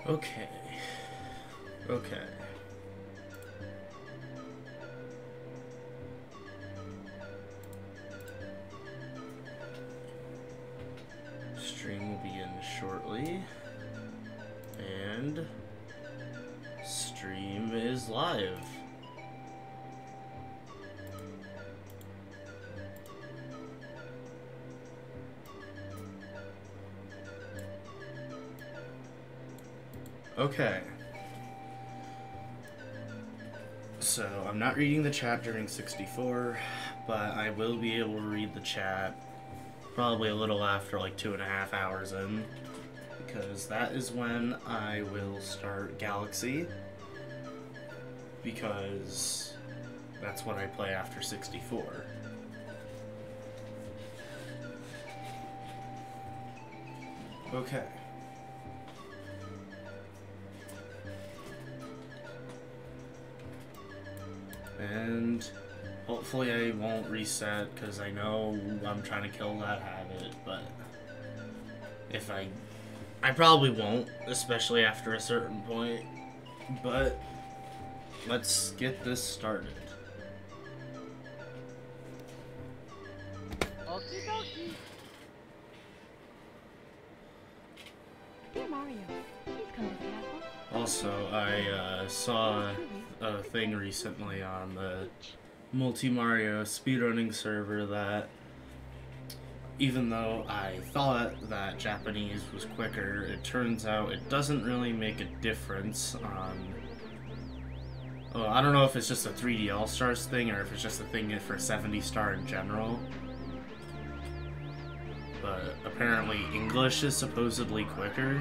Okay. Okay. Stream will begin shortly. And stream is live. Okay. So, I'm not reading the chat during 64, but I will be able to read the chat probably a little after like 2.5 hours in, because that is when I will start Galaxy, because that's what I play after 64. Okay. And hopefully I won't reset, because I know I'm trying to kill that habit, but if I probably won't, especially after a certain point, but let's get this started. Okie dokie. Dear Mario, please come to the castle. Also, I saw a thing recently on the Multi-Mario speedrunning server that even though I thought that Japanese was quicker, it turns out it doesn't really make a difference on... Oh, I don't know if it's just a 3D All-Stars thing or if it's just a thing for 70 star in general. But apparently English is supposedly quicker,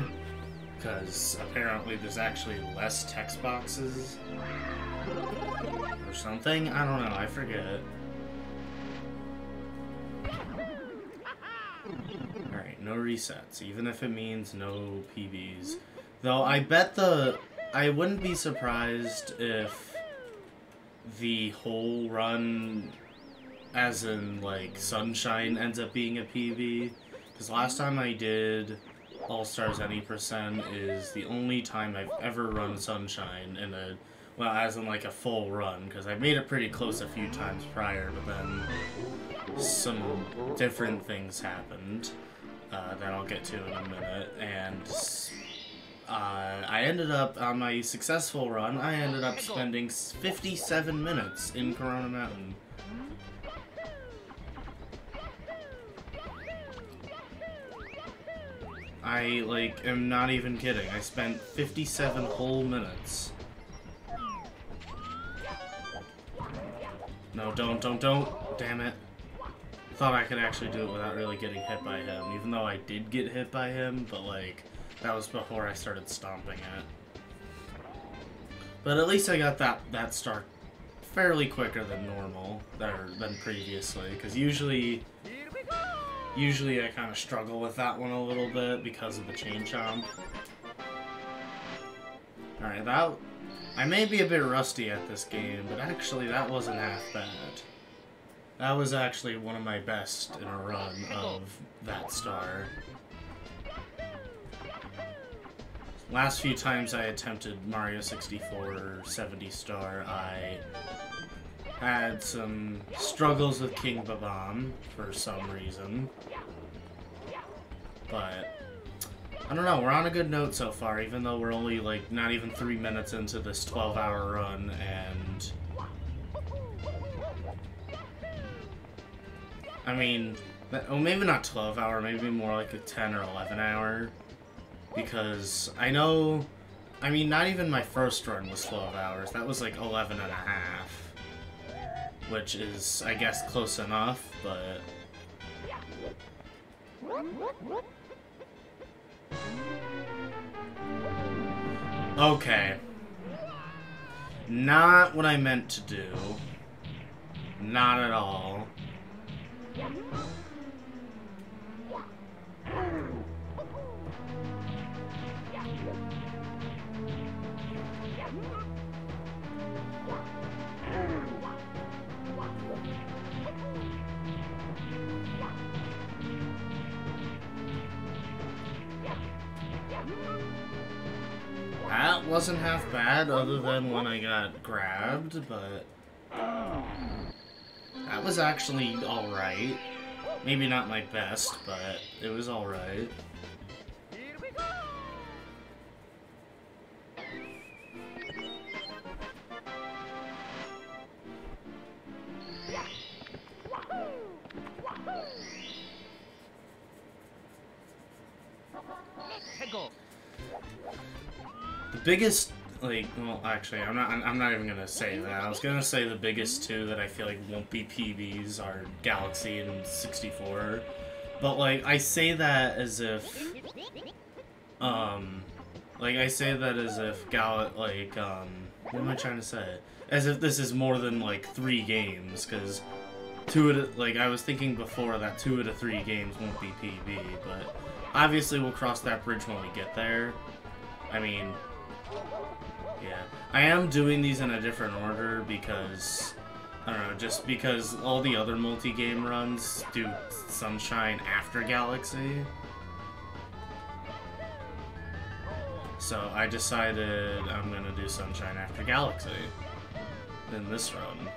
because apparently there's actually less text boxes or something. I don't know, I forget. Alright, no resets, even if it means no PBs. Though I bet I wouldn't be surprised if the whole run, as in like Sunshine, ends up being a PB. Because last time I did All-Stars Any Percent is the only time I've ever run Sunshine in a, well, as in like a full run, because I made it pretty close a few times prior, but then some different things happened that I'll get to in a minute, and I ended up, on my successful run, I ended up spending 57 minutes in Corona Mountain. I, like, am not even kidding. I spent 57 whole minutes. No, don't. Damn it. Thought I could actually do it without really getting hit by him, even though I did get hit by him, but, like, that was before I started stomping it. But at least I got that start fairly quicker than normal, than previously, because usually I kind of struggle with that one a little bit because of the chain chomp. Alright, I may be a bit rusty at this game, but actually that wasn't half bad. That was actually one of my best in a run of that star. Last few times I attempted Mario 64 70 star, I had some struggles with King Babam for some reason. But I don't know, we're on a good note so far, even though we're only like not even 3 minutes into this 12-hour run, and I mean, well, maybe not 12-hour, maybe more like a 10 or 11-hour, because I know, I mean, not even my first run was 12 hours, that was like 11 and a half, which is, I guess, close enough, but okay. Not what I meant to do. Not at all. that wasn't half bad, other than when I got grabbed, but that was actually alright. Maybe not my best, but it was alright. Here we go! The biggest, like, well, actually, I'm not even gonna say that. I was gonna say the biggest two that I feel like won't be PBs are Galaxy and 64. But, like, I say that as if, like, I say that as if what am I trying to say? As if this is more than, like, 3 games, because like, I was thinking before that 2 out of 3 games won't be PB, but obviously we'll cross that bridge when we get there. I mean, yeah. I am doing these in a different order because, I don't know, just because all the other multi-game runs do Sunshine after Galaxy. So I decided I'm gonna do Sunshine after Galaxy in this run.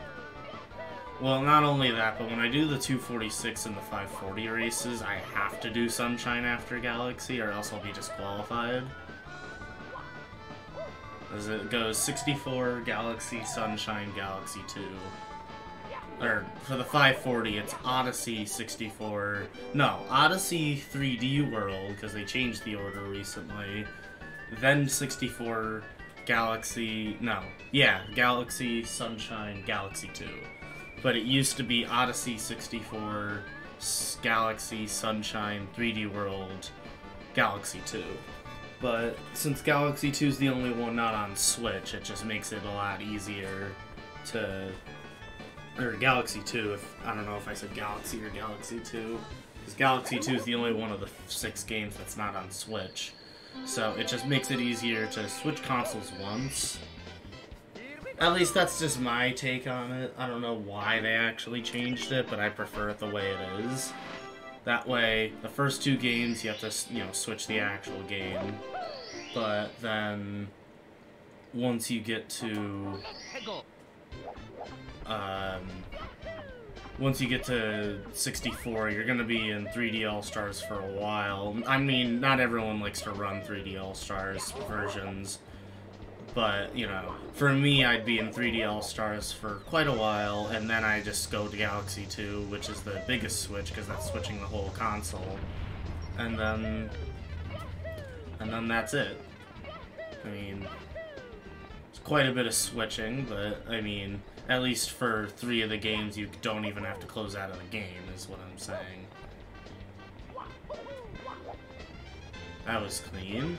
Well, not only that, but when I do the 246 and the 540 races, I have to do Sunshine after Galaxy, or else I'll be disqualified. As it goes 64, Galaxy, Sunshine, Galaxy 2. Or, for the 540, it's Odyssey 64. No, Odyssey 3D World, because they changed the order recently. Then 64, Galaxy... No. Yeah, Galaxy, Sunshine, Galaxy 2. But it used to be Odyssey 64, Galaxy, Sunshine, 3D World, Galaxy 2. But since Galaxy 2 is the only one not on Switch, it just makes it a lot easier to... Or Galaxy 2, I don't know if I said Galaxy or Galaxy 2. Because Galaxy 2 is the only one of the 6 games that's not on Switch. So it just makes it easier to switch consoles once. At least that's just my take on it. I don't know why they actually changed it, but I prefer it the way it is. That way, the first 2 games, you have to, you know, switch the actual game. But then, once you get to... once you get to 64, you're gonna be in 3D All-Stars for a while. I mean, not everyone likes to run 3D All-Stars versions. But, you know, for me, I'd be in 3D All-Stars for quite a while, and then I just go to Galaxy 2, which is the biggest switch, because that's switching the whole console. And then that's it. I mean, it's quite a bit of switching, but, I mean, at least for 3 of the games, you don't even have to close out of the game, is what I'm saying. That was clean.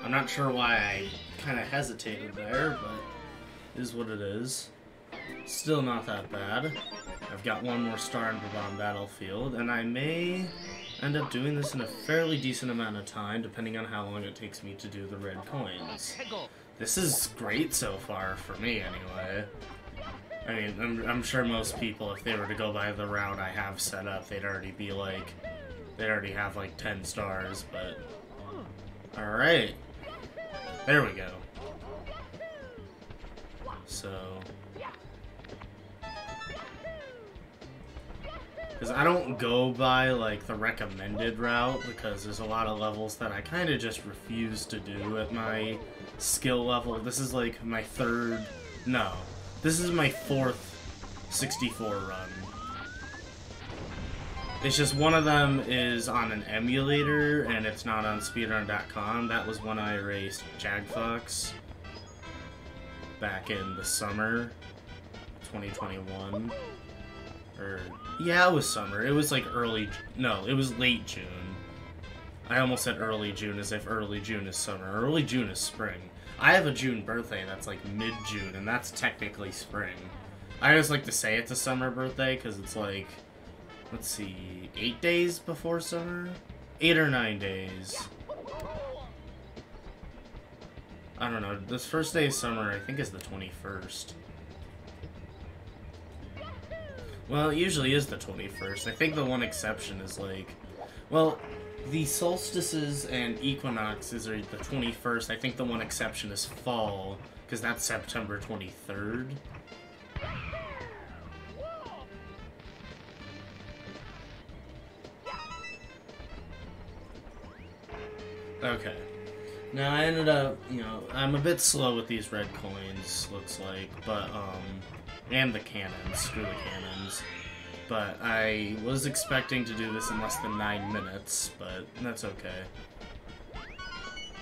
I'm not sure why I kind of hesitated there, but it is what it is. Still not that bad. I've got 1 more star in Bob-omb Battlefield, and I may end up doing this in a fairly decent amount of time, depending on how long it takes me to do the red coins. This is great so far, for me anyway. I mean, I'm sure most people, if they were to go by the route I have set up, they'd already be like, they'd already have like 10 stars, but... Alright. There we go. So... Because I don't go by, like, the recommended route, because there's a lot of levels that I kind of just refuse to do at my skill level. This is, like, my 3rd... No. This is my 4th 64 run. It's just one of them is on an emulator, and it's not on speedrun.com. That was when I raced Jagfox back in the summer 2021. Or, yeah, it was summer. It was like early... No, it was late June. I almost said early June as if early June is summer. Early June is spring. I have a June birthday that's like mid-June, and that's technically spring. I always like to say it's a summer birthday, because it's like... let's see, 8 days before summer? 8 or 9 days. I don't know, this first day of summer I think is the 21st. Well, it usually is the 21st. I think the one exception is like... Well, the solstices and equinoxes are the 21st. I think the one exception is fall, because that's September 23rd. Okay. Now, I ended up, you know, I'm a bit slow with these red coins, looks like, but, and the cannons, screw the cannons. But I was expecting to do this in less than 9 minutes, but that's okay.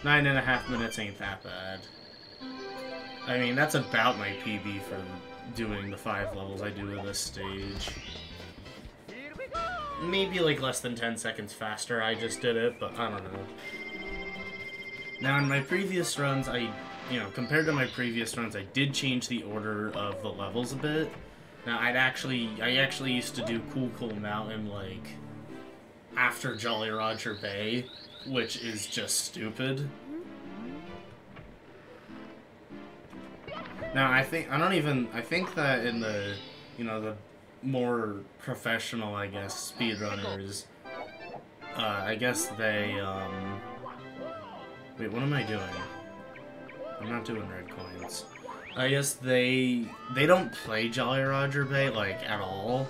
9.5 minutes ain't that bad. I mean, that's about my PB for doing the 5 levels I do with this stage. Maybe like less than 10 seconds faster I just did it, but I don't know. Now, in my previous runs, compared to my previous runs, I did change the order of the levels a bit. Now, I actually used to do Cool Mountain, like, after Jolly Roger Bay, which is just stupid. Now, I think that in the, you know, the more professional, I guess, speedrunners, I guess they, wait, what am I doing? I'm not doing red coins. I guess they don't play Jolly Roger Bay, like, at all,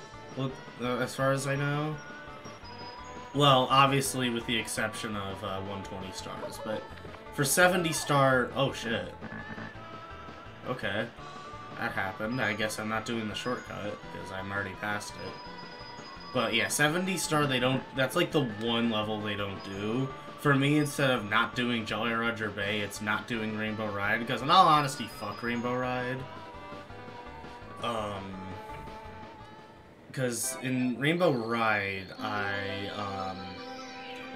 as far as I know. Well, obviously with the exception of 120 stars, but for 70 star... Oh, shit. Okay. That happened. I guess I'm not doing the shortcut, because I'm already past it. But yeah, 70 star, they don't... That's like the one level they don't do. For me, instead of not doing Jolly Roger Bay, it's not doing Rainbow Ride, because in all honesty, fuck Rainbow Ride. Because in Rainbow Ride,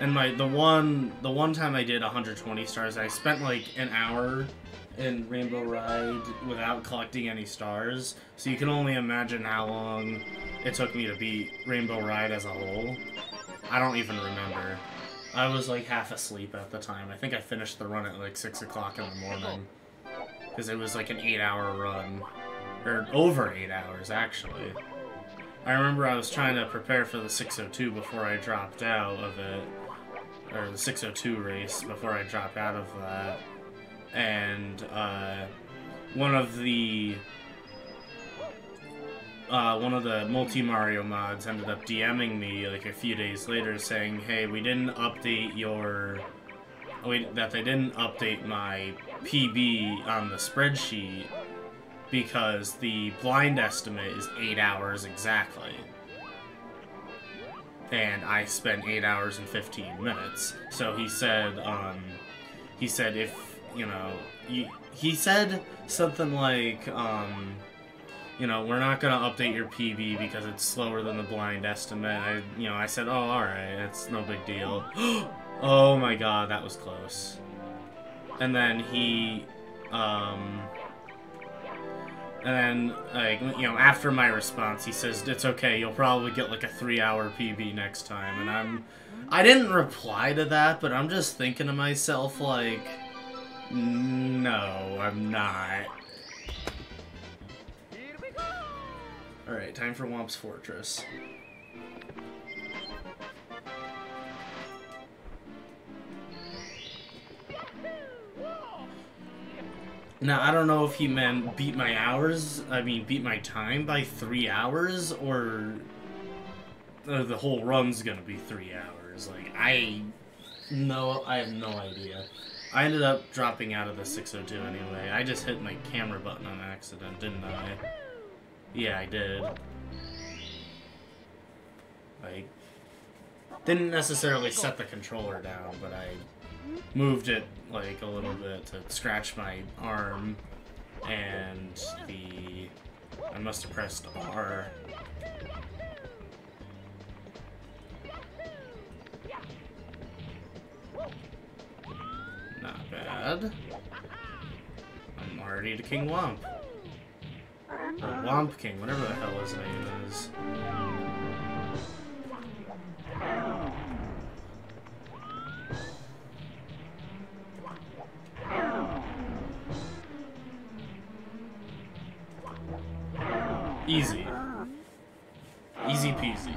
the one time I did 120 stars, I spent like an hour in Rainbow Ride without collecting any stars, so you can only imagine how long it took me to beat Rainbow Ride as a whole. I don't even remember. I was like half asleep at the time. I think I finished the run at like 6 o'clock in the morning. Because it was like an 8-hour run. Or over 8 hours, actually. I remember I was trying to prepare for the 602 before I dropped out of it. Or the 602 race before I dropped out of that. And one of the multi-Mario mods ended up DMing me like a few days later saying, hey, we didn't update that they didn't update my PB on the spreadsheet because the blind estimate is 8 hours exactly. And I spent 8 hours and 15 minutes. So he said if, you know, he said something like, you know, we're not going to update your PB because it's slower than the blind estimate. I said, oh, alright, it's no big deal. Oh my god, that was close. And then after my response, he says, it's okay, you'll probably get like a 3-hour PB next time. And I didn't reply to that, but I'm just thinking to myself, like, no, I'm not. Alright, time for Whomp's Fortress. Now, I don't know if he meant beat my time by 3 hours, or the whole run's gonna be 3 hours. Like, I have no idea. I ended up dropping out of the 602 anyway. I just hit my camera button on accident, didn't I? Yeah, I did. I didn't necessarily set the controller down, but I moved it like a little bit to scratch my arm, and I must have pressed R. Not bad. I'm already to King Whomp. Or Whomp King, whatever the hell his name is. Easy. Easy peasy.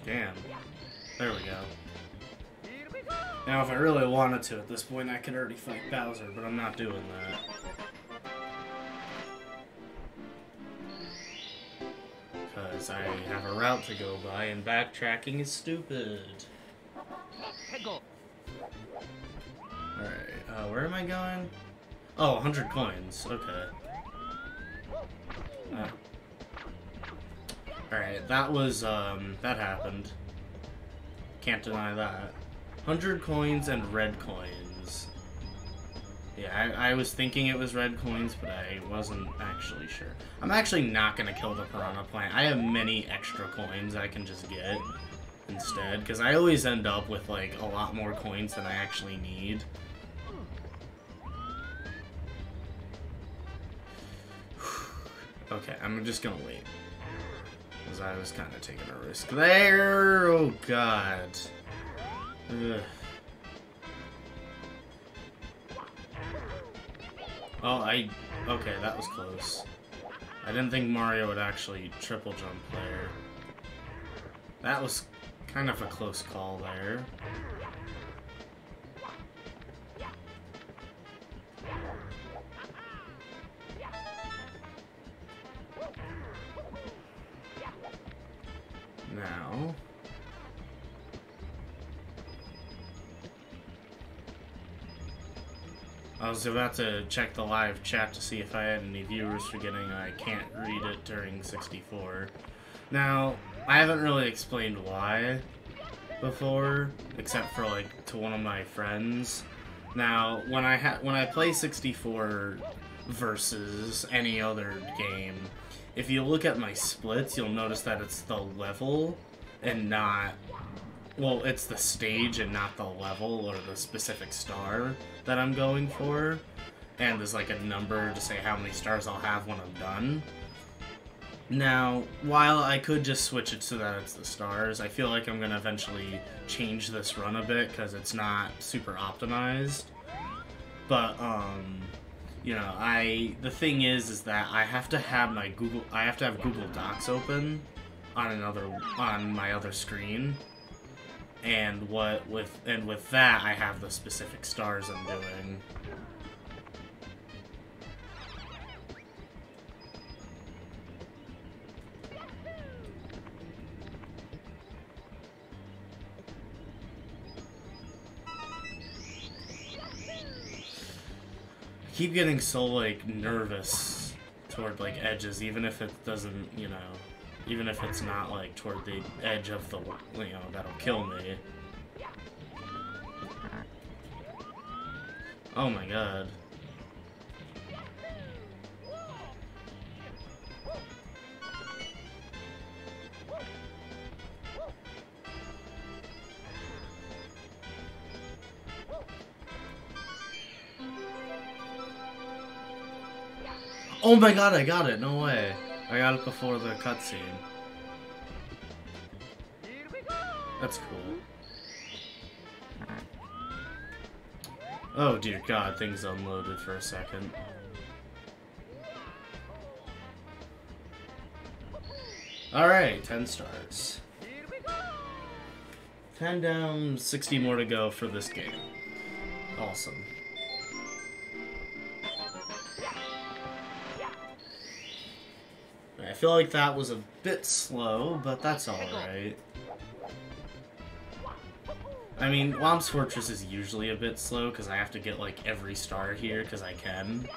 Damn. There we go. Now, if I really wanted to at this point, I could already fight Bowser, but I'm not doing that. Because I have a route to go by, and backtracking is stupid. Alright, where am I going? Oh, 100 coins. Okay. Alright, that was, that happened. Can't deny that. 100 coins and red coins. Yeah, I was thinking it was red coins, but I wasn't actually sure. I'm actually not gonna kill the Piranha Plant. I have many extra coins I can just get instead, because I always end up with, like, a lot more coins than I actually need. Okay, I'm just gonna wait. Because I was kind of taking a risk there. Oh, God. Ugh. Oh, okay, that was close. I didn't think Mario would actually triple jump there. That was kind of a close call there. Now... I was about to check the live chat to see if I had any viewers forgetting I can't read it during 64. Now, I haven't really explained why before, except for, like, to one of my friends. Now, when I play 64 versus any other game, if you look at my splits, you'll notice that it's the level and not... Well, it's the stage and not the level or the specific star that I'm going for. And there's like a number to say how many stars I'll have when I'm done. Now, while I could just switch it so that it's the stars, I feel like I'm going to eventually change this run a bit because it's not super optimized. But, you know, the thing is that I have to have Google Docs open on my other screen. And with that, I have the specific stars I'm doing. I keep getting so, like, nervous toward, like, edges, even if it doesn't, you know... Even if it's not, like, toward the edge of the, you know, that'll kill me. Oh my god. Oh my god, I got it! No way. I got it before the cutscene. That's cool. Oh dear god, things unloaded for a second. Alright, 10 stars. 10 down, 60 more to go for this game. Awesome. I feel like that was a bit slow, but that's alright. I mean, Whomp's Fortress is usually a bit slow, because I have to get, like, every star here, because I can.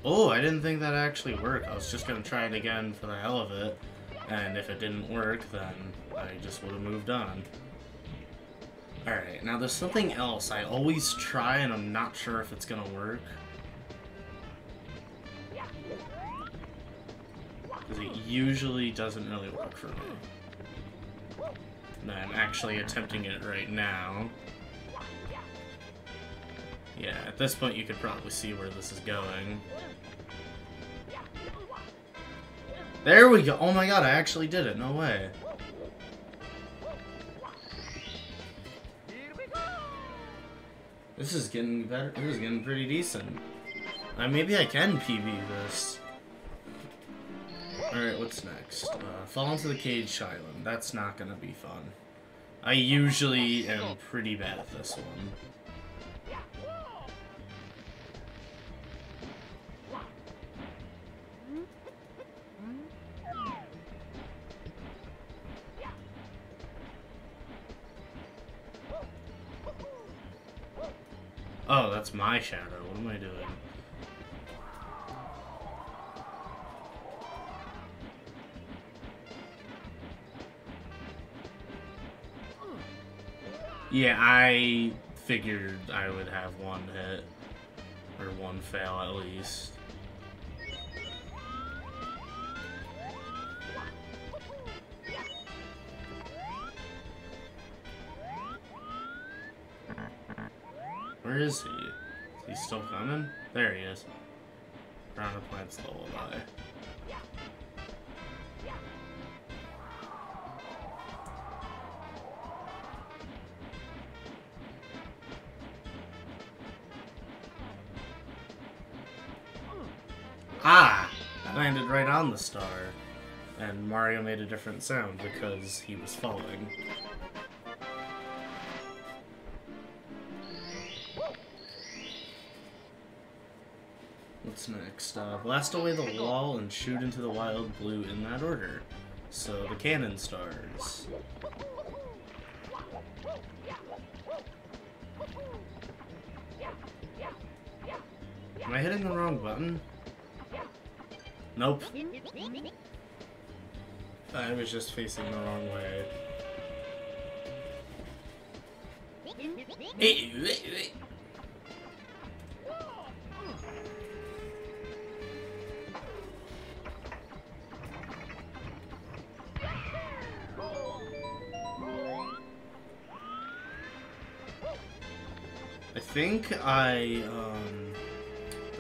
Oh, I didn't think that actually worked. I was just gonna try it again for the hell of it, and if it didn't work, then I just would have moved on. Alright, now there's something else I always try, and I'm not sure if it's gonna work. Because it usually doesn't really work for me. And I'm actually attempting it right now. Yeah, at this point you could probably see where this is going. There we go! Oh my god, I actually did it, no way. This is getting better. This is getting pretty decent. Maybe I can PB this. Alright, what's next? Fall into the Caged Island. That's not gonna be fun. I usually am pretty bad at this one. Oh, that's my shadow. What am I doing? Yeah, I figured I would have one hit. Or one fail at least. Where is he? Is he still coming? There he is. Piranha Plant's Lullaby. Ah! I landed right on the star. And Mario made a different sound because he was falling. What's next? Blast away the wall and shoot into the wild blue in that order. So, the cannon stars. Am I hitting the wrong button? Nope. I was just facing the wrong way. I think the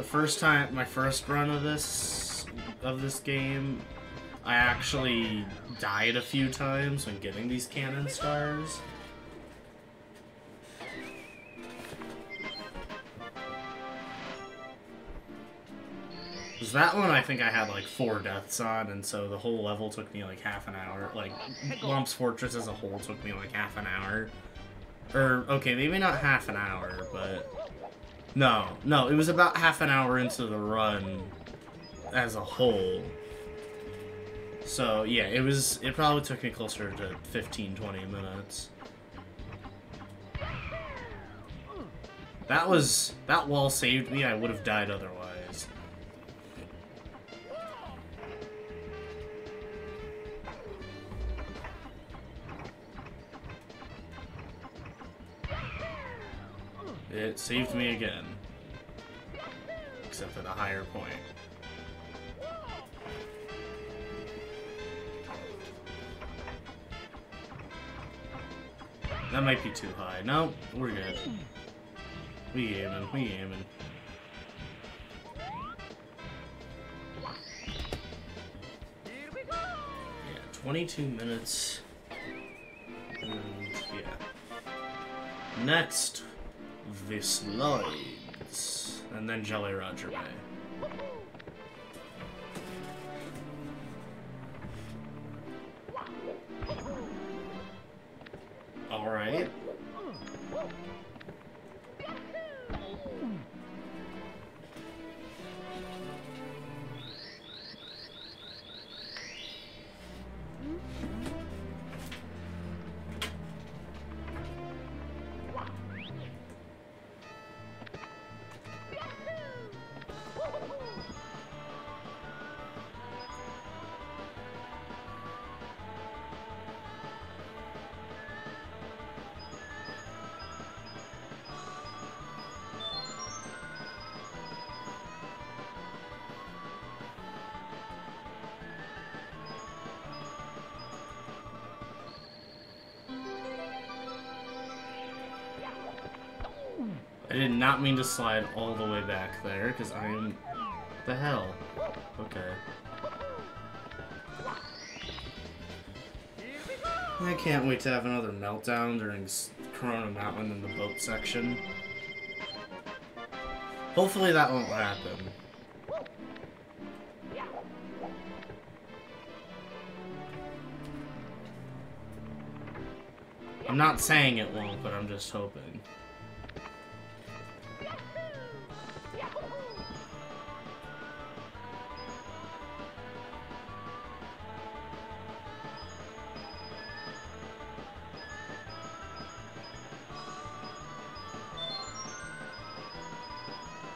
first time, my first run of this game, I actually died a few times when getting these cannon stars. Because that one I think I had like 4 deaths on, and so the whole level took me like half an hour. Like, Lump's Fortress as a whole took me like half an hour. Or, okay, maybe not half an hour, but... No, it was about half an hour into the run as a whole. So, yeah, it probably took me closer to 15-20 minutes. That wall saved me, I would have died otherwise. It saved me again. Except at a higher point. That might be too high. No, we're good. We aiming. Yeah, 22 minutes. And yeah. Next, the slides. And then Jolly Roger Bay. Alright. I did not mean to slide all the way back there, because I'm... What the hell? Okay. I can't wait to have another meltdown during Corona Mountain in the boat section. Hopefully that won't happen. I'm not saying it won't, but I'm just hoping.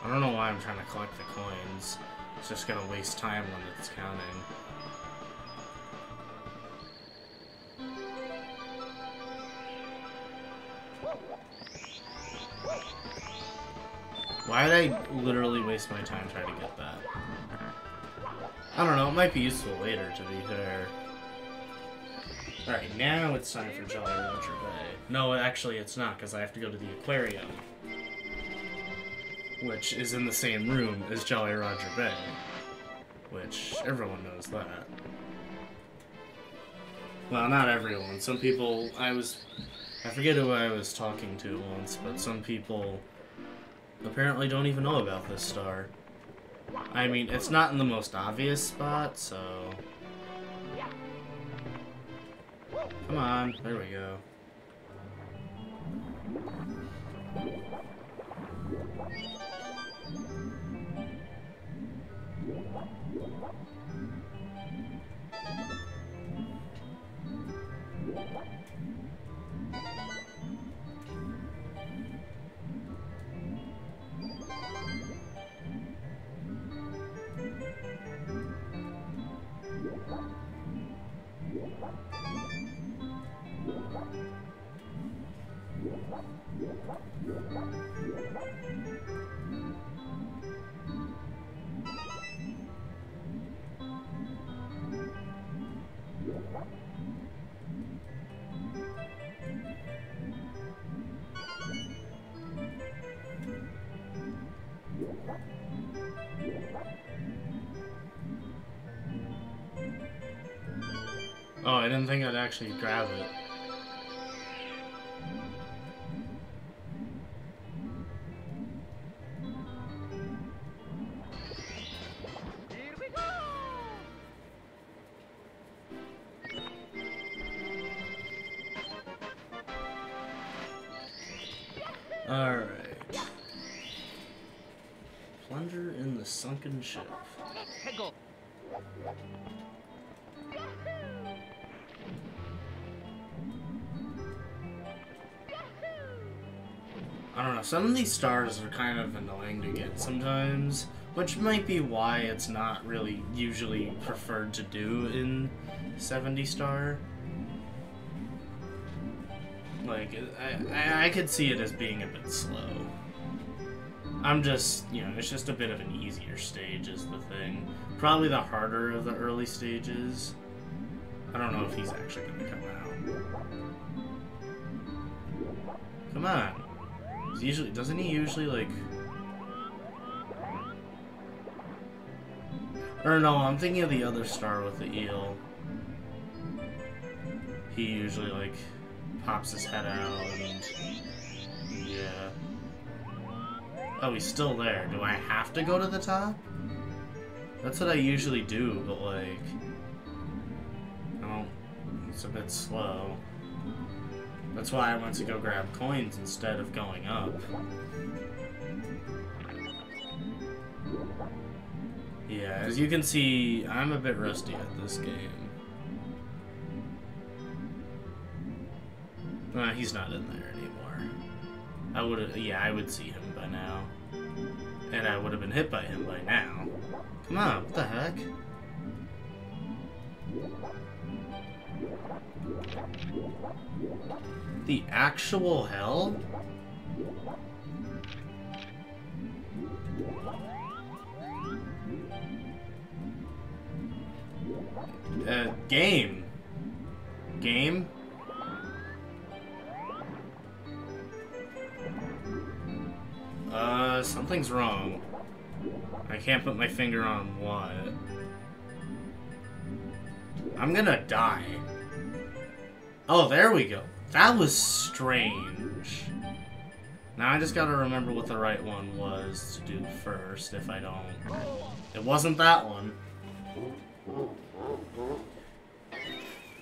I don't know why I'm trying to collect the coins. It's just gonna waste time when it's counting. Why did I literally waste my time trying to get that? I don't know, it might be useful later, to be fair. Alright, now it's time for Jolly Roger Bay. No, actually it's not, because I have to go to the aquarium. Which is in the same room as Jolly Roger Bay. Which, everyone knows that. Well, not everyone. Some people, I forget who I was talking to once, but some people apparently don't even know about this star. I mean, it's not in the most obvious spot, so... Come on, there we go. Oh, I didn't think I'd actually grab it. Here we go! Alright. Plunger in the sunken ship. Hegel. I don't know, some of these stars are kind of annoying to get sometimes, which might be why it's not really usually preferred to do in 70 star. Like, I could see it as being a bit slow. I'm just, you know, it's just a bit of an easier stage is the thing. Probably the harder of the early stages. I don't know if he's actually going to come out. Come on. Doesn't he usually, like... Or no, I'm thinking of the other star with the eel. He usually, like, pops his head out and... Yeah. Oh, he's still there. Do I have to go to the top? That's what I usually do, but, like... Oh, it's a bit slow. That's why I went to go grab coins instead of going up. Yeah, as you can see, I'm a bit rusty at this game. He's not in there anymore. I would see him by now. And I would have been hit by him by now. Come on, what the heck? The actual hell? Game. Game? Something's wrong. I can't put my finger on what. I'm gonna die. Oh, there we go. That was strange. Now I just gotta remember what the right one was to do first if I don't. It wasn't that one.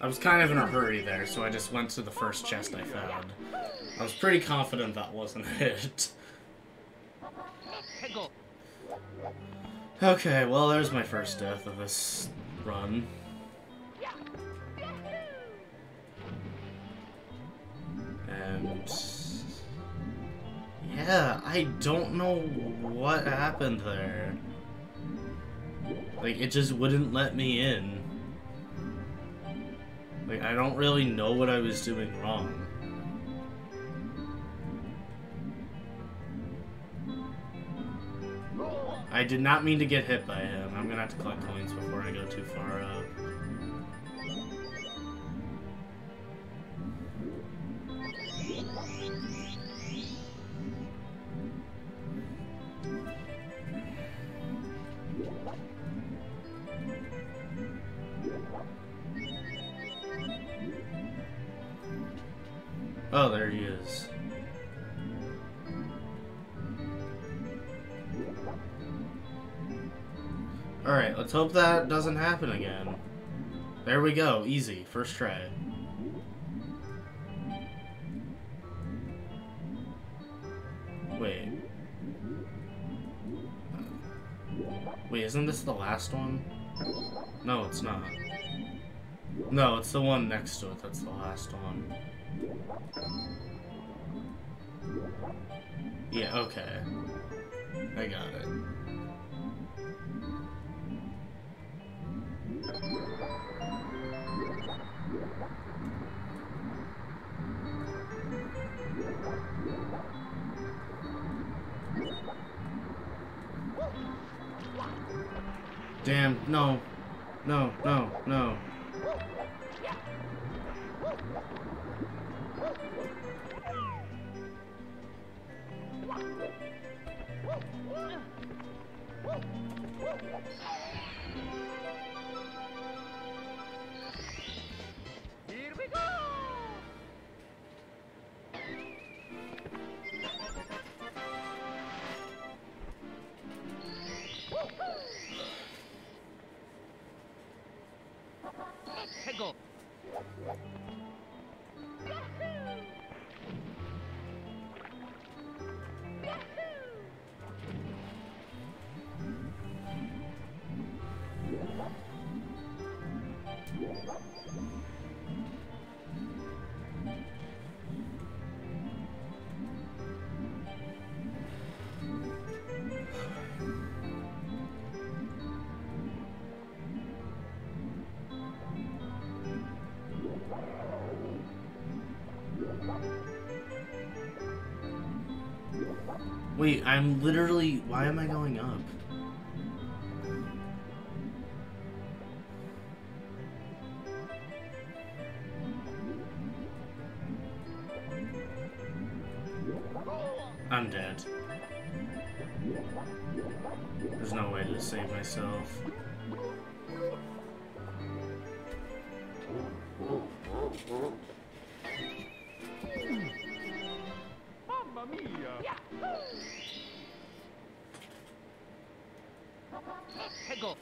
I was kind of in a hurry there, so I just went to the first chest I found. I was pretty confident that wasn't it. Okay, well, there's my first death of this run. And yeah, I don't know what happened there. Like, it just wouldn't let me in. Like, I don't really know what I was doing wrong. I did not mean to get hit by him. I'm gonna have to collect coins before I go too far up. Oh, there he is. Alright, let's hope that doesn't happen again. There we go, easy, first try. Wait. Wait, isn't this the last one? No, it's not. No, it's the one next to it that's the last one. Yeah, okay. I got it. Damn, no. No, no, no. Here we go! Go. Wait, I'm literally... Why am I going up? I'm dead. There's no way to save myself. Mamma mia! Go.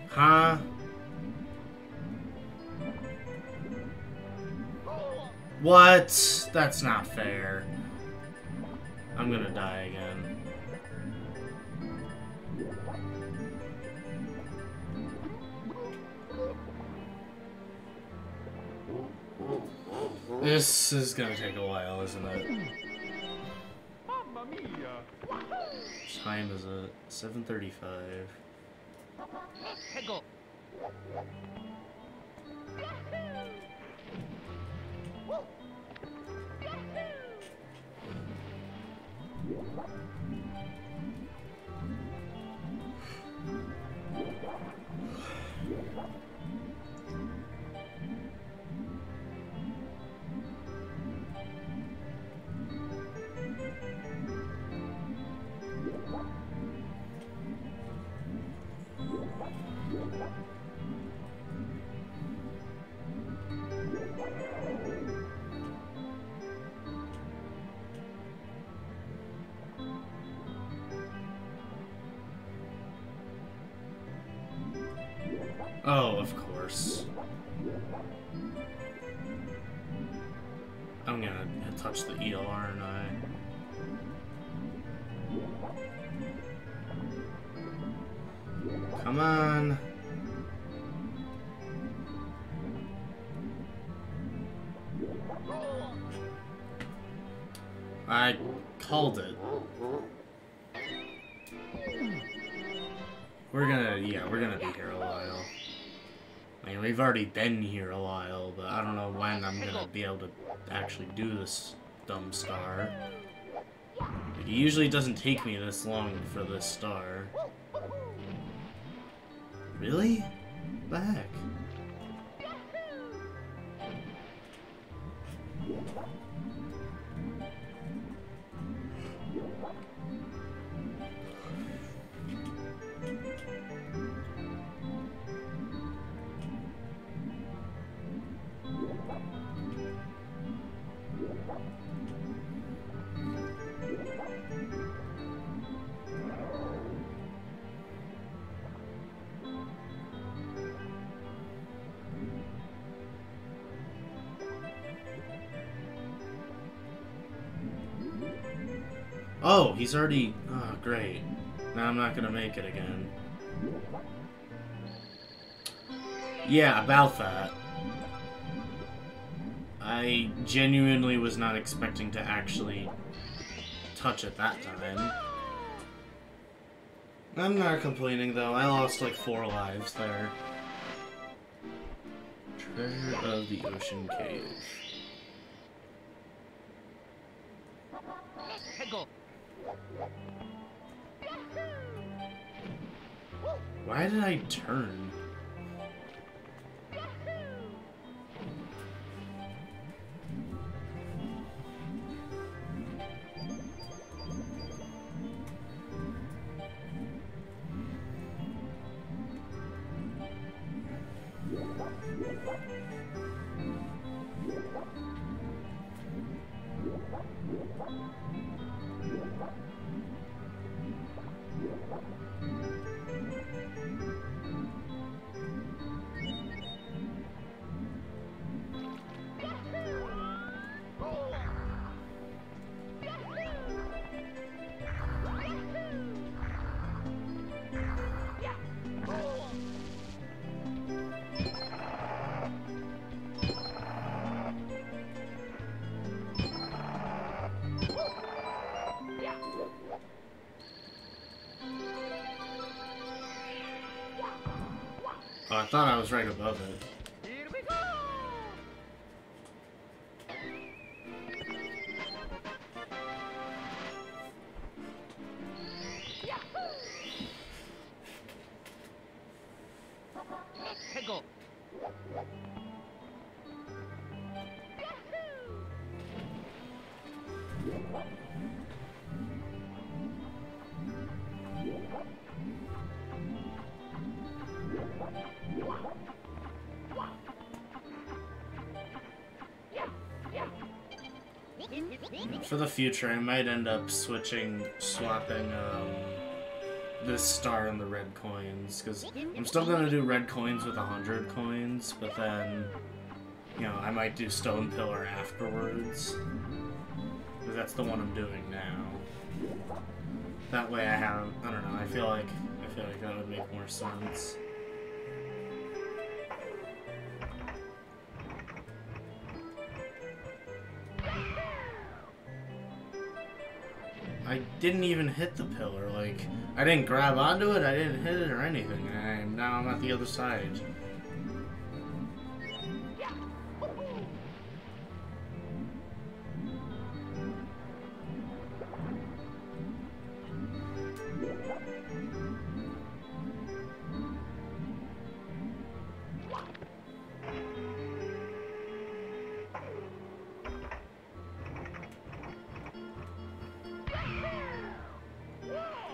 Huh? What? That's not fair. I'm gonna die again. This is gonna take a while, isn't it? time is it? 7:35. 해고. Oh, of course. I'm gonna touch the eel, aren't I? Come on. I called it. We're gonna be here a while. I mean, we've already been here a while, but I don't know when I'm gonna be able to actually do this dumb star. It usually doesn't take me this long for this star. Really? What the heck? Oh, he's already... Oh, great. Now I'm not gonna make it again. Yeah, about that. I genuinely was not expecting to actually touch it that time. I'm not complaining, though. I lost like 4 lives there. Treasure of the Ocean Cave. Why did I turn? Oh, I thought I was right above it. Here we go. 해고. For the future, I might end up swapping this star and the red coins, because I'm still gonna do red coins with 100 coins, but then, you know, I might do Stone Pillar afterwards, because that's the one I'm doing now. That way I don't know, I feel like that would make more sense. I didn't even hit the pillar. Like, I didn't grab onto it, I didn't hit it or anything. And now I'm at the other side.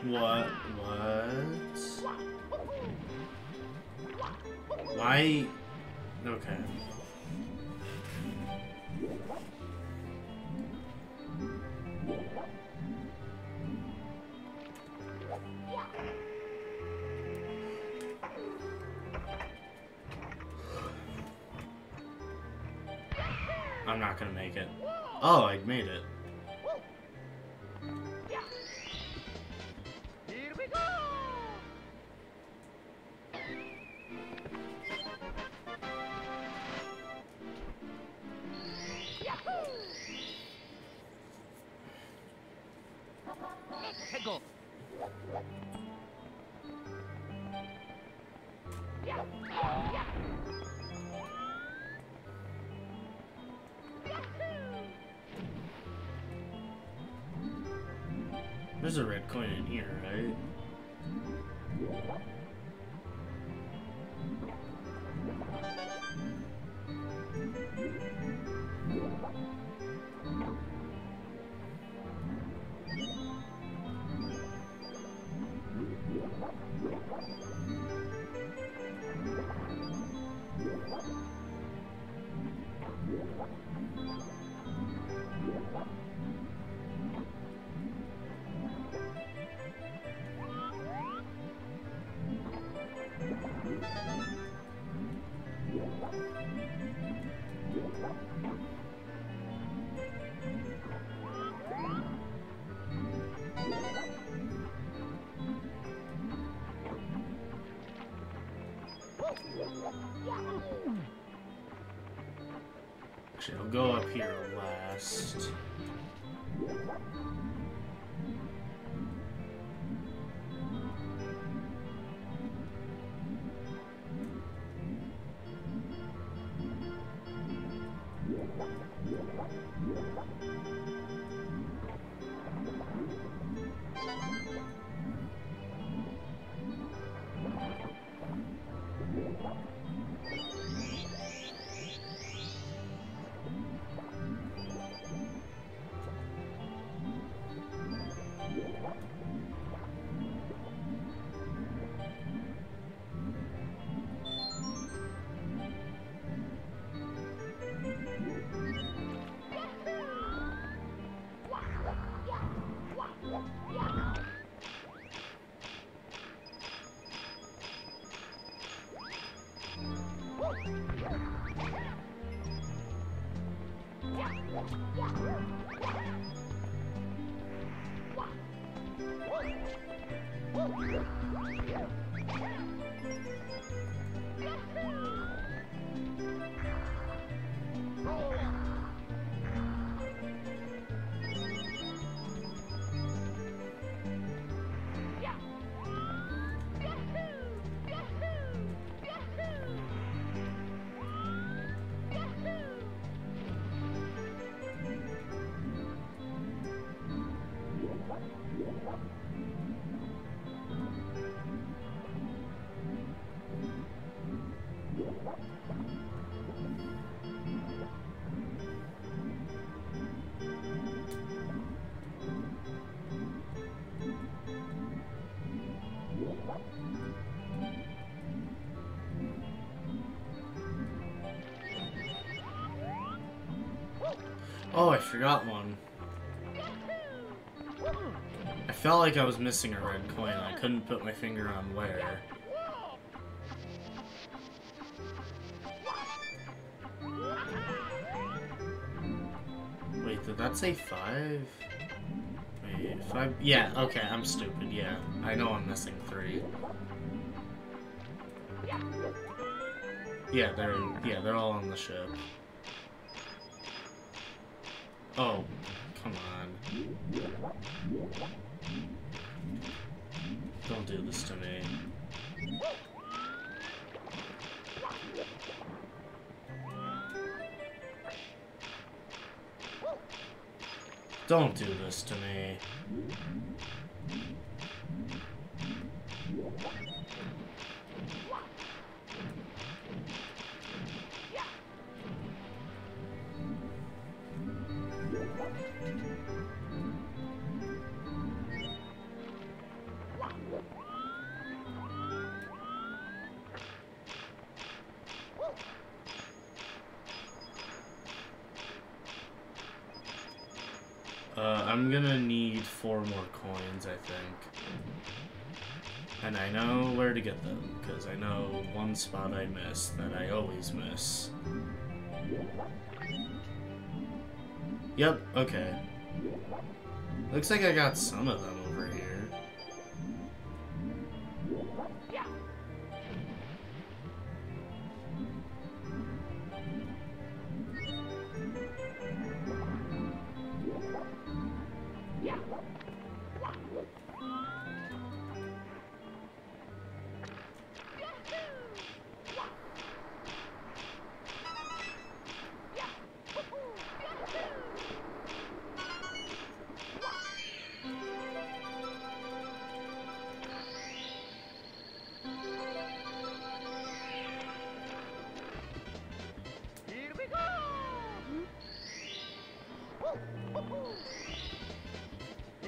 What? Why? Okay. I'm not gonna make it. Oh, I made it. Here we go! Hey, go! There's a red coin in here, right? Actually, I'll go up here last. Oh, I forgot one. I felt like I was missing a red coin. I couldn't put my finger on where. Wait, did that say 5? Wait, 5? Yeah, okay, I'm stupid, yeah. I know I'm missing 3. Yeah, they're all on the ship. Oh, Come on. Don't do this to me. Don't do this to me. I'm gonna need 4 more coins, I think. And I know where to get them, because I know one spot I missed that I always miss. Yep, okay. Looks like I got some of them over here.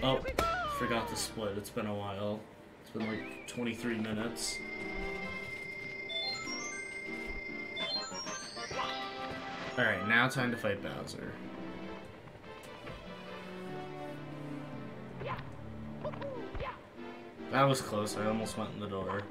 Oh, forgot to split. It's been a while. It's been like 23 minutes. Alright, now time to fight Bowser. That was close. I almost went in the door.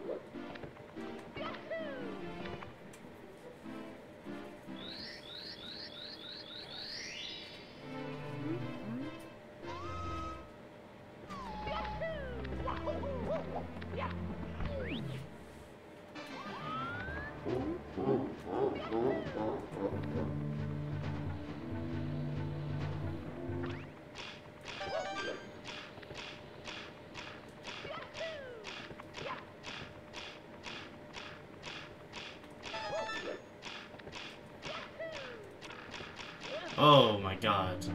Oh my god.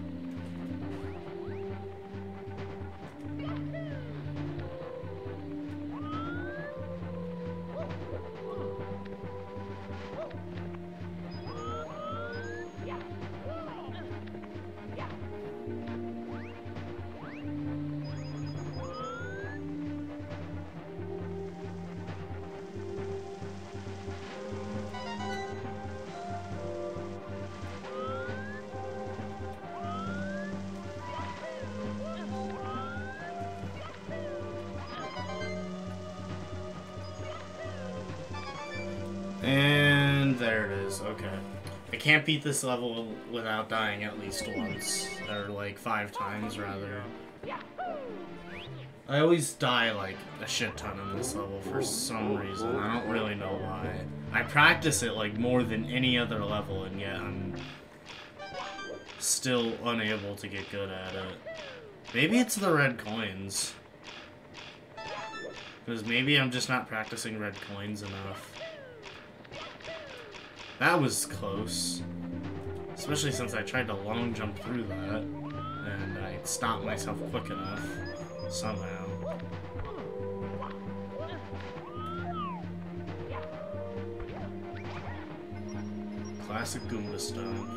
And there it is, okay. I can't beat this level without dying at least once, or like 5 times rather. I always die like a shit ton in this level for some reason, I don't really know why. I practice it like more than any other level and yet I'm still unable to get good at it. Maybe it's the red coins. Because maybe I'm just not practicing red coins enough. That was close. Especially since I tried to long jump through that. And I stopped myself quick enough. Somehow. Classic Goomba Stomp.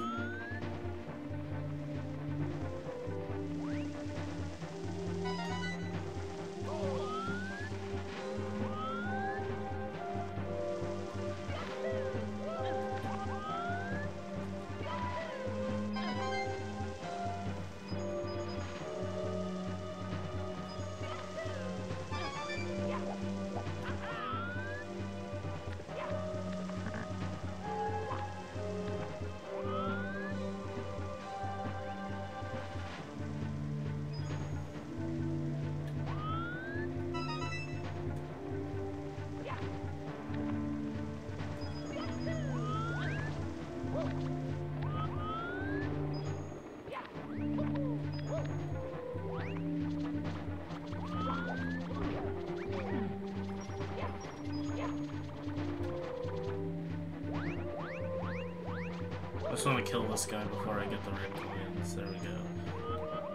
just want to kill this guy before I get the red coins. There we go.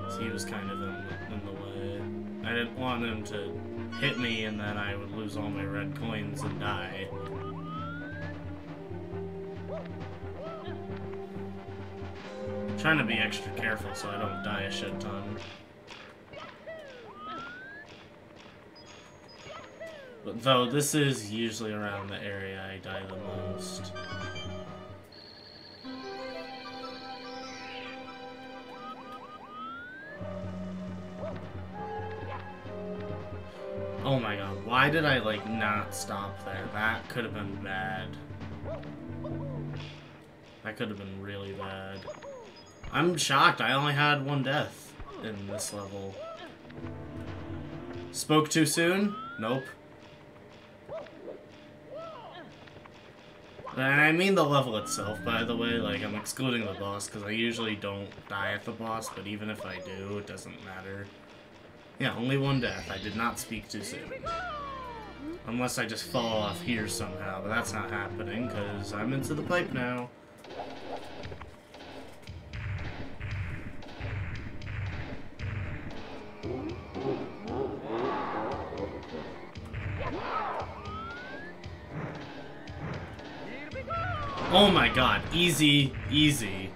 So he was kind of in the way. I didn't want him to hit me and then I would lose all my red coins and die. I'm trying to be extra careful so I don't die a shit ton. But though this is usually around the area I die the most. Oh my god, why did I, like, not stop there? That could have been bad. That could have been really bad. I'm shocked, I only had one death in this level. Spoke too soon? Nope. And I mean the level itself, by the way, like, I'm excluding the boss, because I usually don't die at the boss, but even if I do, it doesn't matter. Yeah, only one death. I did not speak too soon. Unless I just fall off here somehow, but that's not happening, because I'm into the pipe now. Oh my god, easy, easy.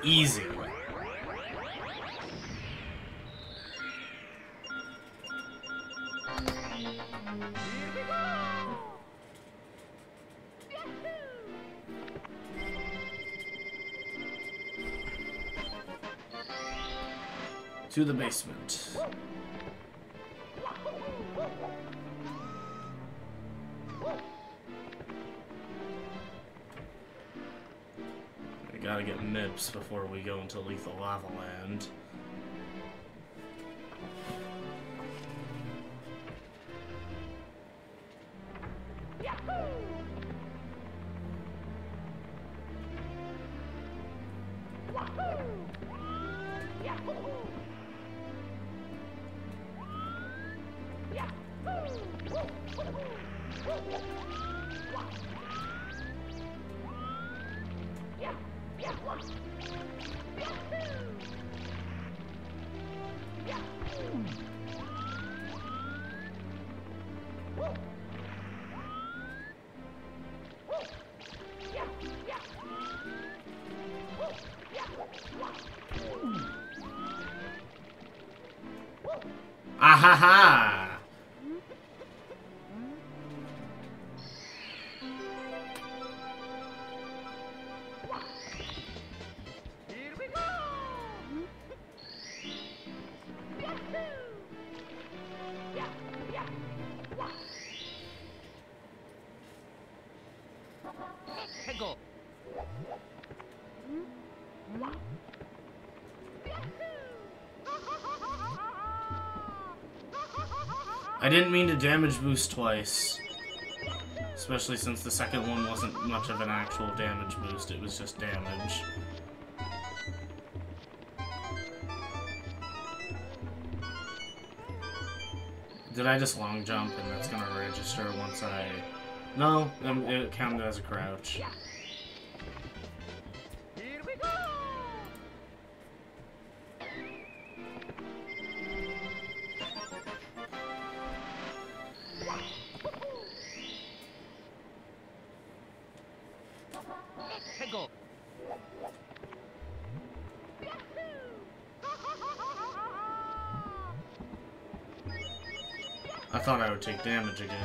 Easy. To the basement. Gotta get MIPS before we go into Lethal Lava Land. Ahaha! Hegel. I didn't mean to damage boost twice. Especially since the second one wasn't much of an actual damage boost, it was just damage. Did I just long jump and that's gonna register once I... No, it counted as a crouch. Here we go. Hegel. I thought I would take damage again.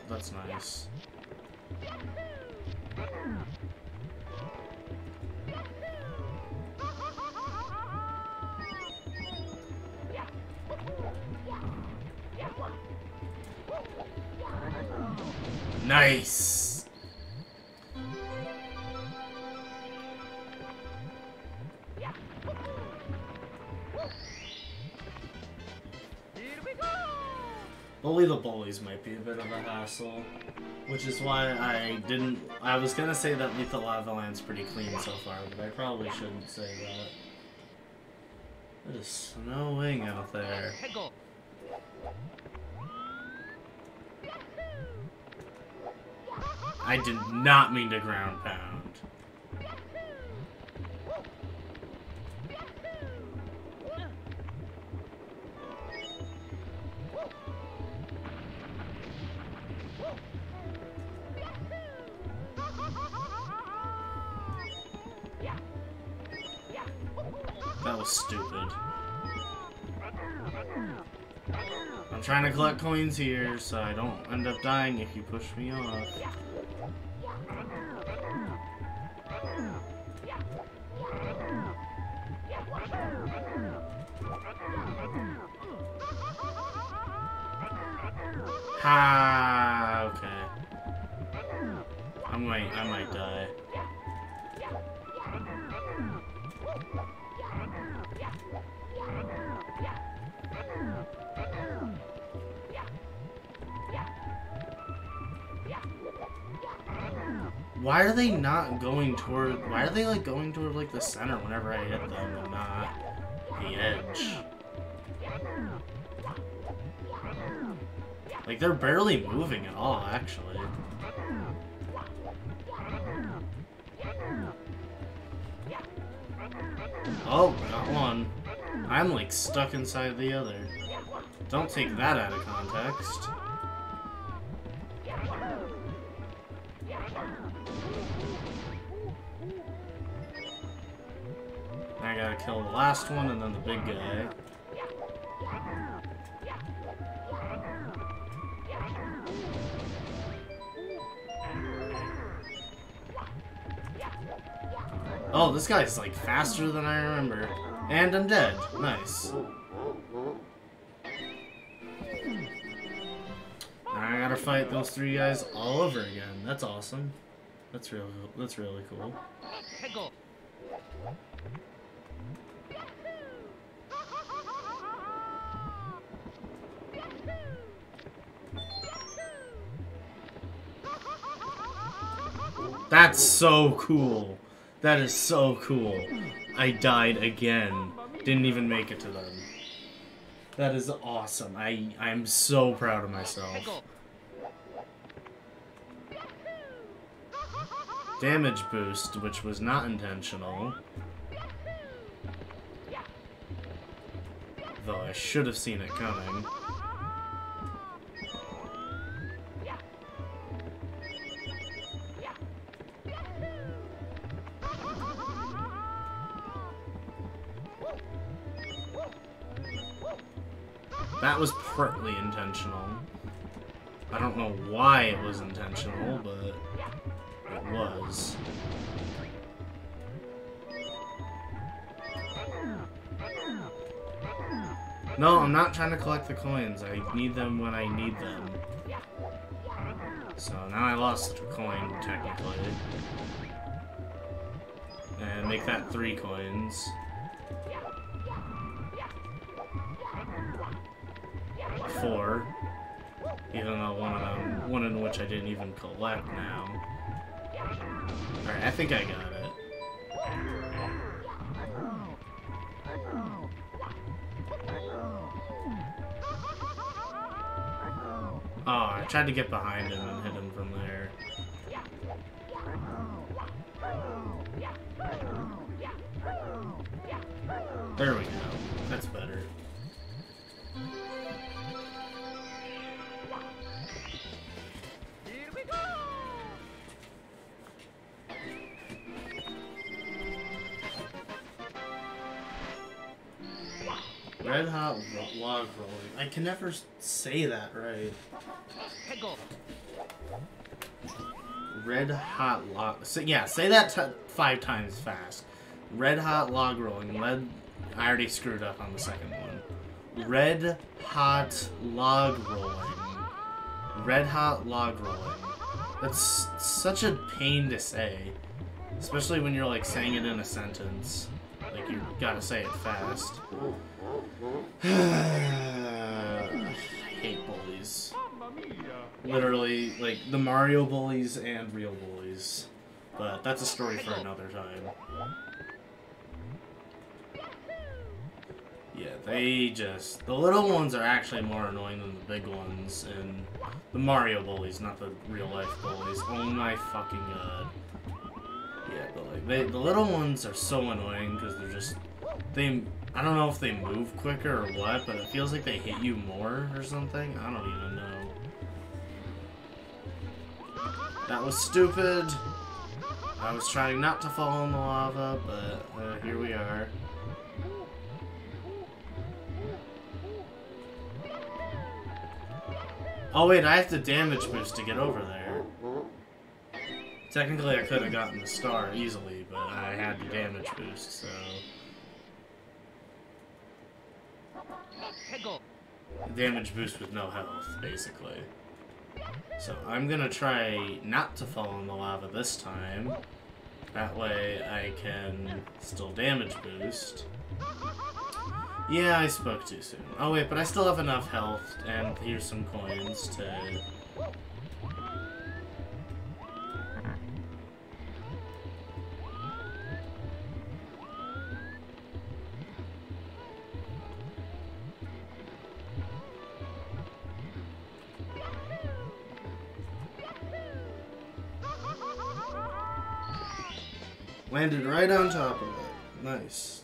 That's nice. Nice. Bully the bullies might be a bit of a hassle, which is why I was gonna say that Lethal Lava Land's pretty clean so far, but I probably shouldn't say that. It is snowing out there. I did not mean to ground pound. That was stupid. I'm trying to collect coins here so I don't end up dying if you push me off. Ha, okay. I might die. Why are they not going toward... Why are they, like, going toward, like, the center whenever I hit them and not the edge? Like, they're barely moving at all, actually. Oh, got one. I'm, like, stuck inside the other. Don't take that out of context. I gotta kill the last one and then the big guy. Oh, this guy's like faster than I remember. And I'm dead. Nice. Now I gotta fight those three guys all over again. That's awesome. That's really cool. That's so cool. That is so cool. I died again. Didn't even make it to them. That is awesome. I'm so proud of myself. Damage boost, which was not intentional. Though I should have seen it coming. That was partly intentional. I don't know why it was intentional, but it was. No, I'm not trying to collect the coins. I need them when I need them. So now I lost a coin, technically. And make that 3 coins. 4, even though one in which I didn't even collect now. Alright, I think I got it. Oh, I tried to get behind him and hit him from there. There we go. That's better. Red hot log rolling. I can never say that right. Red hot log. So, yeah, say that 5 times fast. Red hot log rolling. I already screwed up on the second one. Red hot log rolling. Red hot log rolling. That's such a pain to say, especially when you're like saying it in a sentence. Like you gotta say it fast. I hate bullies. Literally, like, the Mario bullies and real bullies. But that's a story for another time. Yeah, the little ones are actually more annoying than the big ones, and the Mario bullies, not the real life bullies. Oh my fucking god. Yeah, but like, the little ones are so annoying because they're just, I don't know if they move quicker or what, but it feels like they hit you more or something. I don't even know. That was stupid. I was trying not to fall in the lava, but here we are. Oh wait, I have to damage boost to get over there. Technically I could have gotten the star easily, but I had the damage boost, so... Damage boost with no health, basically. So I'm gonna try not to fall in the lava this time. That way I can still damage boost. Yeah, I spoke too soon. Oh wait, but I still have enough health, and here's some coins to... Landed right on top of it. Nice.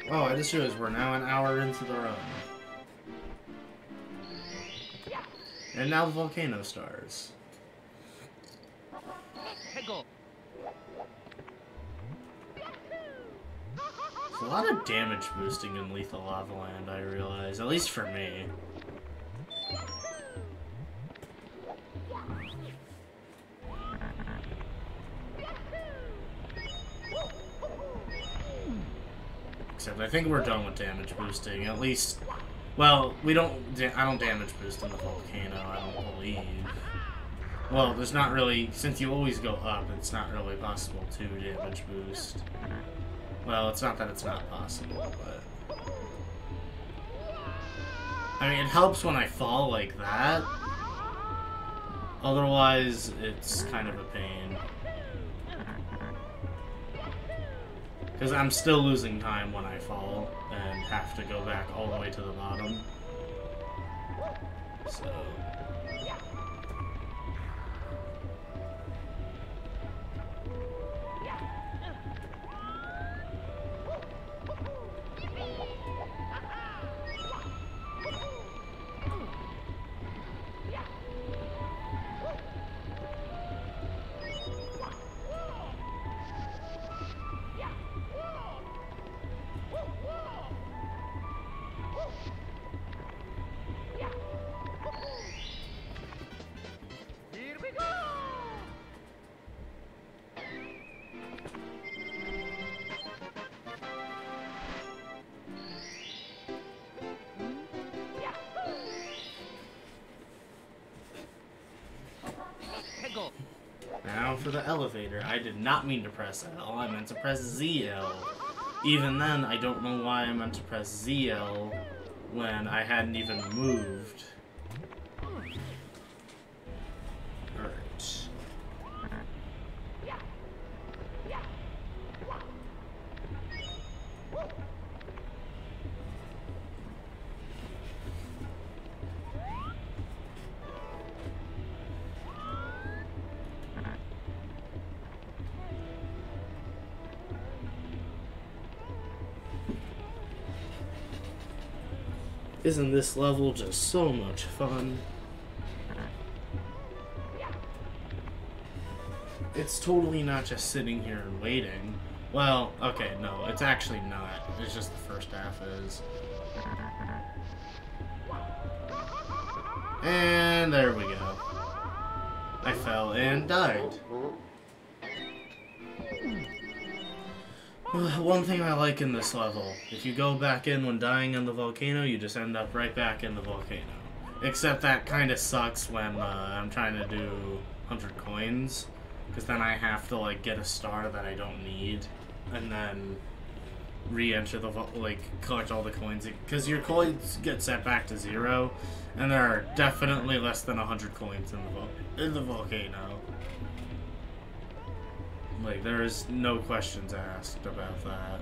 Oh, I just realized we're now an hour into the run. And now the volcano stars. There's a lot of damage boosting in Lethal Lava Land, I realize. At least for me. Except I think we're done with damage boosting, at least... Well, I don't damage boost in the volcano, I don't believe. Well, there's not really... Since you always go up, it's not really possible to damage boost. Well, it's not that it's not possible, but... I mean, it helps when I fall like that. Otherwise, it's kind of a pain. Because I'm still losing time when I fall and have to go back all the way to the bottom. So... Now for the elevator. I did not mean to press L, I meant to press ZL. Even then, I don't know why I meant to press ZL when I hadn't even moved. Alright. Isn't this level just so much fun? It's totally not just sitting here and waiting. Well, okay, no, it's actually not. It's just the first half is. And there we go. I fell and died. One thing I like in this level, if you go back in when dying in the volcano, you just end up right back in the volcano. Except that kind of sucks when I'm trying to do 100 coins, because then I have to like get a star that I don't need, and then re-enter the collect all the coins, because your coins get set back to 0, and there are definitely less than 100 coins in the volcano. Like, there is no questions asked about that.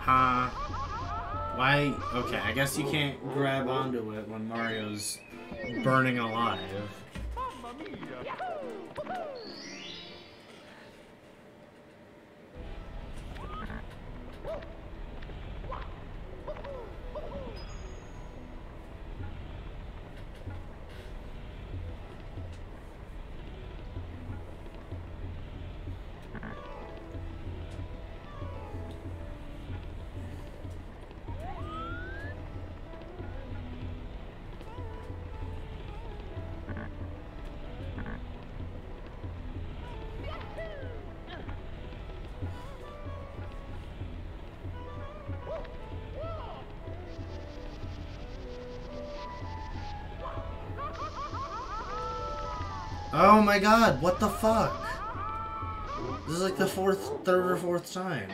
Huh? Why? Okay, I guess you can't grab onto it when Mario's burning alive. Oh my god, what the fuck? This is like the third or fourth time.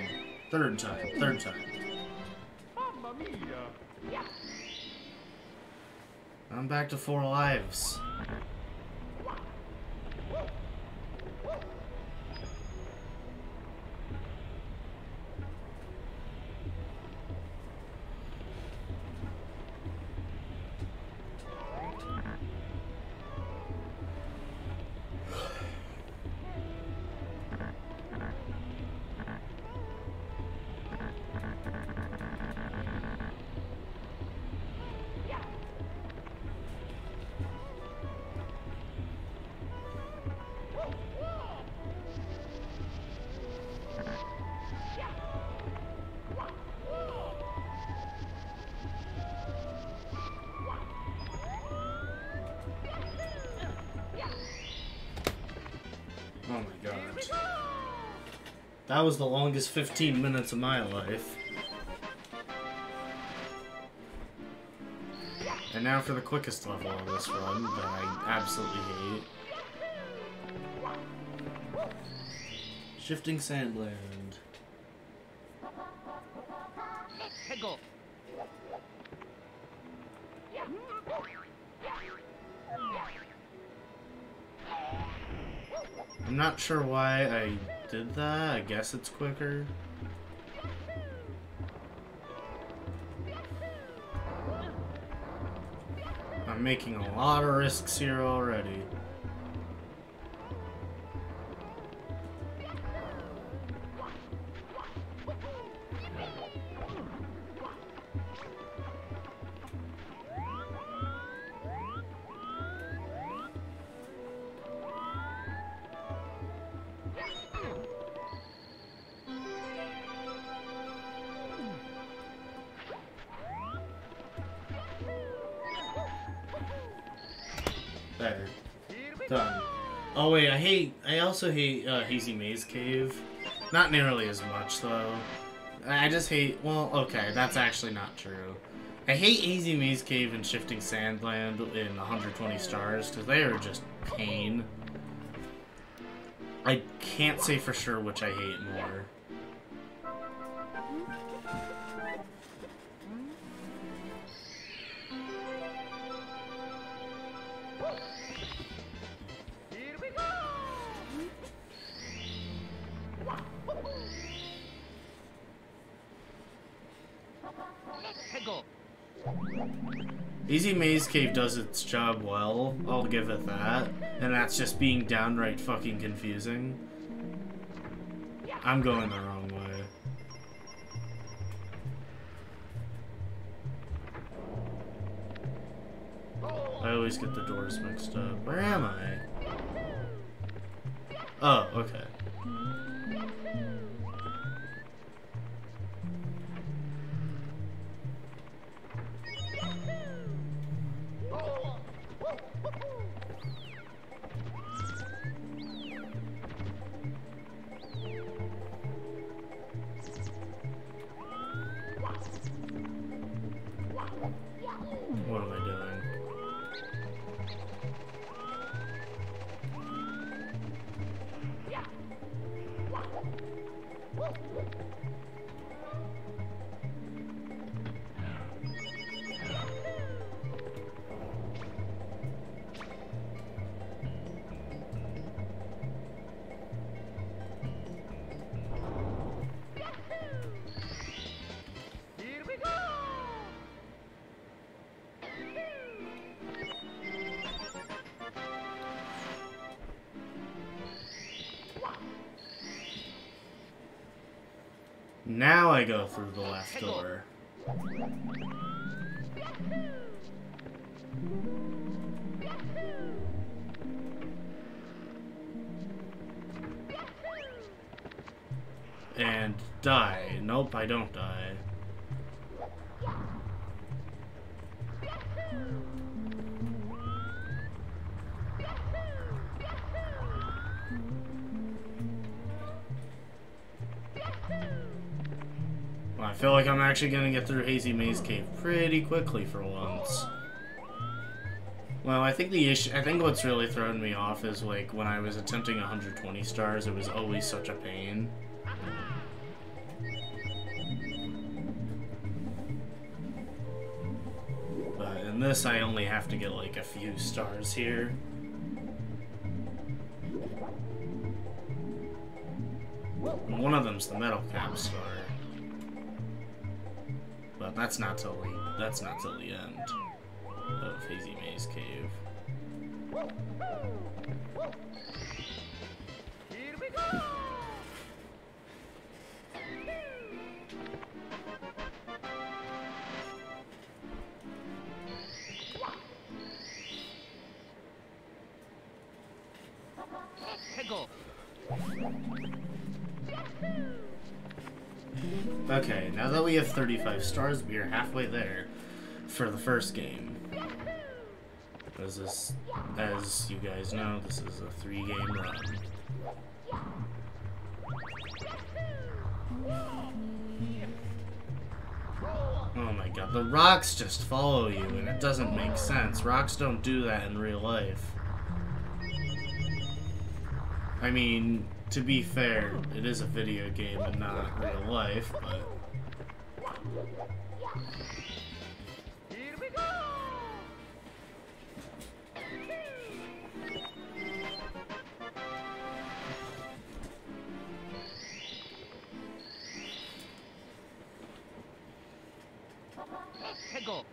Third time. I'm back to 4 lives. Oh my god. That was the longest 15 minutes of my life. And now for the quickest level of this run that I absolutely hate. Shifting Sandland. Hegel. I'm not sure why I did that. I guess it's quicker. I'm making a lot of risks here already. There. Done. Oh wait, I also hate Hazy Maze Cave. Not nearly as much though. I just hate, well, okay, that's actually not true. I hate Hazy Maze Cave and Shifting Sandland in 120 stars because they are just pain. I can't say for sure which I hate more. Easy Maze Cave does its job well, I'll give it that. And that's just being downright fucking confusing. I'm going the wrong way. I always get the doors mixed up. Where am I? Oh, okay. What am I doing? Now I go through the left door. And die. Nope, I don't die. Well, I feel like I'm actually gonna get through Hazy Maze Cave pretty quickly for once. Well, I think what's really thrown me off is like when I was attempting 120 stars, it was always such a pain. But in this, I only have to get like a few stars here. And one of them's the metal cap star. But that's not till the end of Hazy Maze Cave. Here we go! Go. Okay, now that we have 35 stars, we are halfway there for the first game. As you guys know, this is a 3-game run. Oh my god, the rocks just follow you, and it doesn't make sense. Rocks don't do that in real life. I mean, to be fair, it is a video game and not real life, but... Here we go! Go.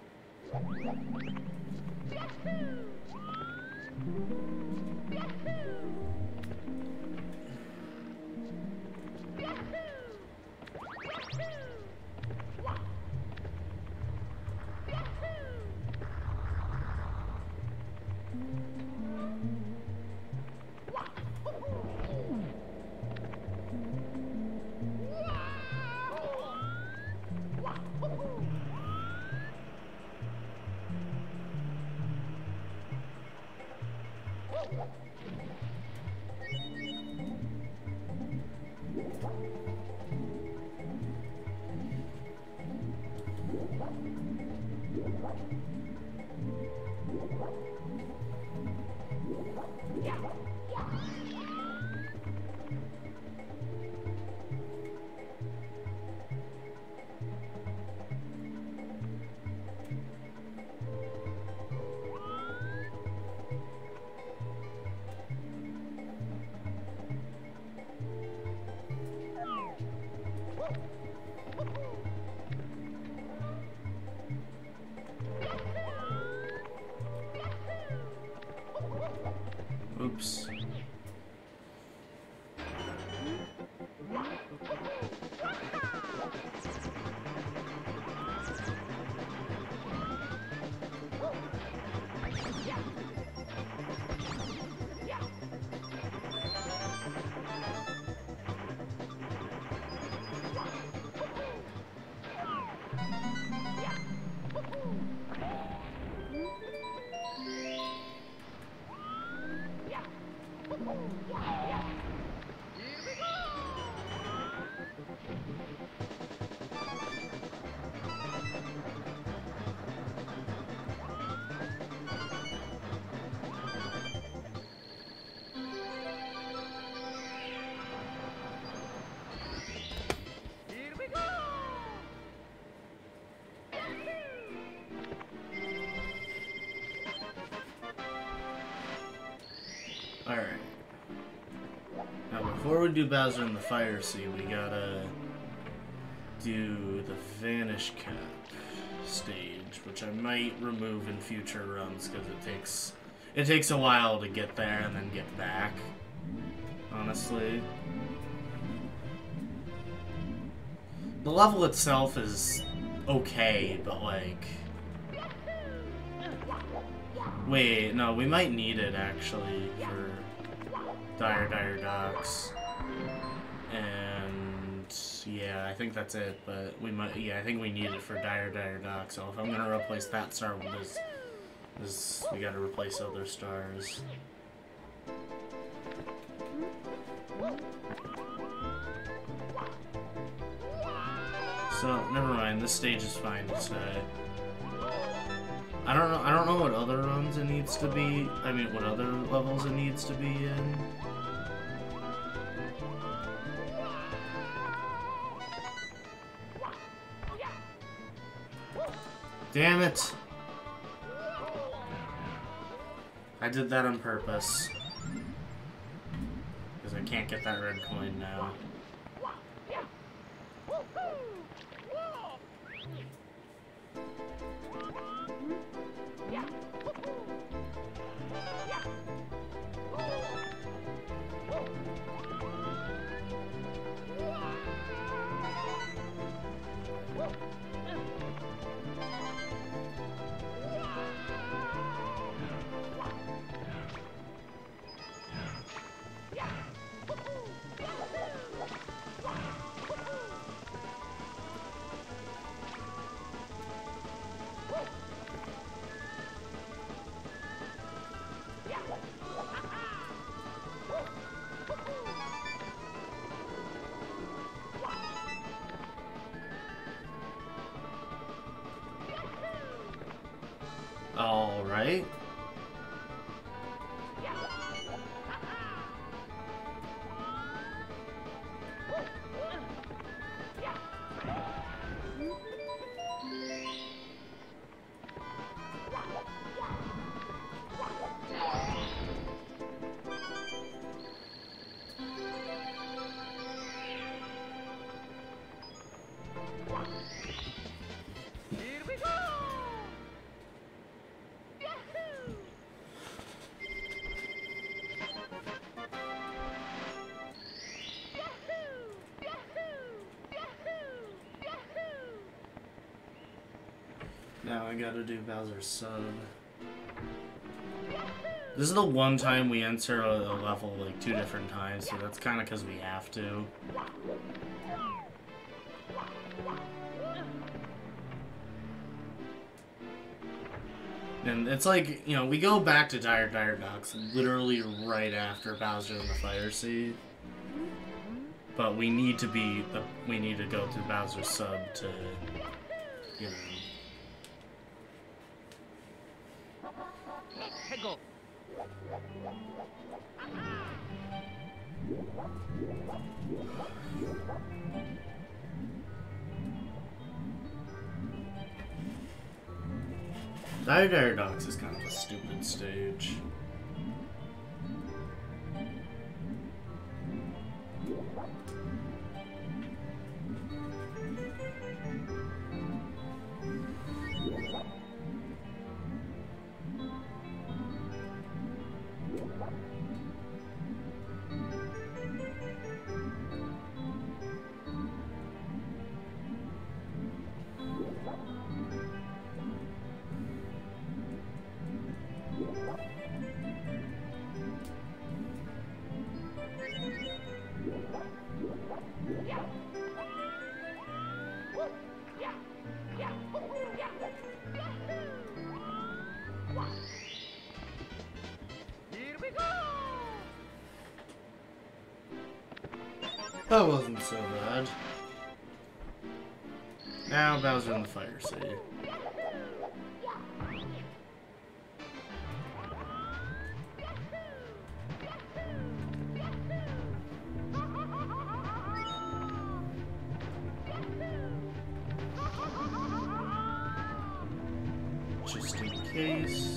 Oops. Alright. Now before we do Bowser in the Fire Sea, we gotta do the Vanish Cap stage, which I might remove in future runs because it takes a while to get there and then get back, honestly. the level itself is okay, but like... Wait, no, we might need it actually for Dire Docks. And yeah, I think that's it, but we might, yeah, I think we need it for Dire Docks. So if I'm gonna replace that star with this, we gotta replace other stars. So never mind. This stage is fine to say. I don't know what other runs it needs to be. I mean, what other levels it needs to be in. Damn it! I did that on purpose. Because I can't get that red coin now. All right. Here we go! Now I gotta do Bowser's sub. This is the one time we enter a level like 2 different times, so that's kind of because we have to. And it's like, you know, we go back to Dire Docks literally right after Bowser and the Fire Sea. But we need to go through Bowser's sub to, you know. Go. Dire Docks is kind of a stupid stage. Here we go! That wasn't so bad. Now Bowser and the Fire Sea. Just in case.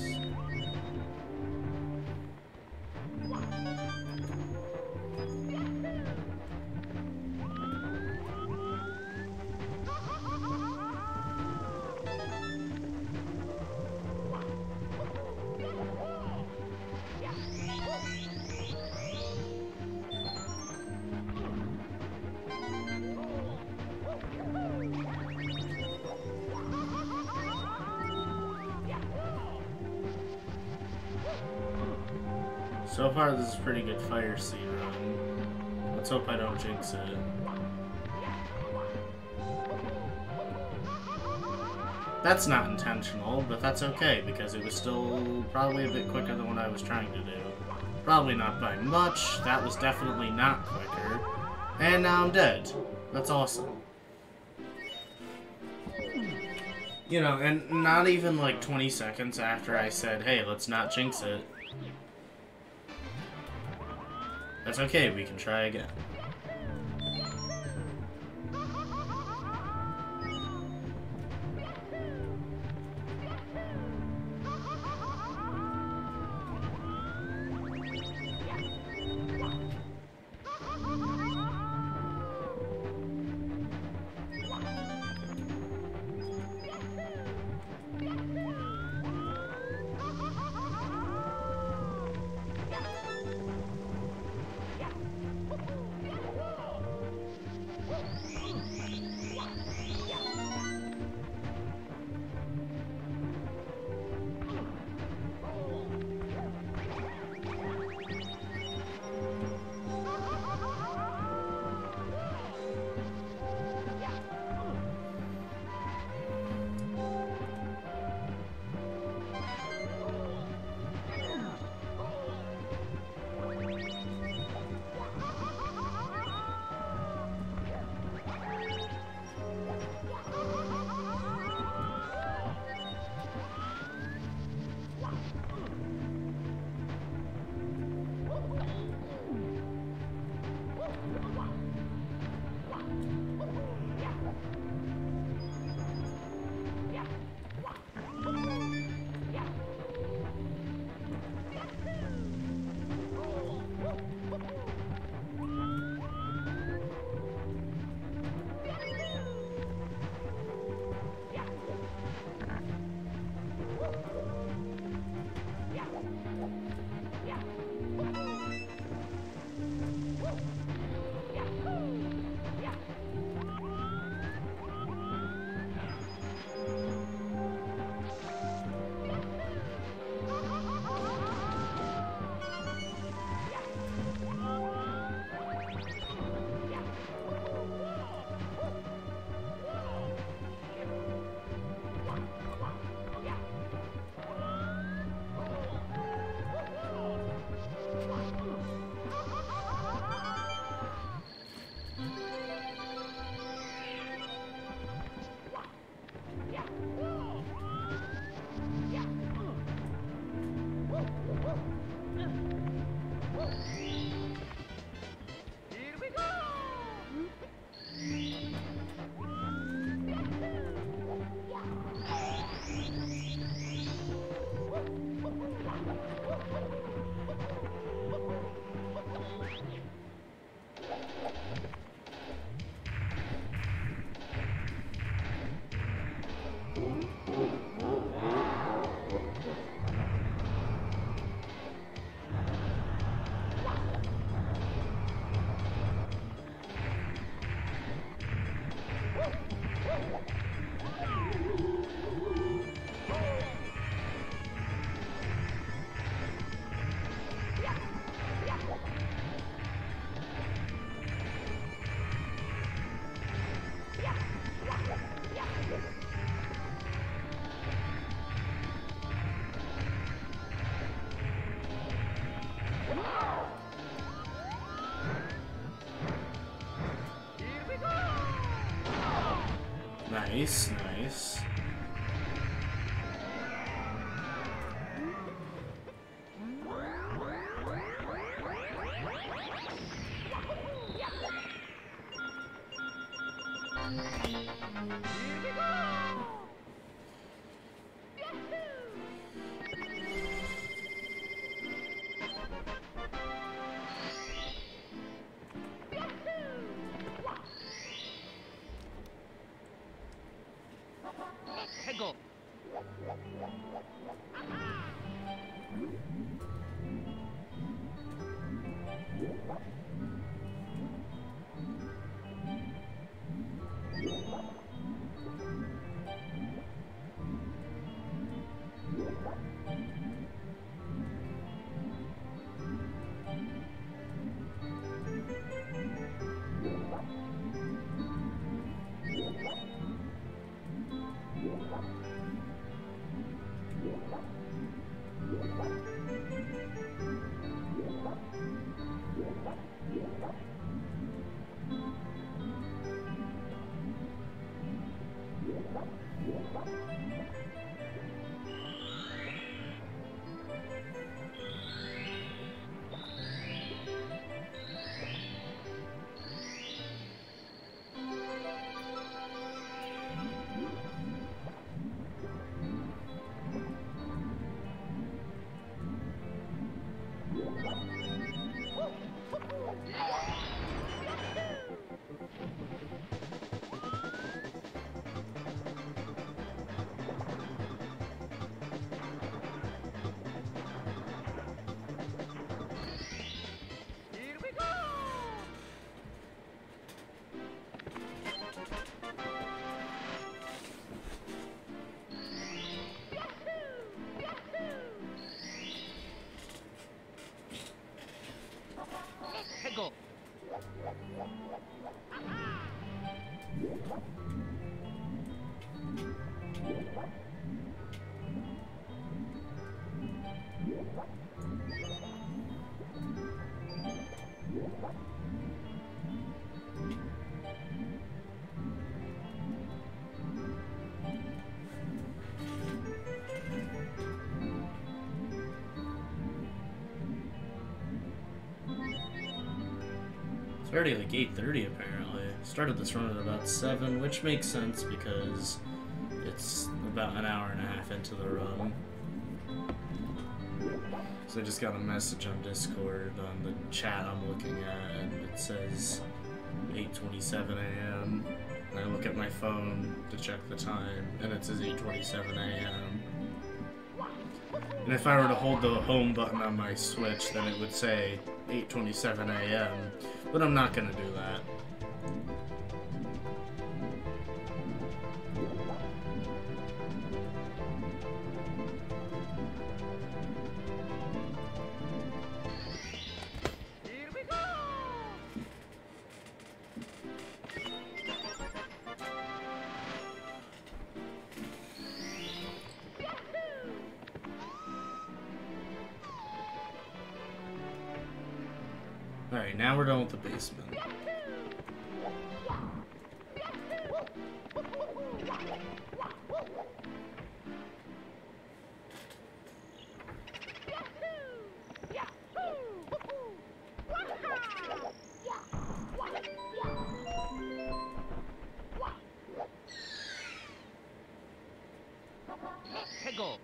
So far, this is pretty good Fire Seed run. Let's hope I don't jinx it. That's not intentional, but that's okay, because it was still probably a bit quicker than what I was trying to do. Probably not by much, that was definitely not quicker. And now I'm dead. That's awesome. You know, and not even like 20 seconds after I said, hey, let's not jinx it. That's okay, we can try again. Nice, nice. Go. It's already like 8:30 apparently. Started this run at about 7, which makes sense because it's about an hour and a half into the run. So I just got a message on Discord on the chat I'm looking at, and it says 8:27 a.m. And I look at my phone to check the time, and it says 8:27 a.m. And if I were to hold the home button on my Switch, then it would say 8:27 a.m. But I'm not gonna do that. Here we go! Alright, now we're done with the basement. 해고!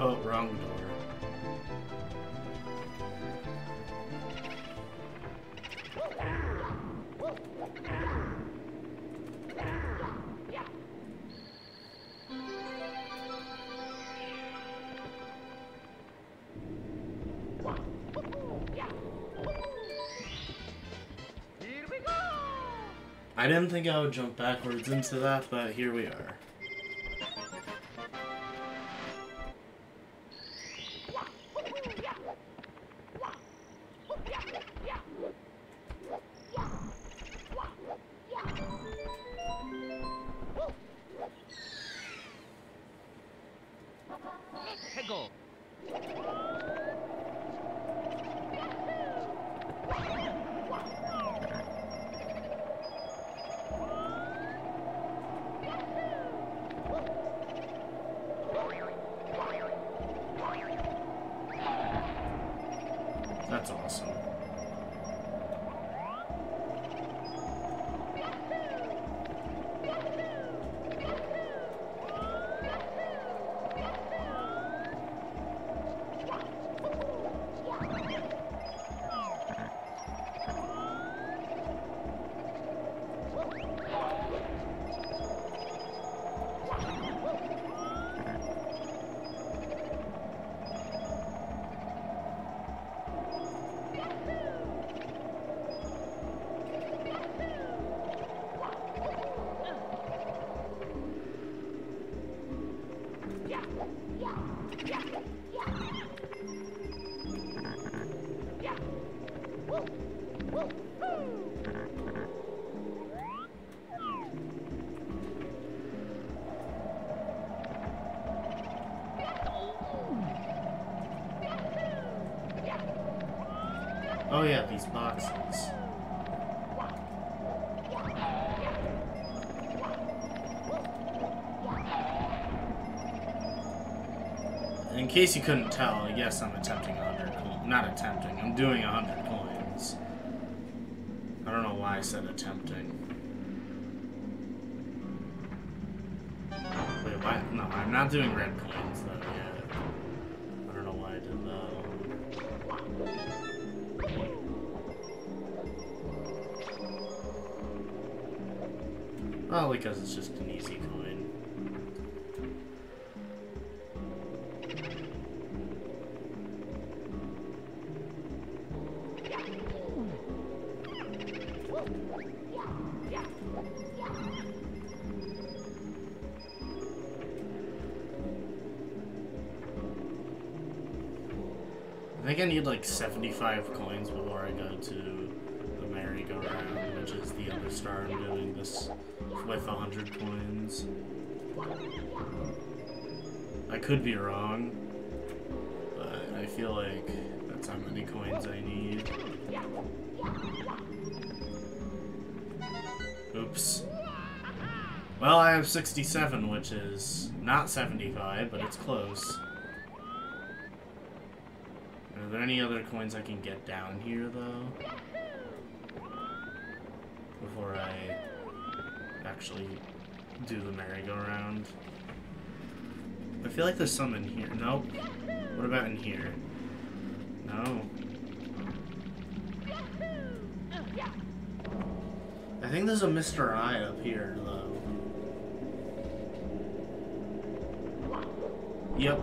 Oh, wrong door. Here we go! I didn't think I would jump backwards into that, but here we are. 해고! That's awesome. Oh yeah, these boxes. In case you couldn't tell, yes, I'm attempting 100 coins. Not attempting, I'm doing 100 coins. I don't know why I said attempting. Wait, why? No, I'm not doing red coins though yet. I don't know why I did that. Well, because it's just an easy coin. I think I need like 75 coins before I go to the merry-go-round, which is the other star I'm doing this with 100 coins. I could be wrong, but I feel like that's how many coins I need. Oops. Well, I have 67, which is not 75, but it's close. Are there any other coins I can get down here, though? Before I actually do the merry-go-round? I feel like there's some in here. Nope. What about in here? No. I think there's a Mr. I up here, though. Yep.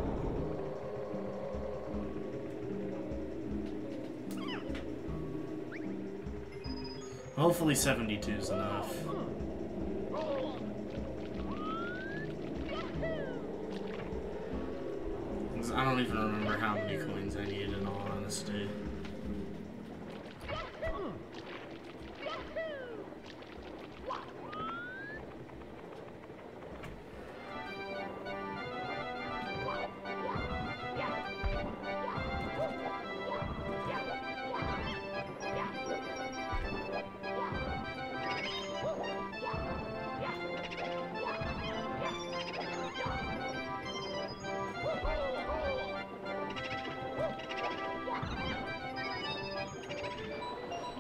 Hopefully 72 is enough. I don't even remember how many coins I need, in all honesty.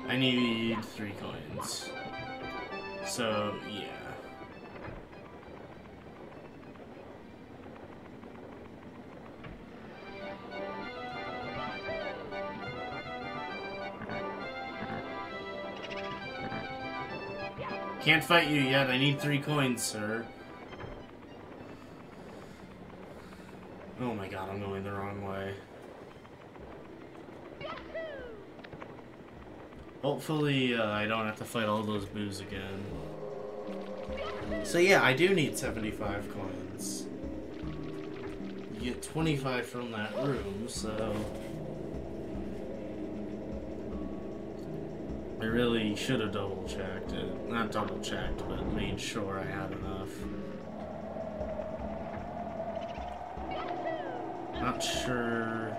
I need 3 coins. So, yeah. Can't fight you yet. I need 3 coins, sir. Oh my god, I'm going the wrong way. Hopefully, I don't have to fight all those boos again. So yeah, I do need 75 coins. You get 25 from that room, so... I really should have double-checked it. Not double-checked, but made sure I had enough. Not sure...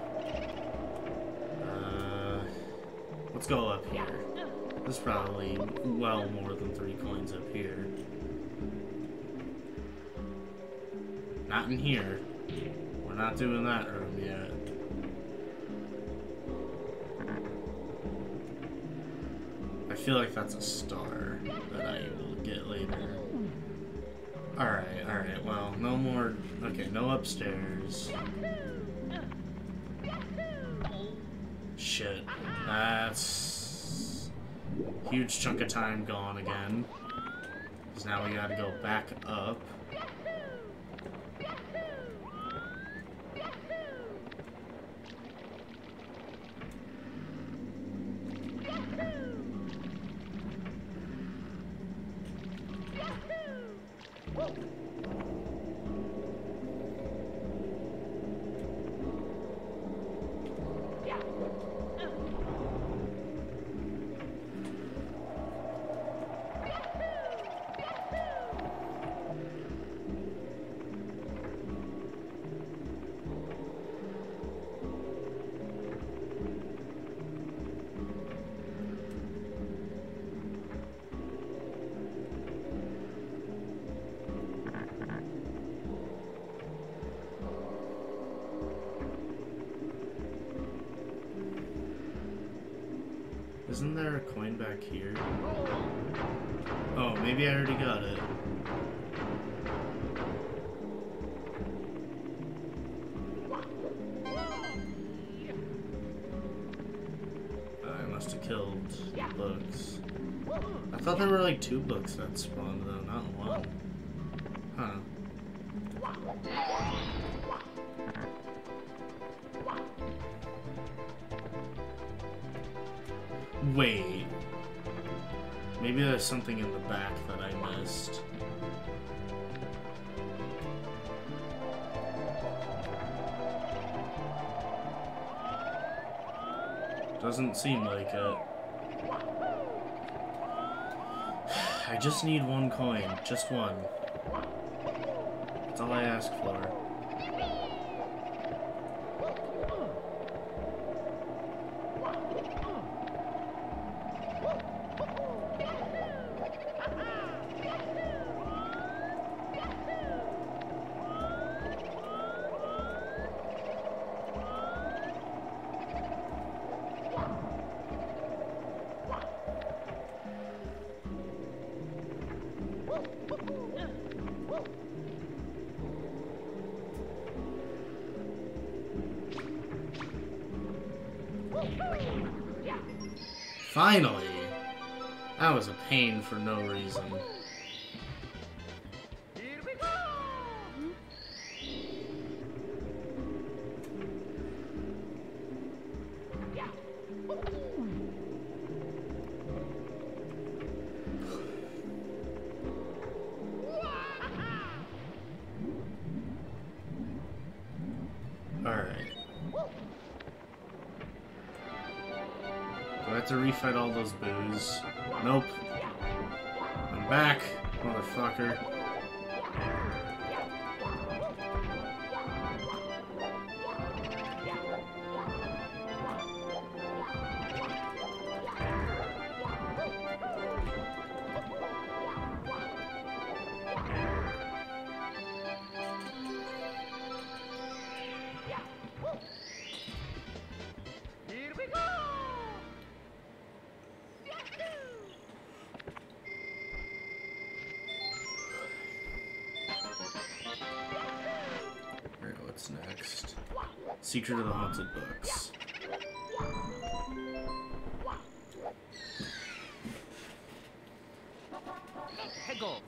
let's go up here. There's probably well more than 3 coins up here. Not in here. We're not doing that room yet. I feel like that's a star that I will get later. Alright, well, no more... Okay, no upstairs. Shit. That's... a huge chunk of time gone again. Because now we gotta go back up. Isn't there a coin back here? Oh, maybe I already got it. I must have killed books. I thought there were like 2 books that spawned though, not 1. Huh. Wait. Maybe there's something in the back that I missed. Doesn't seem like it. I just need 1 coin. Just 1. That's all I ask for. Finally! That was a pain for no reason. Here we go! Alright. Do I have to refight all those boos? Nope. I'm back, motherfucker. Here we go! Alright, what's next? Secret of the Haunted Books. Hegel!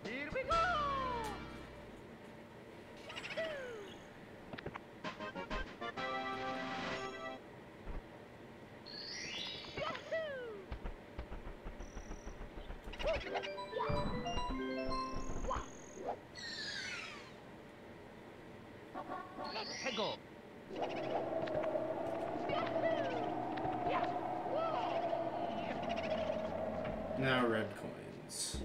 Here we go! Hegel! Now red coins.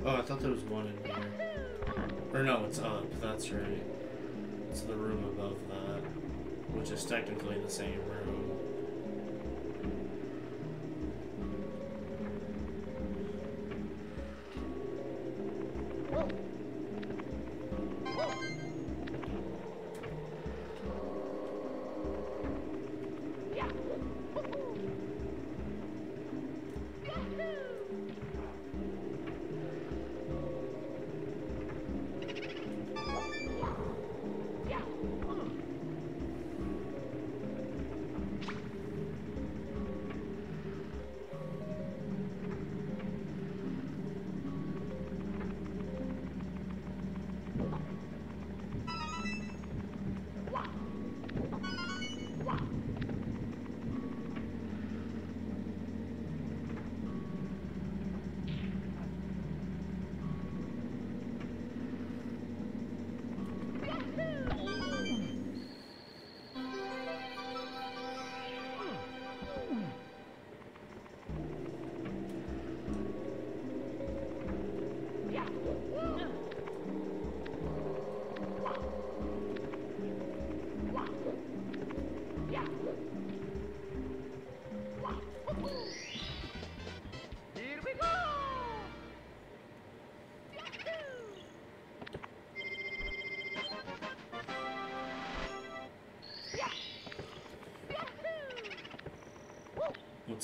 Oh, I thought there was one in here. Or no, it's up. That's right. It's the room above that, which is technically the same room.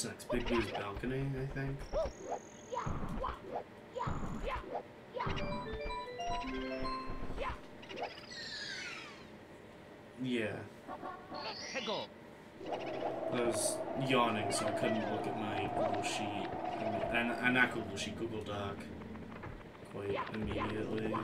What's next? Big Boo's balcony, I think. Yeah. 해고. I was yawning, so I couldn't look at my Google Sheet. And not Google Sheet, Google Doc. Quite immediately.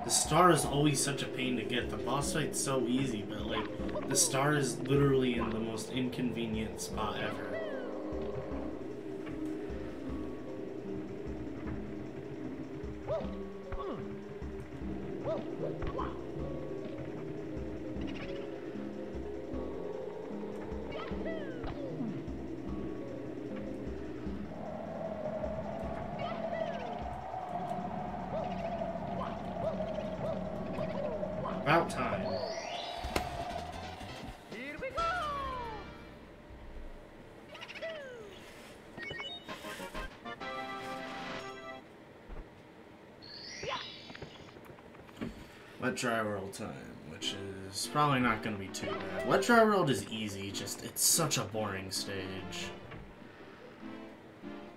The star is always such a pain to get. The boss fight's so easy, but like, the star is literally in the most inconvenient spot ever. About time. Here we go. Wet Dry World time, which is probably not going to be too bad. Wet Dry World is easy, just it's such a boring stage.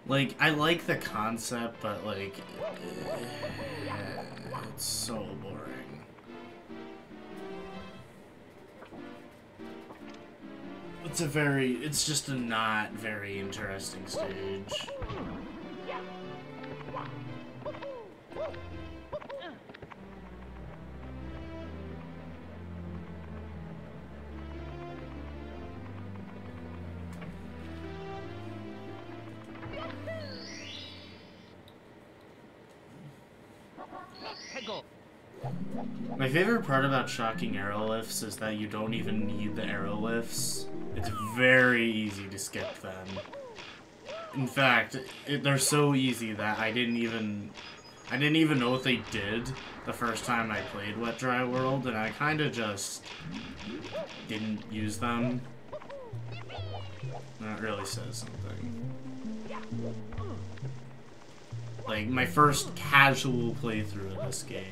Like, I like the concept, but like, it's so boring. It's just a not very interesting stage. 해고. My favorite part about shocking aerolifts is that you don't even need the aerolifts. It's very easy to skip them. In fact, they're so easy that I didn't even know what they did the first time I played Wet Dry World, and I kind of just didn't use them. That really says something. Like, my first casual playthrough of this game.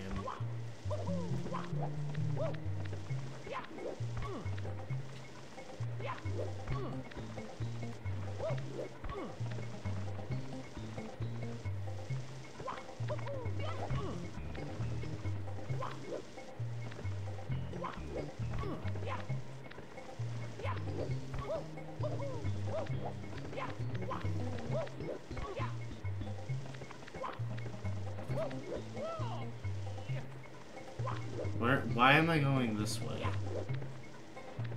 Why am I going this way?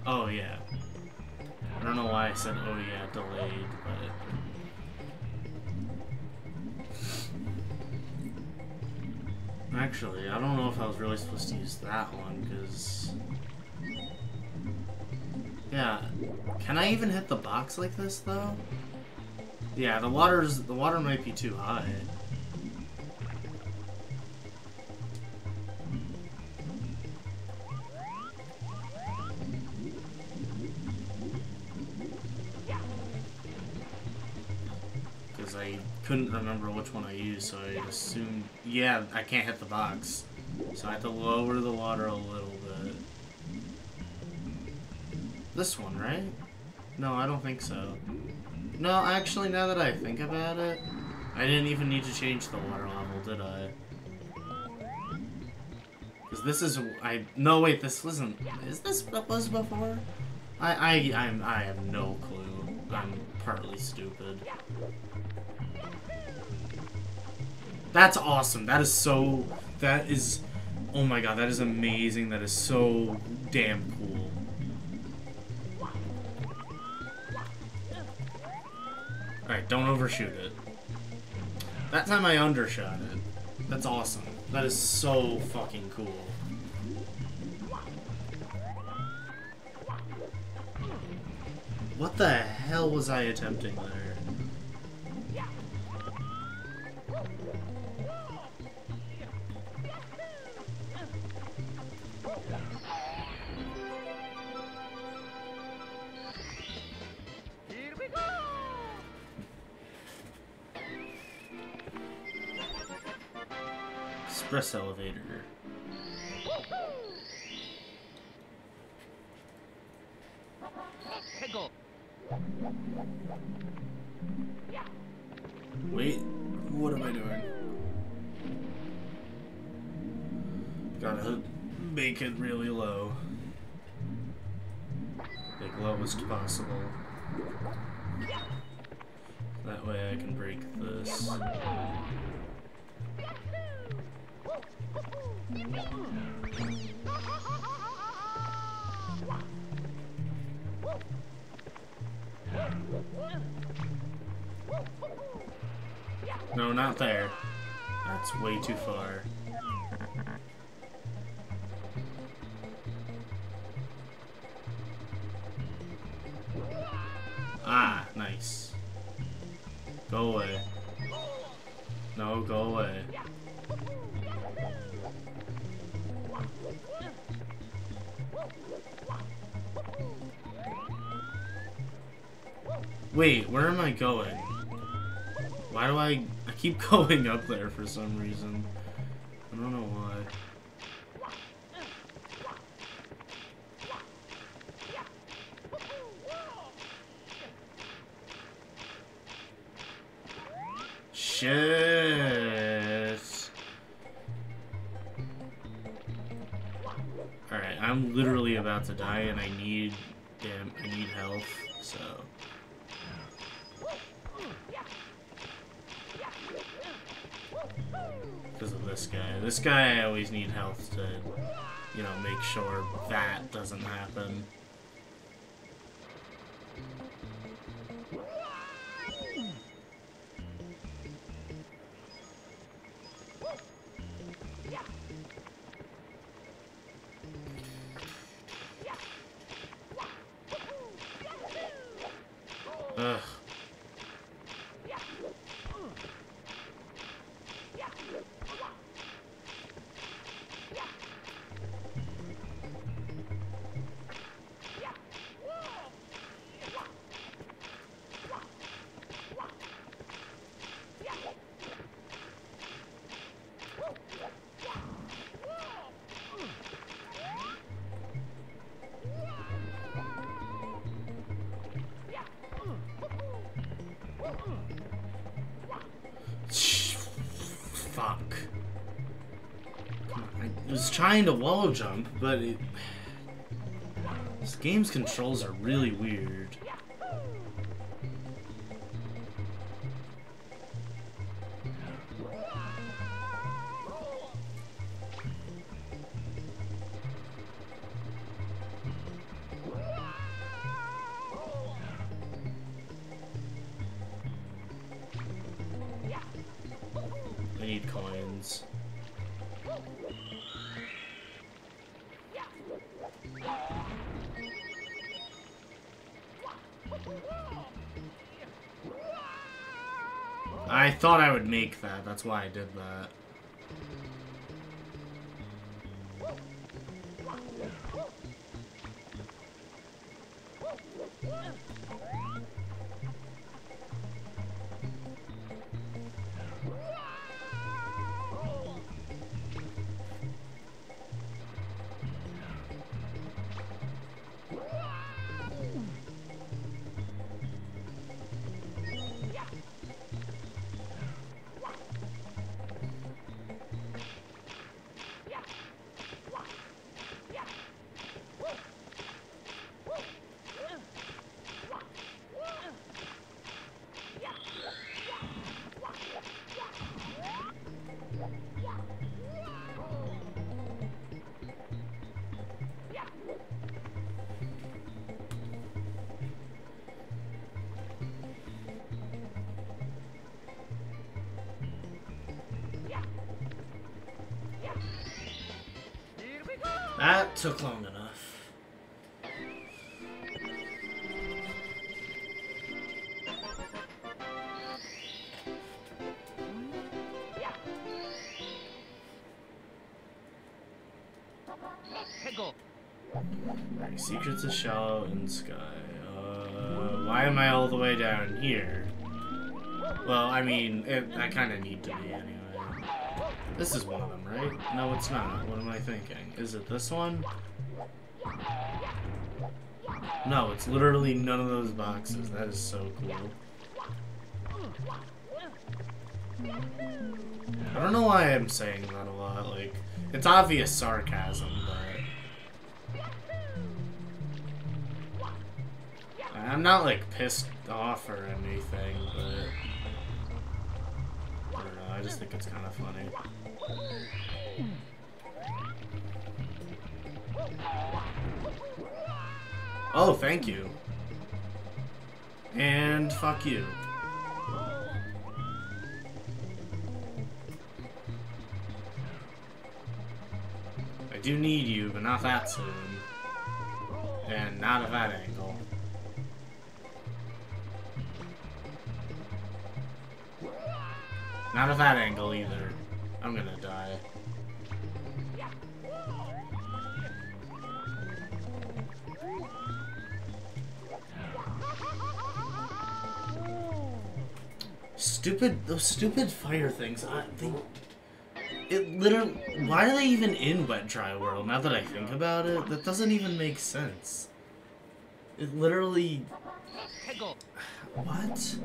Oh, yeah. I don't know why I said, oh yeah, delayed, but... Actually, I don't know if I was really supposed to use that one, because... Yeah, can I even hit the box like this, though? Yeah, the water might be too high. Because I couldn't remember which one I used, so I assumed... Yeah, I can't hit the box. So I have to lower the water a little bit. This one, right? No, I don't think so. No, actually, now that I think about it, I didn't even need to change the water level, did I? Because this is... No, wait, this wasn't... Is this what was before? I have no clue. I'm partly stupid. That's awesome. That is so... That is... Oh my god, that is amazing. That is so damn cool. Alright, don't overshoot it. That time I undershot it. That's awesome. That is so fucking cool. What the hell was I attempting there? Here we go. Express elevator. Hegel. Wait, what am I doing? Gotta make it really low. Like lowest possible. That way I can break this. No, not there. That's way too far. Ah, nice. Go away. No, go away. Wait, where am I going? Why do I keep going up there for some reason? I don't know why. Shit. Alright, I'm literally about to die and I need health, so. Because of this guy. This guy I always need health to, you know, make sure that doesn't happen. Ugh. Fuck. I was trying to wall jump, but this game's controls are really weird. runs. I thought I would make that. That's why I did that. That took long enough. Alright, Secrets of Shallow and Sky. Why am I all the way down here? Well, I mean, I kind of need to be anyway. This is one of them, right? No, it's not. What am I thinking? Is it this one? No, it's literally none of those boxes. That is so cool. I don't know why I'm saying that a lot. Like, it's obvious sarcasm, but I'm not like pissed off or anything, but I don't know. I just think it's kind of funny. Oh, thank you. And fuck you. I do need you, but not that soon. And not at that angle. Not at that angle either. I'm gonna die. Those stupid fire things. It literally. Why are they even in Wet Dry World? Now that I think about it, that doesn't even make sense. It literally. What?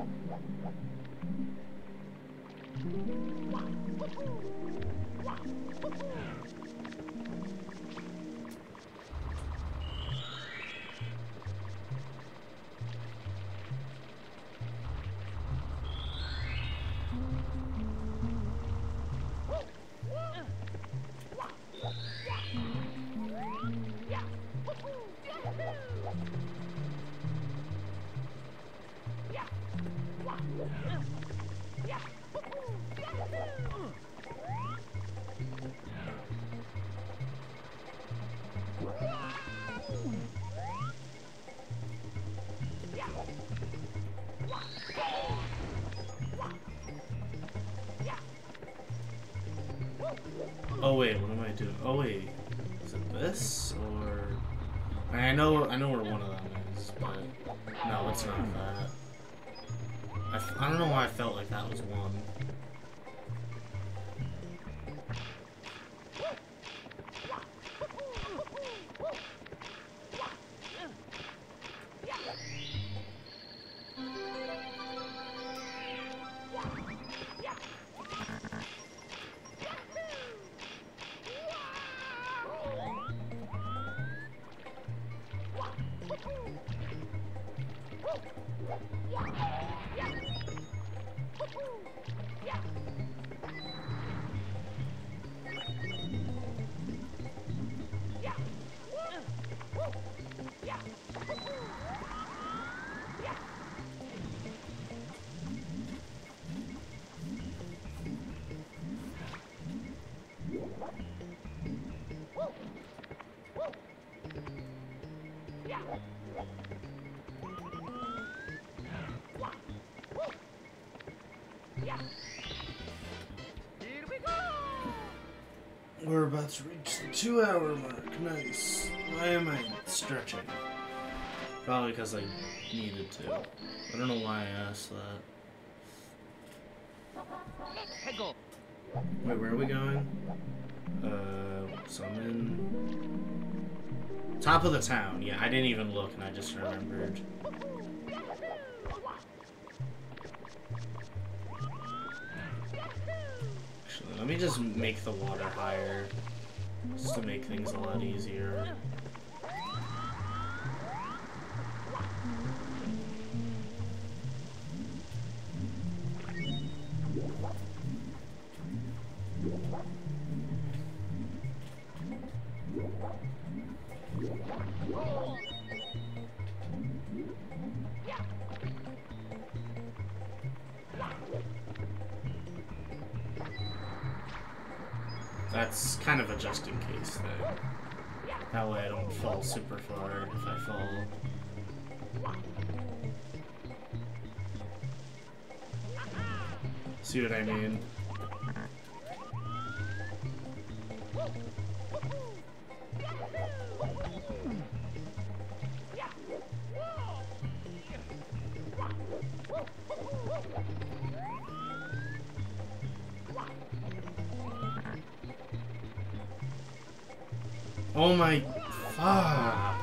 Oh wait, what am I doing? Oh wait, is it this or? I know where one of them is, but no, it's not that. I don't know why I felt like that was one. Here we go! We're about to reach the 2-hour mark. Nice. Why am I stretching? Probably because I needed to. I don't know why I asked that. Hey, go! Wait, where are we going? So I'm in... Top of the town. Yeah, I didn't even look and I just remembered. Actually, let me just make the water higher. Just to make things a lot easier. That's kind of a just in case thing. That way I don't fall super far if I fall. See what I mean? Oh my fuck.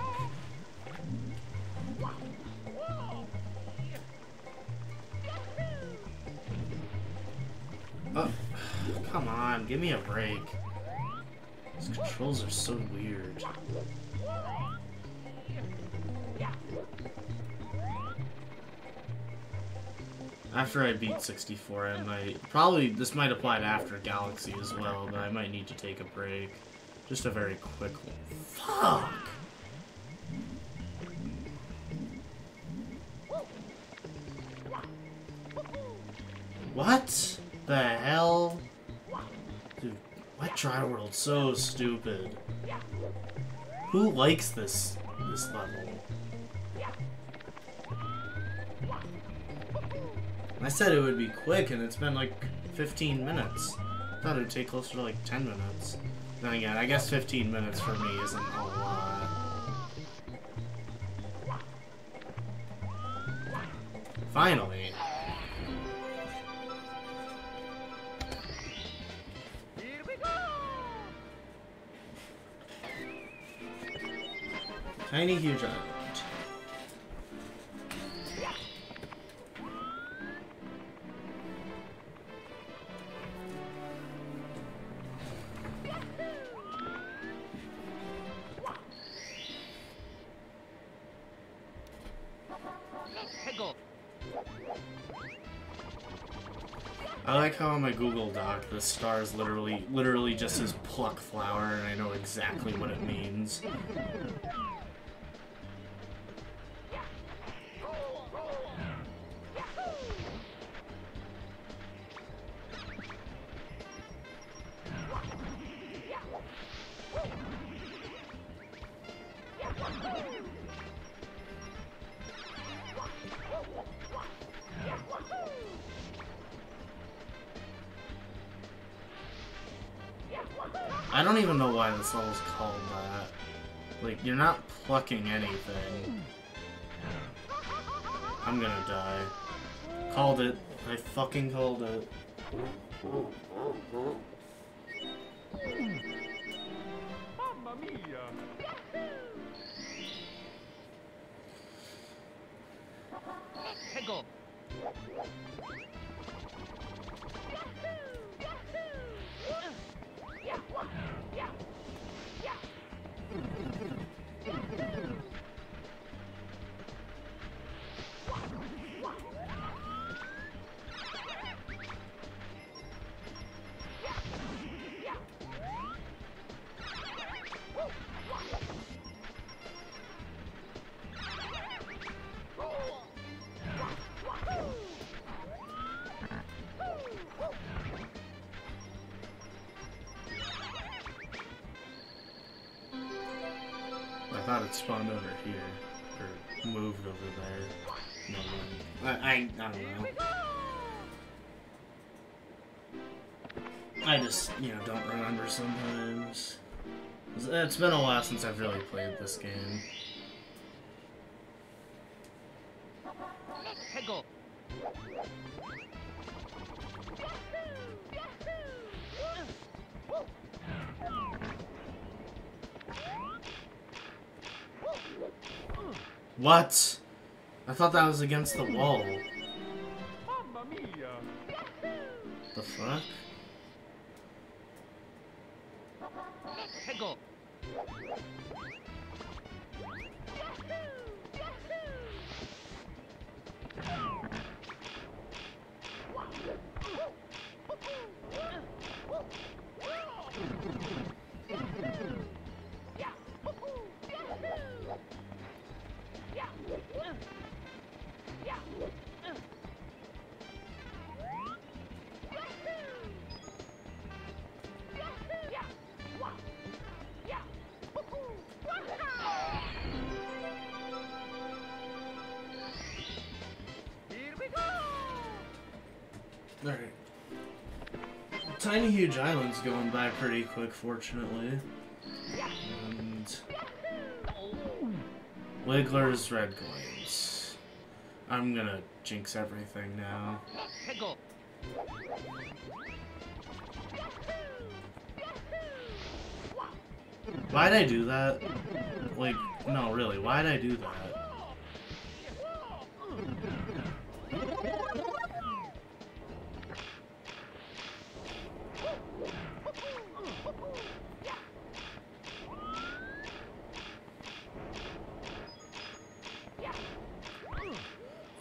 Oh, come on, give me a break. These controls are so weird. After I beat 64, I might... Probably, this might apply to After Galaxy as well, but I might need to take a break. Just a very quick one. Fuck! What the hell? Dude, Wet Dry World's so stupid. Who likes this level? I said it would be quick and it's been like 15 minutes. I thought it would take closer to like 10 minutes. Then again, I guess 15 minutes for me isn't a lot. Finally. Here we go! Tiny Huge Island. Hey, go! I like how on my Google Doc the star is literally just says pluck flower, and I know exactly what it means. I don't even know why this level's called that. Like, you're not plucking anything. I'm gonna die. Called it. I fucking called it. Mamma mia! Hey, go! I thought it spawned over here. Or moved over there. No, I don't know. I just, you know, don't remember sometimes. It's been a while since I've really played this game. 해고. What? I thought that was against the wall. Mamma mia. The fuck? 해고. Here we go. Alright. Tiny Huge Island's going by pretty quick, fortunately. And Wiggler's red coins. I'm gonna jinx everything now. 해고. Why'd I do that? Like, no, really, why'd I do that?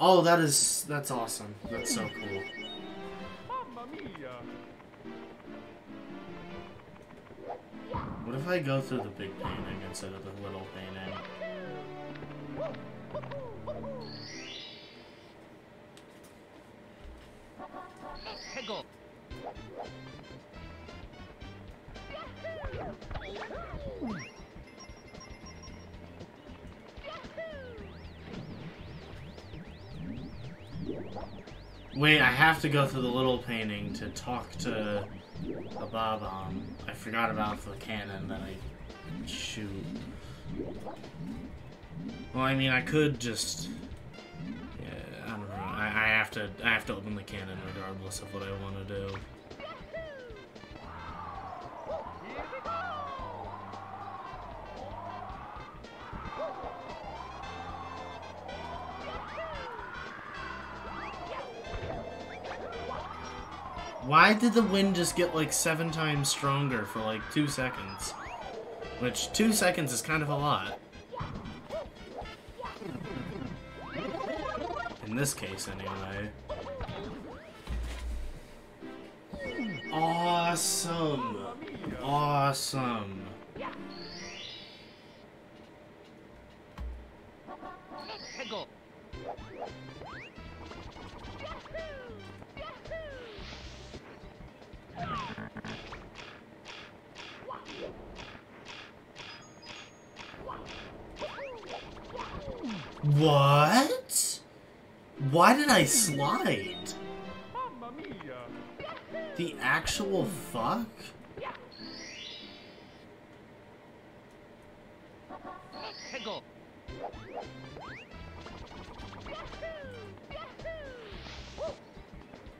Oh, that's awesome. That's so cool. Mamma mia. What if I go through the big painting instead of the little painting? 해고. Wait, I have to go through the little painting to talk to a Bob-omb. I forgot about the cannon that I shoot. Well, I mean, I could just... Yeah, I don't know. I have to open the cannon regardless of what I want to do. Why did the wind just get like 7 times stronger for like 2 seconds? Which 2 seconds is kind of a lot. In this case, anyway. Awesome! Awesome! 해고. What? Why did I slide? Mamma mia. The actual fuck? 해고.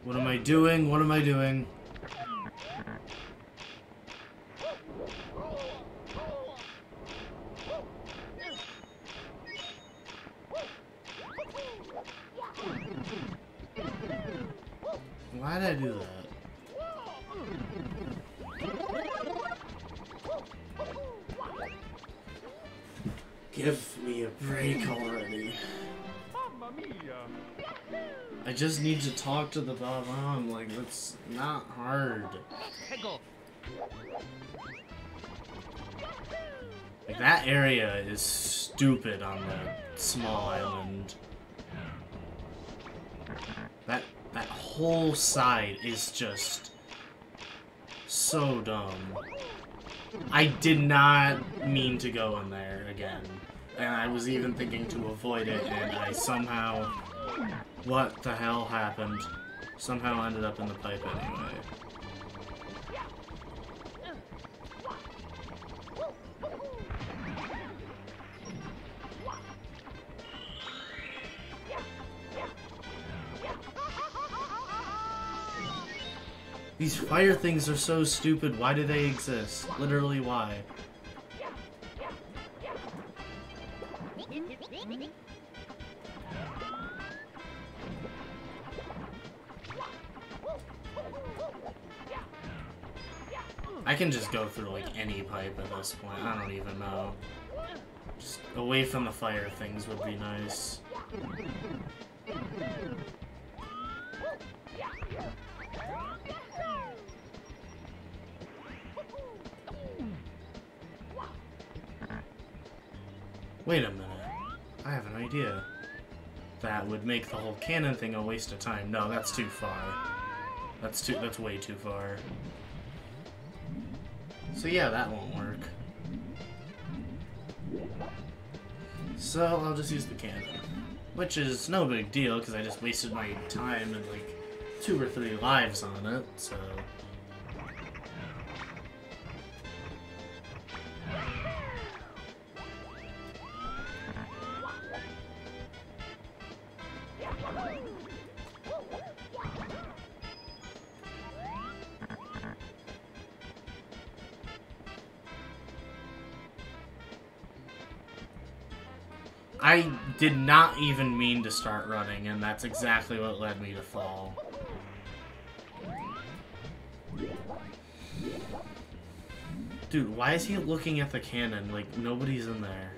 What am I doing? What am I doing? Why did I do that? Give me a break already. Mamma mia. I just need to talk to the Bob-omb. Like, that's not hard. 해고. Like, that area is stupid on the small island. That whole side is just so dumb. I did not mean to go in there again. And I was even thinking to avoid it, and I somehow... What the hell happened? Somehow ended up in the pipe anyway. These fire things are so stupid. Why do they exist? Literally, why? I can just go through, like, any pipe at this point. I don't even know. Just away from the fire things would be nice. Wait a minute. I have an idea. That would make the whole cannon thing a waste of time. No, that's too far. That's way too far. So yeah, that won't work. So I'll just use the cannon. Which is no big deal, because I just wasted my time and like 2 or 3 lives on it, so... I did not even mean to start running, and that's exactly what led me to fall. Dude, why is he looking at the cannon? Like, nobody's in there.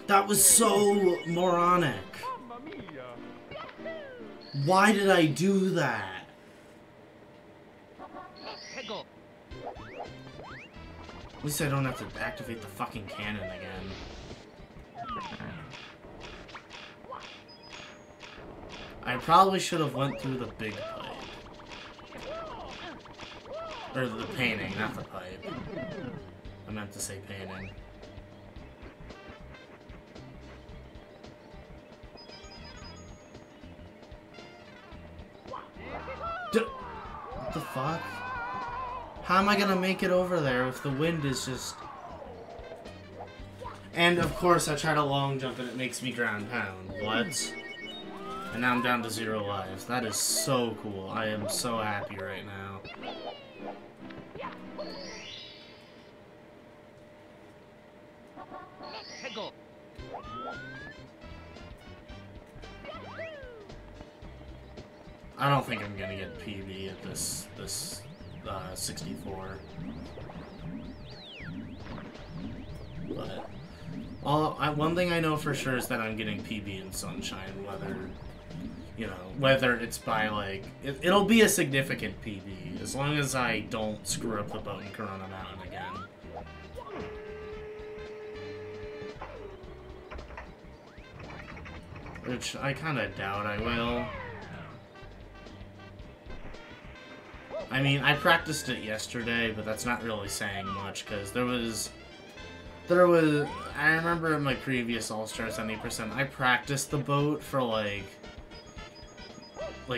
That was so moronic. Mamma mia! Why did I do that? Hegel! At least I don't have to activate the fucking cannon again. I probably should have went through the big pipe. Or the painting, not the pipe. I meant to say painting. What the fuck? How am I gonna make it over there if the wind is just... And of course I try to long jump and it makes me ground pound. What? And now I'm down to 0 lives. That is so cool. I am so happy right now. Hegel! I don't think I'm gonna get PB at this 64. But one thing I know for sure is that I'm getting PB in Sunshine, whether, you know, whether it's by like it'll be a significant PB as long as I don't screw up the boat in Corona Mountain again. Which I kind of doubt I will. I mean, I practiced it yesterday, but that's not really saying much, because there was, I remember in my previous All-Star 70%, I practiced the boat for, like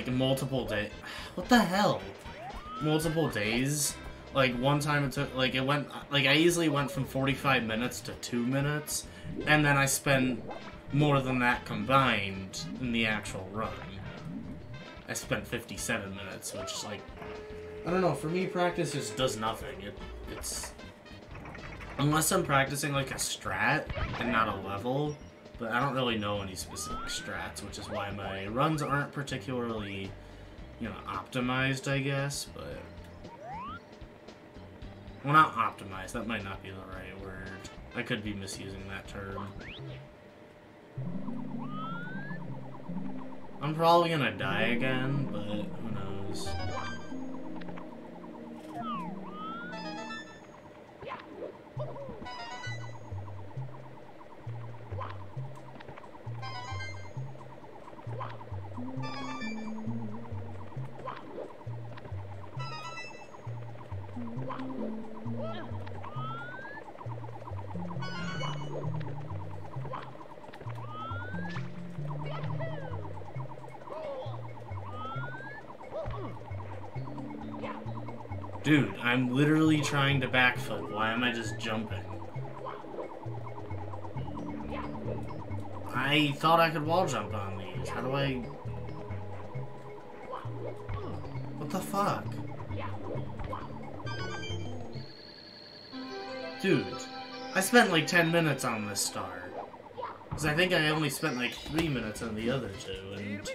multiple days. What the hell? Multiple days? Like, one time it took, like, it went, like, I easily went from 45 minutes to 2 minutes, and then I spent more than that combined in the actual run. I spent 57 minutes, which is, like, I don't know, for me, practice just does nothing. It's Unless I'm practicing like a strat and not a level, but I don't really know any specific strats, which is why my runs aren't particularly, you know, optimized, I guess, but... Well, not optimized, that might not be the right word. I could be misusing that term. I'm probably gonna die again, but who knows. Dude, I'm literally trying to backflip. Why am I just jumping? I thought I could wall jump on these. How do I... What the fuck? Dude, I spent like 10 minutes on this star. Because I think I only spent like 3 minutes on the other two, and...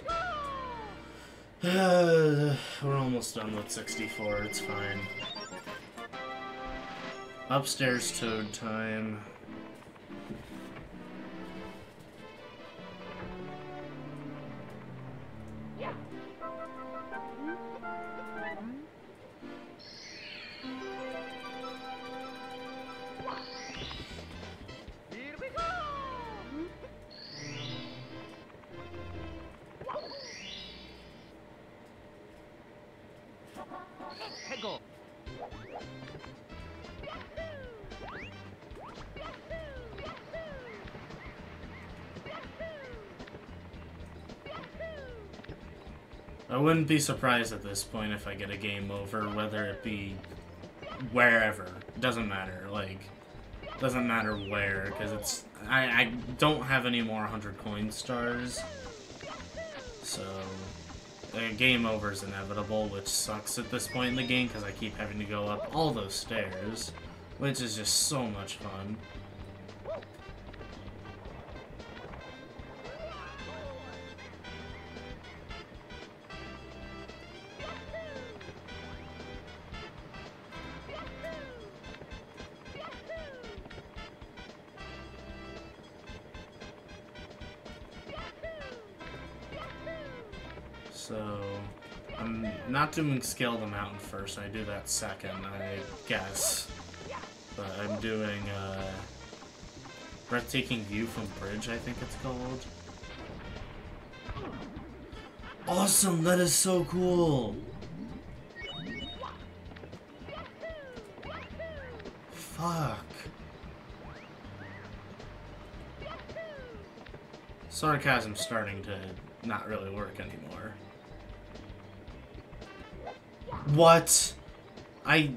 we're almost done with 64, it's fine. Upstairs Toad time. Here we go! Hegel! I wouldn't be surprised at this point if I get a game over, whether it be wherever. Doesn't matter, like, doesn't matter where, because it's, I don't have any more 100 coin stars, so a game over is inevitable, which sucks at this point in the game, because I keep having to go up all those stairs, which is just so much fun. So, I'm not doing Scale the Mountain first, I do that second, I guess. But I'm doing, Breathtaking View from Bridge, I think it's called. Awesome, that is so cool! Fuck. Sarcasm's starting to not really work anymore. What? I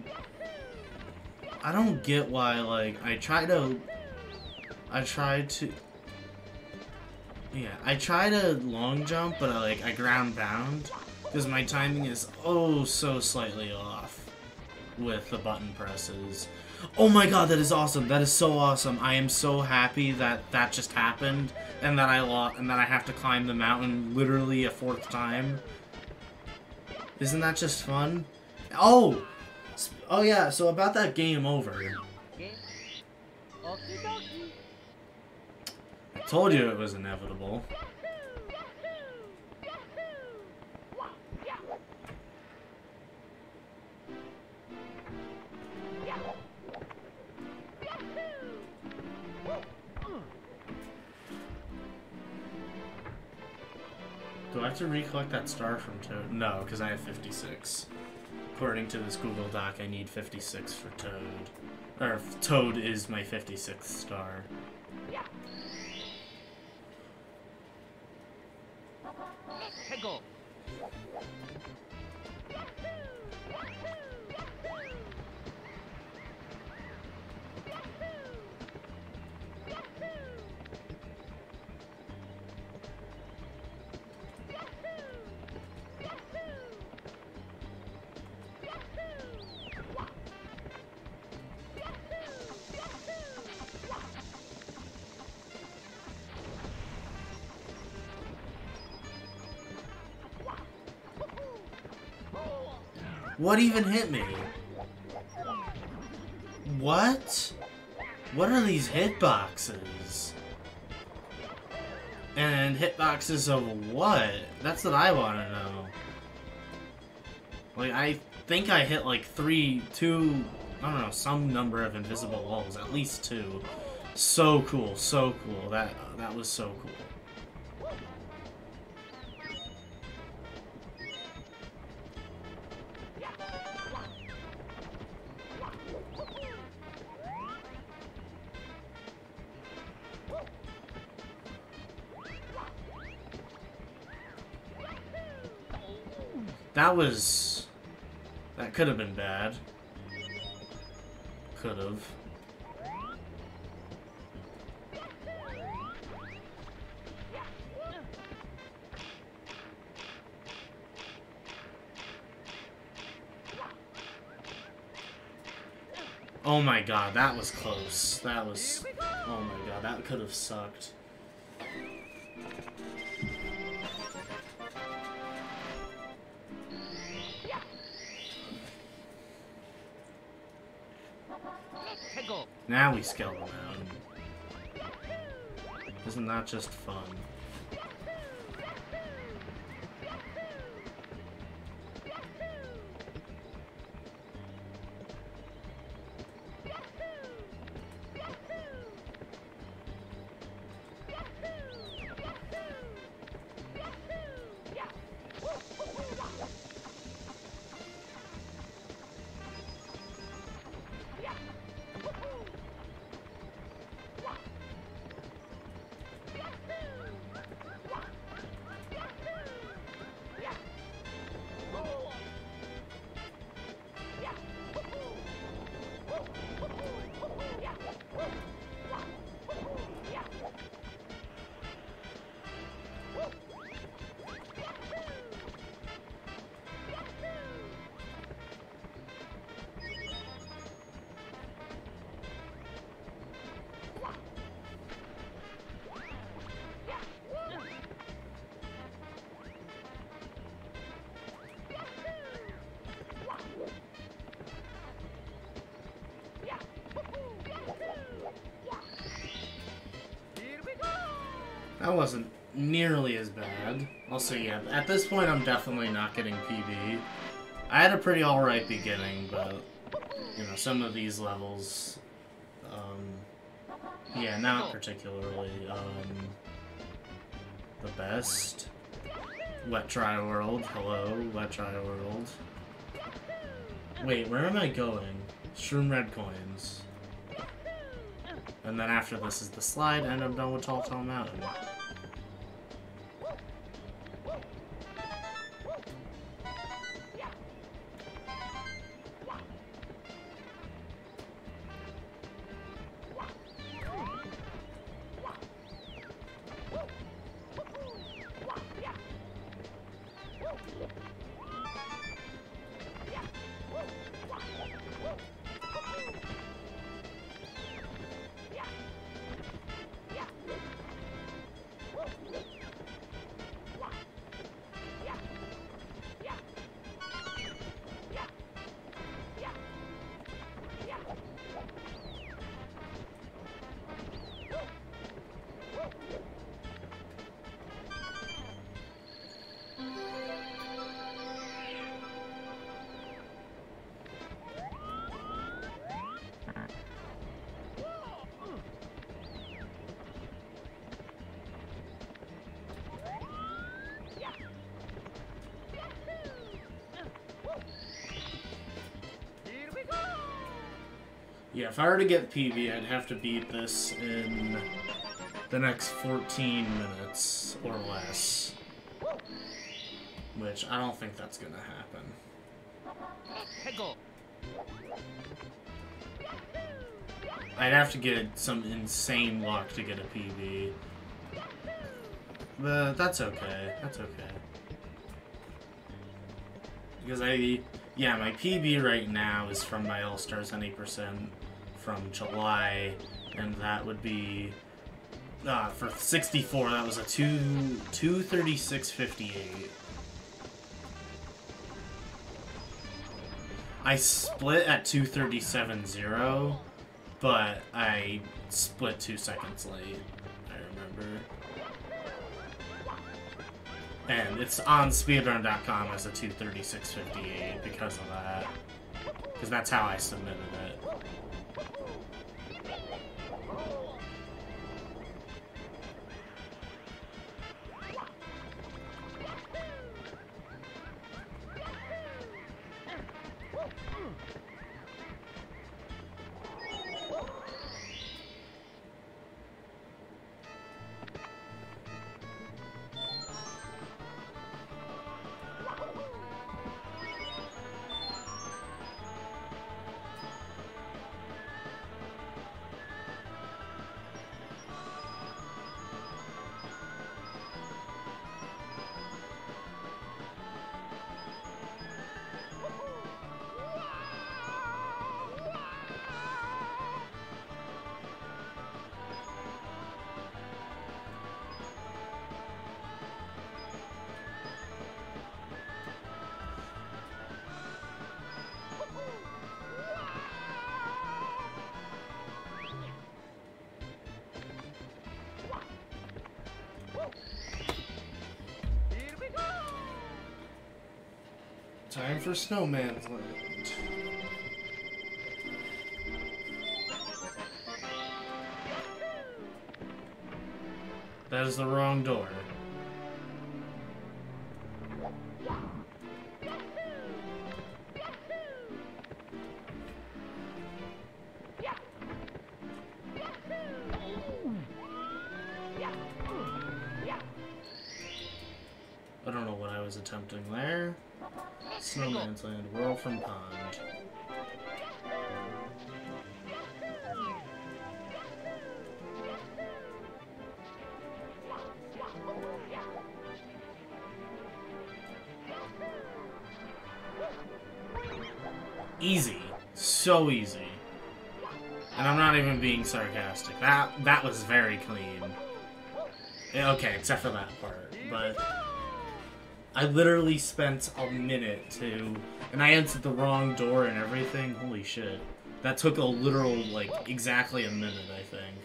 don't get why, like, I try to long jump, but I ground bound, because my timing is oh so slightly off with the button presses. Oh my god, that is awesome. That is so awesome. I am so happy that that just happened, and that I have to climb the mountain literally a 4th time. Isn't that just fun? Oh! Oh yeah, so about that game over. I told you it was inevitable. Do I have to recollect that star from Toad? No, because I have 56. According to this Google Doc, I need 56 for Toad. Or, Toad is my 56th star. Hegel! What even hit me? What? What are these hitboxes? And hitboxes of what? That's what I want to know. Like, I think I hit like two, I don't know, some number of invisible walls, at least 2. So cool, so cool. That was so cool. That could have been bad. Could have. Oh my god, that was close. That was... Oh my god, that could have sucked. Now we scale them out. Isn't that just fun? That wasn't nearly as bad. Also, yeah, at this point I'm definitely not getting PB. I had a pretty alright beginning, but, you know, some of these levels, yeah, not particularly, the best. Wet Dry World, hello, Wet Dry World. Wait, where am I going? Shroom Red Coins. And then after this is the slide, and I'm done with Tall Tall Mountain. Yeah, if I were to get PB, I'd have to beat this in the next 14 minutes or less. Which I don't think that's gonna happen. I'd have to get some insane luck to get a PB. But that's okay. That's okay. Because yeah, my PB right now is from my All-Stars Any Percent from July, and that would be, for 64, that was a 236.58. I split at 2:37.0, but I split 2 seconds late, I remember. And it's on speedrun.com as a 2:36.58 because of that. Because that's how I submitted it. Time for Snowman's Land. That is the wrong door. I don't know what I was attempting there. Snowman's Land, Whirl from Pond. Easy. So easy. And I'm not even being sarcastic. That was very clean. Okay, except for that part. But I literally spent a minute to... And I entered the wrong door and everything. Holy shit. That took a literal, like, exactly a minute, I think.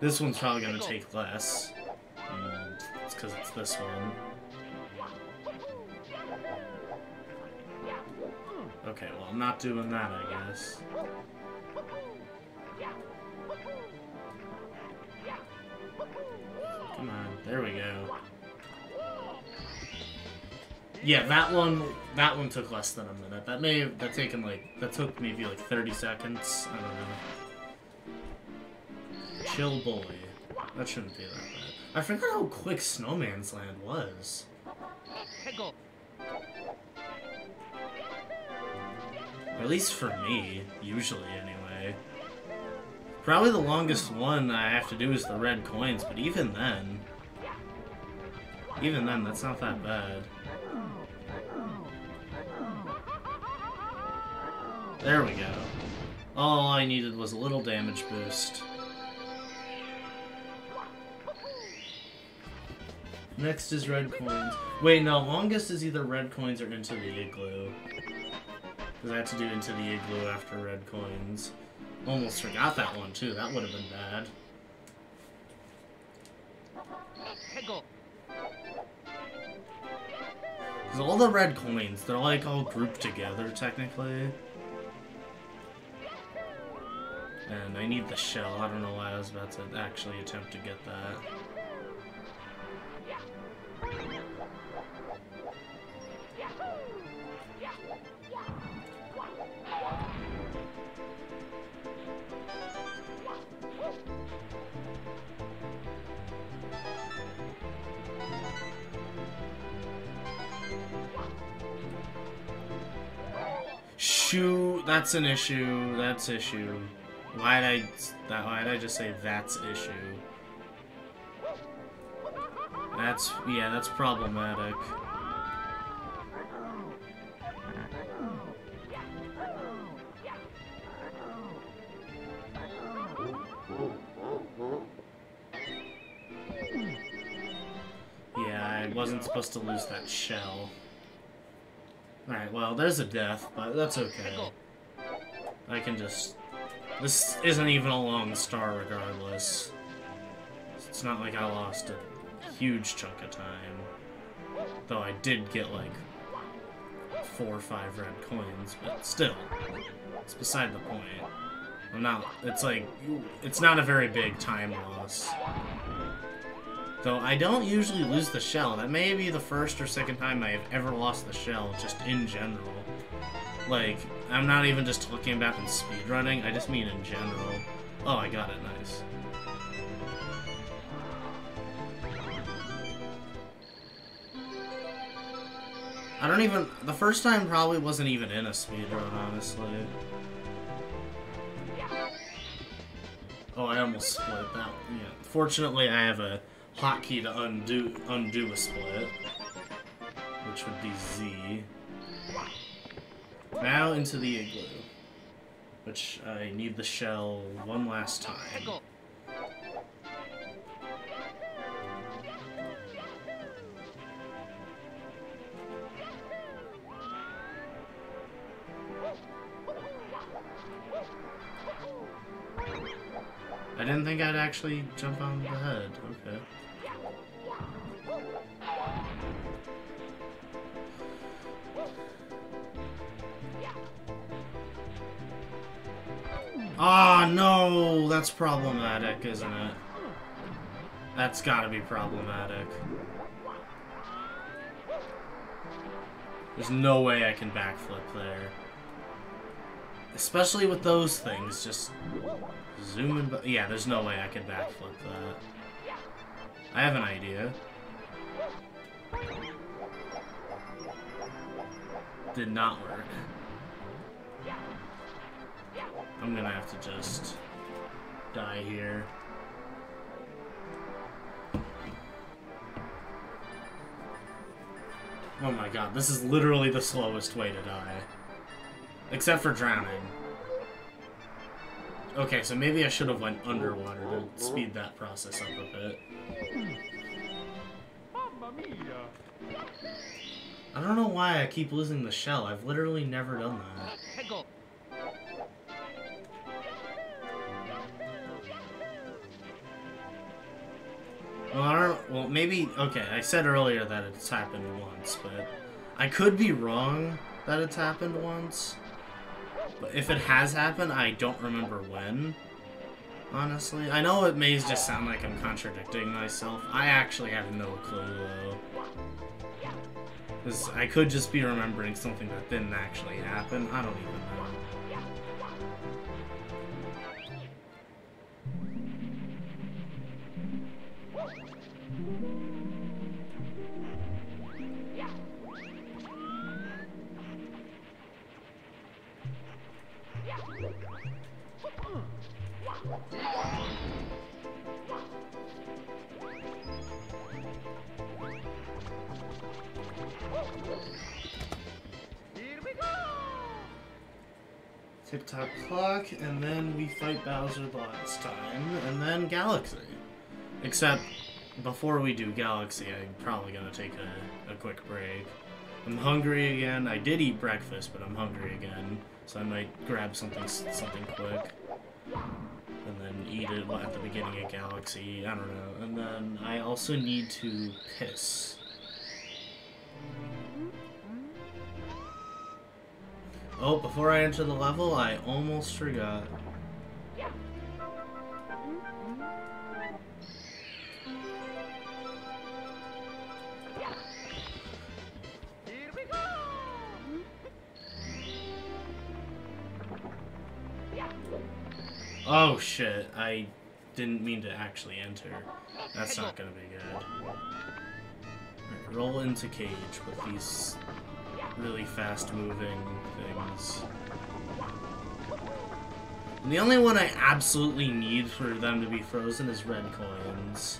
This one's probably gonna take less. It's because it's this one. Okay, well, I'm not doing that, I guess. Come on, there we go. Yeah, that one took less than a minute. That took maybe like 30 seconds. I don't know. Chill boy. That shouldn't be that bad. I forgot how quick Snowman's Land was. At least for me, usually anyway. Probably the longest one I have to do is the red coins, but even then, that's not that bad. There we go. All I needed was a little damage boost. Next is red coins. Wait, no, longest is either red coins or Into the Igloo. Because I had to do Into the Igloo after red coins. Almost forgot that one too, that would have been bad. Because all the red coins, they're like all grouped together technically. And I need the shell. I don't know why I was about to actually attempt to get that. Shoot, that's an issue. That's issue. Why'd I just say that's issue? That's problematic. Yeah, I wasn't supposed to lose that shell. Alright, well, there's a death, but that's okay. I can just... This isn't even a long star regardless. It's not like I lost a huge chunk of time. Though I did get, like, 4 or 5 red coins, but still. It's beside the point. I'm not... It's like... It's not a very big time loss. Though I don't usually lose the shell. That may be the first or second time I have ever lost the shell, just in general. Like, I'm not even just talking about in speedrunning, I just mean in general. Oh, I got it, nice. I don't even... The first time probably wasn't even in a speedrun, honestly. Oh, I almost split that. Yeah. Fortunately, I have a hotkey to undo a split, which would be Z. Now into the igloo, which I need the shell one last time. I didn't think I'd actually jump on the head. Okay. Ah, no! That's problematic, isn't it? That's gotta be problematic. There's no way I can backflip there. Especially with those things, just zoom in. Yeah, there's no way I can backflip that. I have an idea. Did not work. I'm gonna have to just die here. Oh my god, this is literally the slowest way to die. Except for drowning. Okay, so maybe I should have went underwater to speed that process up a bit. I don't know why I keep losing the shell. I've literally never done that. Well, I don't, well, maybe, okay, I said earlier that it's happened once, but I could be wrong that it's happened once. But if it has happened, I don't remember when, honestly. I know it may just sound like I'm contradicting myself. I actually have no clue, though. Because I could just be remembering something that didn't actually happen. I don't even know. Tick-tock clock, and then we fight Bowser the last time, and then Galaxy. Except, before we do Galaxy, I'm probably gonna take a quick break. I'm hungry again. I did eat breakfast, but I'm hungry again, so I might grab something quick. And then eat it at the beginning of Galaxy, I don't know. And then I also need to piss. Oh, before I enter the level, I almost forgot. Oh shit, I didn't mean to actually enter. That's not gonna be good. Right, roll into cage with these really fast moving things. And the only one I absolutely need for them to be frozen is red coins.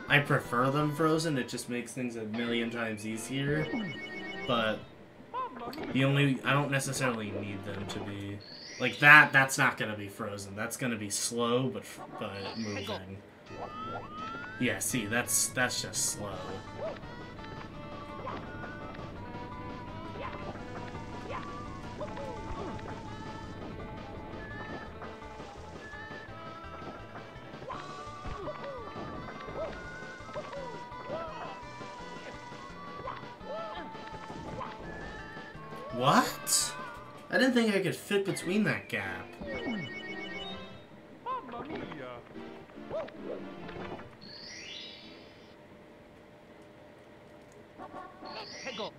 I prefer them frozen, it just makes things a million times easier. But I don't necessarily need them to be like that. That's not gonna be frozen. That's gonna be slow, but moving. Yeah, see, that's just slow. What? I didn't think I could fit between that gap. Mamma mia! Hegel!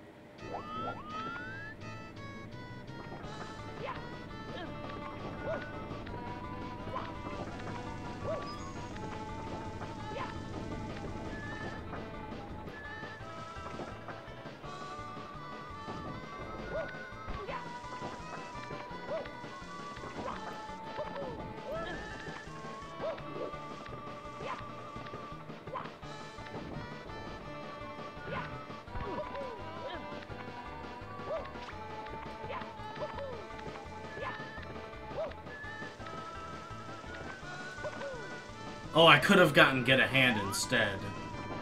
Oh, I could have gotten Get a Hand instead,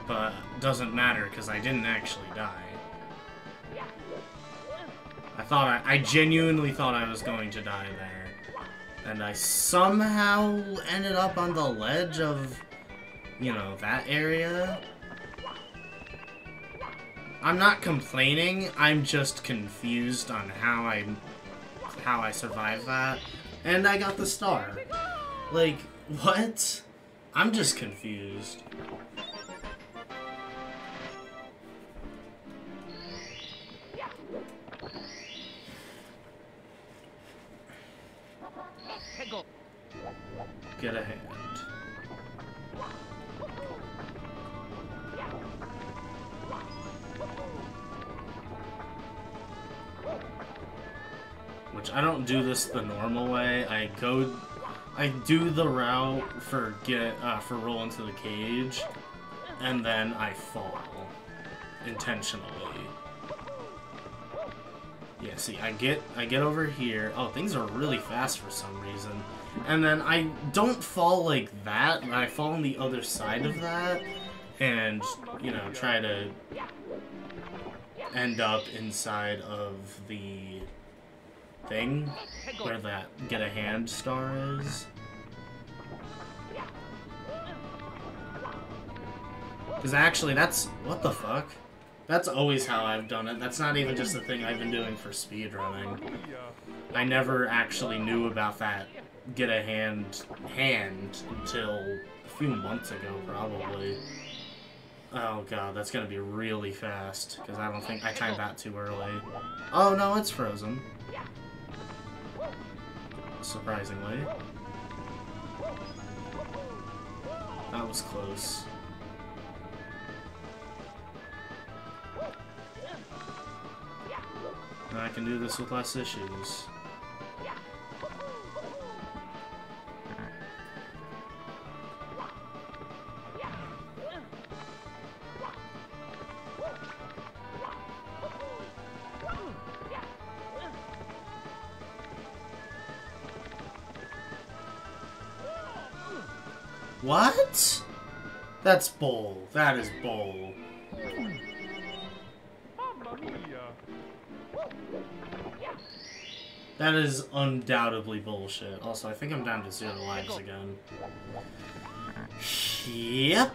but doesn't matter because I didn't actually die. I genuinely thought I was going to die there. And I somehow ended up on the ledge of, you know, that area. I'm not complaining, I'm just confused on how I survived that. And I got the star. Like, what? I'm just confused. Hegel! Get a Hand. Which I don't do this the normal way. I do the route for roll into the cage, and then I fall intentionally. Yeah, see, I get over here. Oh, things are really fast for some reason. And then I don't fall like that. I fall on the other side of that, and you know, try to end up inside of the thing where that Get a Hand star is. Because actually, that's... what the fuck? That's always how I've done it. That's not even just a thing I've been doing for speedrunning. I never actually knew about that Get a Hand until a few months ago, probably. Oh god, that's gonna be really fast, because I don't think I timed that too early. Oh no, it's frozen. Surprisingly. That was close. Now I can do this with less issues. What? That's bull. That is bull. That is undoubtedly bullshit. Also, I think I'm down to 0 lives again. Yep.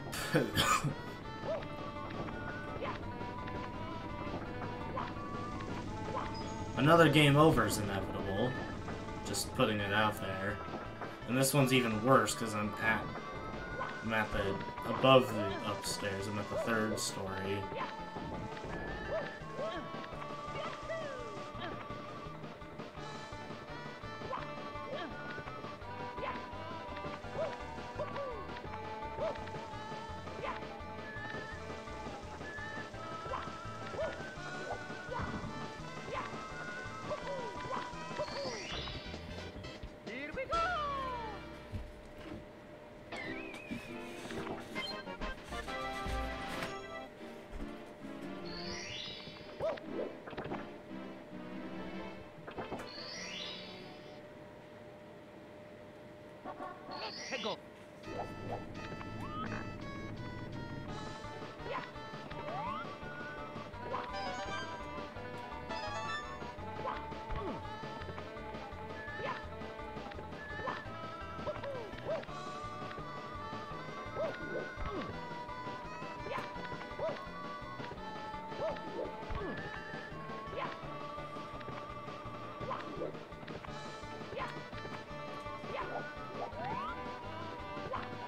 Another game over is inevitable. Just putting it out there. And this one's even worse because I'm at the above the upstairs. I'm at the 3rd story. Hegel!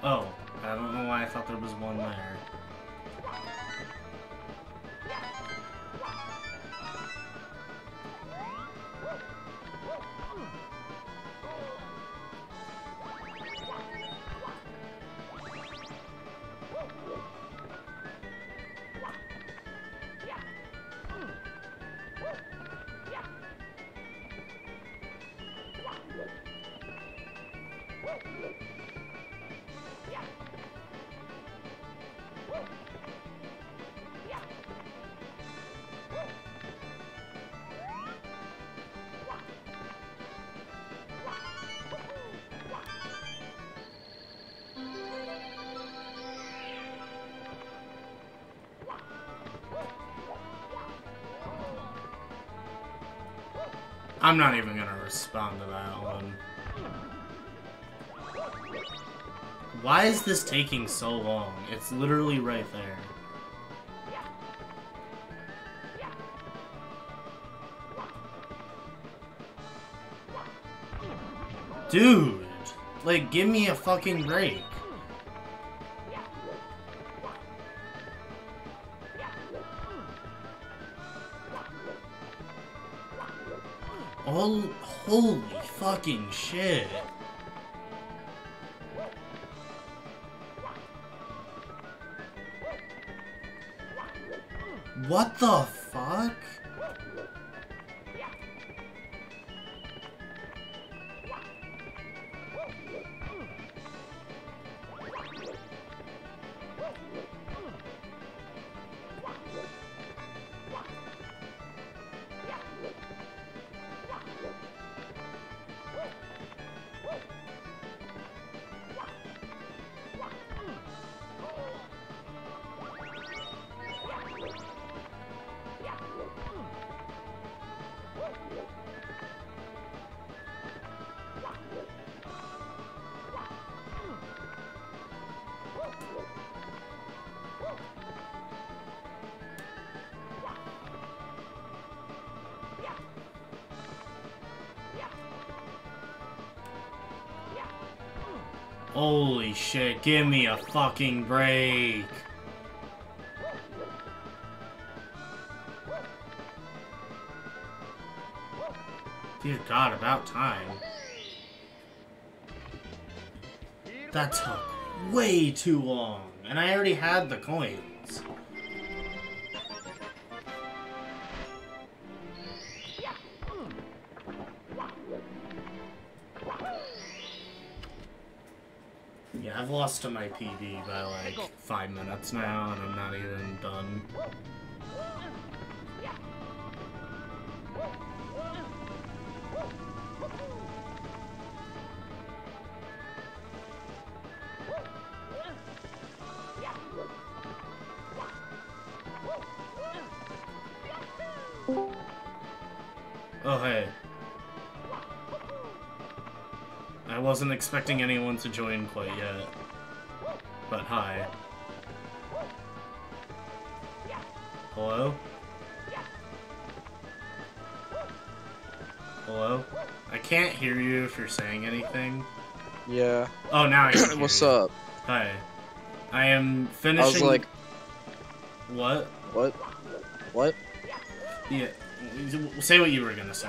Oh, I don't know why I thought there was one there. I'm not even gonna respond to that one. Why is this taking so long? It's literally right there. Dude! Like, give me a fucking break. Oh, holy fucking shit. What the fuck? Holy shit, give me a fucking break. Dear God, about time. That took way too long, and I already had the coins. Yeah, I've lost to my PB by like 5 minutes now, and I'm not even done. Oh, hey. I wasn't expecting anyone to join quite yet. But hi. Hello? Hello? I can't hear you if you're saying anything. Yeah. Oh, now I can hear What's you. up? Hi. I am finishing... I was like... What? What? What? Yeah. Say what you were gonna say.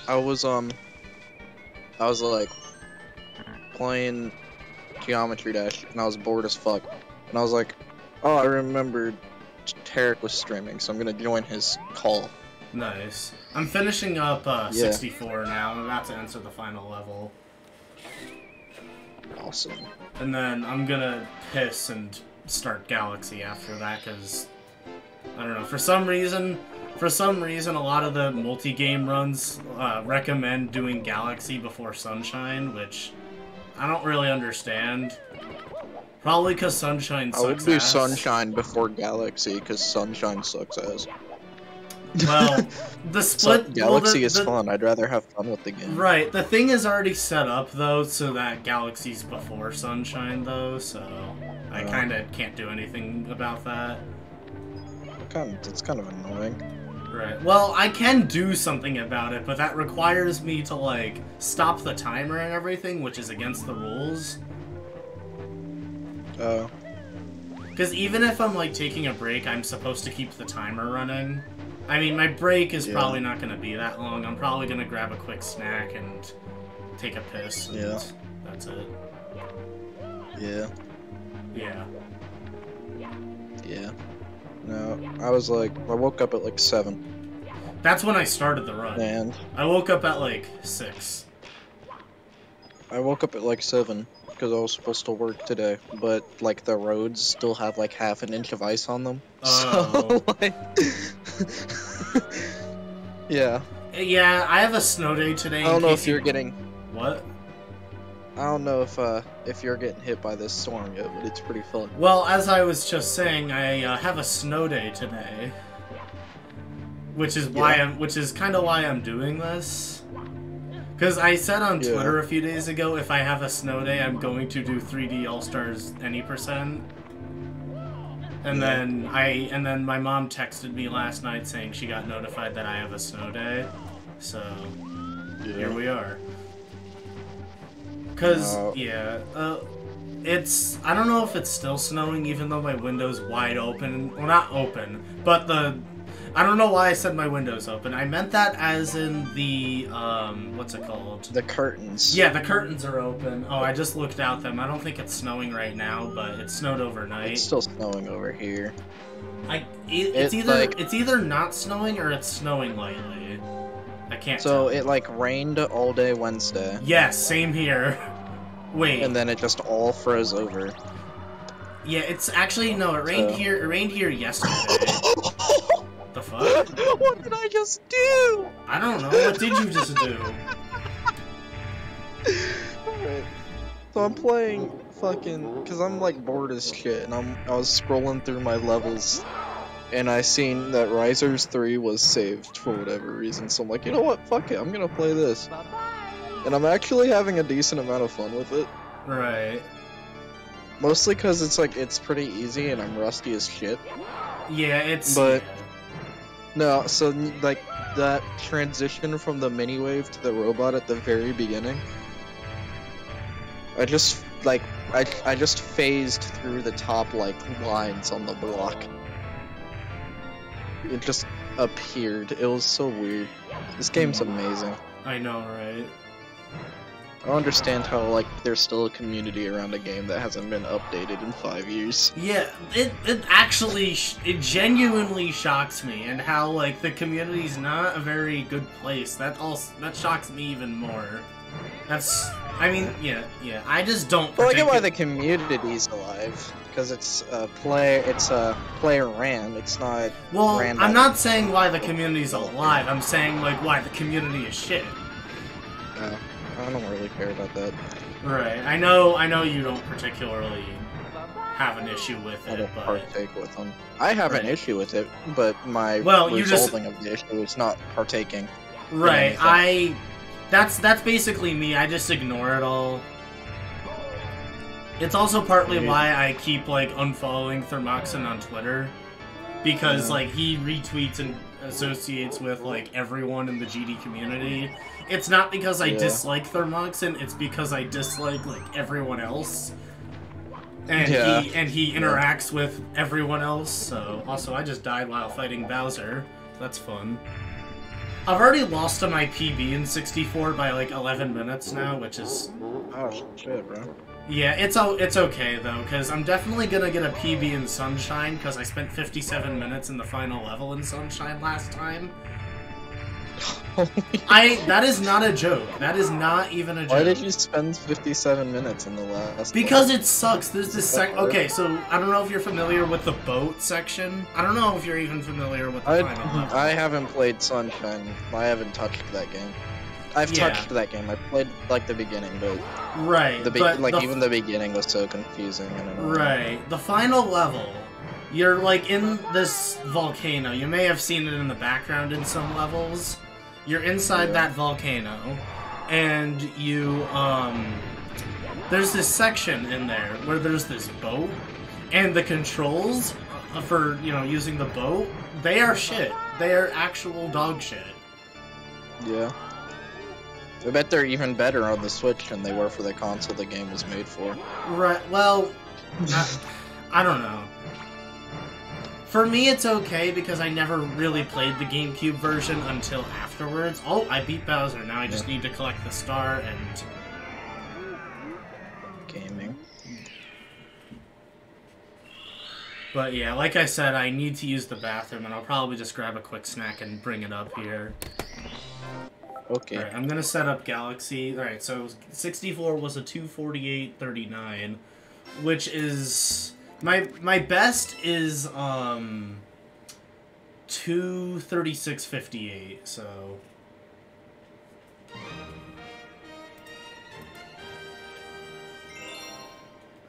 I was like playing Geometry Dash and I was bored as fuck. And I was like, oh, I remembered Tarek was streaming, so I'm gonna join his call. Nice. I'm finishing up 64 now. I'm about to enter the final level. Awesome. And then I'm gonna piss and start Galaxy after that, because I don't know, for some reason a lot of the multi-game runs recommend doing Galaxy before Sunshine, which I don't really understand. Probably because Sunshine sucks I would do ass. Sunshine before Galaxy, because Sunshine sucks ass. Well, the split... Galaxy is fun. I'd rather have fun with the game. Right, the thing is already set up, though, so that Galaxy's before Sunshine, though, so I kinda can't do anything about that. It's kind of annoying. Right, well, I can do something about it, but that requires me to, like, stop the timer and everything, which is against the rules. Oh. Because even if I'm like taking a break, I'm supposed to keep the timer running. I mean, my break is Yeah. probably not going to be that long. I'm probably going to grab a quick snack and take a piss. And Yeah. That's it. Yeah. Yeah. Yeah. No, I woke up at like 7, That's when I started the run. and I woke up at like 6. I woke up at like 7 because I was supposed to work today, but like the roads still have like half an inch of ice on them. Oh. So like, yeah. Yeah, I have a snow day today. I don't in know case if you're you- getting. What? I don't know if you're getting hit by this storm yet, but it's pretty fun. Well, as I was just saying, I have a snow day today, which is kind of why I'm doing this. Because I said on Yeah. Twitter a few days ago, if I have a snow day, I'm going to do 3D All Stars any %. And Yeah. then my mom texted me last night saying she got notified that I have a snow day, so here we are. Cause it's I don't know if it's still snowing even though my window's wide open. Well, not open, but I don't know why I said my window's open. I meant that as in the what's it called? The curtains. Yeah, the curtains are open. Oh, I just looked out them. I don't think it's snowing right now, but it snowed overnight. It's still snowing over here. It's It's either like- it's either not snowing or it's snowing lightly. I can't So tell. it like rained all day Wednesday, Yes, same here. Wait. and then it just all froze over. Yeah, it's actually no. It rained So- here. It rained here yesterday. The fuck? What did I just do? I don't know. What did you just do? Alright. So I'm playing fucking, cause I'm like bored as shit, and I was scrolling through my levels, and I seen that Risers 3 was saved for whatever reason. So I'm like, you know what? Fuck it. I'm gonna play this, and I'm actually having a decent amount of fun with it. Right. Mostly cause it's pretty easy, and I'm rusty as shit. Yeah, it's. But- No, so like that transition from the mini wave to the robot at the very beginning, I just phased through the top like lines on the block. It just appeared. It was so weird. This game's amazing. I know, right? I don't understand how like there's still a community around a game that hasn't been updated in 5 years. Yeah, it actually it genuinely shocks me, and how like the community's not a very good place. That shocks me even more. I mean, yeah. I just don't. Well, I get why the community's alive, because it's player ran. It's not. Well, ran I'm by- not saying why the community's alive. I'm saying like why the community is shit. I don't really care about that. Right. I know you don't particularly have an issue with I it, don't but partake with them. I have an Right. issue with it, but my Well, you just- resolving of the issue is not partaking. right. anything. That's basically me. I just ignore it all. It's also partly Yeah. why I keep like unfollowing Thermoxin on Twitter, because Yeah. like he retweets and associates with like everyone in the GD community. It's not because I Yeah. dislike Thermoxin, it's because I dislike like everyone else. And Yeah. he interacts with everyone else. So also I just died while fighting Bowser. That's fun. I've already lost to my PB in 64 by like 11 minutes now, which is Oh shit, bro. yeah, it's okay though, because I'm definitely gonna get a PB in Sunshine, because I spent 57 minutes in the final level in Sunshine last time. That is not a joke. That is not even a joke. Why did you spend 57 minutes in the last? Because it sucks. There's this okay, so I don't know if you're familiar with the boat section. I don't know if you're even familiar with the final level. I haven't played Sunshine. I haven't touched that game. I've Yeah. touched that game. I played like the beginning, but Right, but even the beginning was so confusing. I don't know. Right. The final level, you're like in this volcano. You may have seen it in the background in some levels. You're inside Yeah. that volcano, and you, there's this section in there where there's this boat, and the controls for, using the boat, they are shit. They are actual dog shit. Yeah. I bet they're even better on the Switch than they were for the console the game was made for. Right, well, I don't know. For me, it's okay because I never really played the GameCube version until afterwards. Oh, I beat Bowser. Now I just need to collect the star and... Gaming. But yeah, like I said, I need to use the bathroom, and I'll probably just grab a quick snack and bring it up here. Okay. Alright, I'm gonna set up Galaxy. Alright, so 64 was a 248.39, which is... My best is, 236.58, so...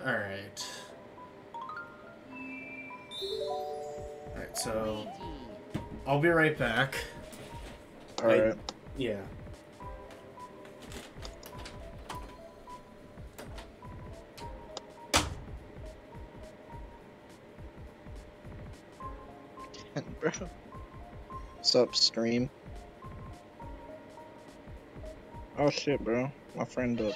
Alright. Alright, so... I'll be right back. Alright. Yeah. Bro. What's up, stream? Oh shit, bro. My friend up.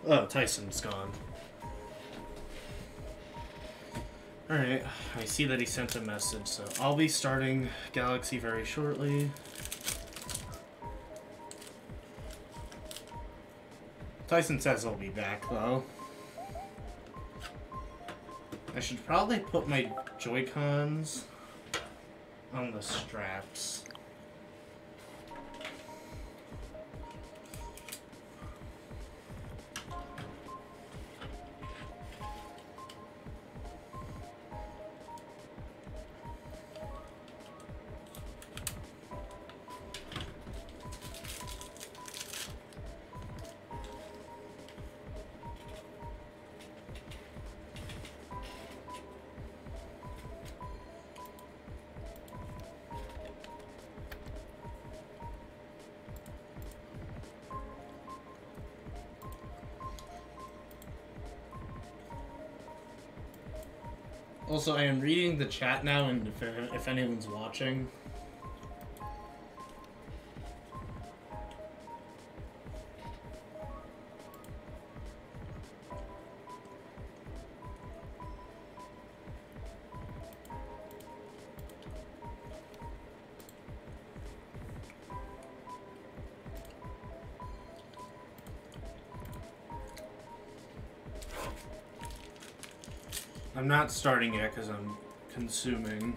Oh, Tyson's gone. Alright, I see that he sent a message, so I'll be starting Galaxy very shortly. Tyson says he'll be back, though. I should probably put my Joy-Cons on the straps. Also, I am reading the chat now, and if anyone's watching. I'm not starting yet because I'm consuming.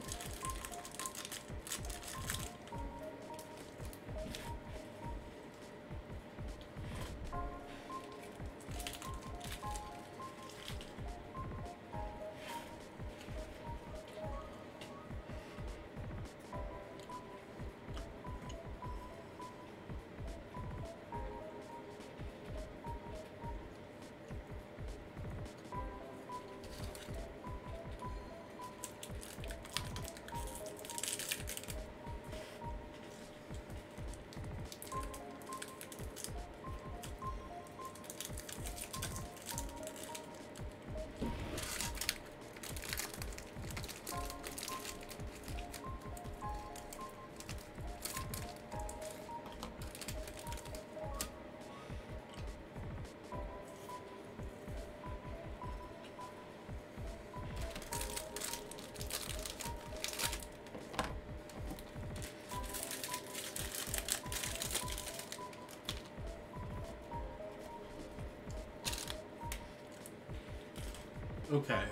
Okay.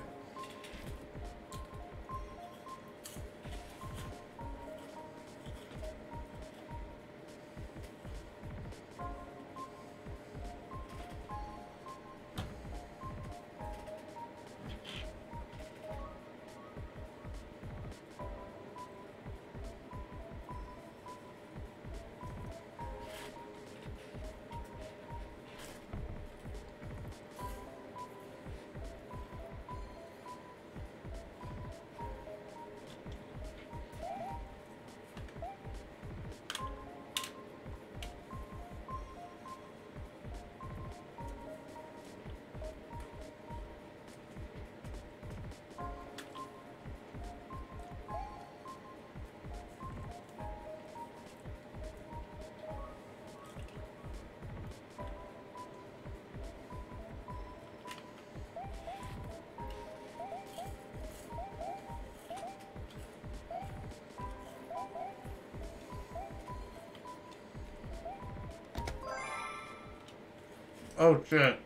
Oh shit.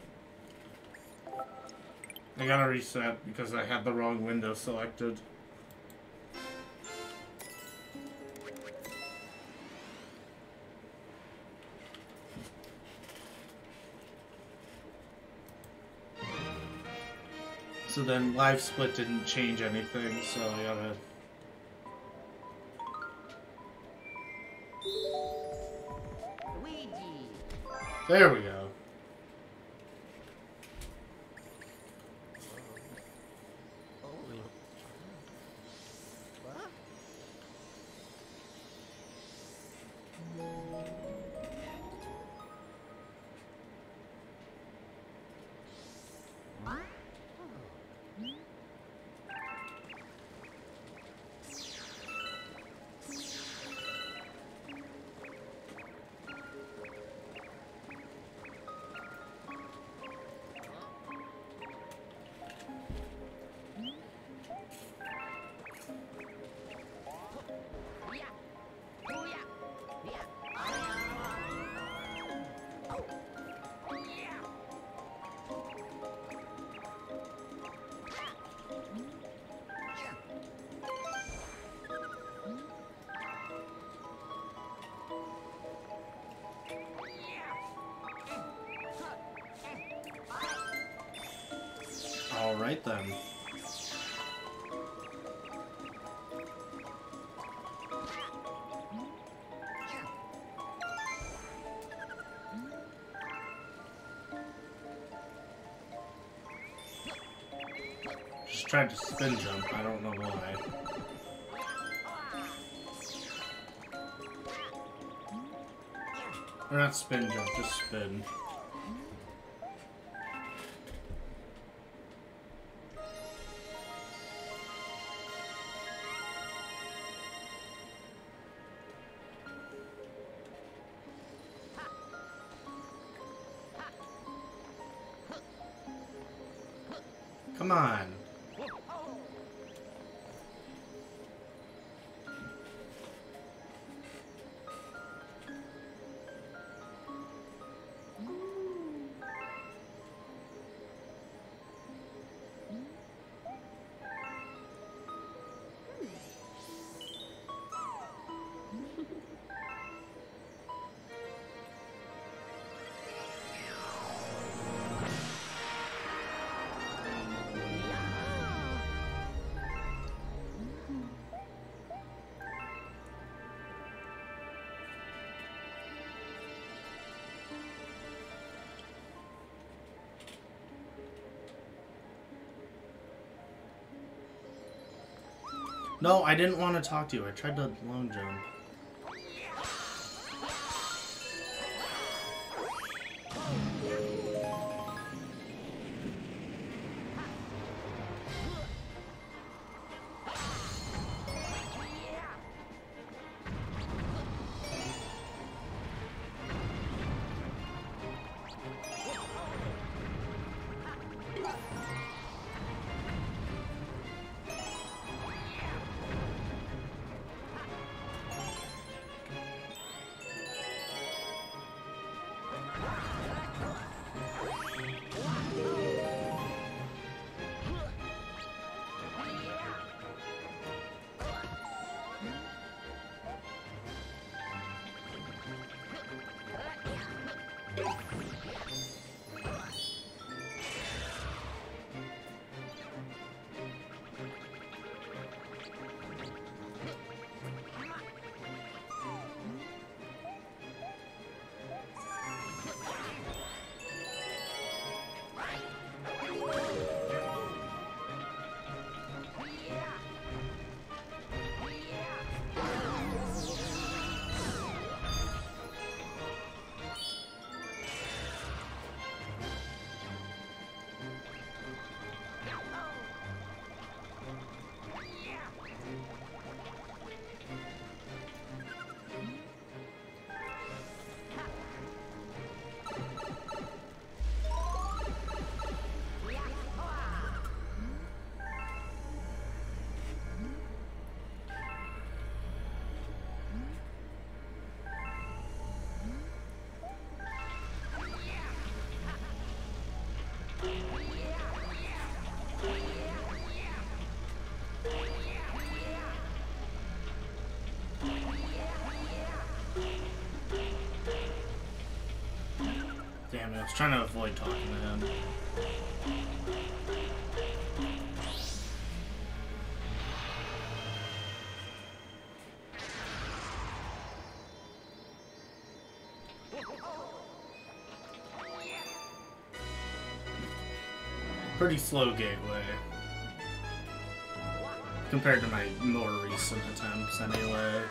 I gotta reset because I had the wrong window selected. So then live split didn't change anything, so I gotta... There we go. Alright then. Just tried to spin jump, I don't know why. Or not spin jump, just spin. Come on. No, I didn't want to talk to you. I tried to long jump. I was trying to avoid talking to him. Pretty slow gateway. Compared to my more recent attempts, anyway.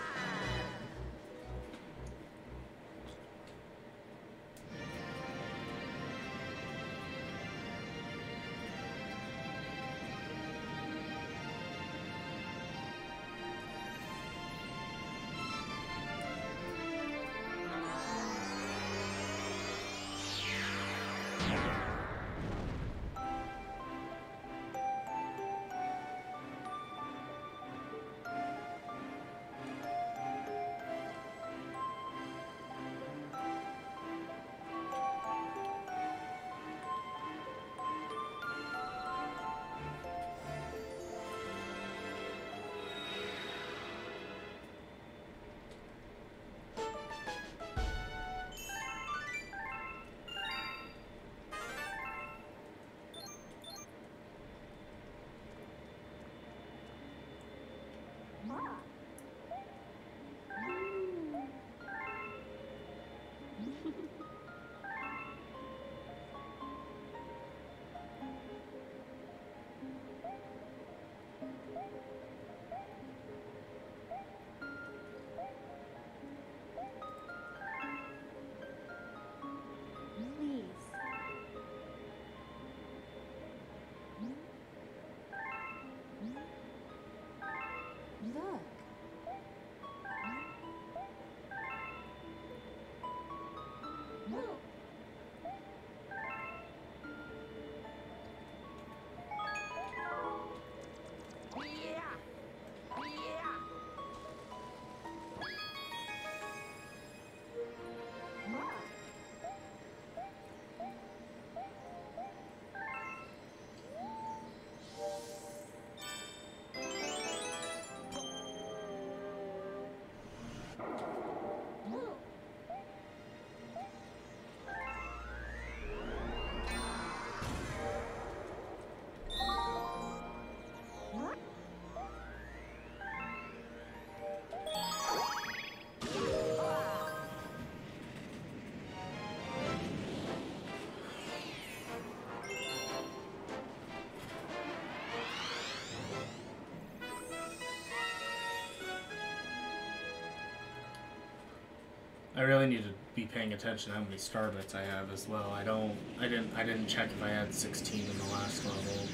I really need to be paying attention to how many star bits I have as well. I didn't check if I had 16 in the last level.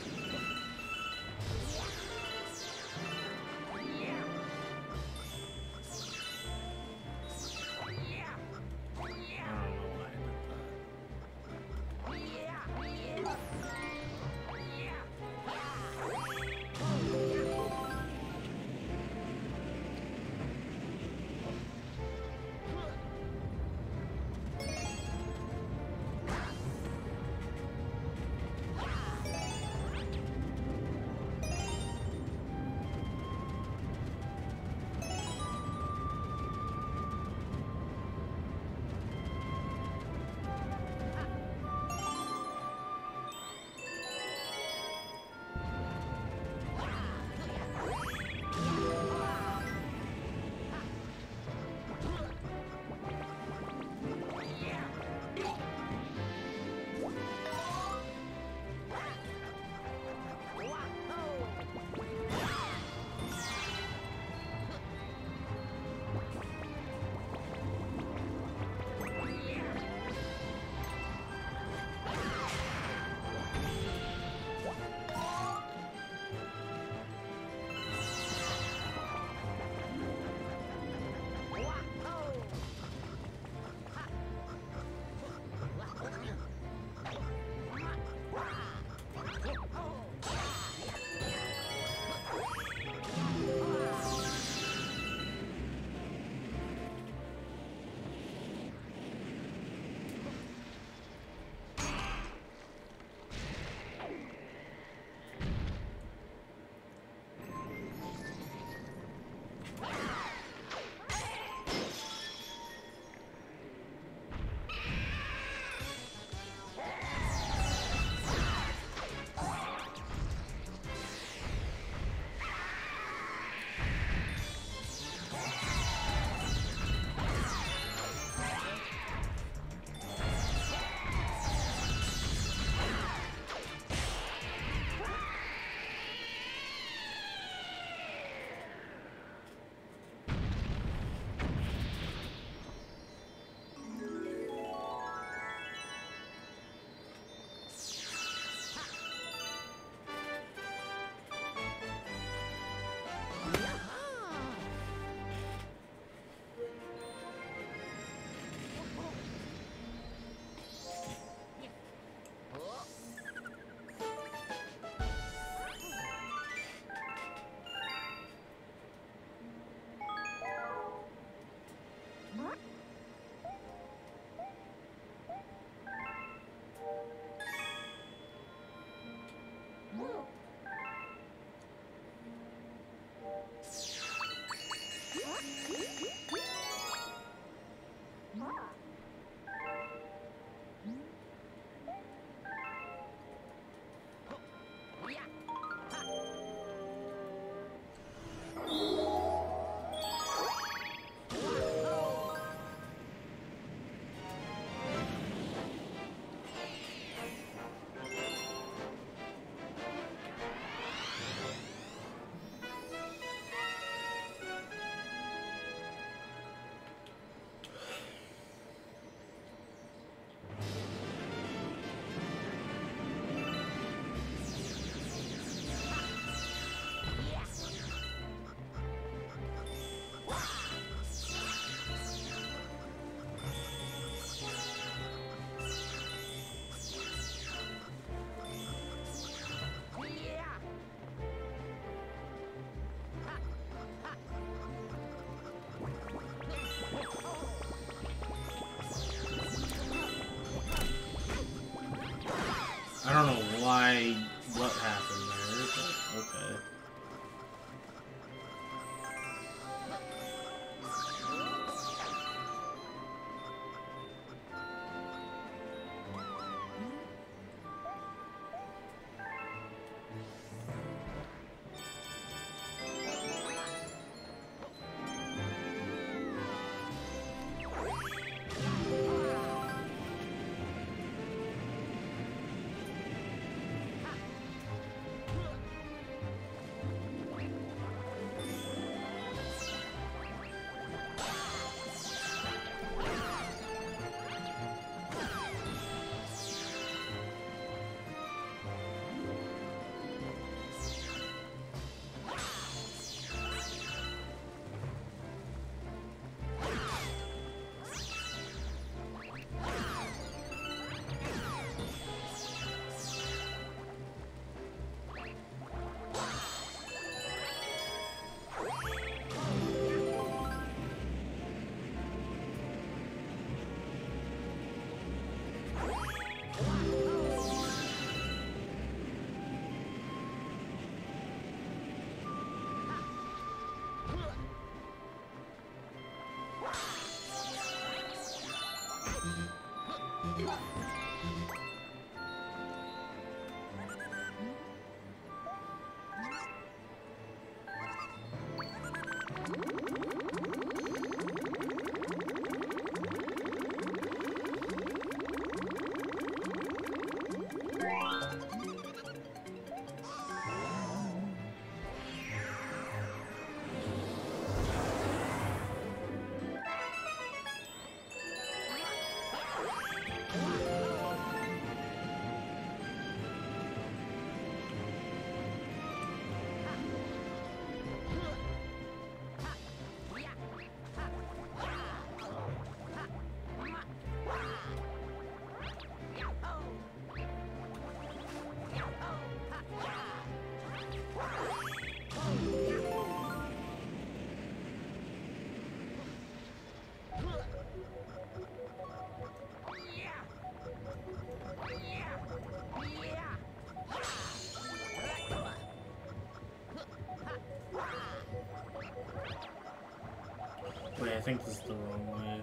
think this is the wrong way.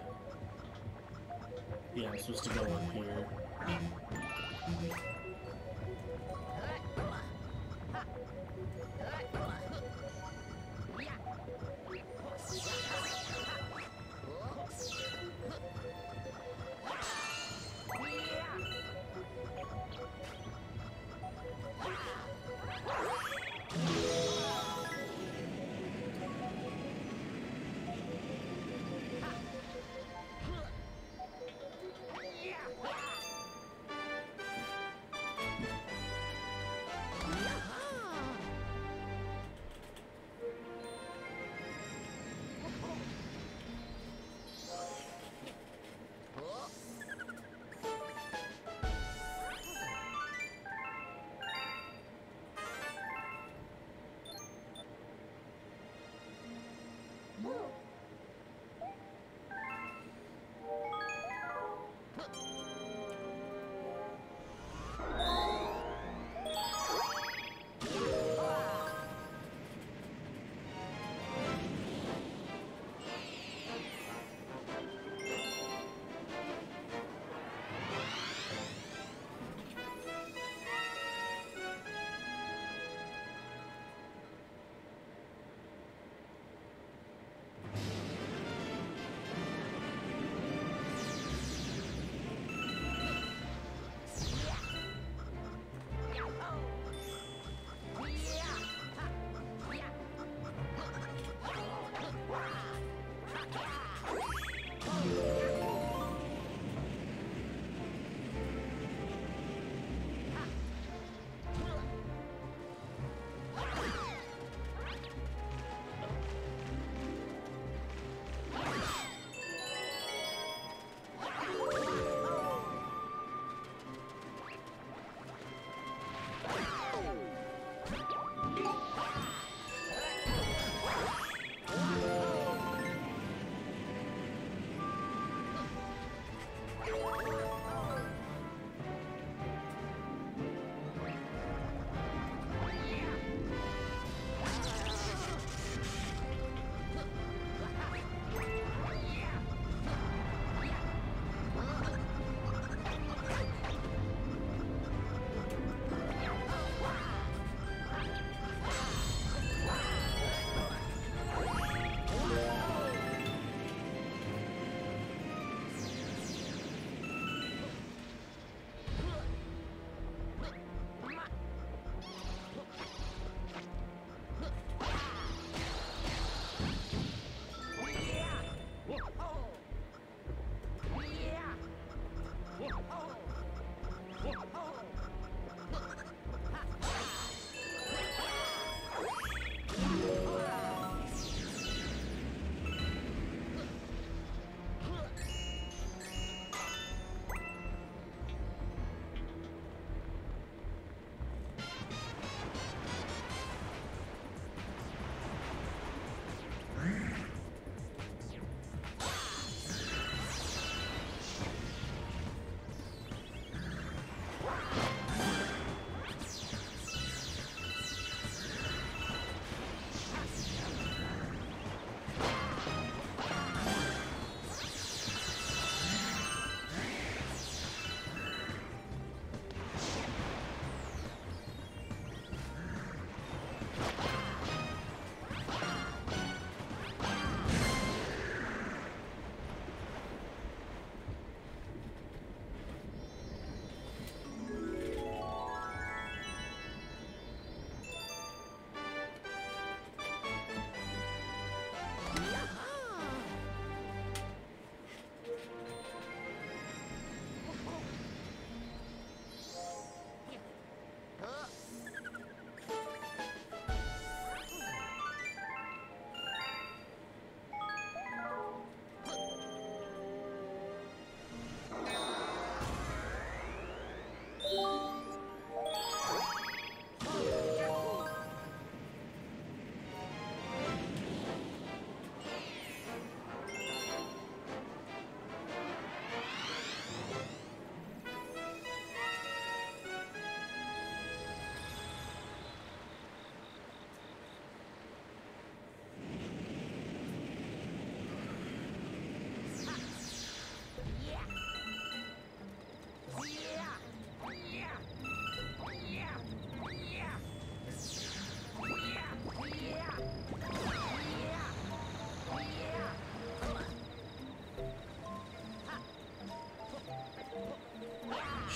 Yeah, I'm supposed to go up here.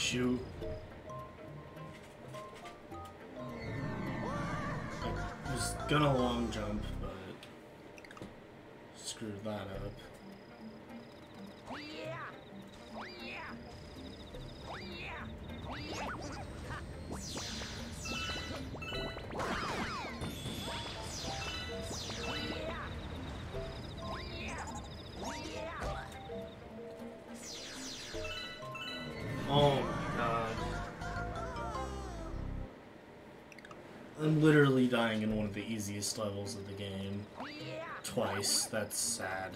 shoot. I was gonna long jump, but screwed that up. Oh my god. I'm literally dying in one of the easiest levels of the game. Twice. That's sad.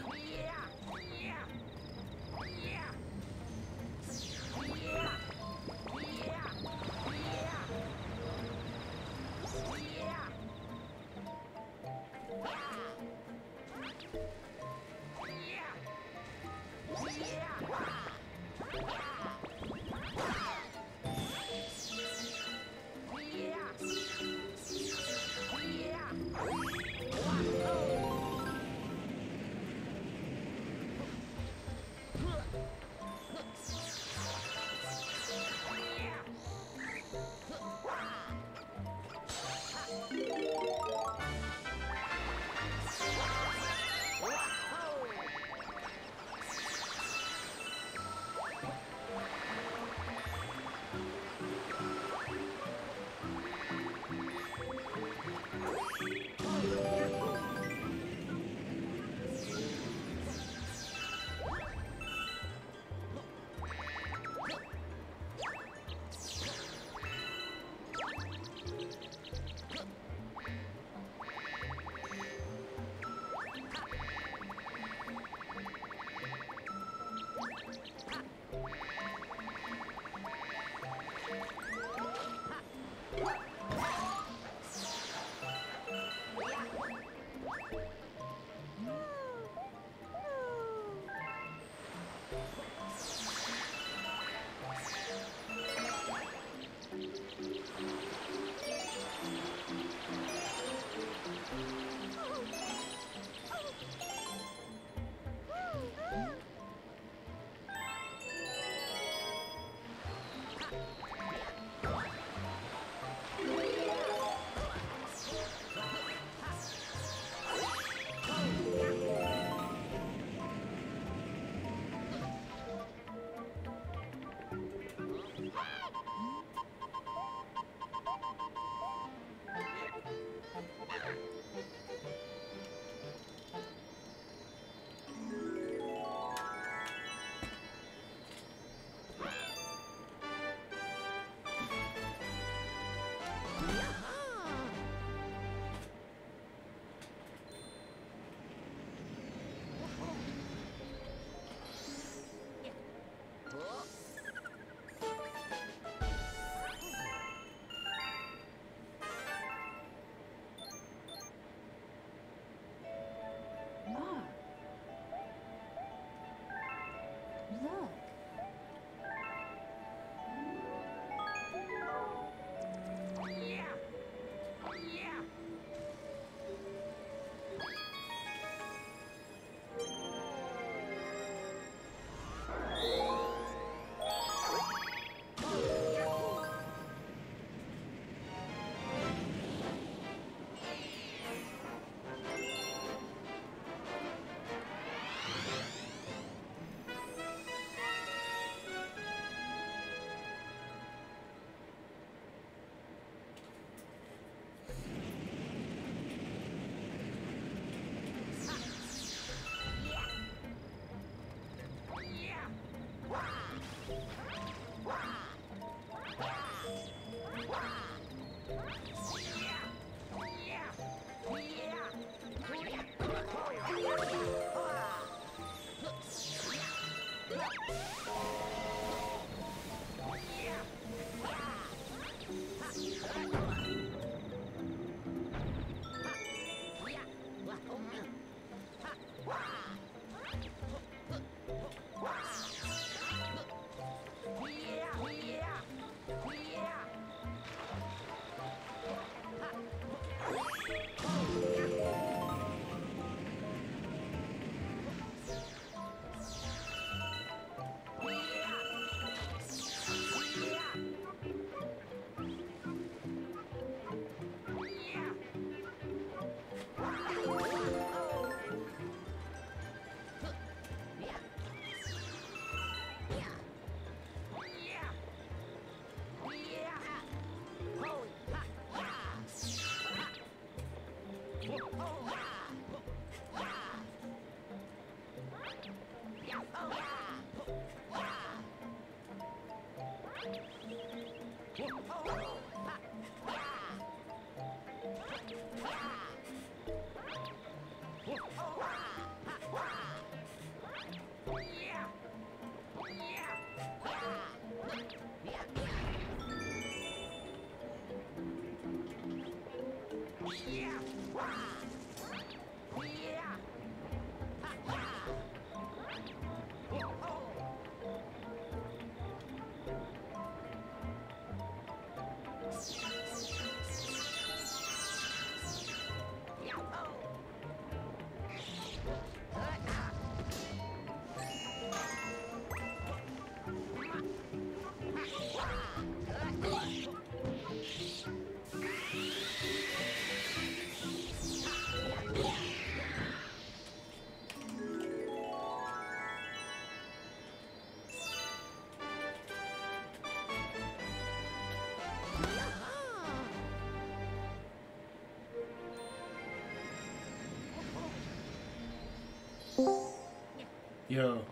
Yo.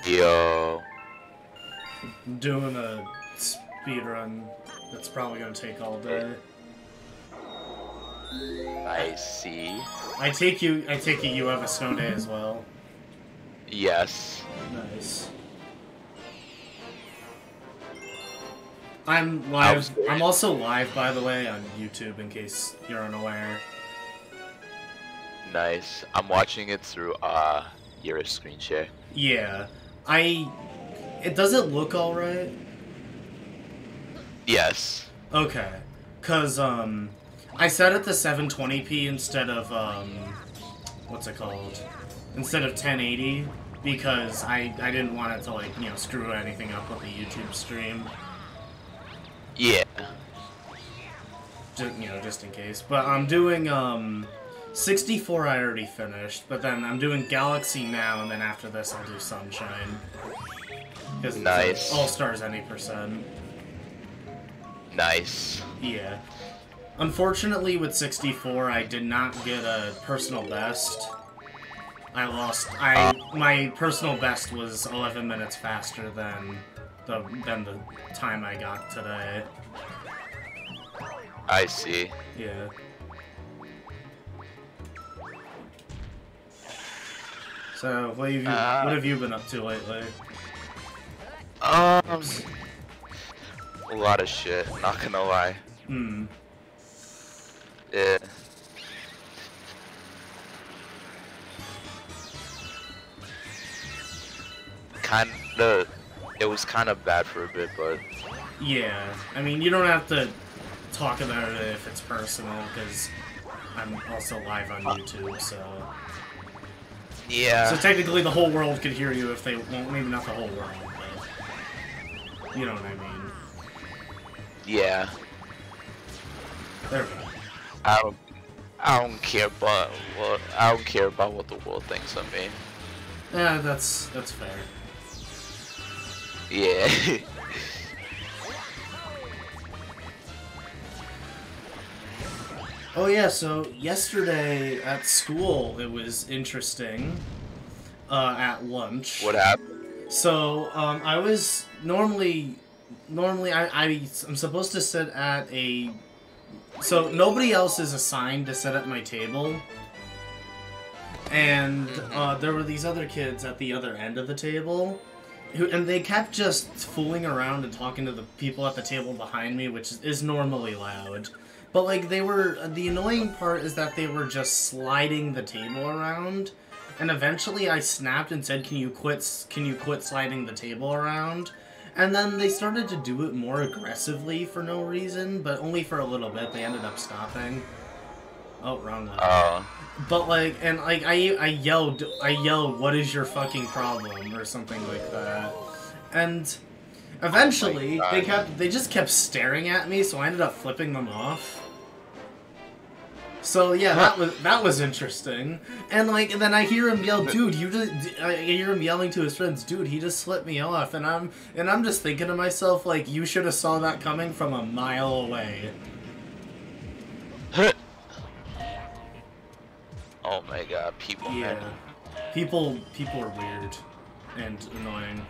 Yo. I'm doing a speed run that's probably gonna take all day. I see. I take it you have a snow day as well. Yes. Nice. I'm live. I'm also live, by the way, on YouTube in case you're unaware. Nice. I'm watching it through your screen share. Yeah. It doesn't look alright. Yes. Okay. Cause I set it to 720p instead of what's it called? Instead of 1080 because I didn't want it to, like, you know, screw anything up with the YouTube stream. Yeah. Just, you know, just in case. But I'm doing 64 I already finished, but then I'm doing Galaxy now, and then after this I'll do Sunshine. Because nice. All Stars any percent. Nice. Yeah. Unfortunately, with 64, I did not get a personal best. I lost. My personal best was 11 minutes faster than the time I got today. I see. Yeah. So, what have you been up to lately? A lot of shit, not gonna lie. Hmm. Yeah. It was kinda bad for a bit, but... Yeah. I mean, you don't have to talk about it if it's personal, because I'm also live on YouTube, so... Yeah. So technically the whole world could hear you if they... Well, maybe not the whole world, but... You know what I mean. Yeah. There we go. I don't care about what the world thinks of me. Yeah, that's fair. Yeah. Oh yeah, so yesterday at school it was interesting. At lunch. What happened? So, I was normally I'm supposed to sit at a... So, nobody else is assigned to sit at my table. And, there were these other kids at the other end of the table. And they kept just fooling around and talking to the people at the table behind me, which is normally loud. But, like, the annoying part is that they were just sliding the table around. And eventually I snapped and said, can you quit sliding the table around? And then they started to do it more aggressively for no reason, but only for a little bit. They ended up stopping. Oh, wrong one. But like, and like, I yelled, what is your fucking problem? Or something like that. And eventually, they just kept staring at me, so I ended up flipping them off. So yeah, that was interesting. And like, and then I hear him yell, dude, I hear him yelling to his friends, dude, he just flipped me off. And I'm just thinking to myself, like, you should have saw that coming from a mile away. Oh my god, people. Yeah. Man. People are weird and annoying.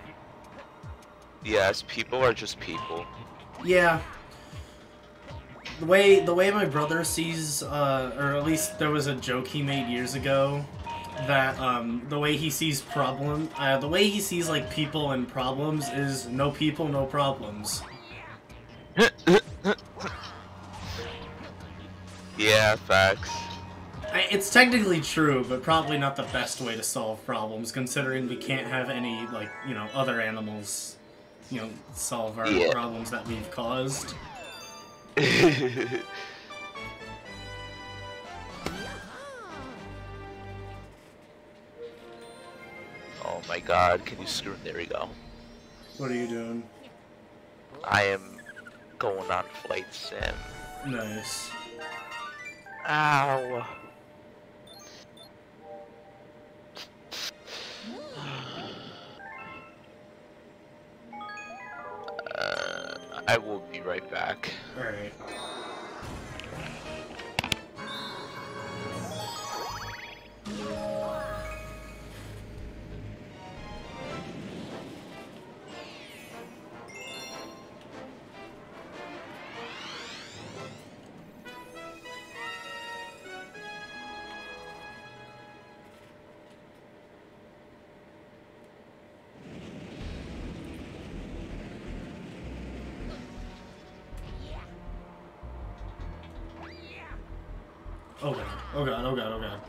Yes, people are just people. Yeah. the way my brother sees, or at least there was a joke he made years ago, that the way he sees the way he sees like people and problems is no people, no problems. Yeah, facts. It's technically true, but probably not the best way to solve problems, considering we can't have any, like, you know, other animals, you know, solve our problems that we've caused. Oh my god, can you screw? There we go. What are you doing? I am going on Flight Sim. Nice. Ow. I will be right back. Alright. Oh god, oh god, oh god, oh god.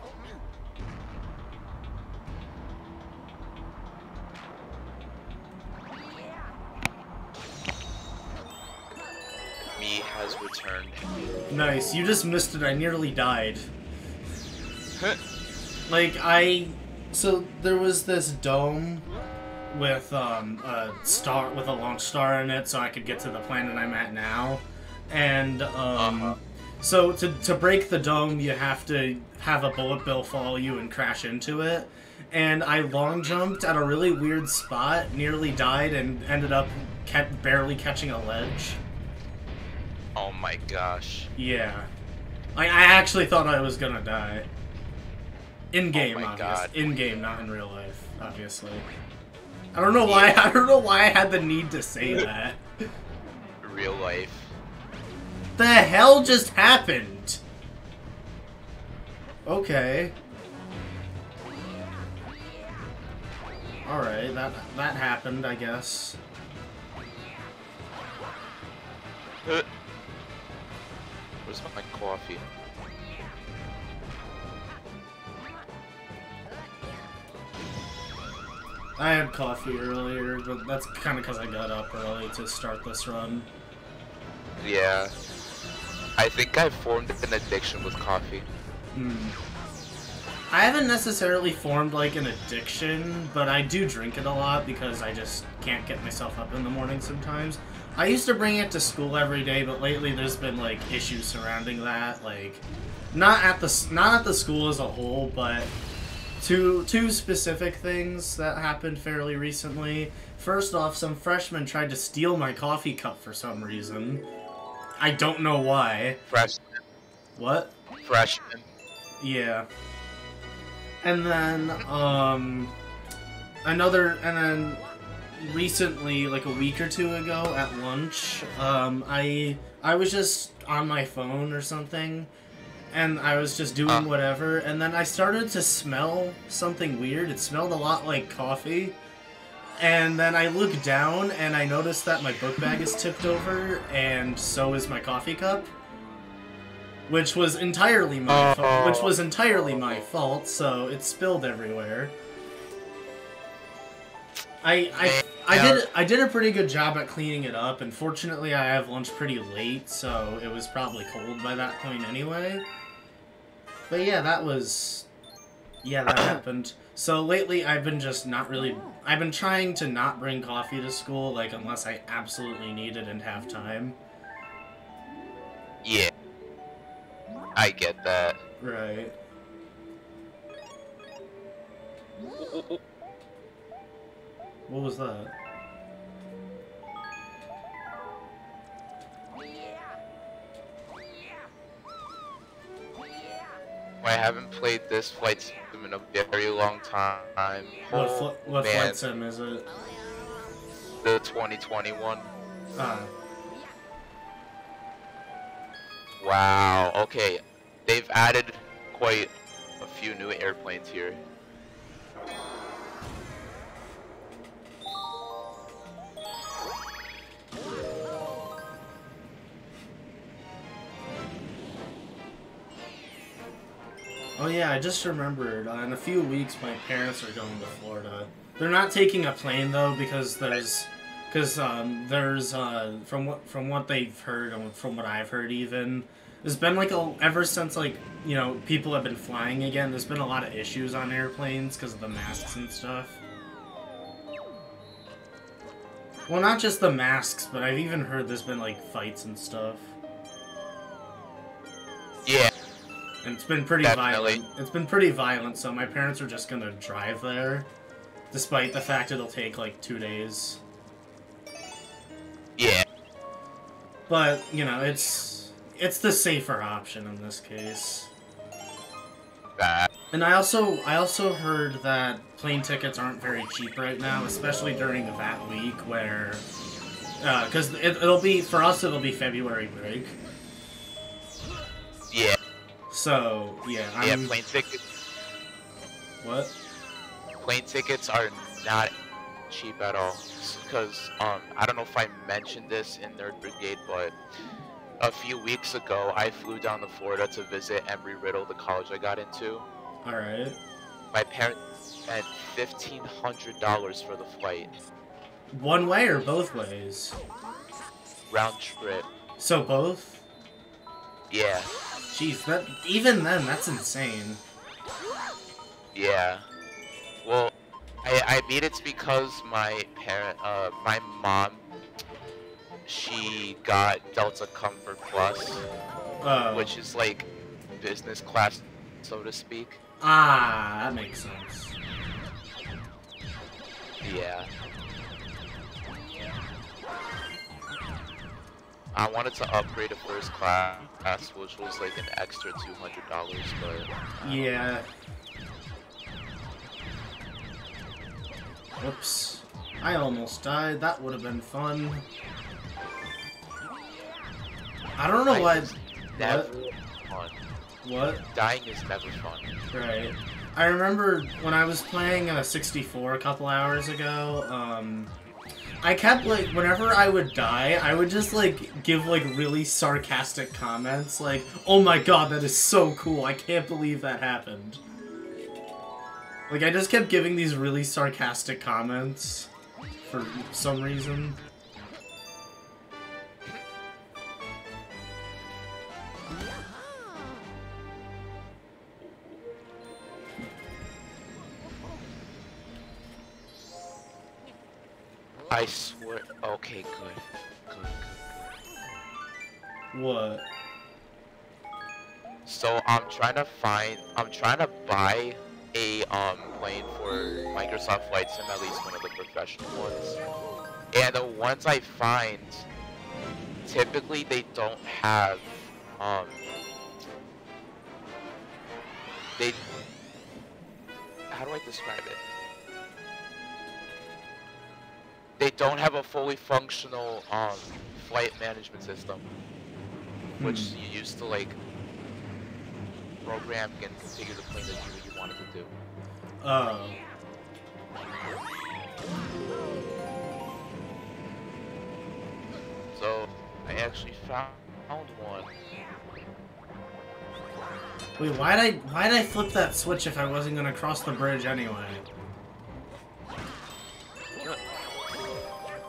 Me has returned. Nice, you just missed it, I nearly died. So there was this dome with a star, with a launch star in it so I could get to the planet I'm at now. And so to break the dome, you have to have a bullet bill follow you and crash into it. And I long jumped at a really weird spot, nearly died, and ended up barely catching a ledge. Oh my gosh. Yeah. I actually thought I was gonna die. In game, Oh my God. In game, not in real life, obviously. I don't know why. I don't know why I had the need to say that. Real life. The hell just happened? Okay. Alright, that happened, I guess. Where's my coffee? I had coffee earlier, but that's kind of because I got up early to start this run. Yeah. I think I formed an addiction with coffee. I haven't necessarily formed like an addiction, but I do drink it a lot because I just can't get myself up in the morning sometimes. I used to bring it to school every day, but lately there's been like issues surrounding that, like not at the school as a whole, but two specific things that happened fairly recently. First off, some freshmen tried to steal my coffee cup for some reason. I don't know why. Freshman. What? Freshman. Yeah. And then, recently, like a week or two ago at lunch, I was just on my phone or something, and I was just doing whatever, and then I started to smell something weird. It smelled a lot like coffee. And then I look down and I notice that my book bag is tipped over, and so is my coffee cup. Which was entirely my fault, so it spilled everywhere. I did a pretty good job at cleaning it up, and fortunately I have lunch pretty late, so it was probably cold by that point anyway. But yeah, that happened. So lately I've been trying to not bring coffee to school, like unless I absolutely need it and have time. Yeah. I get that. Right. What was that? I haven't played this flight sim in a very long time. What flight sim is it? The 2021. Wow. Okay, they've added quite a few new airplanes here. Oh yeah, I just remembered. In a few weeks, my parents are going to Florida. They're not taking a plane though, because from what they've heard and from what I've heard, even there's been like ever since like people have been flying again. There's been a lot of issues on airplanes because of the masks and stuff. Well, not just the masks, but I've even heard there's been like fights and stuff. Yeah. And it's been pretty Definitely. violent. It's been pretty violent, so my parents are just gonna drive there, despite the fact it'll take like 2 days. Yeah. But it's the safer option in this case. And I also heard that plane tickets aren't very cheap right now, especially during that week where, because it'll be for us it'll be February break. Yeah. So yeah, Plane tickets. What? Plane tickets are not cheap at all. Because I don't know if I mentioned this in Nerd Brigade, but a few weeks ago I flew down to Florida to visit Embry-Riddle, the college I got into. All right. My parents spent $1,500 for the flight. One way or both ways? Round trip. So both? Yeah. Jeez, even then, that's insane. Yeah. Well, I mean it's because my mom, she got Delta Comfort Plus, which is like business class, so to speak. Ah, that makes sense. Yeah. I wanted to upgrade to first class, which was like an extra $200, but... Yeah. Whoops. I almost died. That would have been fun. I don't know why... Never fun. What? Dying is never fun. Right. I remember when I was playing 64 a couple hours ago, I kept, like, whenever I would die, I would just, like, give, like, really sarcastic comments, like, oh my god, that is so cool, I can't believe that happened. Like, I just kept giving these really sarcastic comments for some reason. I swear. Okay, good. Good. What? So I'm trying to buy a plane for Microsoft Flight Sim, at least one of the professional ones. And the ones I find, typically they don't have how do I describe it? They don't have a fully functional flight management system, which you used to like program and configure the plane to do what you wanted to do. Oh. So I actually found one. Wait, why'd I flip that switch if I wasn't gonna cross the bridge anyway?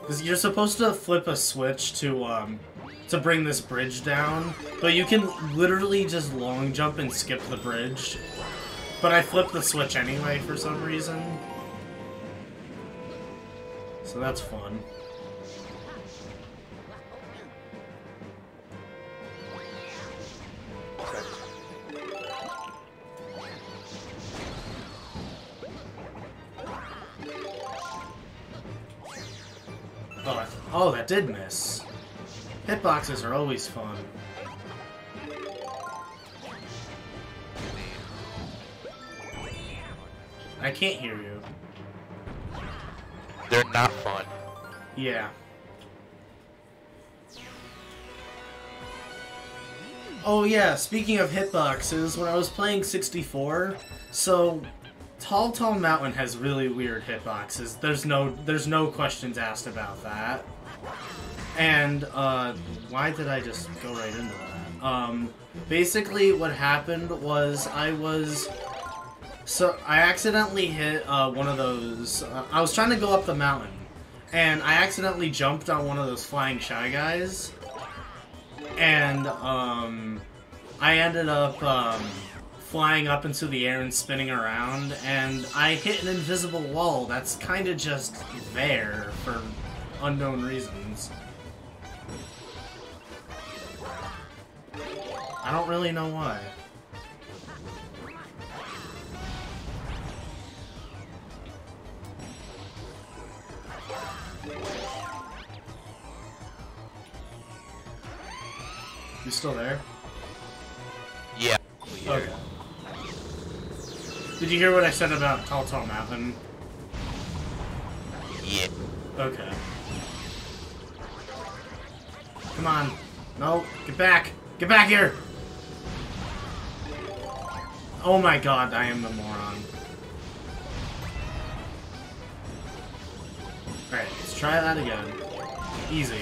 Because you're supposed to flip a switch to bring this bridge down, but you can literally just long jump and skip the bridge. But I flipped the switch anyway for some reason. So that's fun. Oh, that did miss. Hitboxes are always fun. I can't hear you. They're not fun. Yeah. Oh yeah, speaking of hitboxes, when I was playing 64, so Tall Mountain has really weird hitboxes. There's no questions asked about that. And why did I just go right into that? Basically what happened was I accidentally hit one of those. I was trying to go up the mountain, and I accidentally jumped on one of those flying Shy Guys. And, I ended up, flying up into the air and spinning around, and I hit an invisible wall that's kinda just there for unknown reasons. I don't really know why. You still there? Yeah. Okay. Did you hear what I said about Tall Mountain? Yeah. Okay. Come on. No, get back! Get back here! Oh my god, I am the moron. Alright, let's try that again. Easy.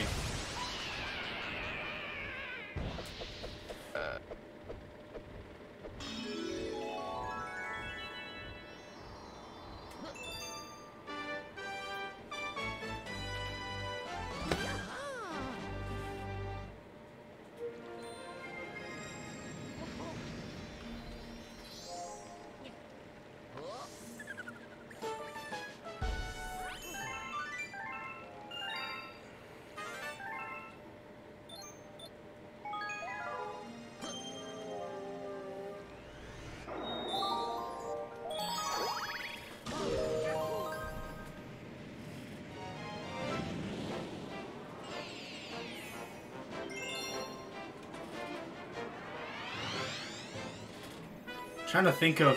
Trying to think of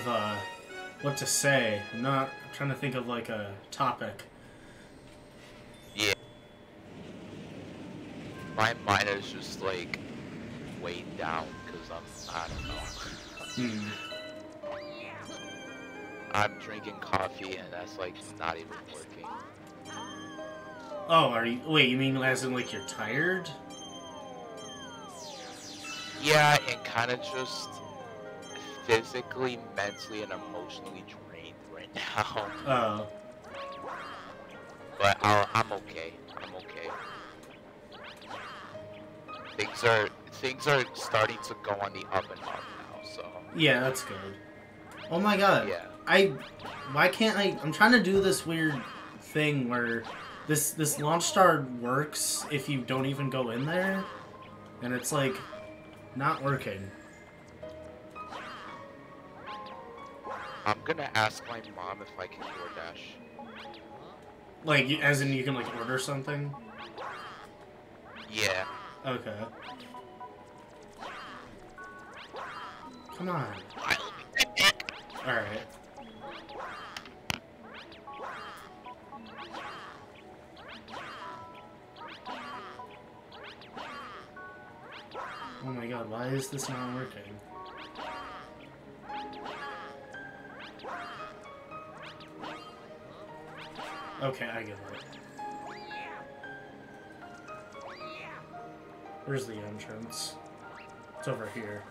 what to say. I'm trying to think of like a topic. Yeah. My mind is just like weighed down because I don't know. I'm drinking coffee and that's like not even working. Oh, are you? Wait, you mean as in like you're tired? Yeah, and kind of just physically, mentally, and emotionally drained right now. Oh. But I'm okay. I'm okay. Things are starting to go on the up and up now. So. Yeah, that's good. Oh my god. Yeah. Why can't I? I'm trying to do this weird thing where this launch star works if you don't even go in there, and it's like not working. I'm gonna ask my mom if I can DoorDash. Like, as in you can, like, order something? Yeah. Okay. Come on. Alright. Oh my god, why is this not working? Okay, I get it. Where's the entrance? It's over here.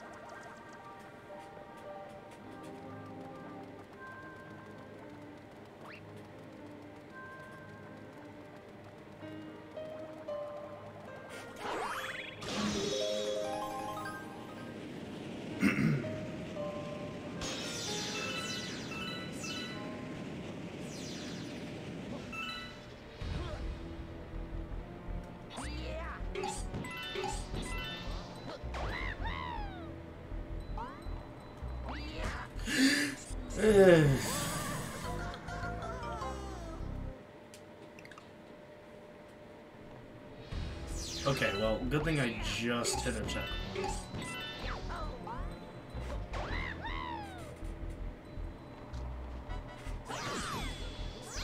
Okay, well, good thing I just hit a checkpoint.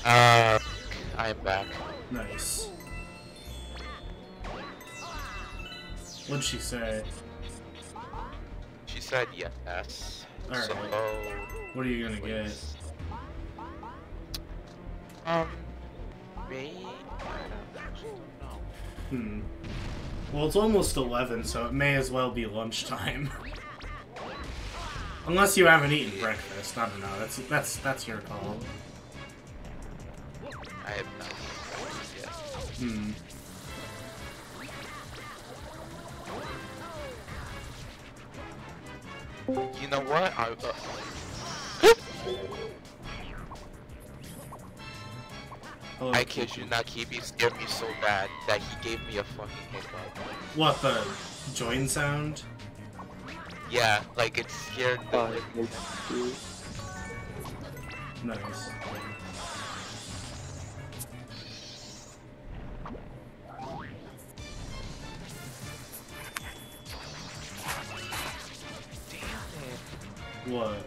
I am back. Nice. What'd she say? said yes. Alright. So, What are you gonna get? please. Me? I actually don't know. Well, it's almost 11, so it may as well be lunchtime. Unless you haven't eaten breakfast. I don't know. That's your call. I have not eaten breakfast yet. You know what? Hello, I kid you not, Kibi scared me so bad that he gave me a fucking hiccup. What, the join sound? Yeah, like it scared the Nice. What?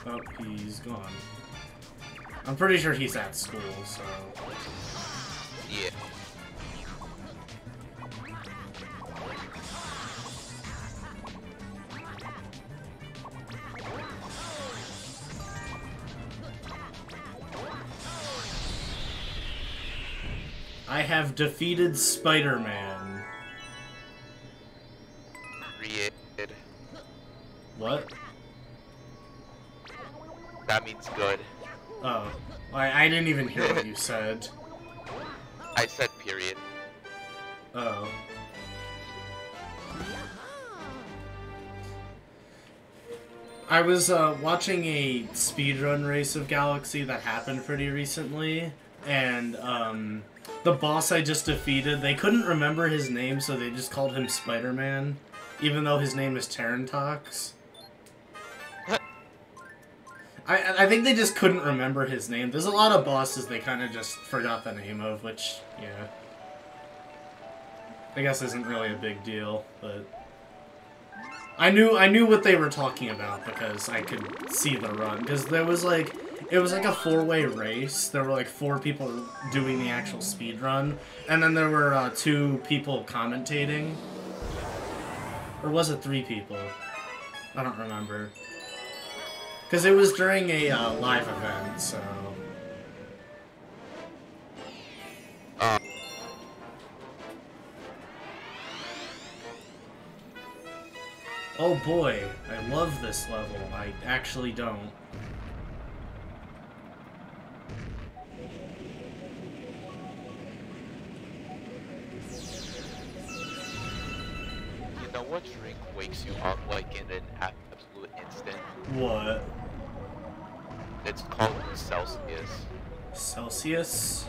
Oh, he's gone. I'm pretty sure he's at school, so... Yeah. I have defeated Spider-Man. Created. What? That means good. Oh. I didn't even hear what you said. I said period. Oh. I was watching a speedrun race of Galaxy that happened pretty recently, and the boss I just defeated, they couldn't remember his name, so they just called him Spider-Man, even though his name is Tarantox. I think they just couldn't remember his name. There's a lot of bosses they kind of just forgot the name of, which, yeah, I guess isn't really a big deal, but I knew what they were talking about because I could see the run, because there was like, it was like a 4-way race. There were like 4 people doing the actual speed run, and then there were 2 people commentating, or was it 3 people? I don't remember. Because it was during a live event, so... Oh boy, I love this level. I actually don't. You know what drink wakes you up like in an absolute instant? What? It's called Celsius. Celsius?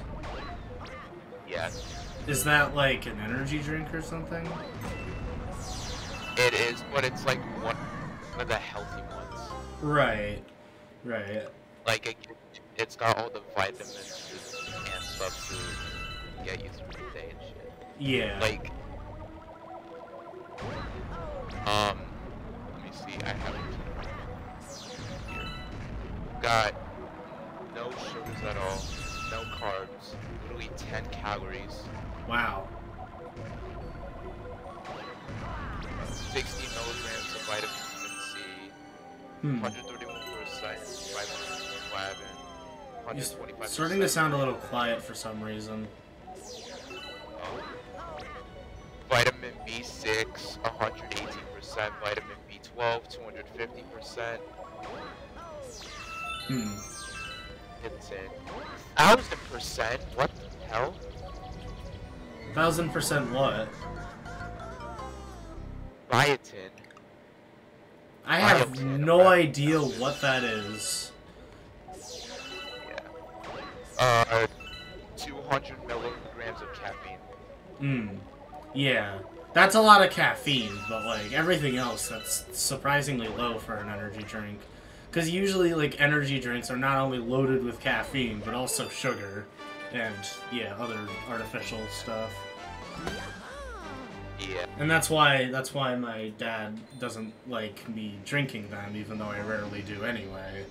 Yes. Is that like an energy drink or something? It is, but it's like one of the healthy ones. Right. Right. Like it's got all the vitamins and stuff to get you through the day and shit. Yeah. Like, let me see. I have it here. Got no sugars at all, no carbs, literally 10 calories. Wow. 60 milligrams of vitamin C, 131% vitamin, You're 125%. starting to sound a little quiet for some reason. Vitamin B6, 118%, vitamin B12, 250%. It's in 1000%. What the hell? 1000% what? Biotin. I have Biotin, no okay. idea what that is. Yeah. 200 milligrams of caffeine. Yeah. That's a lot of caffeine, but like everything else, that's surprisingly low for an energy drink. Because usually, like, energy drinks are not only loaded with caffeine, but also sugar. And, yeah, other artificial stuff. Yeah. And that's why my dad doesn't like me drinking them, even though I rarely do anyway.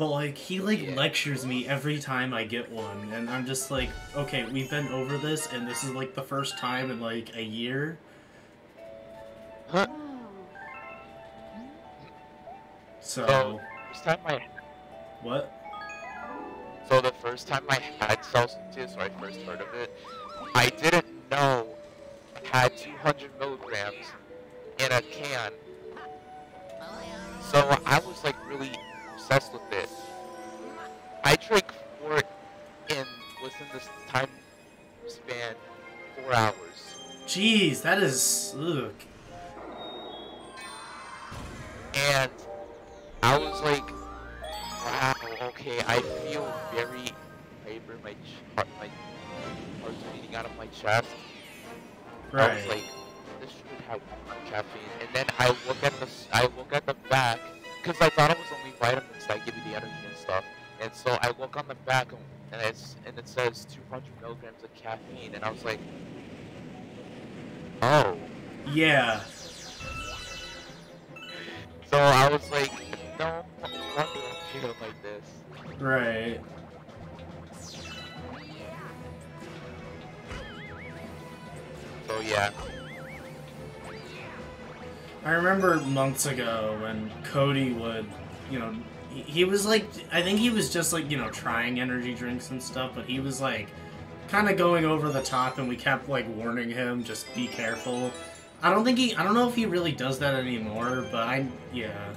But like he like lectures me every time I get one, and I'm just like, okay, we've been over this, and this is like the first time in like a year. Huh? So First time I what? So the first time I had Celsius, or I first heard of it, I didn't know it had 200 milligrams in a can. So I was like really obsessed with it. I drank 4 within this time span, 4 hours. Jeez, that is ugh. And I was like, wow, okay, I feel very hyper, my heart's beating out of my chest. I was Right. like, this should have caffeine. And then I look at the back, because I thought it was only vitamins that give you the energy and stuff. And so I look on the back, and it says 200 milligrams of caffeine, and I was like, oh. Yeah. So I was like, no wonder I'm feeling like this. Right. So yeah. I remember months ago when Cody would, you know, he was like, I think he was just like, you know, trying energy drinks and stuff, but he was like kind of going over the top, and we kept like warning him, just be careful. I don't know if he really does that anymore, but yeah.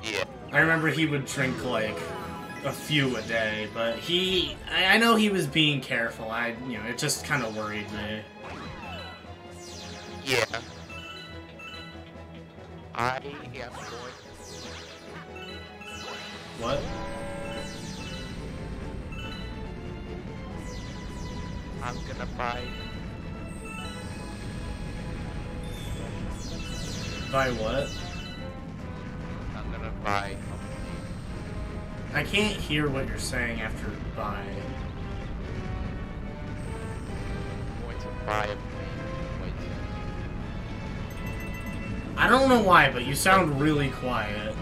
Yeah. I remember he would drink like a few a day, but I know he was being careful. It just kind of worried me. Yeah. I am going. What? I'm gonna buy. Buy what? I'm gonna buy. I can't hear what you're saying after buy. I'm going to buy a plane. I don't know why, but you sound really quiet.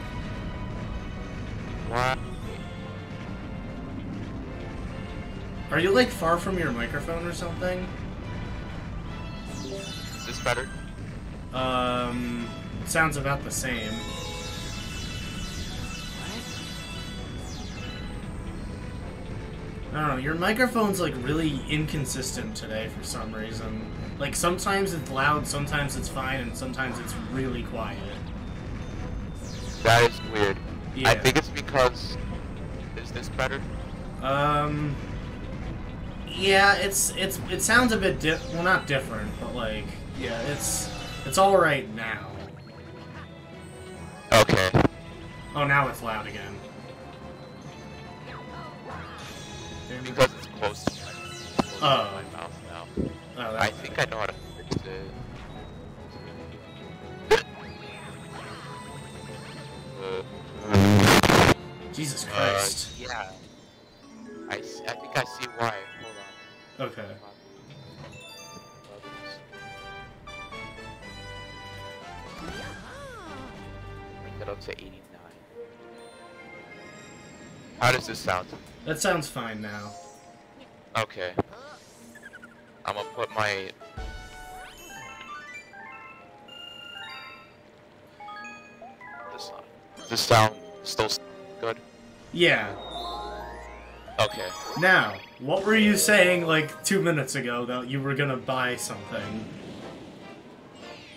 Why? Are you like far from your microphone or something? Is this better? It sounds about the same. I don't know, your microphone's like really inconsistent today for some reason. Like sometimes it's loud, sometimes it's fine, and sometimes it's really quiet. That is weird. Yeah. I think it's because. Is this better? Yeah, it sounds a bit well, not different, but like, yeah, it's all right now. Okay. Oh, now it's loud again. Because it's close to Oh. my mouth now. Oh, I think I know how to fix it. Jesus Christ. Yeah. I think I see why. Hold on. Okay. Bring it up to 89. How does this sound? That sounds fine now. Okay. I'm gonna put my... This sound still good? Yeah. Okay. Now, what were you saying like 2 minutes ago that you were gonna buy something?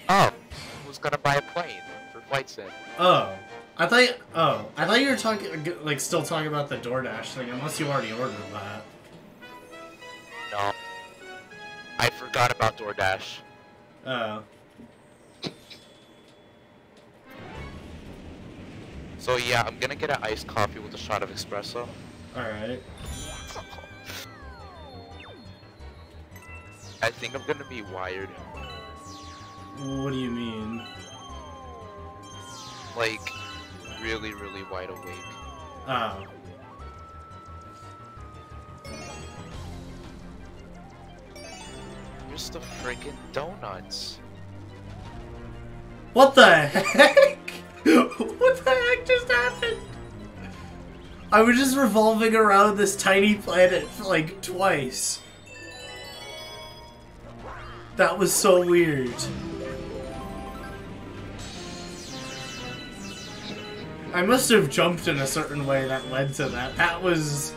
Oh, I was gonna buy a plane for Flight Sim. Oh. I thought you were talking, like, still talking about the DoorDash thing, unless you already ordered that. No. I forgot about DoorDash. Oh. So yeah, I'm gonna get an iced coffee with a shot of espresso. Alright. I think I'm gonna be wired. What do you mean? Like, really, really wide awake. Oh. Where's the freaking donuts? What the heck? What the heck just happened? I was just revolving around this tiny planet like twice. That was so weird. I must have jumped in a certain way that led to that. That was...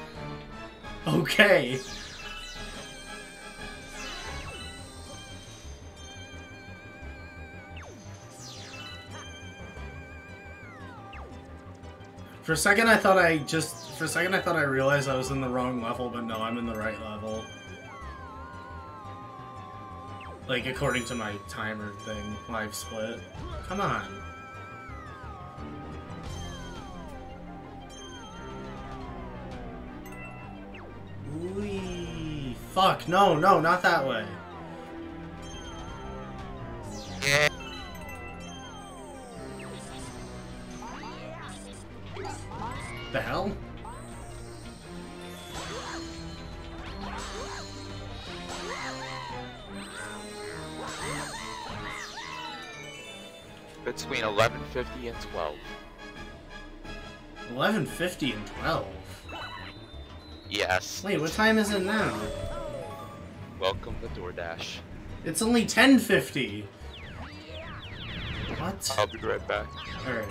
okay. For a second I thought I realized I was in the wrong level, but no, I'm in the right level. Like, according to my timer thing, live split. Come on. Ooh, fuck, no, not that way. Yeah. The hell? Between 11:50 and 12. 11:50 and 12? Yes. Wait, what time is it now? Welcome to DoorDash. It's only 10:50. What? I'll be right back. Alright.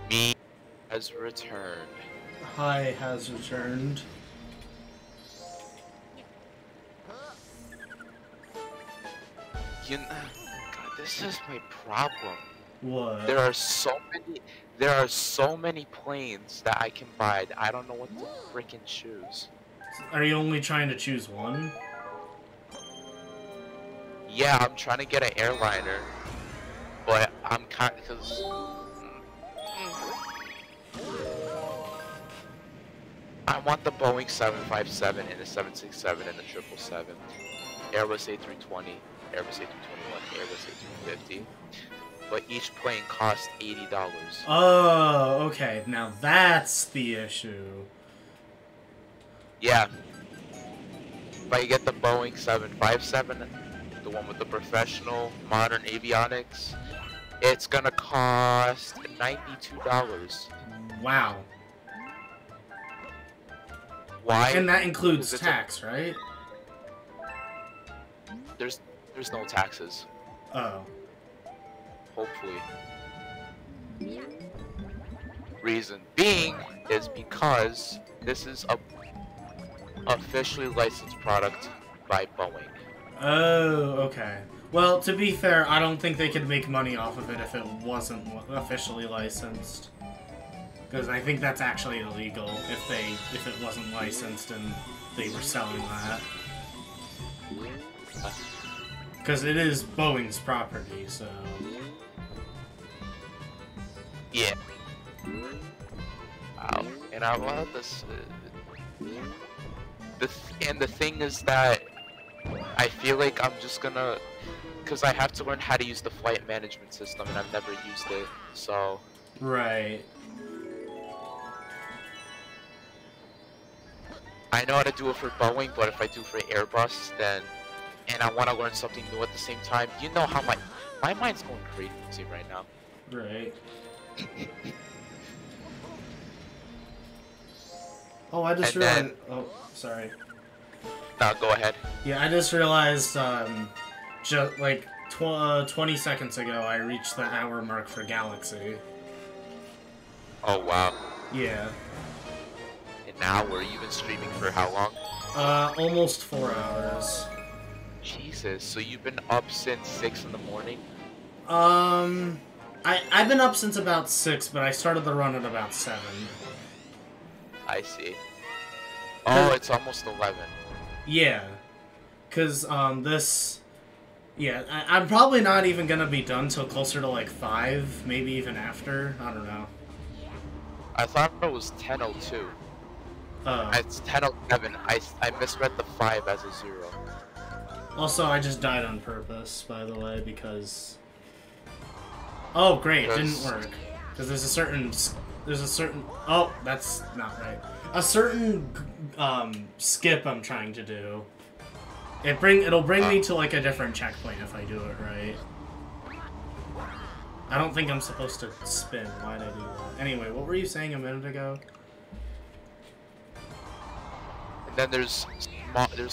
Me has returned. Hi has returned. You know, God, this is my problem. What? There are so many planes that I can buy. I don't know what to freaking choose. Are you only trying to choose one? Yeah, I'm trying to get an airliner, but I'm kind because I want the Boeing 757 and the 767 and the 777, Airbus A320, Airbus A321, Airbus A350, but each plane costs $80. Oh, okay. Now that's the issue. Yeah. If I get the Boeing 757, the one with the professional modern avionics, it's gonna cost $92. Wow. Why? And that includes Because tax, right? There's no taxes. Oh. Hopefully. Reason being is because this is a officially licensed product by Boeing. Oh, okay. Well, to be fair, I don't think they could make money off of it if it wasn't officially licensed. Because I think that's actually illegal if it wasn't licensed and they were selling that. Because it is Boeing's property, so... Yeah. Wow. And I want this. The thing is that I feel like I'm just gonna, because I have to learn how to use the flight management system, and I've never used it. So. Right. I know how to do it for Boeing, but if I do for Airbus, then, and I want to learn something new at the same time, you know how my mind's going crazy right now. Right. Oh, I just And realized. then- Oh, sorry. Now go ahead. Yeah, I just realized. Just like 20 seconds ago, I reached the hour mark for Galaxy. Oh wow. Yeah. An hour? You've been streaming for how long? Almost 4 hours. Jesus. So you've been up since 6 in the morning? I've been up since about 6, but I started the run at about 7. I see. Oh, it's almost 11. Yeah. Cause, yeah, I'm probably not even gonna be done till closer to, like, 5, maybe even after, I don't know. I thought it was 10:02. It's 10:11. I misread the 5 as a 0. Also, I just died on purpose, by the way, because... Oh, great, it didn't work. Because there's a certain... Oh, that's not right. A certain, skip I'm trying to do. It'll bring me to, like, a different checkpoint if I do it right. I don't think I'm supposed to spin. Why'd I do that? Anyway, what were you saying a minute ago? And then there's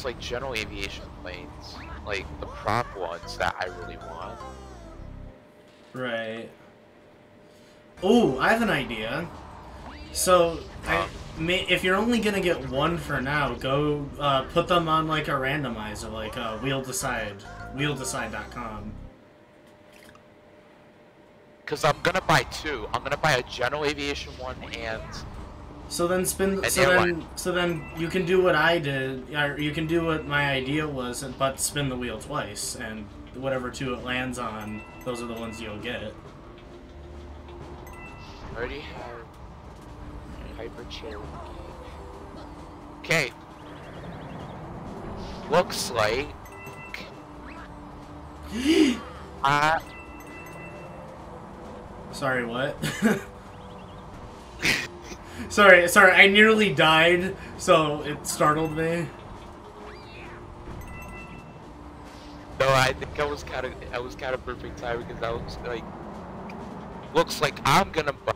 like general aviation planes, like the prop ones that I really want. Right. Ooh, I have an idea. So, if you're only gonna get one for now, go put them on like a randomizer, like wheeldecide.com. Cause I'm gonna buy 2. I'm gonna buy a general aviation one and. So then so then you can do what I did, or you can do what my idea was, but spin the wheel twice, and whatever 2 it lands on, those are the ones you'll get. I already have Hyper Cherokee. Okay. Looks like Sorry, what? sorry, I nearly died, so it startled me. No, I think I was kind of perfect time because I was like, looks like I'm gonna buy.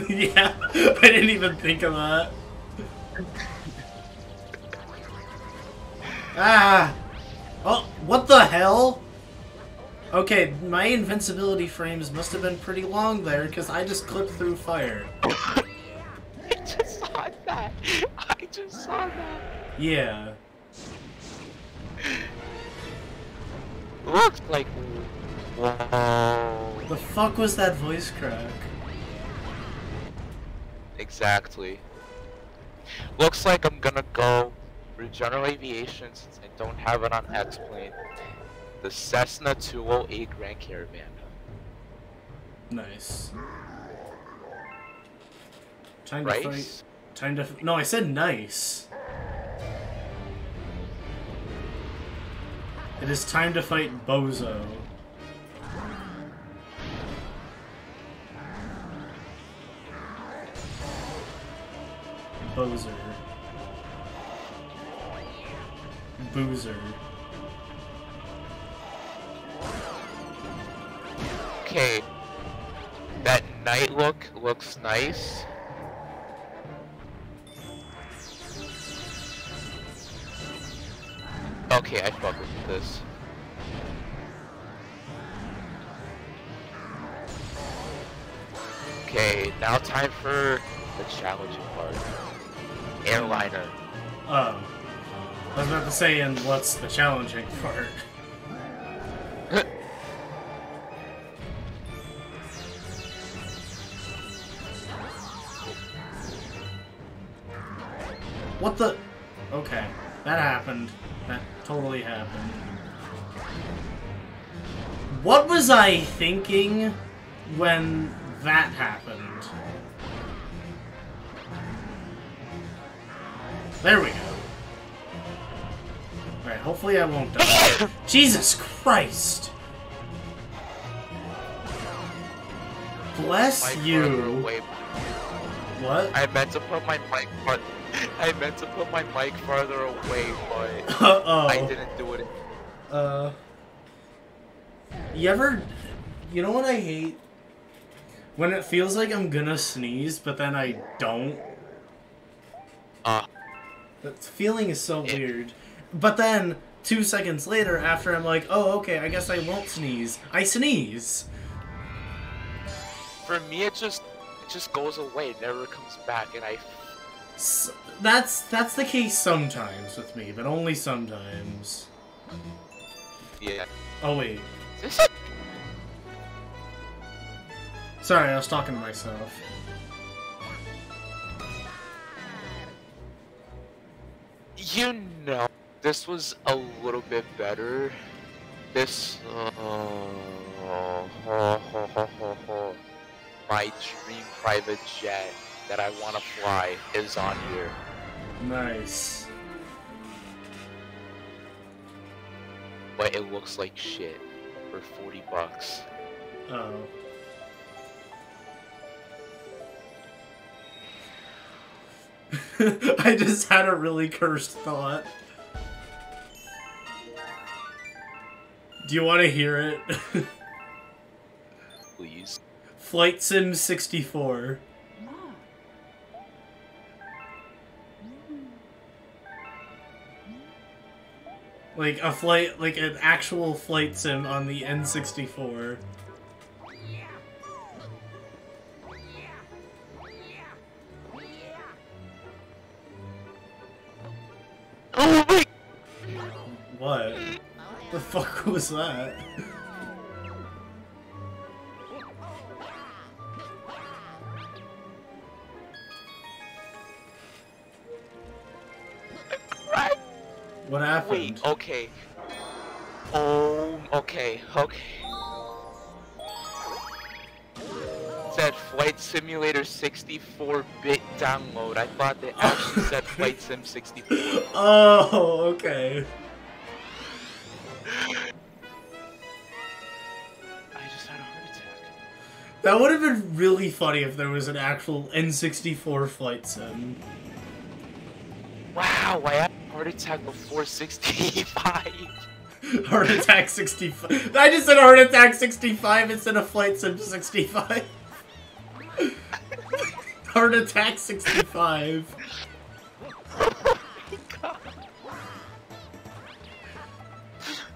Yeah, I didn't even think of that. Ah! Oh, what the hell? Okay, my invincibility frames must have been pretty long there, because I just clipped through fire. I just saw that. I just saw that. Yeah. Looks like... Whoa. The fuck was that voice crack? Exactly. Looks like I'm gonna go for general aviation since I don't have it on X-Plane. The Cessna 208 Grand Caravan. Nice. Time to Right? fight. Time to... No, I said nice. It is time to fight Bozo. Bozer. Boozer. Okay. That night look looks nice. Okay, I fuck with this. Okay, now time for the challenging part. Airliner. Oh. I was about to say, and what's the challenging part? What the? Okay, that happened. That totally happened. What was I thinking when that happened? There we go. Alright, hopefully I won't die. Jesus Christ! Bless Mic you. farther away. What? I meant to put my mic farther away, but Uh-oh. I didn't do it. You know what I hate? When it feels like I'm gonna sneeze, but then I don't. That feeling is so weird. But then, 2 seconds later, after I'm like, oh, okay, I guess I won't sneeze, I sneeze. For me, it just goes away, it never comes back, and That's the case sometimes with me, but only sometimes. yeah. Oh wait, This is Sorry, I was talking to myself. You know, this was a little bit better. This, my dream private jet that I want to fly is on here. Nice. But it looks like shit for 40 bucks. Oh. I just had a really cursed thought. Do you want to hear it? Please. Flight Sim 64. Like a flight, like an actual flight sim on the N64. Oh my! What? The fuck was that? What happened? Wait, okay. Oh, okay. It said Flight Simulator 64-bit download. I thought they actually said Flight Sim 64. Oh, okay. I just had a heart attack. That would have been really funny if there was an actual N64 flight sim. Wow, I had a heart attack before 65. Heart Attack 65. I just said Heart Attack 65 instead of Flight Sim 65. Heart Attack 65.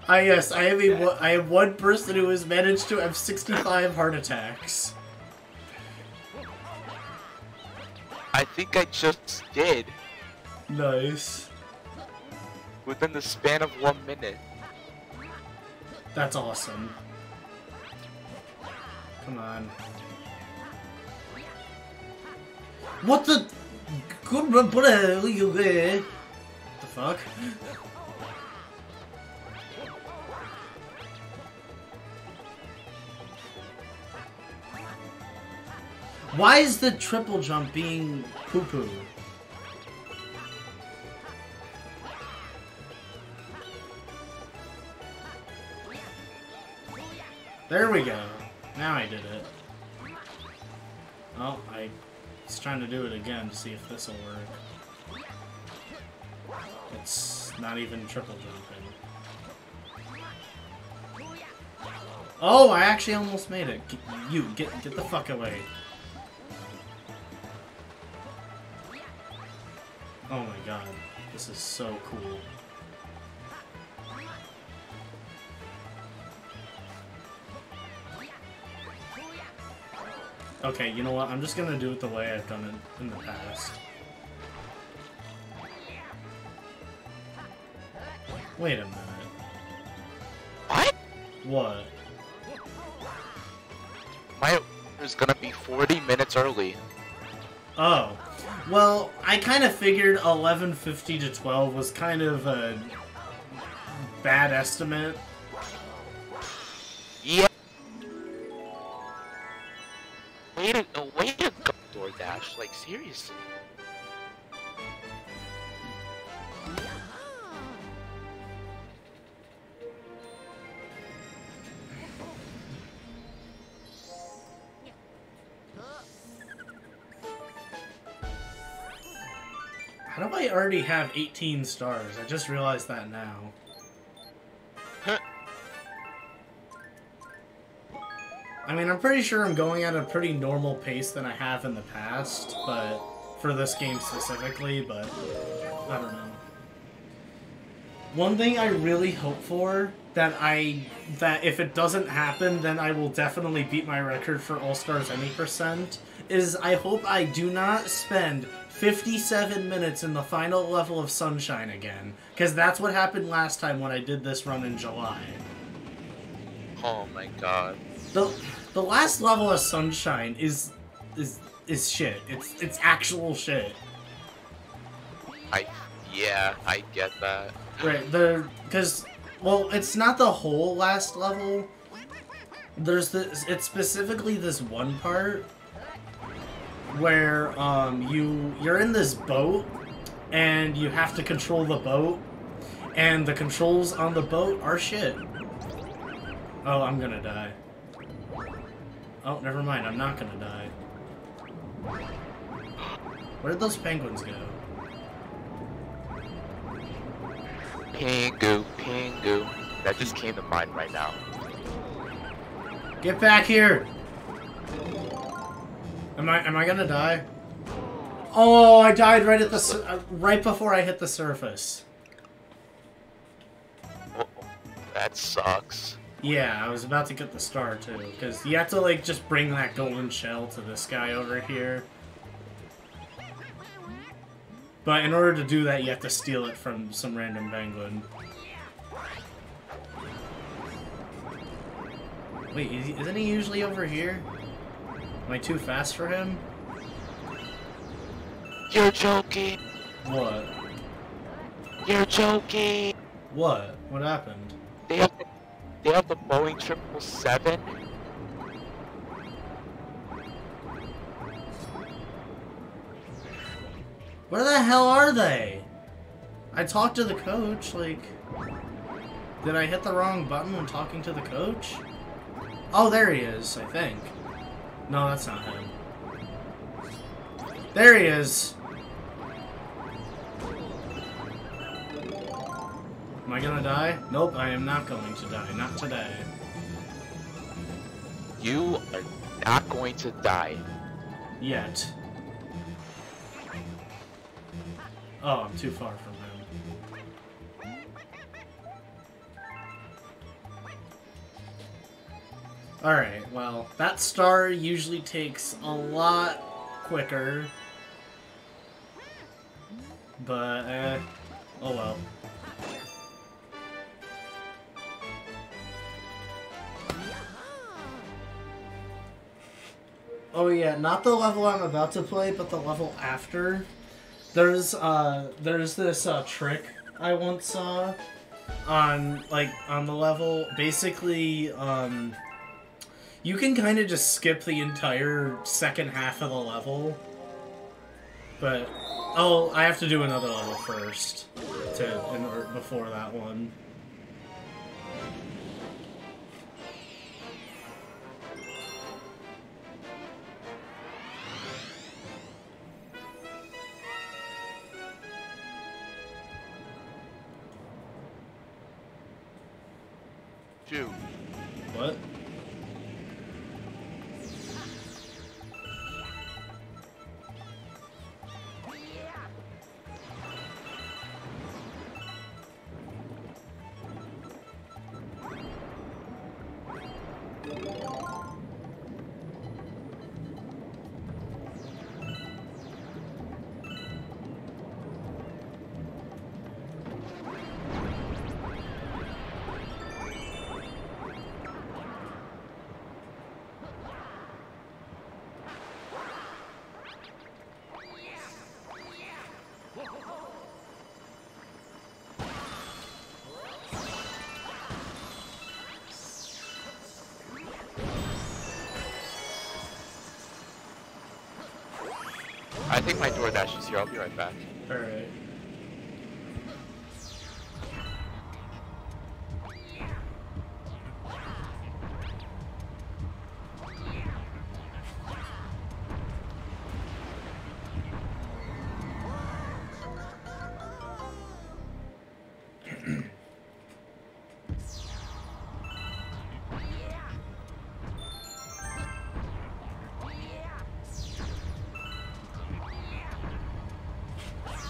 Yes, I have one person who has managed to have 65 heart attacks. I think I just did. Nice. Within the span of 1 minute. That's awesome. Come on. What the? What the fuck? Why is the triple jump being poo-poo? There we go. Now I did it. Oh, I was trying to do it again to see if this will work. It's not even triple jumping. Oh, I actually almost made it. Get the fuck away. Oh my god. This is so cool. Okay, you know what? I'm just gonna do it the way I've done it in the past. Wait a minute. What? What? My is gonna be 40 minutes early. Oh. Well, I kind of figured 11:50 to 12 was kind of a bad estimate. Yeah. Way to go, DoorDash. Like, seriously. How do I already have 18 stars? I just realized that now. I mean, I'm pretty sure I'm going at a pretty normal pace than I have in the past, but for this game specifically, but I don't know. One thing I really hope for that if it doesn't happen, then I will definitely beat my record for All-Stars any %, is I hope I do not spend 57 minutes in the final level of Sunshine again, because that's what happened last time when I did this run in July. Oh my god. The last level of Sunshine is shit. It's actual shit. Yeah, I get that. Right, well, it's not the whole last level. It's specifically this one part where you're in this boat and you have to control the boat, and the controls on the boat are shit. Oh, I'm gonna die. Oh, never mind, I'm not gonna die. Where'd those penguins go? Pingu, Pingu. That just came to mind right now. Get back here! Am I gonna die? Oh, I died right at the right before I hit the surface. Oh, that sucks. Yeah, I was about to get the star too, because you have to like just bring that golden shell to this guy over here. But in order to do that, you have to steal it from some random penguin. Wait, isn't he usually over here? Am I too fast for him? You're joking. What? You're joking. What? What happened? They have the Boeing 777. Where the hell are they? I talked to the coach, like... Did I hit the wrong button when talking to the coach? Oh, there he is, I think. No, that's not him. There he is! Am I gonna die? Nope, I am not going to die. Not today. You are not going to die. Yet. Oh, I'm too far from him. Alright, well, that star usually takes a lot quicker. But, oh well. Oh yeah, not the level I'm about to play, but the level after. There's this trick I once saw on the level. Basically, you can kind of just skip the entire second half of the level. But I have to do another level first before that one. Shoot. What? I think my DoorDash is here. I'll be right back. Alright.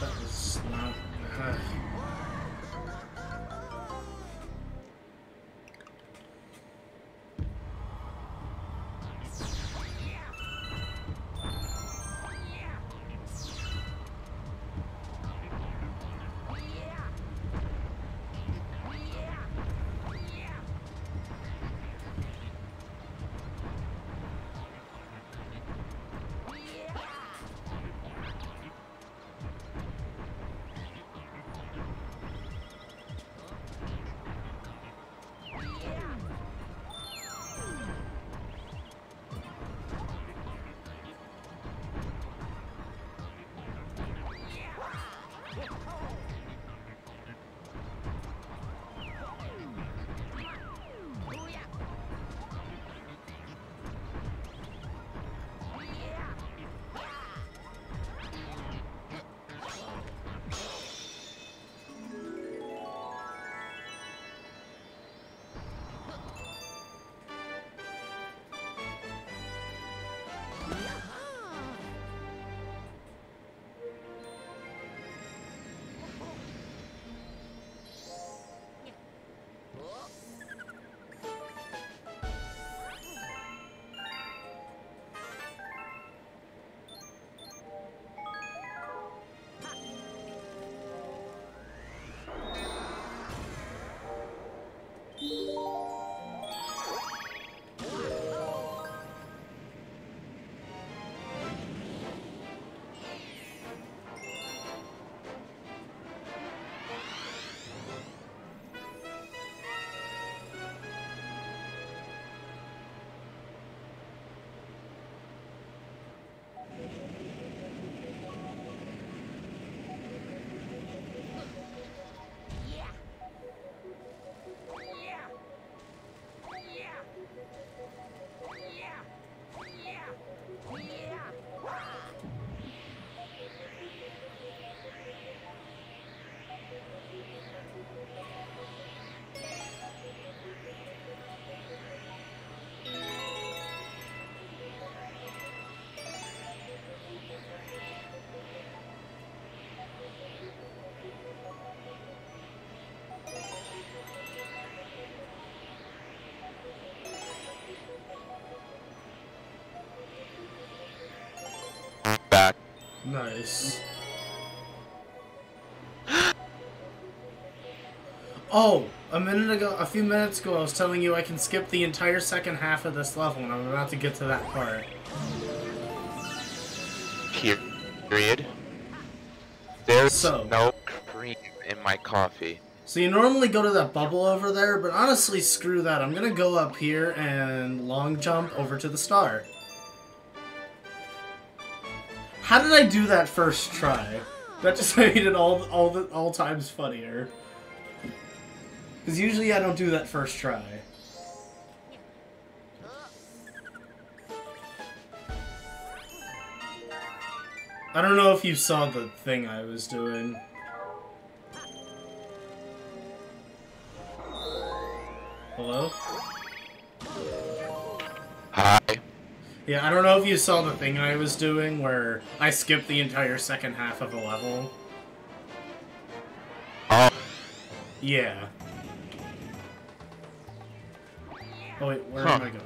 That was Nice. Oh, a few minutes ago, I was telling you I can skip the entire second half of this level, and I'm about to get to that part. Period. There's So- no cream in my coffee. So you normally go to that bubble over there, but honestly, screw that. I'm gonna go up here and long jump over to the star. How did I do that first try? That just made it all times funnier. Because usually I don't do that first try. I don't know if you saw the thing I was doing. Hello? Hi. Yeah, I don't know if you saw the thing I was doing where I skipped the entire second half of a level. Oh, Yeah. Oh wait, where Huh. am I going?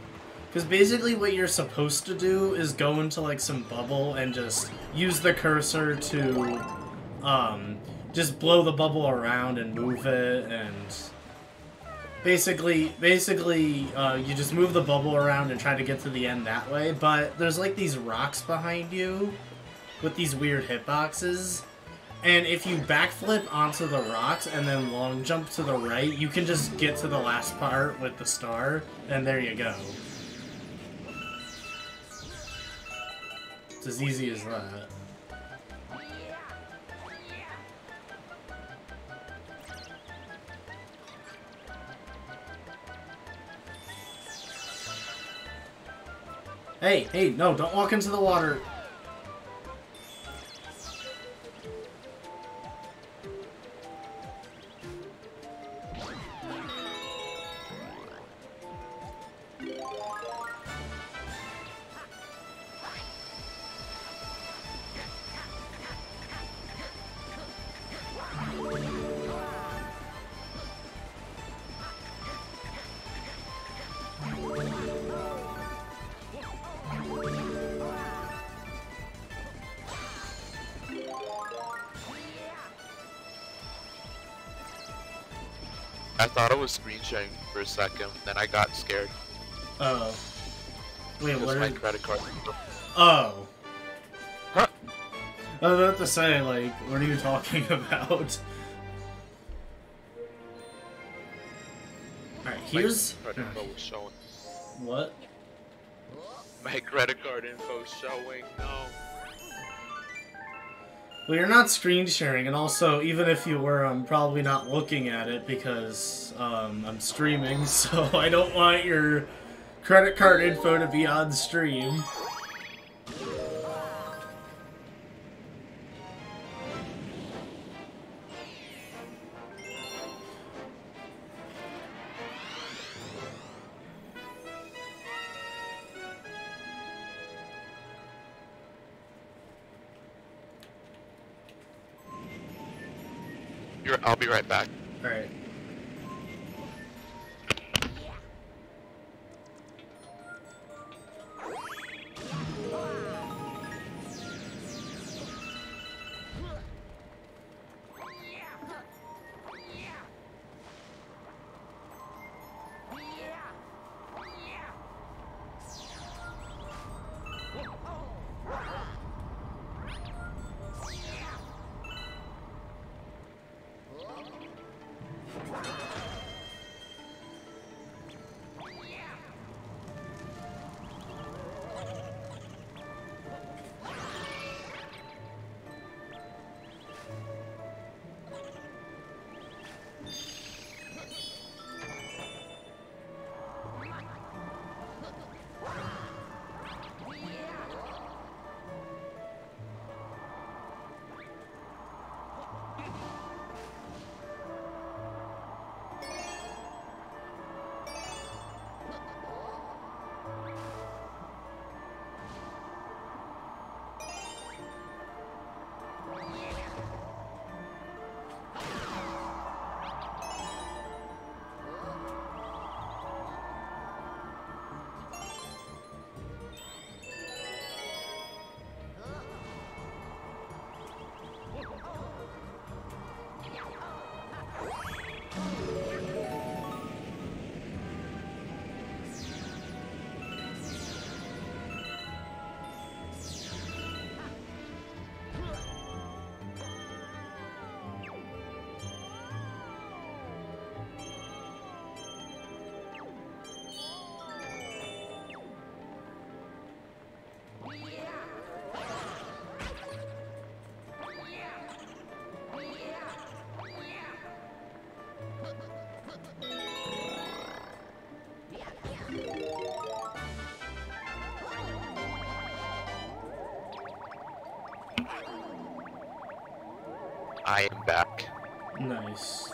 Because basically what you're supposed to do is go into like some bubble and just use the cursor to just blow the bubble around and move it, and basically you just move the bubble around and try to get to the end that way. But there's like these rocks behind you with these weird hitboxes. And if you backflip onto the rocks and then long jump to the right, you can just get to the last part with the star, and there you go. It's as easy as that. Hey, no, don't walk into the water. I thought it was screen sharing for a second, then I got scared. Oh. Wait, Because what my are... credit card. Oh. Huh? I was about to say, like, what are you talking about? Alright, here's... My credit info was showing. What? My credit card info showing. No. Well, you're not screen sharing, and also, even if you were, I'm probably not looking at it because, I'm streaming, so I don't want your credit card info to be on stream. I'll be right back. Alright. I am back. Nice.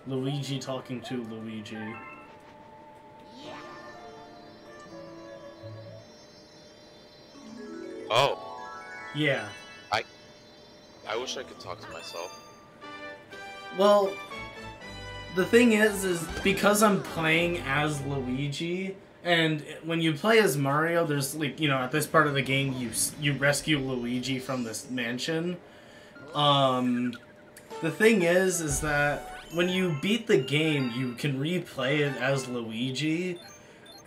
Luigi talking to Luigi. Oh, Yeah. I wish I could talk to myself. Well, the thing is because I'm playing as Luigi, and when you play as Mario, there's like, you know, at this part of the game, you rescue Luigi from this mansion. The thing is that when you beat the game, you can replay it as Luigi,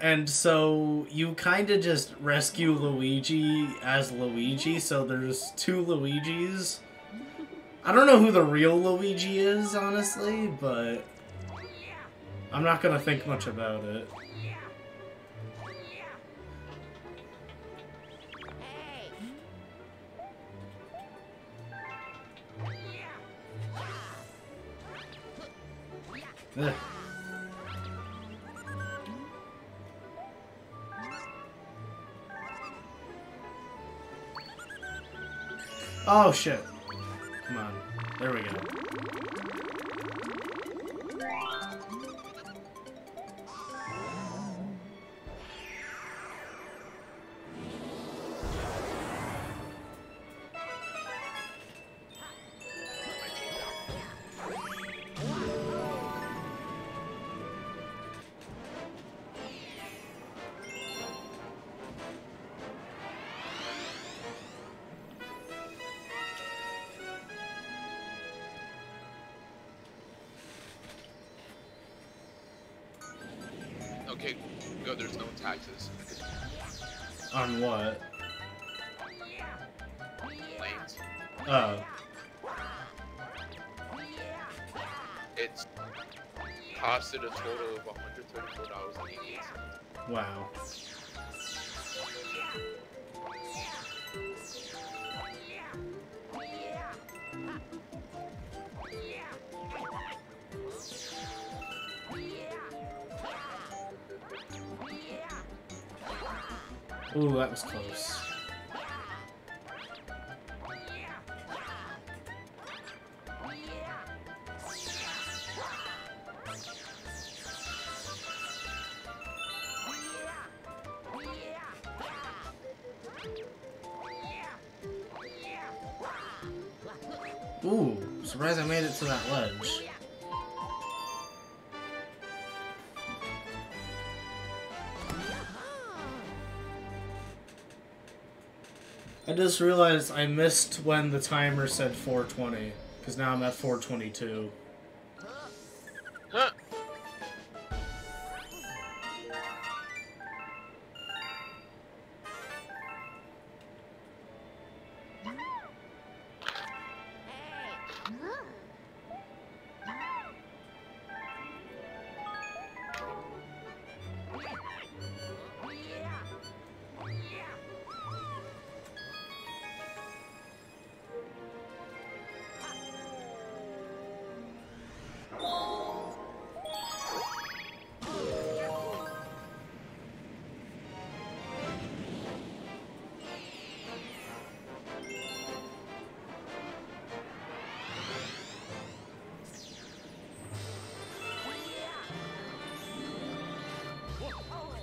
and so you kind of just rescue Luigi as Luigi, so there's two Luigis. I don't know who the real Luigi is, honestly, but I'm not gonna think much about it. Ugh. Oh shit. Come on. There we go. Okay, go. There's no taxes. On what? Lanes. Oh. It's costed a total of $134.88. Wow. Ooh, that was close. Ooh, surprised I made it to that ledge. I just realized I missed when the timer said 420, because now I'm at 422. Huh.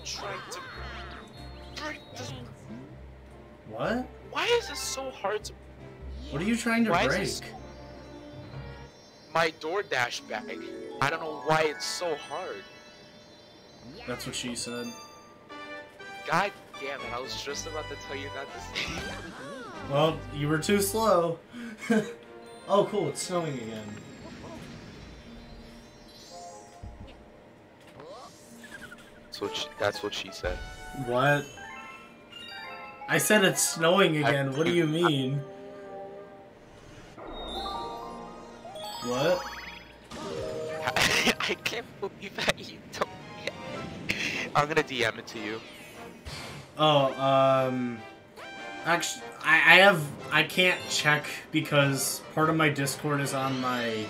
Trying to break this. What? Why is this so hard to? What are you trying to Why is break? this- My DoorDash bag. I don't know why it's so hard. That's what she said. God damn it! I was just about to tell you not to say. Well, you were too slow. Oh, cool, it's snowing again. That's what she said. What? I said it's snowing again. What do you mean? What? I can't believe that you told me. I'm gonna DM it to you. Oh, actually, I can't check because part of my Discord is on my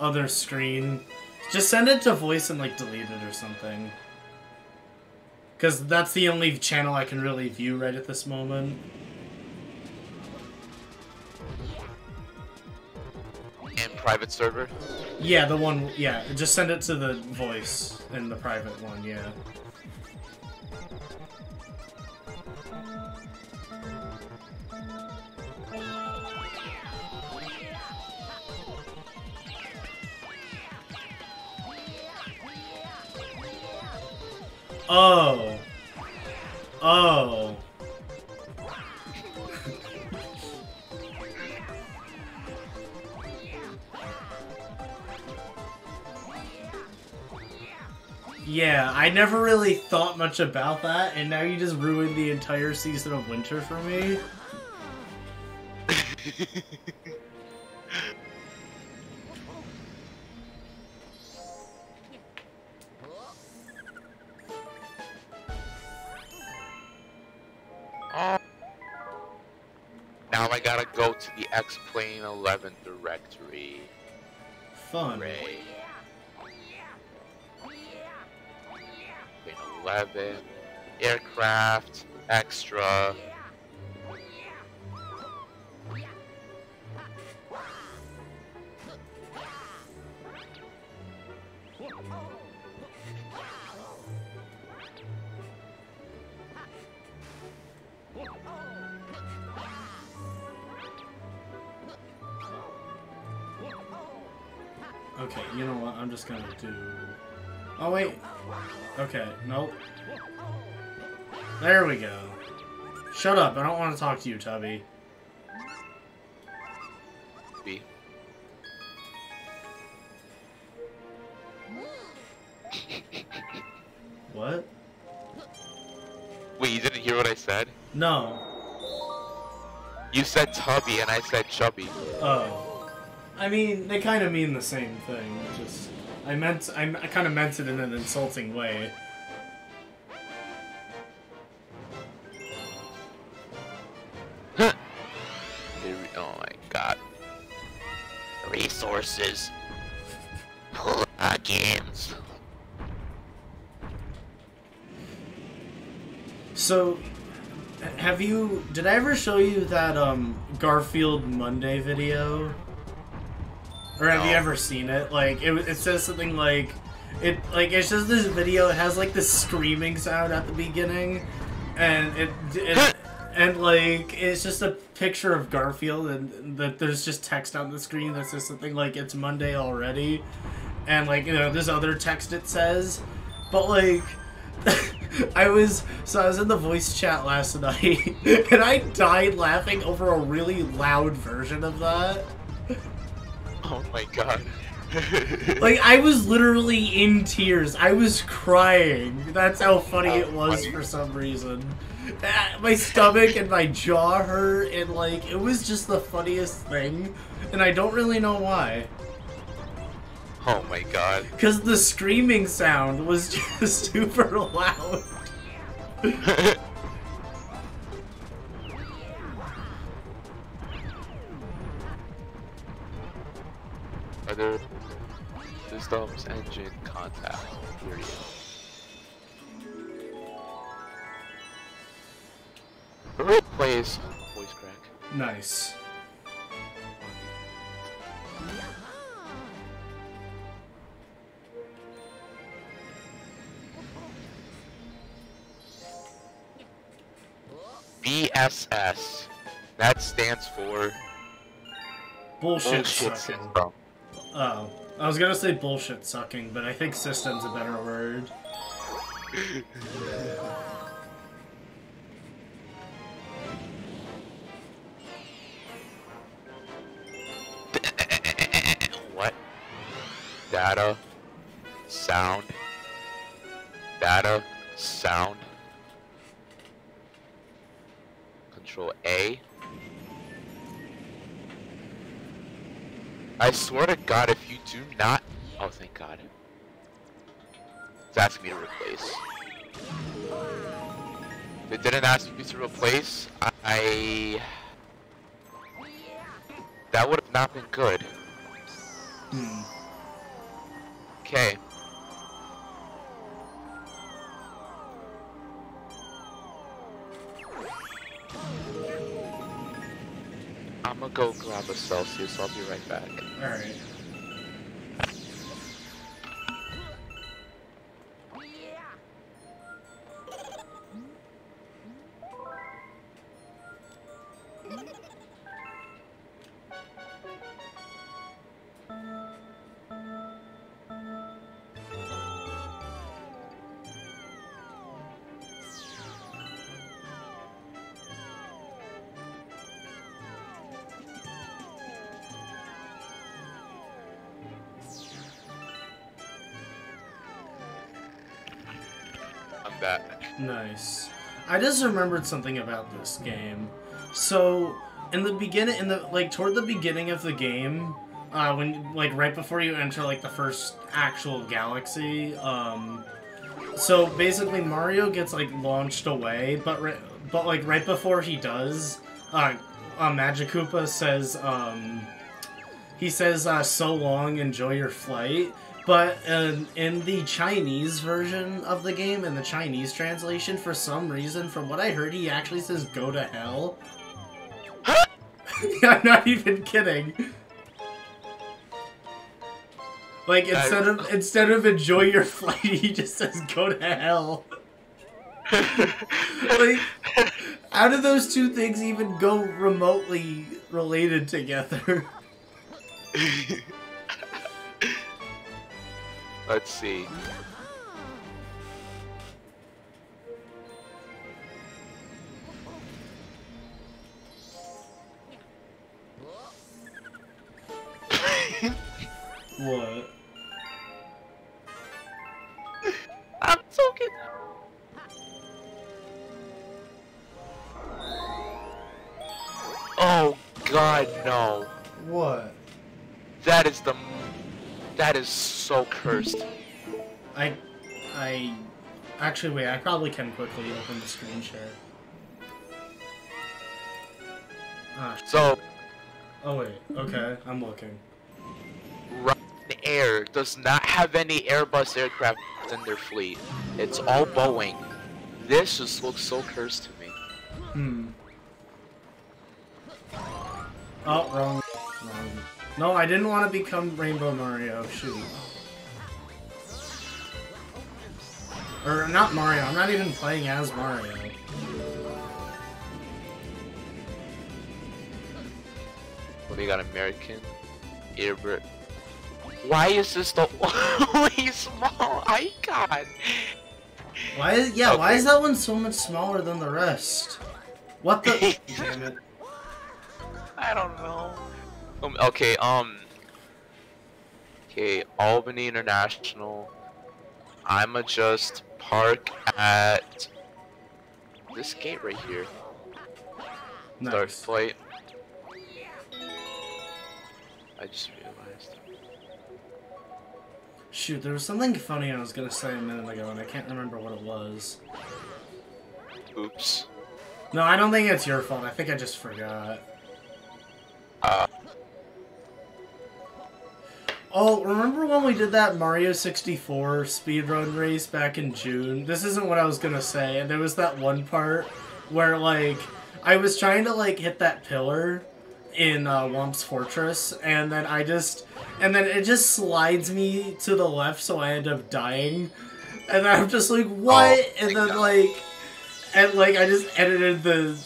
other screen. Just send it to voice and, like, delete it or something. Because that's the only channel I can really view right at this moment. In private server? Yeah, the one, yeah. Just send it to the voice in the private one, yeah. Oh. Oh. Yeah, I never really thought much about that, and now you just ruined the entire season of Winter for me. Oh. Now I gotta go to the X-Plane 11 directory. Fun. Hooray. Plane 11, aircraft, extra. Okay, you know what? I'm just gonna do... Oh, wait. Okay, nope. There we go. Shut up, I don't want to talk to you, Tubby. B. What? Wait, you didn't hear what I said? No. You said tubby and I said chubby. Oh. I mean, they kind of mean the same thing. Just, I kind of meant it in an insulting way. Oh my god. Resources. Plugins. So, did I ever show you that, Garfield Monday video? Or have you ever seen it? Like, it says something like, it's just this video, it has, like, this screaming sound at the beginning, and it's just a picture of Garfield, and there's just text on the screen that says something like, it's Monday already, and, like, you know, this other text it says, but, like, I was in the voice chat last night, and I died laughing over a really loud version of that. Oh my god. Like, I was literally in tears. I was crying. That's how funny it was for some reason. My stomach and my jaw hurt, and, like, it was just the funniest thing. And I don't really know why. Oh my god. Because the screaming sound was just super loud. Other systems, engine, contact, period. Replace voice crack. Nice. BSS. That stands for Bullshit bullshit sucking. system. Oh. I was gonna say bullshit sucking, but I think system's a better word. What? Data. Sound. Data. Sound. Control A. I swear to God, if you do not... Oh, thank God. It's asking me to replace. If it didn't ask me to replace, that would have not been good. Okay. gonna go grab a Celsius. I'll be right back. Alright. I'm back. Nice. I just remembered something about this game. So, in the beginning, toward the beginning of the game, when, like, right before you enter, like, the first actual galaxy, so basically Mario gets, like, launched away, but like, right before he does, Magic Koopa says, he says, so long, enjoy your flight. But in the Chinese version of the game, in the Chinese translation, for some reason, from what I heard, he actually says "go to hell." I'm not even kidding. Like instead of enjoy your flight, he just says "go to hell." Like, how do those two things even go remotely related together? Let's see. What? I'm talking. Oh God, no! What? That is so cursed. Actually, wait, I probably can quickly open the screen share. So, Oh wait, okay, I'm looking. Ryanair does not have any Airbus aircraft in their fleet. It's all Boeing. This just looks so cursed to me. Oh, wrong. No, I didn't want to become Rainbow Mario, shoot. Or, not Mario, I'm not even playing as Mario. What do you got, American? Airbrit. Why is this the only small icon? Why is that one so much smaller than the rest? What the? Damn it. I don't know. Okay, Albany International. I'ma just park at this gate right here. Start Nice. flight. I just realized. Shoot, there was something funny I was gonna say a minute ago, and I can't remember what it was. Oops. No, I don't think it's your fault. I think I just forgot. Oh, remember when we did that Mario 64 speedrun race back in June? This isn't what I was gonna say, and there was that one part where, like, I was trying to, like, hit that pillar in Whomp's Fortress, and then it just slides me to the left, so I end up dying. And I'm just like, what? Oh, and then, like, I just edited the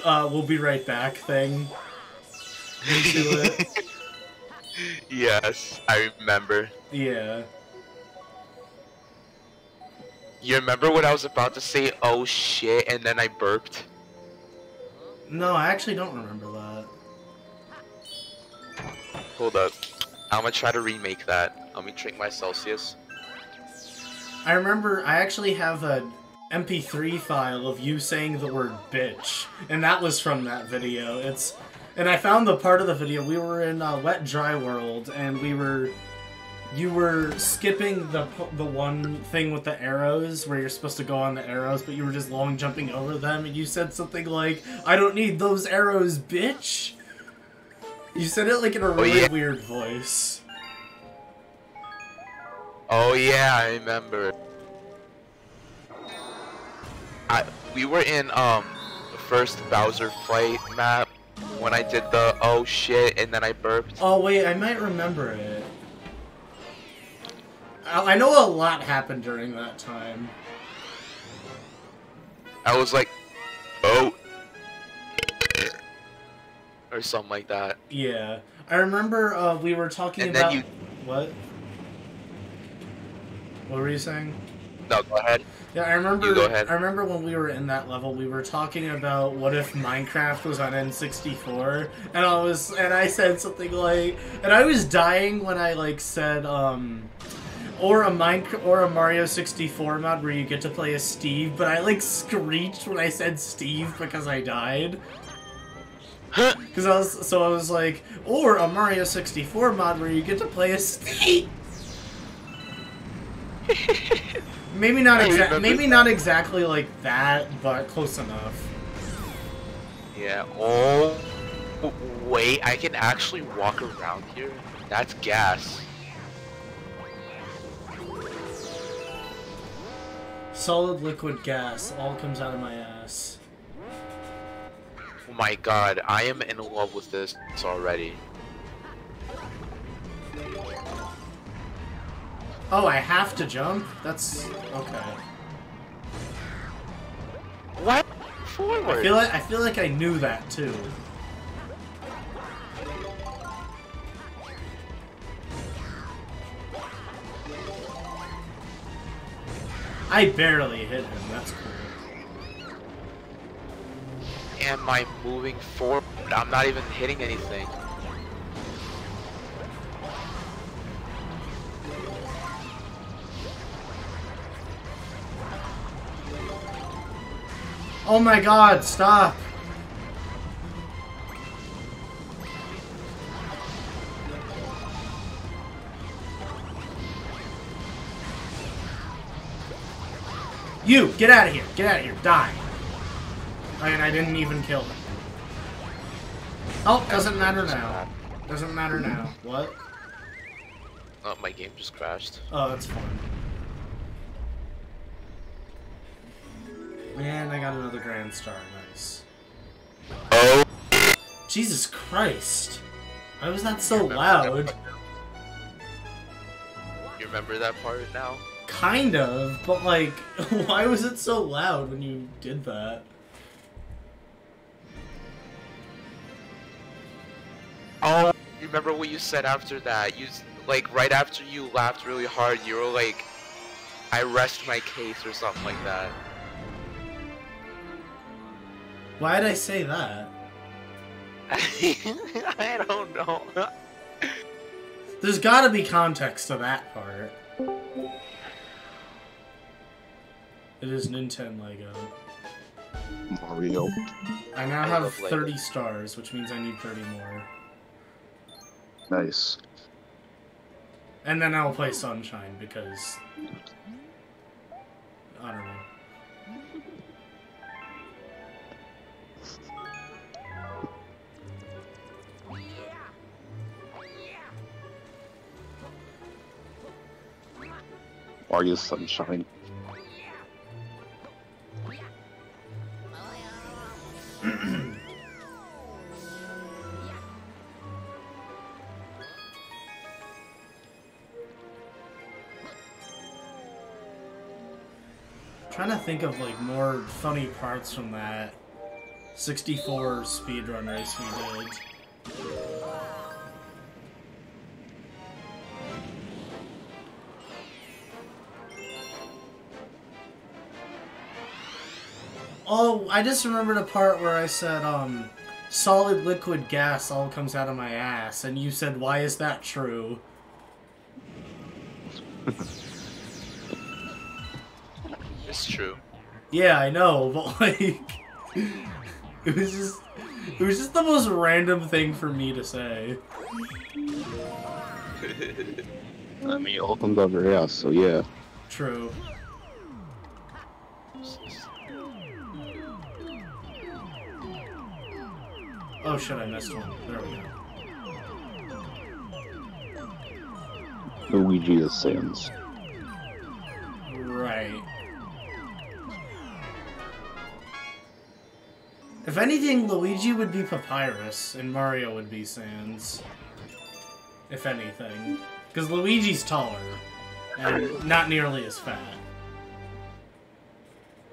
we'll be right back thing into it. Yes, I remember. Yeah. You remember when I was about to say, oh shit, and then I burped? No, I actually don't remember that. Hold up. I'm gonna try to remake that. Let me drink my Celsius. I remember I actually have a MP3 file of you saying the word bitch, and that was from that video. And I found the part of the video. We were in Wet Dry World, and you were skipping the one thing with the arrows where you're supposed to go on the arrows, but you were just long jumping over them, and you said something like, "I don't need those arrows, bitch." You said it like in a really weird voice. Oh yeah, I remember. We were in the first Bowser fight map When I did the oh shit and then I burped. Oh wait, I might remember it. I know a lot happened during that time. I was like, oh. Or something like that. Yeah. I remember we were talking And about... then you... What? What were you saying? No, go ahead. Yeah, I remember. You go ahead. I remember when we were in that level, we were talking about what if Minecraft was on N64, and I said something like, and I was dying when I like said, or a Mario 64 mod where you get to play as Steve, but I like screeched when I said Steve because I died. Because I was like, or a Mario 64 mod where you get to play as Steve. Maybe not exactly like that, but close enough. Yeah. Oh, wait, I can actually walk around here? That's gas. Solid, liquid, gas, all comes out of my ass. Oh my god, I am in love with this already. Oh, I have to jump? That's... okay. What? Forward. I feel like I knew that too. I barely hit him, that's cool. Am I moving forward? I'm not even hitting anything. Oh my god, stop! You! Get out of here! Get out of here! Die! And I didn't even kill him. Oh, doesn't matter now. Doesn't matter now. What? Oh, my game just crashed. Oh, that's fine. Man, I got another grand star. Nice. Oh. Jesus Christ! Why was that so loud? You remember that part now? Kind of, but like, why was it so loud when you did that? Oh, you remember what you said after that? You, like, right after you laughed really hard, you were like, I rest my case or something like that. Why did I say that? I don't know. There's gotta be context to that part. It is Nintendo Lego. Mario. I now I have love Lego. 30 stars, which means I need 30 more. Nice. And then I'll play Sunshine, because... I don't know. Mario Sunshine. Trying to think of like more funny parts from that 64 speedrun race we did. Oh, I just remembered a part where I said, solid, liquid, gas all comes out of my ass, and you said, why is that true? It's true. Yeah, I know, but like, it was just the most random thing for me to say. I mean, it all comes out of your ass, so yeah. True. Oh shit, I missed one. There we go. Luigi the Sans. Right. If anything, Luigi would be Papyrus, and Mario would be Sans. If anything. Because Luigi's taller, and not nearly as fat.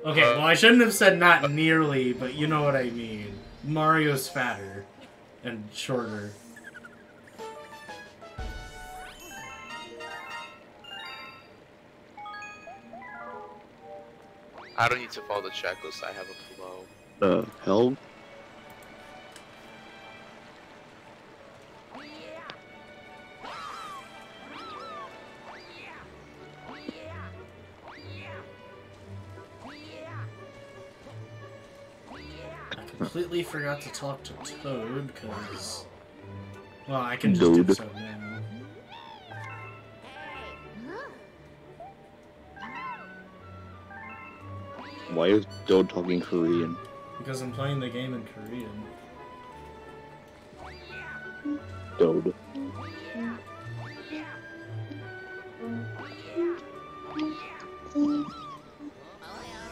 Okay, well I shouldn't have said not nearly, but you know what I mean. Mario's fatter, and shorter. I don't need to follow the checklist, I have a flow. Hell? Completely forgot to talk to Toad, because... Well, I can just do so now. Why is Toad talking Korean? Because I'm playing the game in Korean. Toad.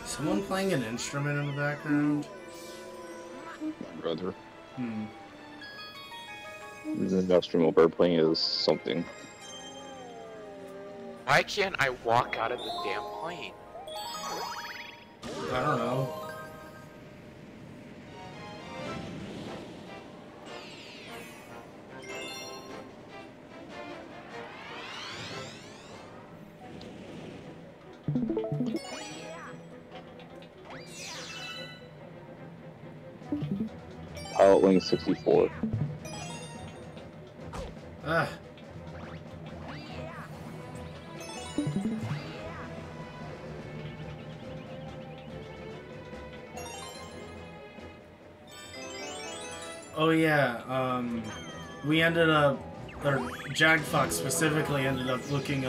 Someone playing an instrument in the background? My brother. Hmm. The industrial bird playing is something. Why can't I walk out of the damn plane? I don't know. Pilot Wing 64. Ah. Oh yeah, we ended up, or Jagfox specifically ended up looking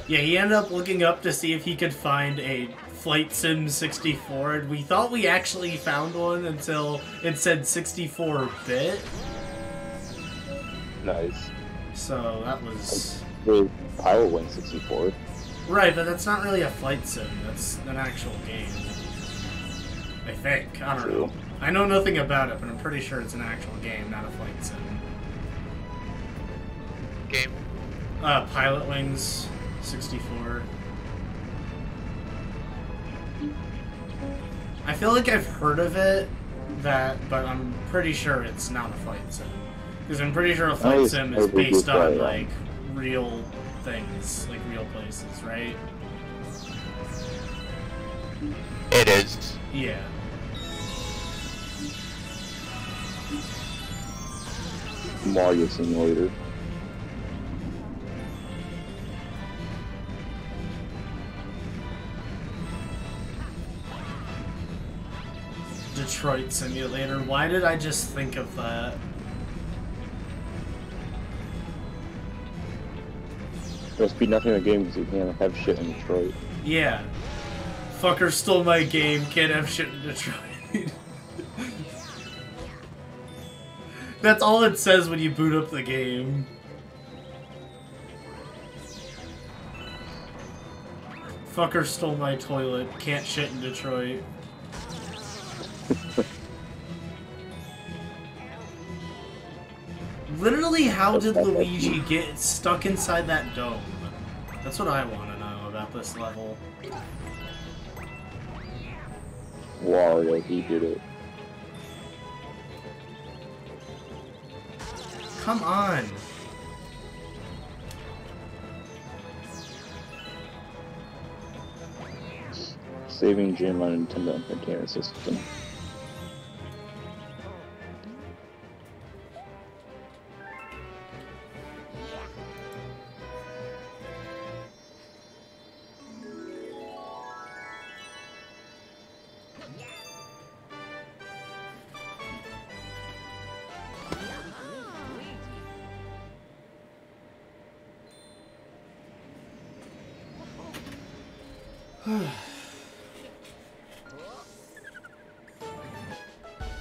yeah, he ended up looking up to see if he could find a Flight Sim 64, and we thought we actually found one until it said 64-bit. Nice. So that was... The Pilot Wing 64. Right, but that's not really a flight sim, that's an actual game. I think, I don't know. True. I know nothing about it, but I'm pretty sure it's an actual game, not a flight sim. Game. Pilot Wings 64. I feel like I've heard of it, but I'm pretty sure it's not a flight sim. Because I'm pretty sure a flight sim is based on, like, real things, like real places, right? It is. Yeah. Mario Simulator. Detroit Simulator. Why did I just think of that? Must be nothing in the game because you can't have shit in Detroit. Yeah. Fucker stole my game, can't have shit in Detroit. That's all it says when you boot up the game. Fucker stole my toilet, can't shit in Detroit. Literally, how did Luigi get stuck inside that dome? That's what I want to know about this level. Wario, he did it. Come on! Saving Jim on Nintendo Entertainment System.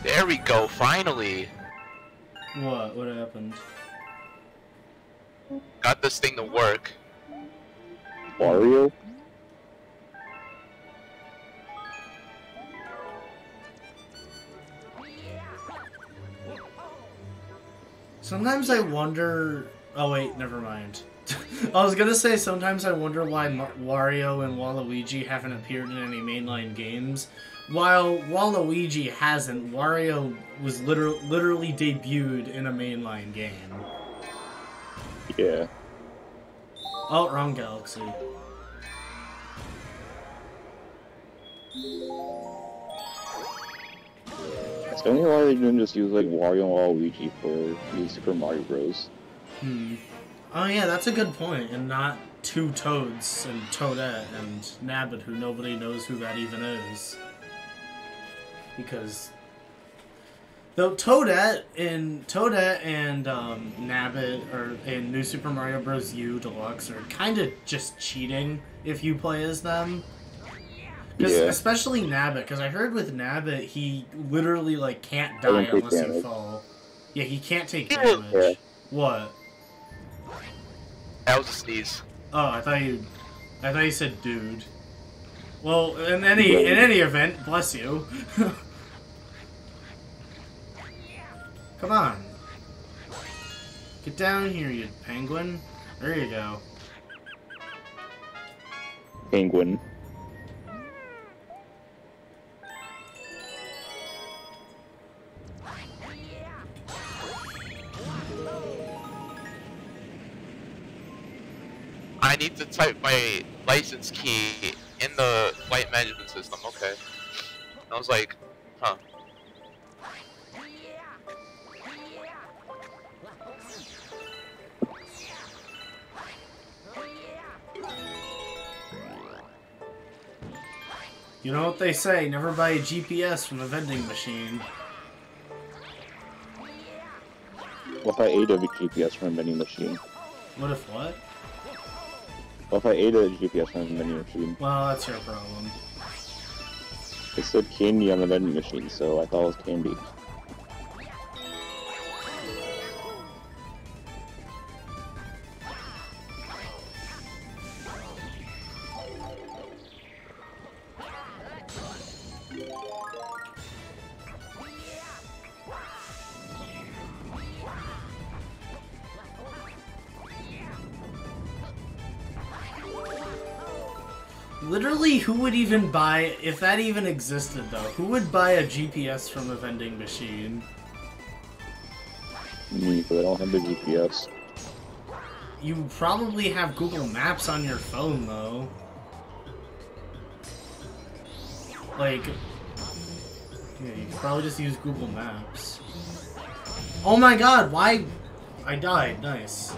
There we go, finally! What? What happened? Got this thing to work. Wario? Sometimes I wonder... Oh wait, never mind. I was gonna say sometimes I wonder why Wario and Waluigi haven't appeared in any mainline games. While Waluigi hasn't, Wario was literally debuted in a mainline game. Yeah. Oh, wrong galaxy. It's only why they didn't just use like Wario and Waluigi for New Super Mario Bros. Oh yeah, that's a good point, and not two Toads and Toadette and Nabbit, who nobody knows who that even is. Because though Toadette and Nabbit are in New Super Mario Bros. U Deluxe are kind of just cheating if you play as them. Because especially Nabbit, because I heard with Nabbit he literally like can't die unless you fall. Yeah, he can't take damage. Yeah. What? That was a sneeze. Oh, I thought you said dude. Well, in any event, bless you. Come on. Get down here, you penguin. There you go. Penguin. I need to type my license key in the flight management system. Okay. I was like, huh. You know what they say, never buy a GPS from a vending machine. What if I ate a GPS from a vending machine? What if what? What if I ate a GPS from a vending machine? Well, that's your problem. It said candy on the vending machine, so I thought it was candy. Literally, who would even buy, if that even existed though, who would buy a GPS from a vending machine? Me, but I don't have the GPS. You probably have Google Maps on your phone though. Like, yeah, you could probably just use Google Maps. Oh my god, why? I died, nice.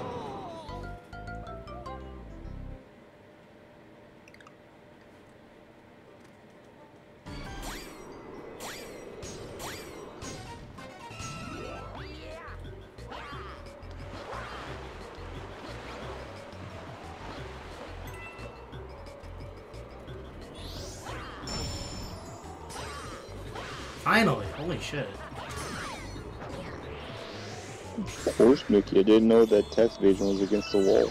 Finally, holy shit. Horse Mickey, I didn't know that text vision was against the wall.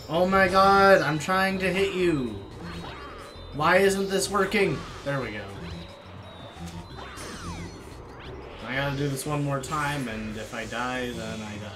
Oh my god, I'm trying to hit you. Why isn't this working? There we go. I gotta do this one more time, and if I die, then I die.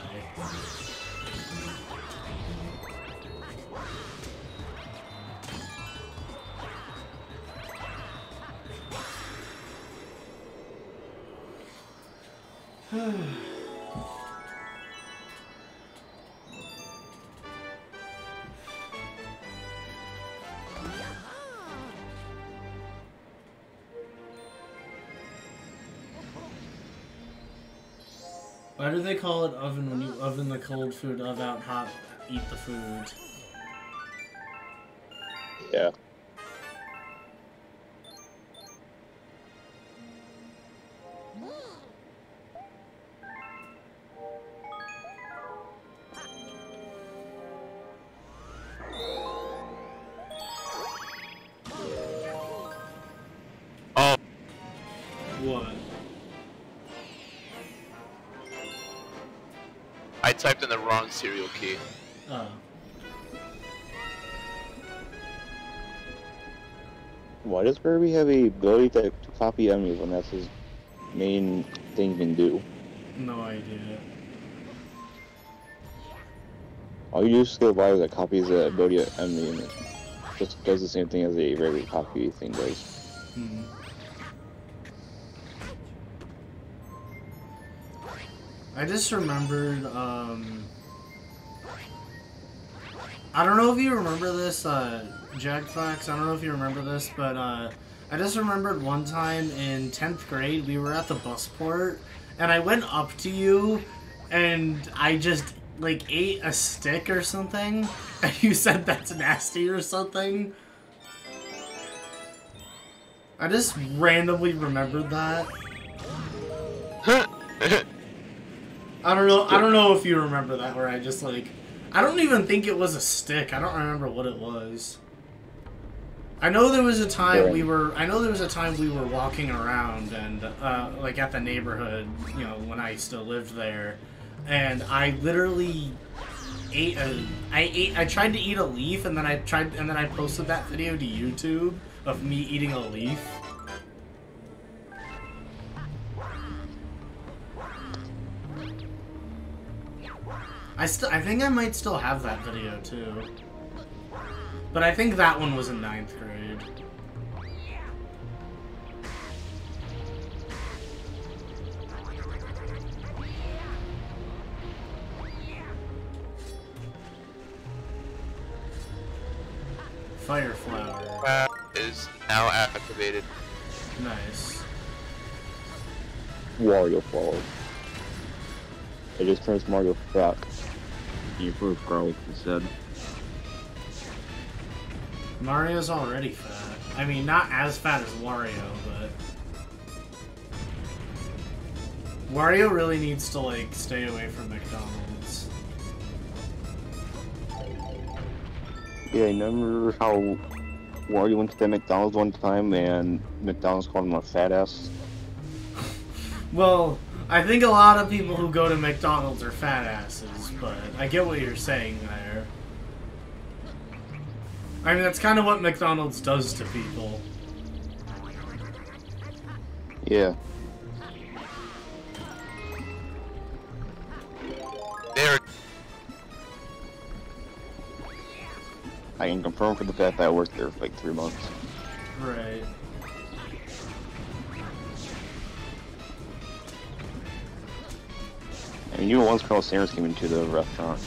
Why do they call it oven when you oven the cold food, of out hot, eat the food? Yeah. What? I typed in the wrong serial key. Oh. Why does Kirby have a ability to copy enemies when that's his main thing he can do? No idea. All you just go buy the copies of ability enemy and it just does the same thing as a regular copy thing does. Hmm. I just remembered, I don't know if you remember this, Jackfax, I don't know if you remember this, but, I just remembered one time in 10th grade, we were at the busport, and I went up to you, and I just, like, ate a stick or something, and you said that's nasty or something. I just randomly remembered that. I don't know if you remember that, where I just, like, I don't even think it was a stick. I don't remember what it was. I know there was a time we were walking around and, like, at the neighborhood, you know, when I still lived there, and I literally I tried to eat a leaf, and then I posted that video to YouTube of me eating a leaf. I think I might still have that video too. But I think that one was in 9th grade. Fire flower. Is now activated. Nice. Wario Flower. It just turns Mario fat. You prove garlic instead. Mario's already fat. I mean, not as fat as Wario, but... Wario really needs to, like, stay away from McDonald's. Yeah, remember how Wario went to the McDonald's one time and McDonald's called him a fat ass? Well, I think a lot of people who go to McDonald's are fat asses, but I get what you're saying there. I mean, that's kind of what McDonald's does to people. Yeah. There. I can confirm for the fact that I worked there for like 3 months. Right. I mean, you once Colonel Sanders came into the restaurant.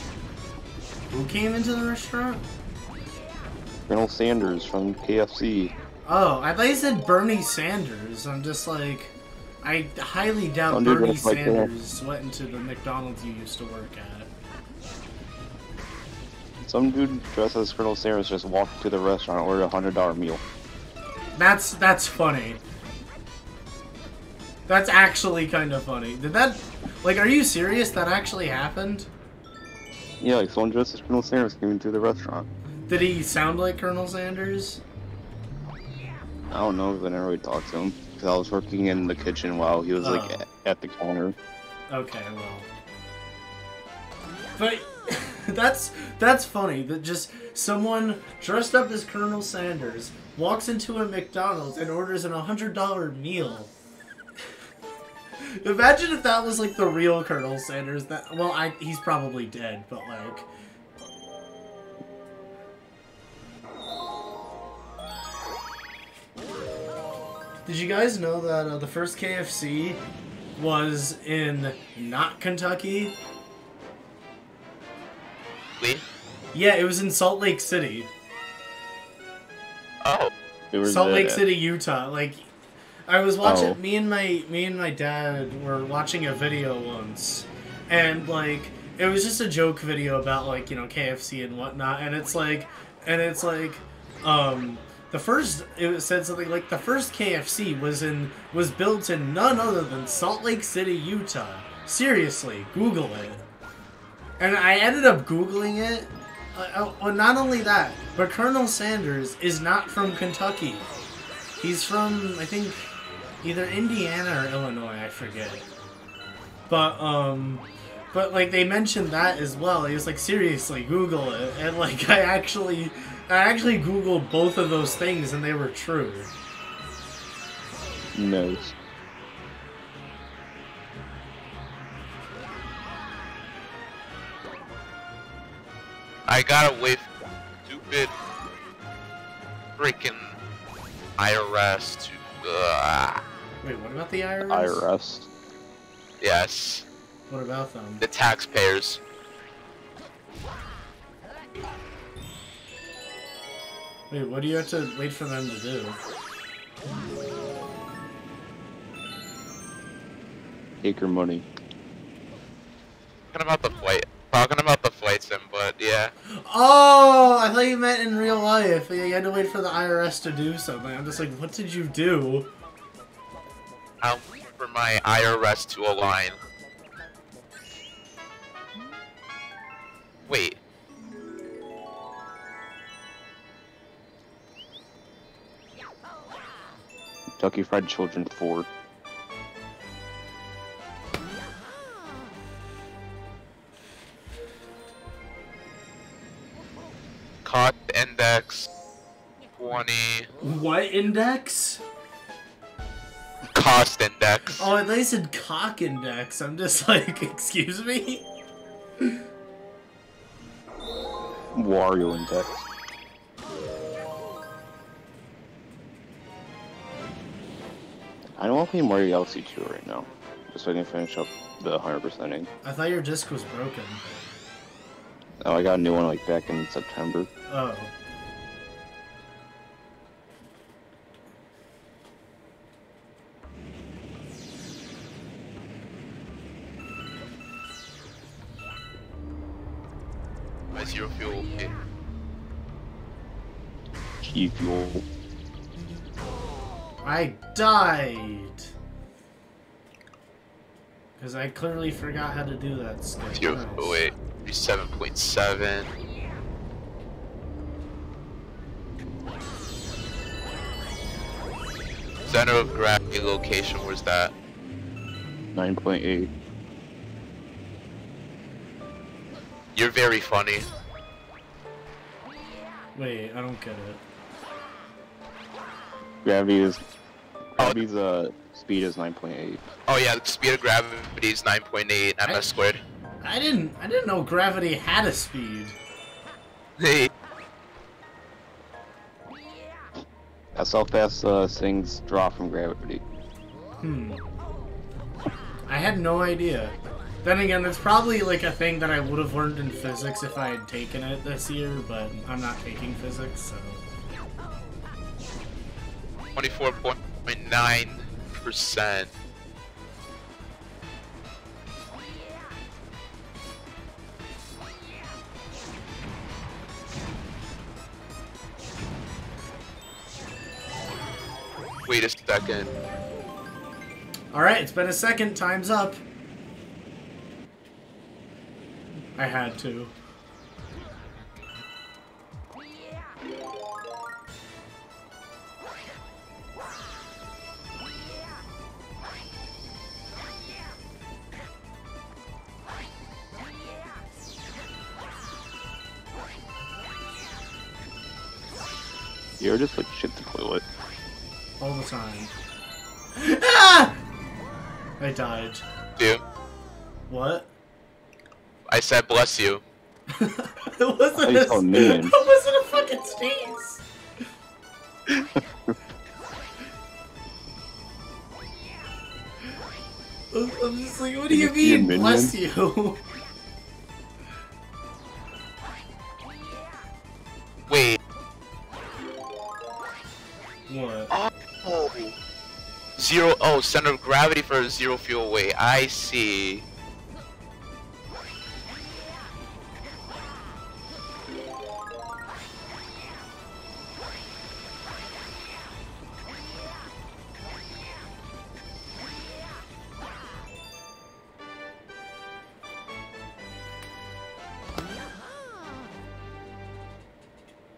Who came into the restaurant? Colonel Sanders from KFC. Oh, I thought you said Bernie Sanders. I'm just like... I highly doubt Some dude Bernie looks like that. Sanders went into the McDonald's you used to work at. Some dude dressed as Colonel Sanders just walked to the restaurant and ordered a $100 meal. That's funny. That's actually kind of funny. Did that... Like, are you serious? That actually happened? Yeah, like someone dressed as Colonel Sanders came into the restaurant. Did he sound like Colonel Sanders? I don't know, because I never really talked to him. Because I was working in the kitchen while he was like at the counter. Okay, well. But that's funny that just someone dressed up as Colonel Sanders walks into a McDonald's and orders an $100 meal. Imagine if that was like the real Colonel Sanders. That he's probably dead, but like. Did you guys know that the first KFC was in not Kentucky? Lee? Yeah, it was in Salt Lake City. Oh. Salt Lake City, Utah. Like, I was watching. Me and my dad were watching a video once, and like it was just a joke video about like KFC and whatnot, and it's like the first, it said something like the first KFC was built in none other than Salt Lake City, Utah. Seriously, Google it. And I ended up Googling it. Well, not only that, but Colonel Sanders is not from Kentucky. He's from, I think, either Indiana or Illinois, I forget. But like they mentioned that as well. He was like, seriously, Google it. And like I actually Googled both of those things and they were true. Nice. I gotta wait for stupid freaking IRS to. Wait, what about the IRS? IRS. Yes, What about them? the taxpayers. Wait, what do you have to wait for them to do? Take your money. Talking about the flight. Talking about the flight sim, but yeah. Oh, I thought you meant in real life. You had to wait for the IRS to do something. I'm just like, what did you do? I'm waiting for my IRS to align. Wait. Kentucky Fried Children 4. Cost index 20. What index? Cost index. Oh, I thought you said cock index. I'm just like, excuse me? Wario Index. I don't want to play Mario Galaxy 2 right now, just so I can finish up the 100%ing. I thought your disc was broken. Oh, I got a new one like back in September. Oh. My zero fuel. Okay. G Fuel. I died! Because I clearly forgot how to do that skip. Zero. Nice. Oh wait. 7.7. Center of gravity location. Where's that? 9.8. You're very funny. Wait, I don't get it. Gravity's speed is 9.8. Oh yeah, the speed of gravity is 9.8 ms squared. I didn't know gravity had a speed. Hey. That's how fast things drop from gravity. I had no idea. Then again, it's probably like a thing that I would have learned in physics if I had taken it this year, but I'm not taking physics, so... 24.9%. Wait a second. Alright, it's been a second. Time's up. I had to. You're just like shit the toilet. All the time. Ah! I died. Dude, What? I said bless you. It wasn't you call me in. It wasn't a fucking sneeze. I'm just like, what do you Did you see a mean, minion? bless you? Wait. What? Oh. Zero. Oh, center of gravity for zero fuel weight. I see.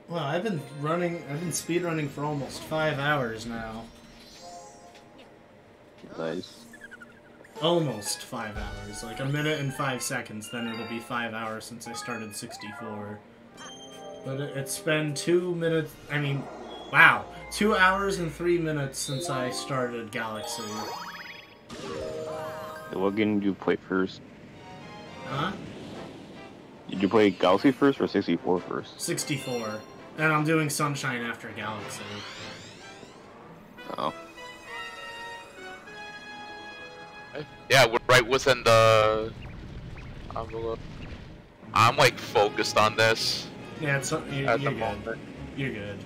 Well, I've been speed running for almost 5 hours now. Nice. Almost 5 hours. Like a minute and 5 seconds, then it'll be 5 hours since I started 64. But it's been 2 minutes, I mean, wow. 2 hours and 3 minutes since I started Galaxy. So what game do you play first? Huh? Did you play Galaxy first or 64 first? 64. And I'm doing Sunshine after Galaxy. Oh. Yeah, we're right within the envelope. I'm like focused on this Yeah, it's, you're at the good. moment. You're good.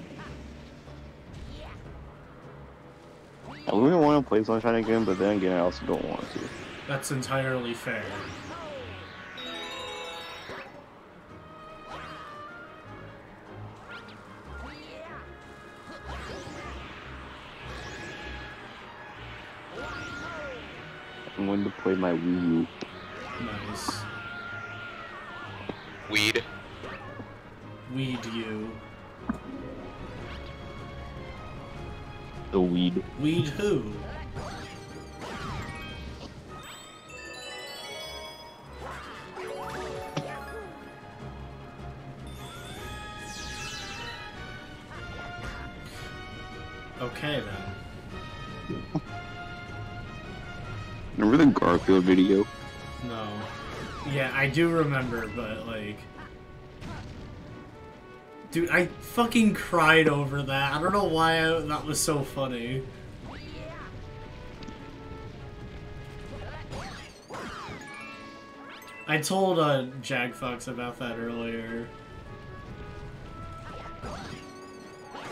I really want to play Sunshine again, but then again, I also don't want to. That's entirely fair. I'm going to play my Wii U. Nice. Weed. Weed you. The weed. Weed who? Okay then. Remember the Garfield video? No. Yeah, I do remember, but like... Dude, I fucking cried over that. I don't know why that was so funny. I told Jagfox about that earlier.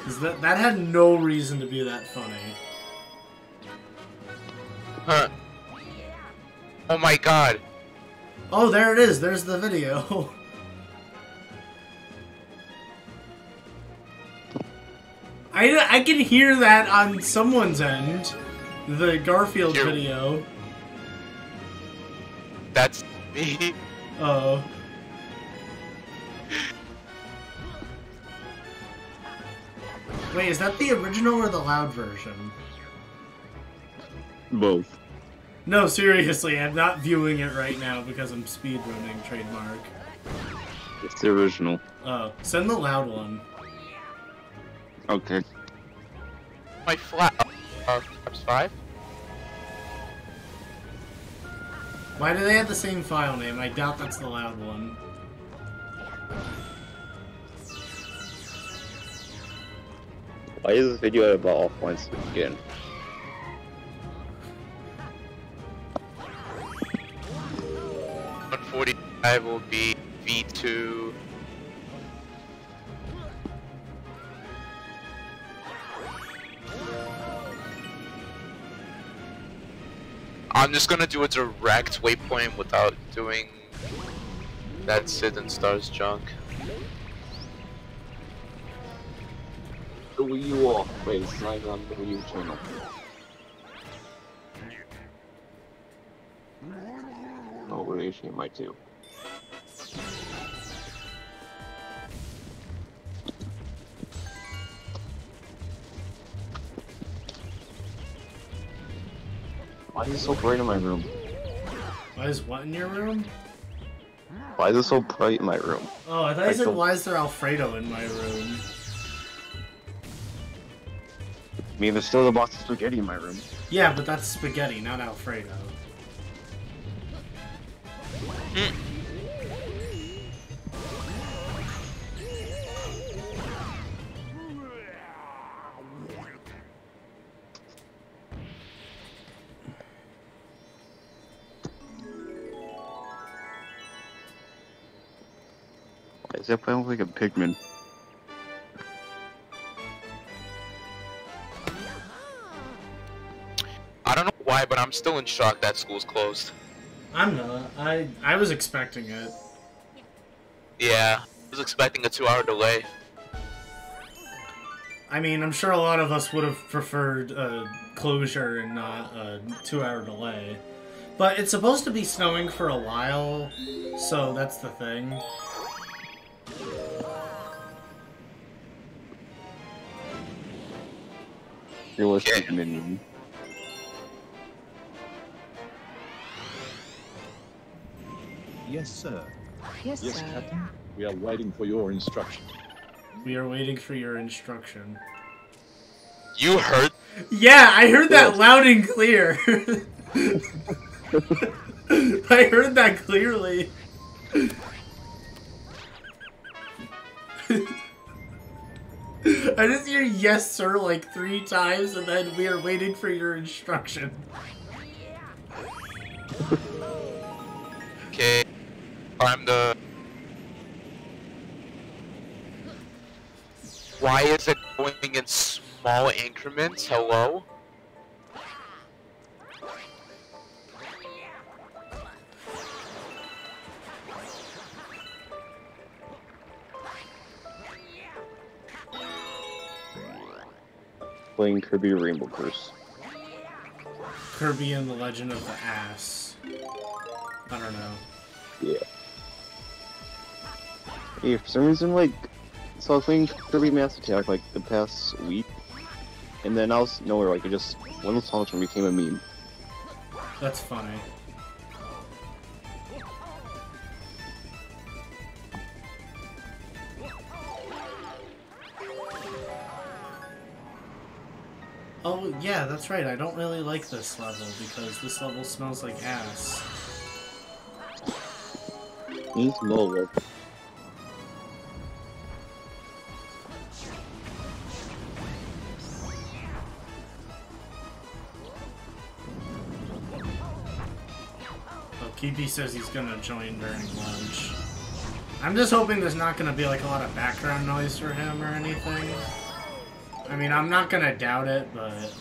'Cause that had no reason to be that funny. Huh. Oh my god. Oh, there it is. There's the video. I can hear that on someone's end. The Garfield Here. video. That's me. Oh. Wait, is that the original or the loud version? Both. No, seriously, I'm not viewing it right now because I'm speedrunning trademark. It's the original. Oh, send the loud one. Okay. My flat. Times 5? Why do they have the same file name? I doubt that's the loud one. Why is this video about offline sleep again? $145 will be V2. I'm just gonna do a direct waypoint without doing that Sid and Stars junk. The Wii U off. Wait, it's not even on the Wii U channel. Oh, we're HDMI too. Why is it so bright in my room? Why is what in your room? Why is it so bright in my room? Oh, I thought I you said, don't- why is there Alfredo in my room? I mean, there's still a box of spaghetti in my room. Yeah, but that's spaghetti, not Alfredo. Why is that playing like a Pikmin? I don't know why, but I'm still in shock that school's closed. I'm not. I was expecting it. Yeah, I was expecting a 2-hour delay. I mean, I'm sure a lot of us would have preferred closure and not a 2-hour delay. But it's supposed to be snowing for a while, so that's the thing. You're listening Okay. to Minion. Yes, sir. Yes, Yes, sir. Captain. We are waiting for your instruction. We are waiting for your instruction. You heard? Yeah, I heard that Yes. loud and clear. I heard that clearly. I just hear yes, sir, like 3 times, and then we are waiting for your instruction. Okay. I'm the... Why is it going in small increments? Hello? Playing Kirby Rainbow Curse. Kirby and the Legend of the Ass. I don't know. Yeah. Hey, for some reason, like, so I was playing Kirby Mass Attack, like, the past week, and then out of nowhere, like, it just, one of the songs became a meme. That's funny. Oh, yeah, that's right. I don't really like this level because this level smells like ass. Needs more work. Oh, Kipi says he's gonna join during lunch. I'm just hoping there's not gonna be like a lot of background noise for him or anything. I mean, I'm not gonna doubt it, but...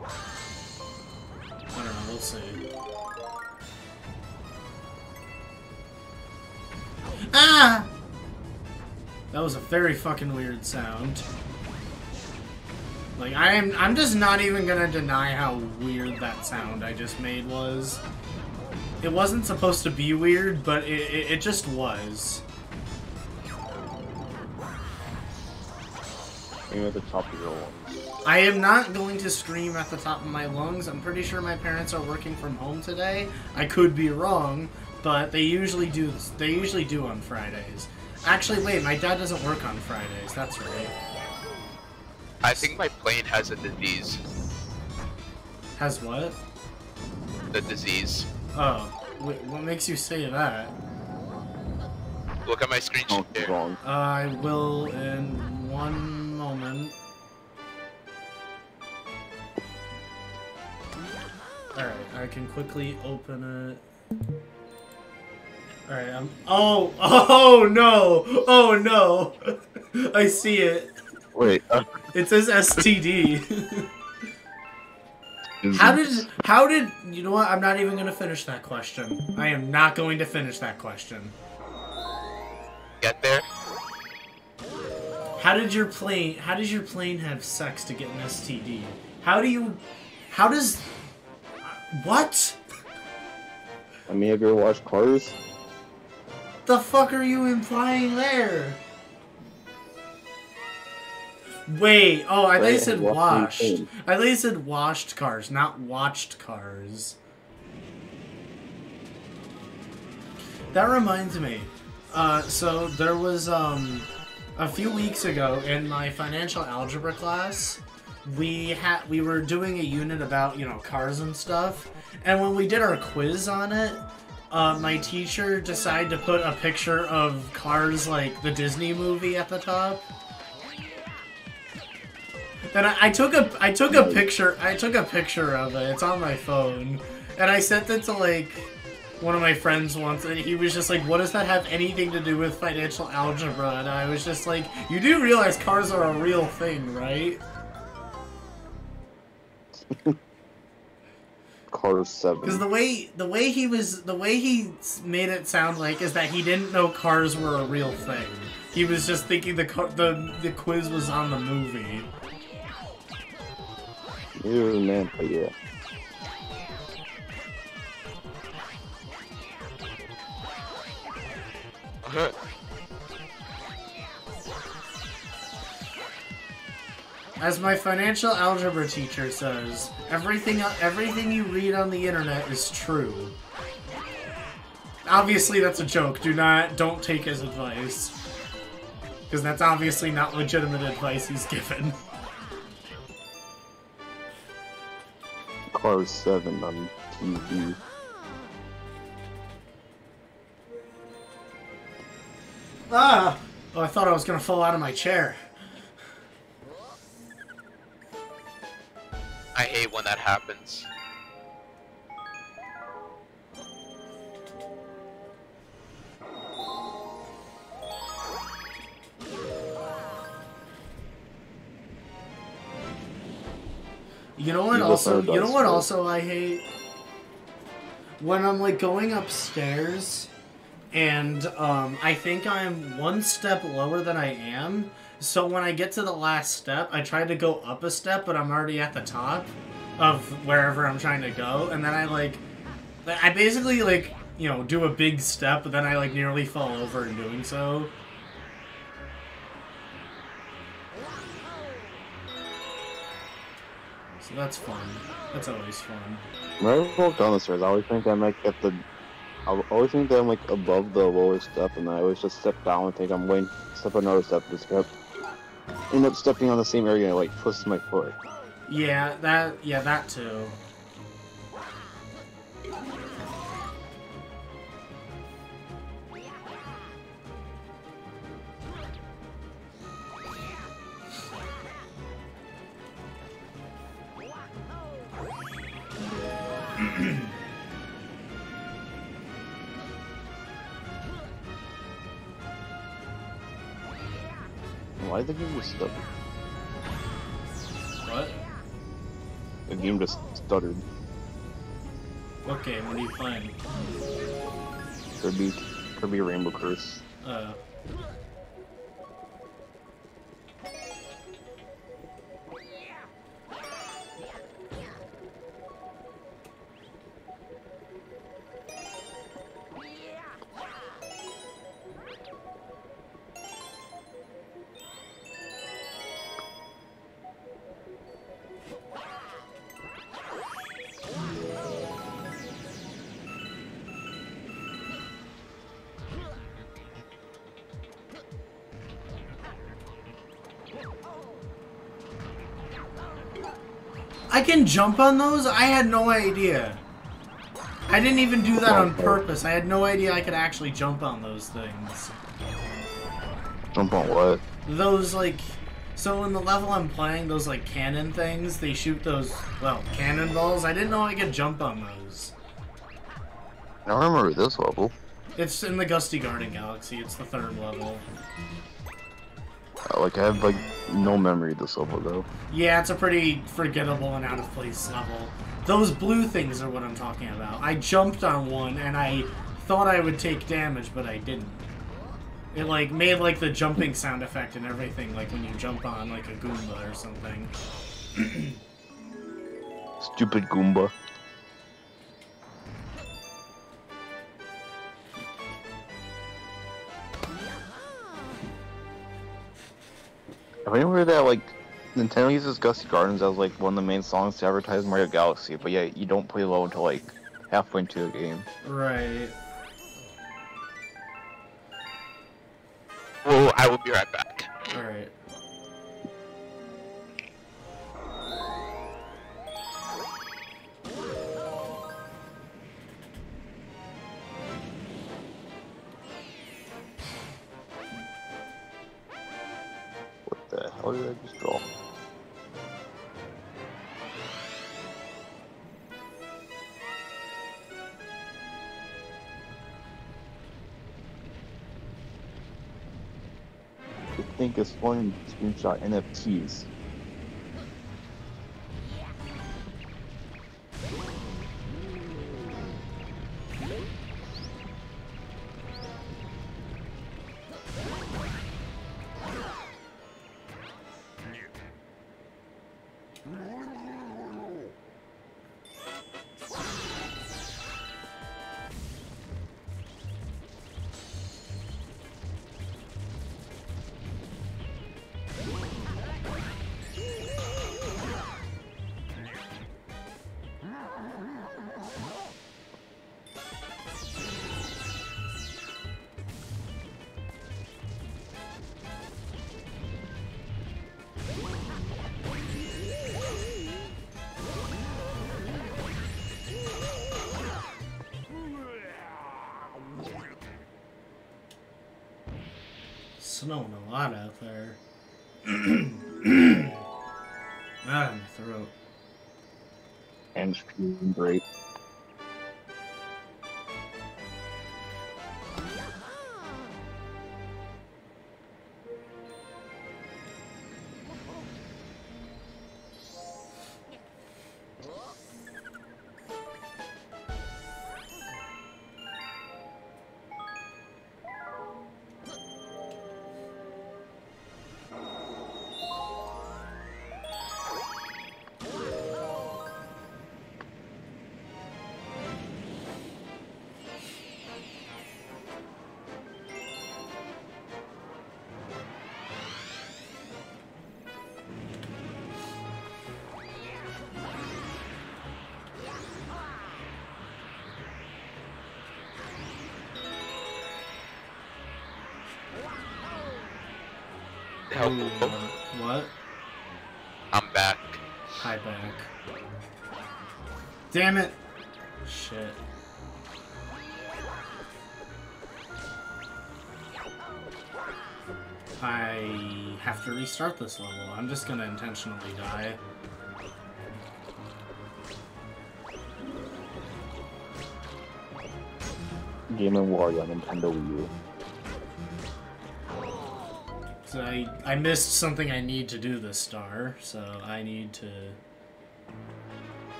I don't know, we'll see. Ah! That was a very fucking weird sound. Like, I'm just not even gonna deny how weird that sound I just made was. It wasn't supposed to be weird, but it just was. Aim at the top of your lungs. I am not going to scream at the top of my lungs. I'm pretty sure my parents are working from home today. I could be wrong, but they usually do. They usually do on Fridays. Actually, wait, my dad doesn't work on Fridays. That's right. I think my plane has a disease. Has what? The disease. Oh, wait, what makes you say that? Look at my screen Oh, share. wrong. I will in one moment. Alright, I can quickly open it. Alright, oh no! Oh no! I see it. Wait, It says STD. How did, you know what? I'm not even gonna finish that question. I am not going to finish that question. Get there? How does your plane have sex to get an STD? How does, what? I mean, have you ever watched Cars? The fuck are you implying there? Wait, oh, I thought you said washed. I thought you said washed cars, not watched cars. That reminds me. So there was, a few weeks ago in my financial algebra class, we were doing a unit about, you know, cars and stuff, and when we did our quiz on it, my teacher decided to put a picture of Cars, like the Disney movie, at the top. And I took a picture of it. It's on my phone, and I sent it to like one of my friends once, and he was just like, "What does that have anything to do with financial algebra?" And I was just like, "You do realize cars are a real thing, right?" Cars 7. Because the way he made it sound like is that he didn't know cars were a real thing. He was just thinking the quiz was on the movie. Ew, man, but yeah. As my financial algebra teacher says, everything you read on the internet is true. Obviously that's a joke. Don't take his advice. Because that's obviously not legitimate advice he's given. Cars 7 on TV. Ah! Oh, I thought I was gonna fall out of my chair. I hate when that happens. You know what also I hate? When I'm like going upstairs and I think I'm one step lower than I am, so when I get to the last step, I try to go up a step, but I'm already at the top of wherever I'm trying to go, and then I basically like, you know, do a big step, but then I like nearly fall over in doing so. So that's fun. That's always fun. When I walk down the stairs, I always think I might get the. I always think that I'm like above the lower step, and then I always just step down and think I'm going to step another step. Just kept end up stepping on the same area and like twists my foot. Yeah, that too. Why did the game just stutter? What? The game just stuttered. What game? What are you playing? Kirby Rainbow Curse. I can jump on those? I had no idea. I didn't even do that on purpose. I had no idea I could actually jump on those things. Jump on what? Those, like... So in the level I'm playing, those, like, cannon things, they shoot those, well, cannonballs. I didn't know I could jump on those. I don't remember this level. It's in the Gusty Garden Galaxy. It's the 3rd level. Like, I have, like, no memory of this level, though. Yeah, it's a pretty forgettable and out-of-place level. Those blue things are what I'm talking about. I jumped on one, and I thought I would take damage, but I didn't. It, like, made, like, the jumping sound effect and everything, like when you jump on, like, a Goomba or something. Stupid Goomba. I remember that, like, Nintendo uses Gusty Gardens as, like, one of the main songs to advertise Mario Galaxy, but yeah, you don't play low until, like, halfway into the game. Right. Well, I will be right back. Alright. What the hell did I just draw? I think it's fun to screenshot NFTs. snowing a lot out there. Ah, my throat. And feeling great. Help. What? I'm back. Hi, back. Damn it! Shit. I have to restart this level. I'm just gonna intentionally die. Game & Wario on Nintendo Wii U. So I missed something I need to do this star, so I need to...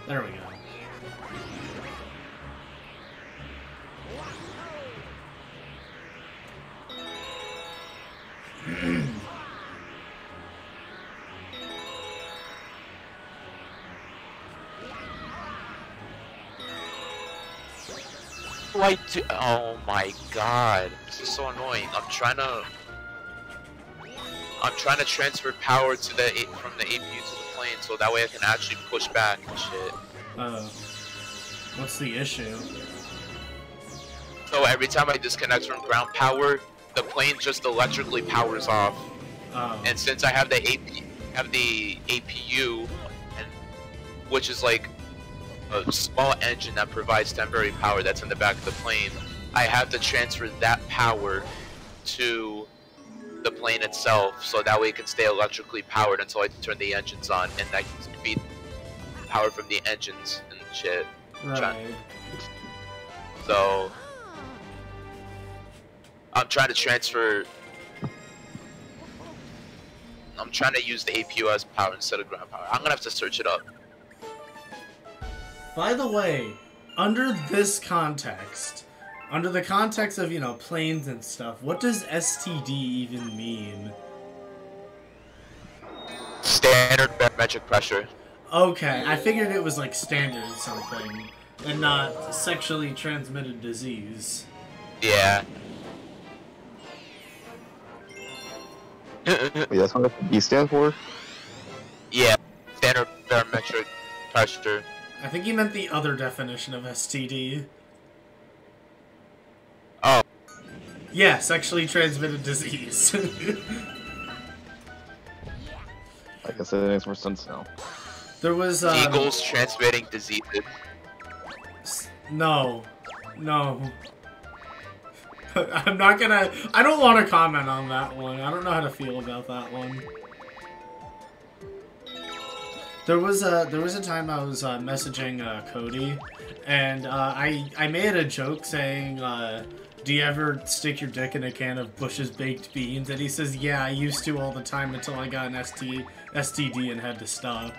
There we go. Oh my god, this is so annoying. I'm trying to transfer power to from the APU to the plane, so that way I can actually push back and shit. What's the issue? So every time I disconnect from ground power, the plane just electrically powers off. Oh. And since I have the APU, and which is like a small engine that provides temporary power that's in the back of the plane, I have to transfer that power to the plane itself, so that way it can stay electrically powered until I turn the engines on, and I can feed power from the engines and shit. Right. So I'm trying to transfer. I'm trying to use the APU as power instead of ground power. I'm gonna have to search it up. By the way, under this context, under the context of, you know, planes and stuff, what does STD even mean? Standard barometric pressure. Okay, I figured it was like standard something, and not sexually transmitted disease. Yeah. Wait, that's what STD stands for? Yeah, standard barometric pressure. I think you meant the other definition of STD. Oh. Yeah, sexually transmitted disease. I guess it makes more sense now. There was, Eagles transmitting diseases. No. No. I'm not gonna... I don't want to comment on that one. I don't know how to feel about that one. There was a time I was messaging Cody, and I made a joke saying, do you ever stick your dick in a can of Bush's baked beans? And he says, yeah, I used to all the time until I got an STD and had to stop.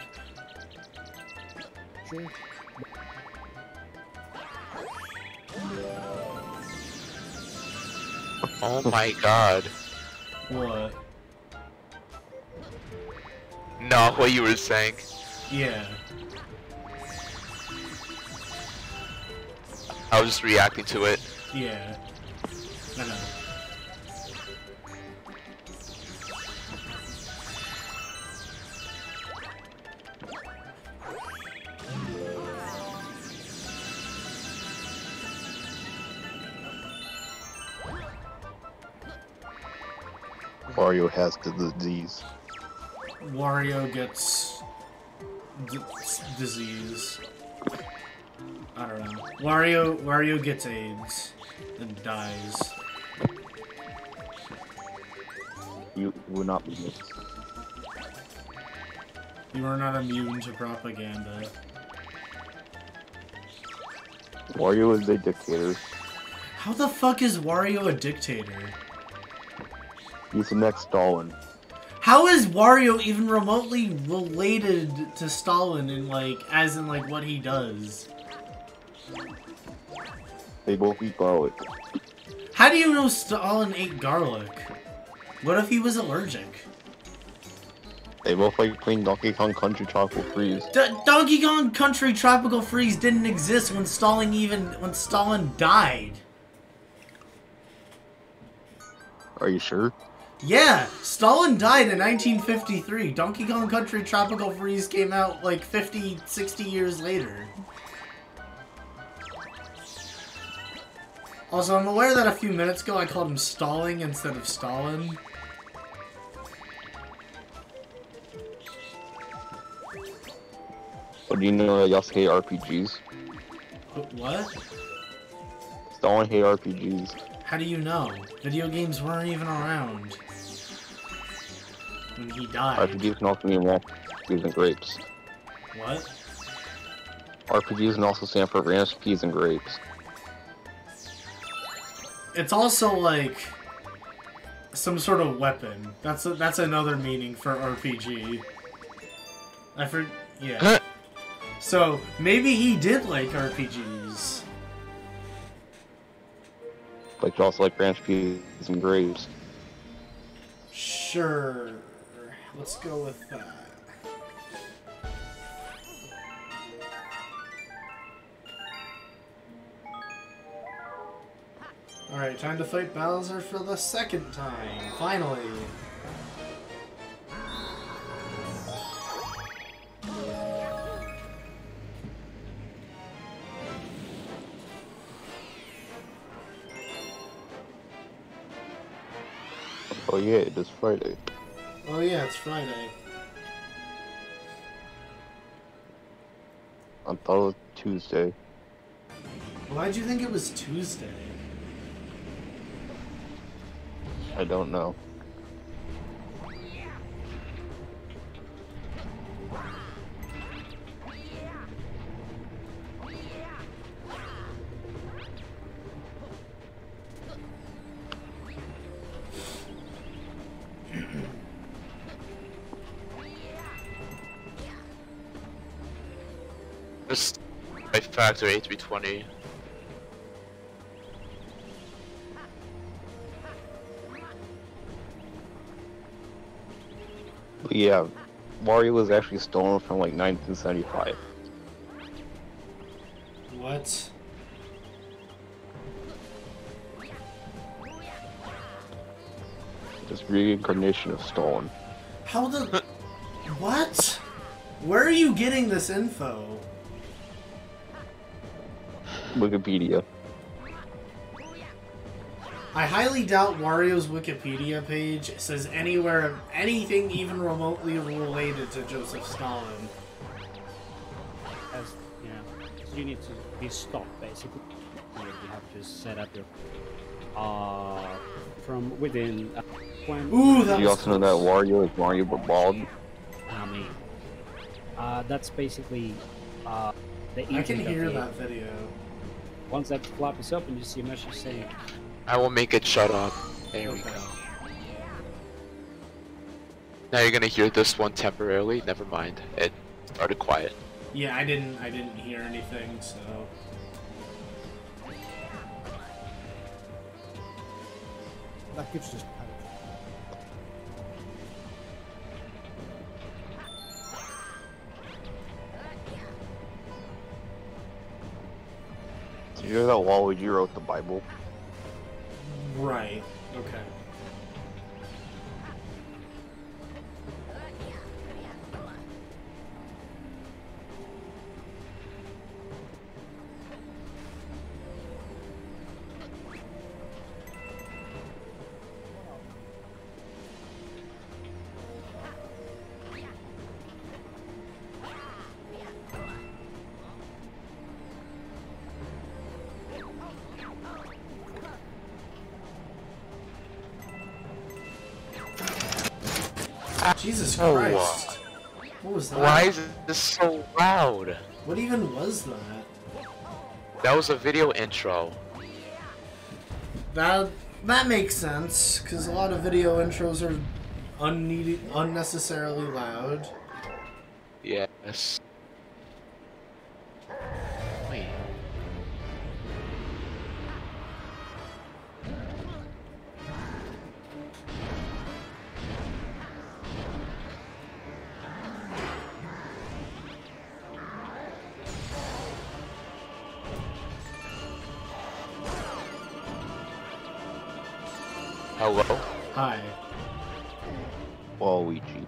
Oh my god. What? No, what you were saying. Yeah. I was just reacting to it. Yeah. I know. Wario has the disease. Wario gets disease. I don't know. Wario gets AIDS and dies. You would not be mixed. You are not immune to propaganda. Wario is a dictator. How the fuck is Wario a dictator? He's the next Stalin. How is Wario even remotely related to Stalin in like, as in like what he does? They both eat garlic. How do you know Stalin ate garlic? What if he was allergic? They both like playing Donkey Kong Country Tropical Freeze. Donkey Kong Country Tropical Freeze didn't exist when Stalin died. Are you sure? Yeah, Stalin died in 1953. Donkey Kong Country Tropical Freeze came out like 50, 60 years later. Also, I'm aware that a few minutes ago I called him Stalling instead of Stalin. But do you know Yasuke hate RPGs? What? Stalin hate RPGs. How do you know? Video games weren't even around when he died. RPGs can also mean walk, peas, and grapes. What? RPGs can also stand for ranch, peas, and grapes. It's also like some sort of weapon. That's another meaning for RPG. Yeah. So maybe he did like RPGs. But you also like ranch, peas, and grapes. Sure. Let's go with that. Alright, time to fight Bowser for the second time. Finally. Oh yeah, it is Friday. Oh yeah, it's Friday. I thought it was Tuesday. Why'd you think it was Tuesday? I don't know. This by factor A320. But yeah, Wario was actually stolen from like 1975. What? Just reincarnation of stolen. How the... What? Where are you getting this info? Wikipedia. I highly doubt Wario's Wikipedia page says anywhere anything even remotely related to Joseph Stalin. As you know, you need to be stopped basically. You have to set up your from within. When Ooh, that Do you was also know that Wario is Mario but bald? I mean, that's basically the I can intent of hear the that video. Once that flap is open, you see a message saying, I will make it shut up. There we Okay. go. Now you're gonna hear this one temporarily. Never mind. It started quiet. Yeah, I didn't hear anything, so... That gives just panic. Did you hear that Waluigi wrote the Bible? Right. Okay. Jesus Oh, Christ. What was that? Why is this so loud? What even was that? That was a video intro. That makes sense, because a lot of video intros are unnecessarily loud. Yes. Wait. Hello? Hi. Waluigi.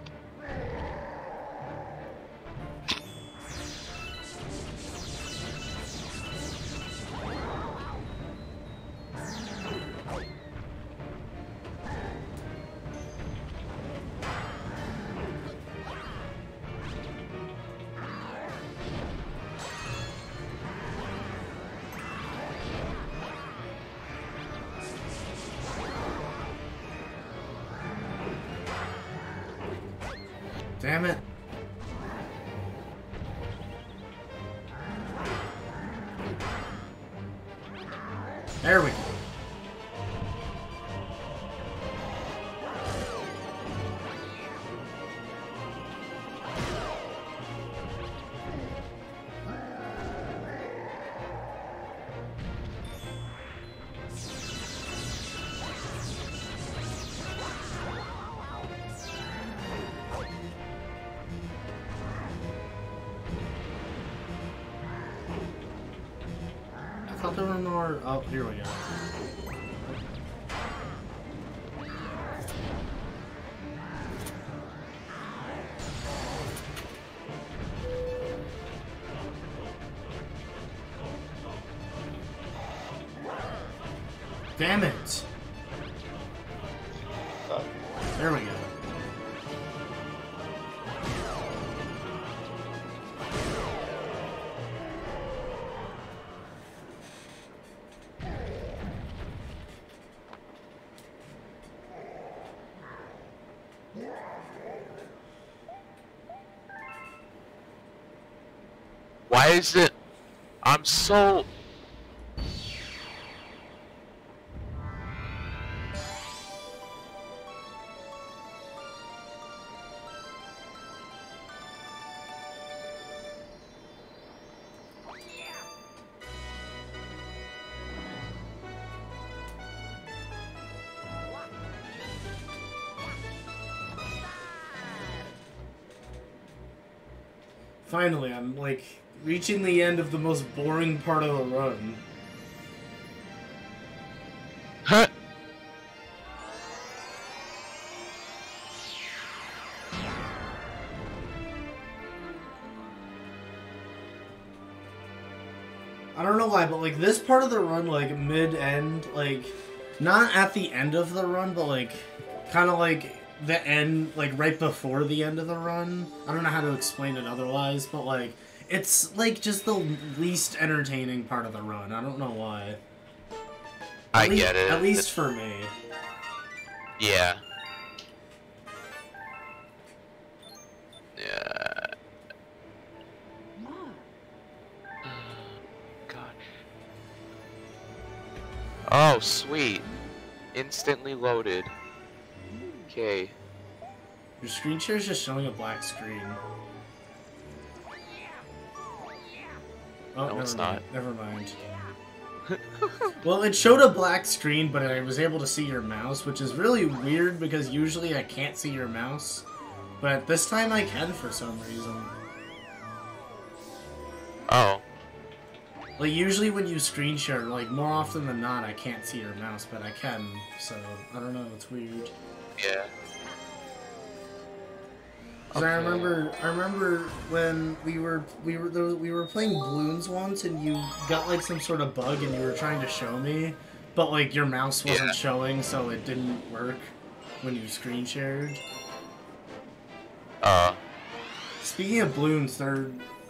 Damn it. There we go. I thought there were more. Oh, here we go. Damn it! There we go. Why is it? I'm so. Finally, I'm like reaching the end of the most boring part of the run. Huh? I don't know why, but like this part of the run, like mid-end, like not at the end of the run, but like kind of like the end, like right before the end of the run. I don't know how to explain it otherwise, but like it's like just the least entertaining part of the run. I don't know why. I get it. At least for me. Yeah. Yeah. God. Oh, sweet. Instantly loaded. Okay. Your screen share is just showing a black screen. Oh, No, it's mind. not. Never mind. Well, it showed a black screen, but I was able to see your mouse, which is really weird because usually I can't see your mouse. But this time I can for some reason. Oh. Like, usually when you screen share, like, more often than not, I can't see your mouse, but I can, so, I don't know, it's weird. Yeah. 'Cause I remember when we were playing Bloons once, and you got like some sort of bug, and you were trying to show me, but like your mouse wasn't showing, so it didn't work when you screen shared. Speaking of Bloons,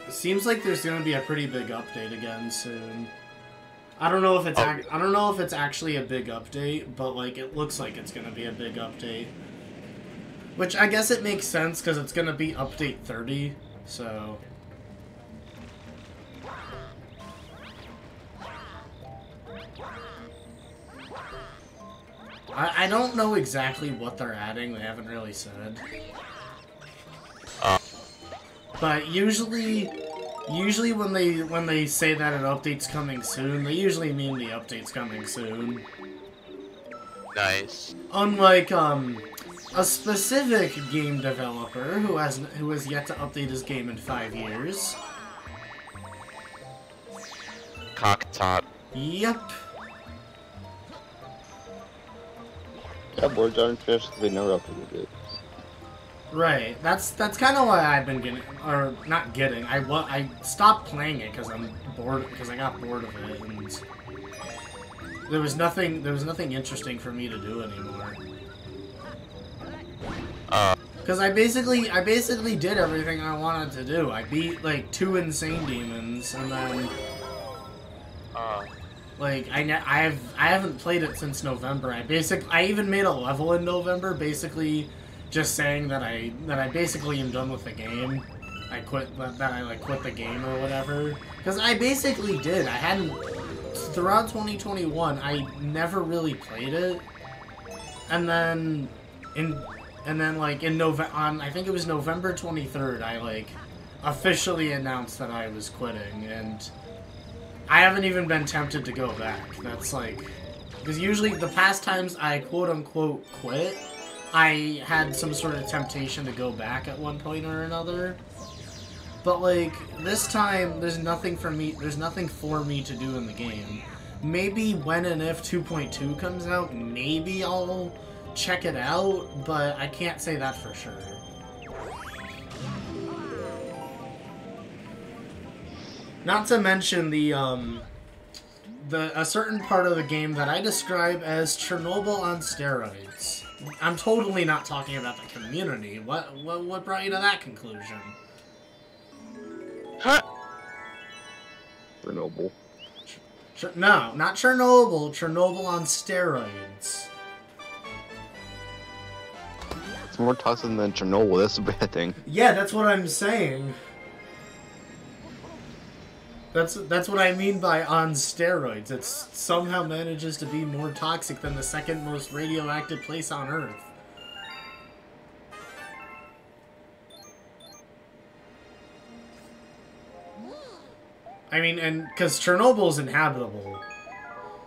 it seems like there's gonna be a pretty big update again soon. I don't know if it's I don't know if it's actually a big update, but like it looks like it's gonna be a big update. Which I guess it makes sense because it's gonna be update 30, so. I don't know exactly what they're adding. They haven't really said. But usually when they say that an update's coming soon, they usually mean the update's coming soon. Nice. Unlike a specific game developer who has yet to update his game in 5 years. Cock top. Yep. Yeah, boards aren't fish because they never updated it. Right. That's kind of why I've been getting, or not getting. I stopped playing it because I'm bored, because I got bored of it, and there was nothing interesting for me to do anymore. Because I basically did everything I wanted to do. I beat like 2 insane demons, and then like I haven't played it since November. I even made a level in November, basically just saying that I basically am done with the game. I quit the game or whatever. Because I basically did. I hadn't throughout 2021. I never really played it, and then like in I think it was November 23rd, I like officially announced that I was quitting, and I haven't even been tempted to go back. That's like, because usually the past times I quote-unquote quit, I had some sort of temptation to go back at one point or another. But like, this time, there's nothing for me to do in the game. Maybe when and if 2.2 comes out, maybe I'll check it out, but I can't say that for sure. Not to mention a certain part of the game that I describe as Chernobyl on steroids. I'm totally not talking about the community. What brought you to that conclusion? Huh? Chernobyl. No, not Chernobyl. Chernobyl on steroids. It's more toxic than Chernobyl. That's a bad thing. Yeah, that's what I'm saying. That's what I mean by on steroids. It somehow manages to be more toxic than the second most radioactive place on Earth. I mean, and because Chernobyl's inhabitable.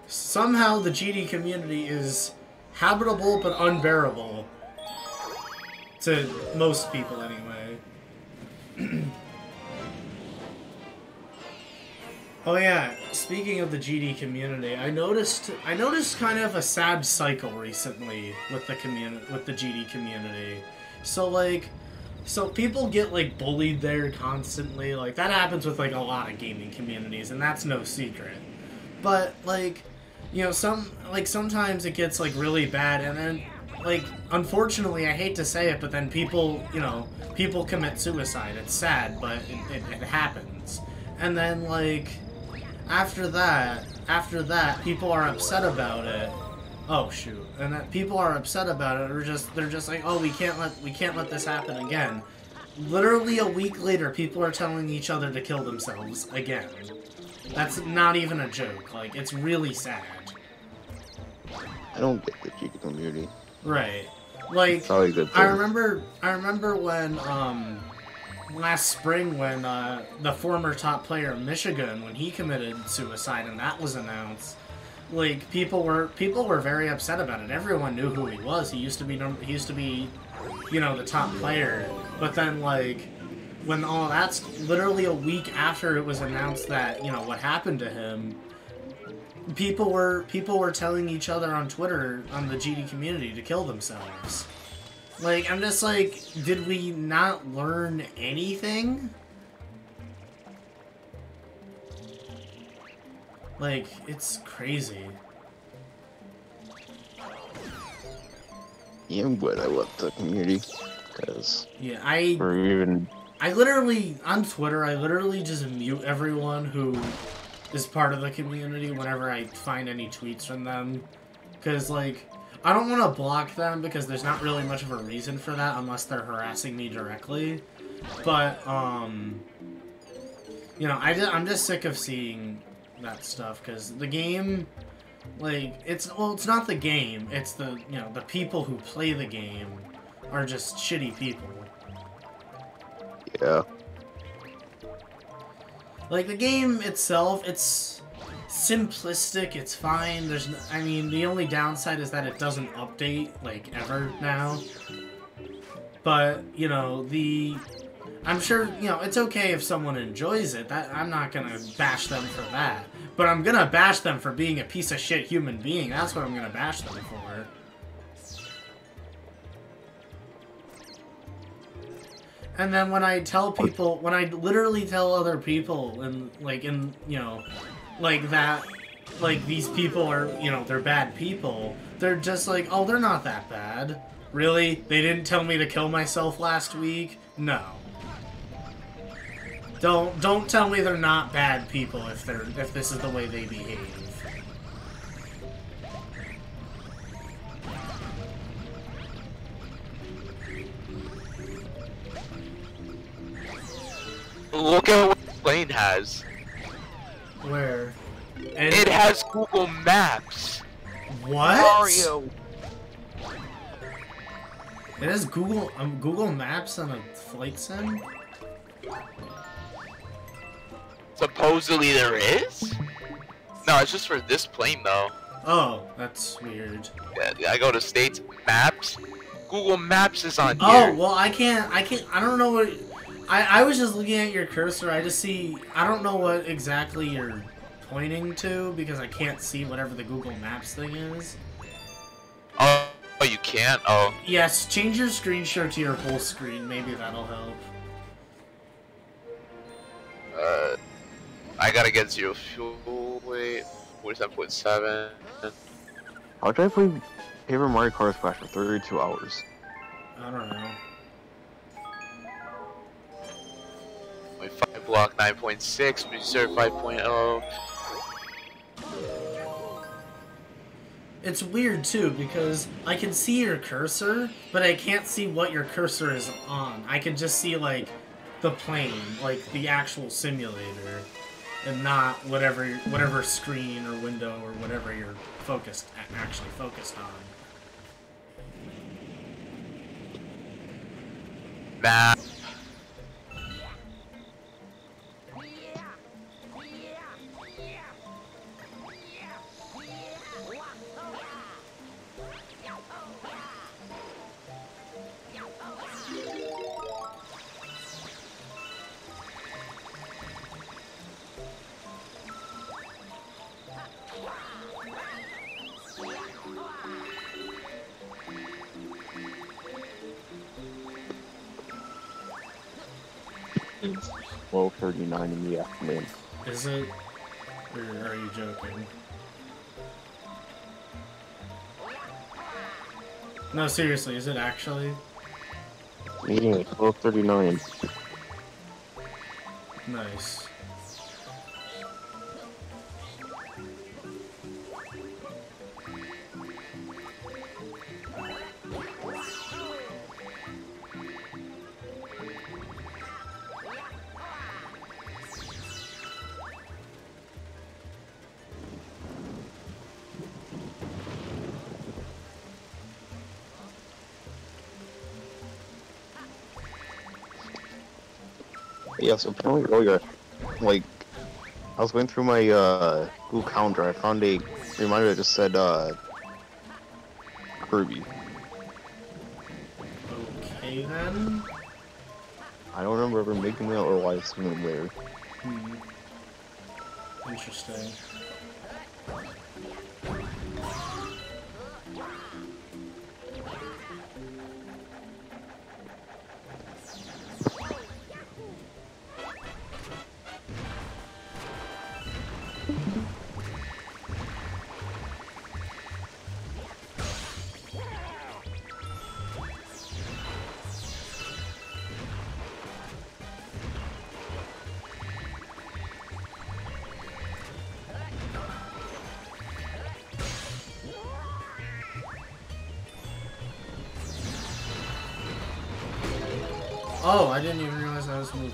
Somehow the GD community is habitable but unbearable. To most people, anyway. Oh yeah, speaking of the GD community, I noticed kind of a sad cycle recently with the GD community. So people get like bullied there constantly. Like that happens with like a lot of gaming communities, and that's no secret. But like, you know, sometimes it gets like really bad, and then like unfortunately, I hate to say it, but then people commit suicide. It's sad, but it happens. And then like after that, people are upset about it. Oh shoot! And that people are upset about it. They're just like, oh, we can't let this happen again. Literally a week later, people are telling each other to kill themselves again. That's not even a joke. Like, it's really sad. I don't get the GD community. Right. Like, it's always good. I remember when last spring when the former top player of Michigan, when he committed suicide and that was announced, like people were very upset about it. Everyone knew who he was. He used to be you know, the top player. But then like when all that's literally a week after it was announced that, you know, what happened to him, people were telling each other on Twitter, on the GD community, to kill themselves. Like, I'm just like, did we not learn anything? Like, it's crazy. Yeah, I'm glad I left the community, because... Yeah, I literally, on Twitter, I literally just mute everyone who is part of the community whenever I find any tweets from them. Because, like, I don't want to block them because there's not really much of a reason for that unless they're harassing me directly. But, you know, I'm just sick of seeing that stuff because the game, like, it's not the game, it's the, you know, the people who play the game are just shitty people. Yeah. Like, the game itself, it's simplistic, it's fine, I mean, the only downside is that it doesn't update, like, ever now. But, you know, I'm sure, you know, it's okay if someone enjoys it, I'm not gonna bash them for that. But I'm gonna bash them for being a piece of shit human being, that's what I'm gonna bash them for. And then when I tell people, when I literally tell other people, and you know, like that, like these people are, you know, they're bad people, they're just like, oh, they're not that bad. Really? They didn't tell me to kill myself last week? No. Don't tell me they're not bad people if this is the way they behave. Look at what the plane has. Where? It has Google Maps. What? Mario. It has Google Maps on a flight sim? Supposedly there is? No, it's just for this plane though. Oh, that's weird. Yeah, I go to States Maps. Google Maps is on here. Oh, well, I don't know what... I was just looking at your cursor, I just see... I don't know what exactly you're pointing to, because I can't see whatever the Google Maps thing is. Oh, you can't? Oh. Yes, change your screen share to your whole screen, maybe that'll help. I gotta get zero fuel weight, 47.7. How did I play Paper Mario Kart Splash for 32 hours? I don't know. My 5 block 9.6, Reserve 5.0. It's weird too, because I can see your cursor, but I can't see what your cursor is on. I can just see, like, the plane, like, the actual simulator, and not whatever screen or window or whatever you're actually focused on. Map. It's 12:39 in the afternoon. Is it? Or are you joking? No, seriously, is it actually? Yeah, 12:39. Nice. Yeah, so apparently earlier, like, I was going through my Google Calendar, I found a reminder that just said Kirby. Okay then. I don't remember ever making it or why it's even there. Interesting. Oh, I didn't even realize I was moving.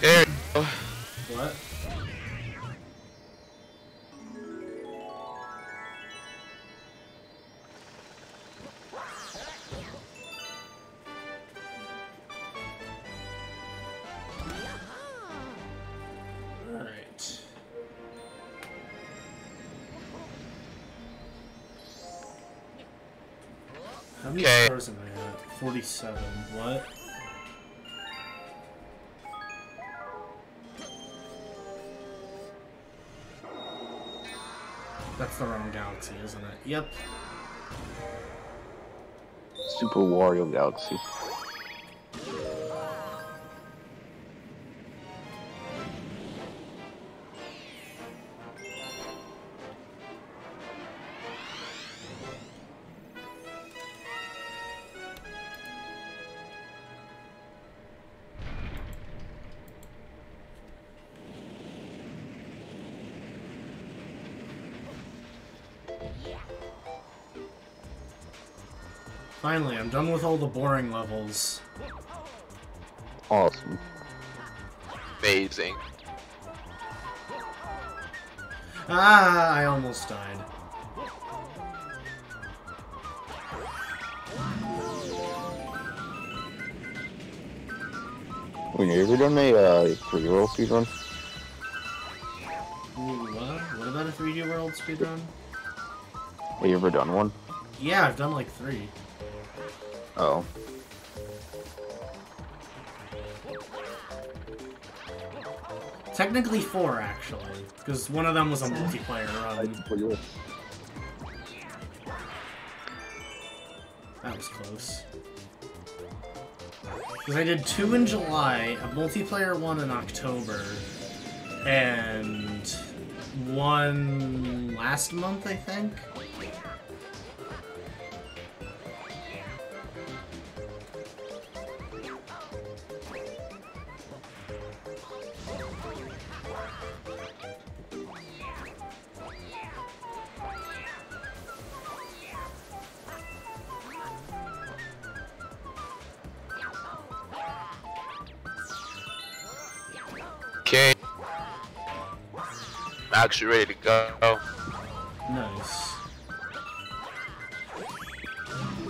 There you go. What? Alright. How many Okay. stars am I at? 47. What? That's the wrong galaxy, isn't it? Yep. Super Wario Galaxy. Finally, I'm done with all the boring levels. Awesome. Amazing. Ah, I almost died. Wait, you ever done a 3-year-old speedrun? Ooh, what? What about a 3D World speedrun? Have you ever done one? Yeah, I've done like 3. Oh. Technically 4, actually. Because one of them was a multiplayer run. For your That was close. Because I did 2 in July, a multiplayer one in October, and 1 last month, I think? Okay. I'm actually ready to go. Nice.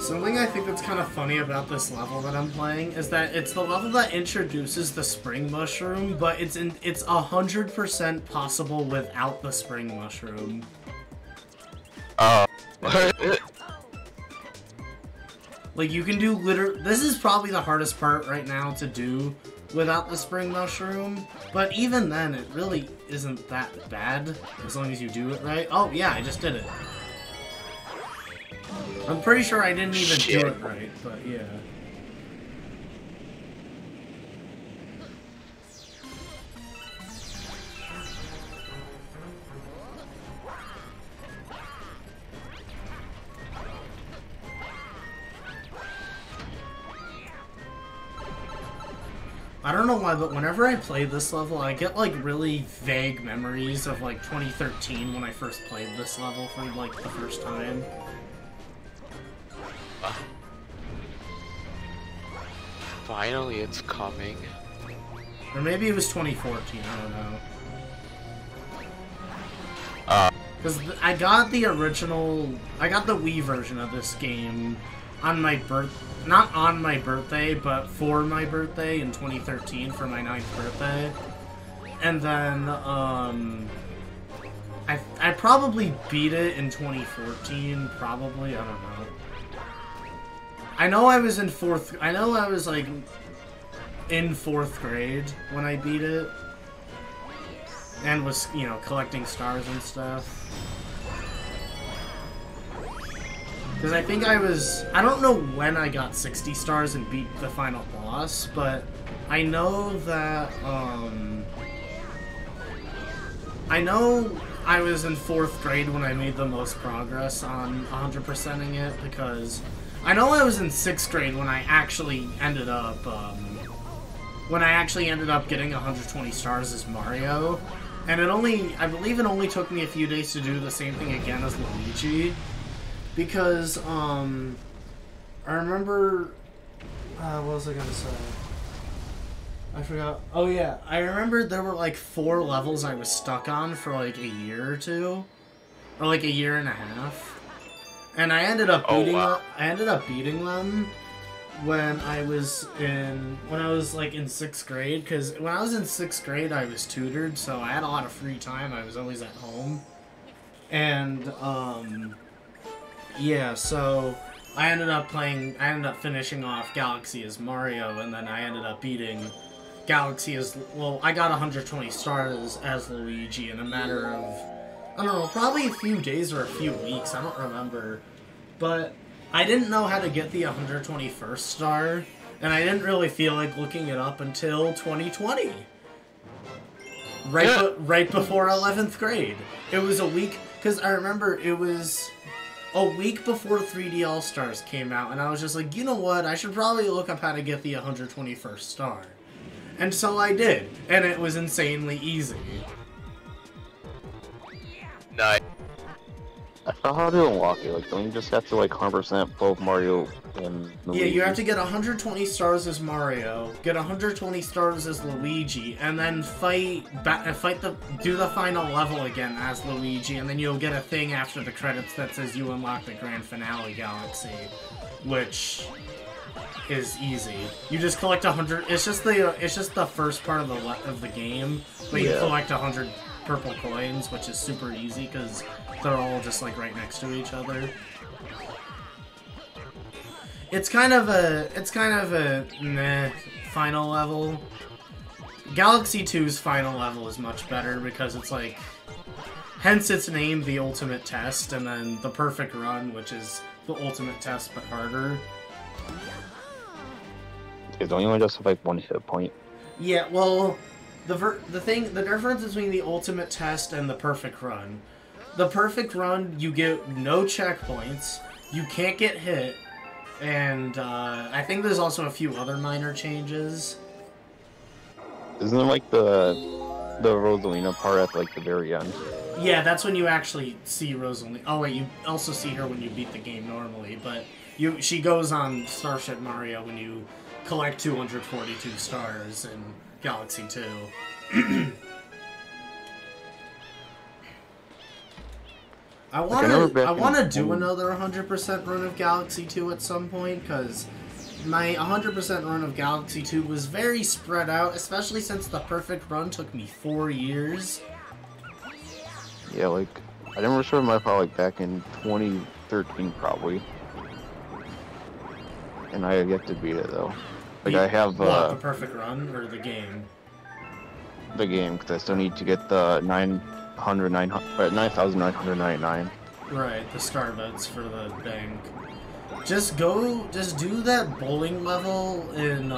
Something I think that's kind of funny about this level that I'm playing is that it's the level that introduces the spring mushroom, but it's 100% possible without the spring mushroom. Like, you can do this is probably the hardest part right now to do without the spring mushroom, but even then, it really isn't that bad, as long as you do it right. Oh, yeah, I just did it. I'm pretty sure I didn't even do it right, but yeah. I don't know why, but whenever I play this level, I get, like, really vague memories of, like, 2013 when I first played this level for, like, the first time. Finally, it's coming. Or maybe it was 2014, I don't know. Because I got the original... I got the Wii version of this game on my not on my birthday, but for my birthday in 2013, for my 9th birthday. And then, I probably beat it in 2014, probably, I don't know. I know I was in like, in 4th grade when I beat it. And was, you know, collecting stars and stuff. Because I think I don't know when I got 60 stars and beat the final boss, but I know that, I know I was in 4th grade when I made the most progress on 100%ing it, because I know I was in 6th grade when I actually ended up getting 120 stars as Mario, and I believe it only took me a few days to do the same thing again as Luigi, because I remember, what was I gonna say? I forgot. Oh yeah, I remember there were like 4 levels I was stuck on for like a year or 2, or like a year and a half, and I ended up beating them when I was like in 6th grade, because when I was in 6th grade I was tutored, so I had a lot of free time. I was always at home, and yeah, so I ended up finishing off Galaxy as Mario, and then I ended up beating Galaxy as, well, I got 120 stars as Luigi in a matter of, I don't know, probably a few days or a few weeks, I don't remember. But I didn't know how to get the 121st star, and I didn't really feel like looking it up until 2020. Right before 11th grade. It was a week, because I remember it was a week before 3D All-Stars came out, and I was just like, you know what, I should probably look up how to get the 121st star. And so I did, and it was insanely easy. Nice. I forgot how to unlock it. Like, don't you just have to like 100% both Mario and Luigi? Yeah, you have to get 120 stars as Mario, get 120 stars as Luigi, and then do the final level again as Luigi, and then you'll get a thing after the credits that says you unlock the Grand Finale Galaxy, which is easy. You just collect 100. It's just the first part of the game, but you collect 100 purple coins, which is super easy because they're all just like right next to each other. It's kind of a meh final level. Galaxy 2's final level is much better because it's like, hence its name, the ultimate test, and then the perfect run, which is the ultimate test but harder. Don't you only just have like 1 hit point? Yeah, well, the difference between the ultimate test and the perfect run. The perfect run, you get no checkpoints, you can't get hit, and I think there's also a few other minor changes. Isn't it like the Rosalina part at like the very end? Yeah, that's when you actually see Rosalina. Oh wait, you also see her when you beat the game normally, but she goes on Starship Mario when you collect 242 stars in Galaxy 2. I want to do another 100% run of Galaxy 2 at some point, because my 100% run of Galaxy 2 was very spread out, especially since the perfect run took me 4 years. Yeah, like, I never started my part like back in 2013 probably. And I have yet to beat it though. Like I have the perfect run or the game? The game, because I still need to get the 9,999. Right, the star bits for the bank. Just do that bowling level in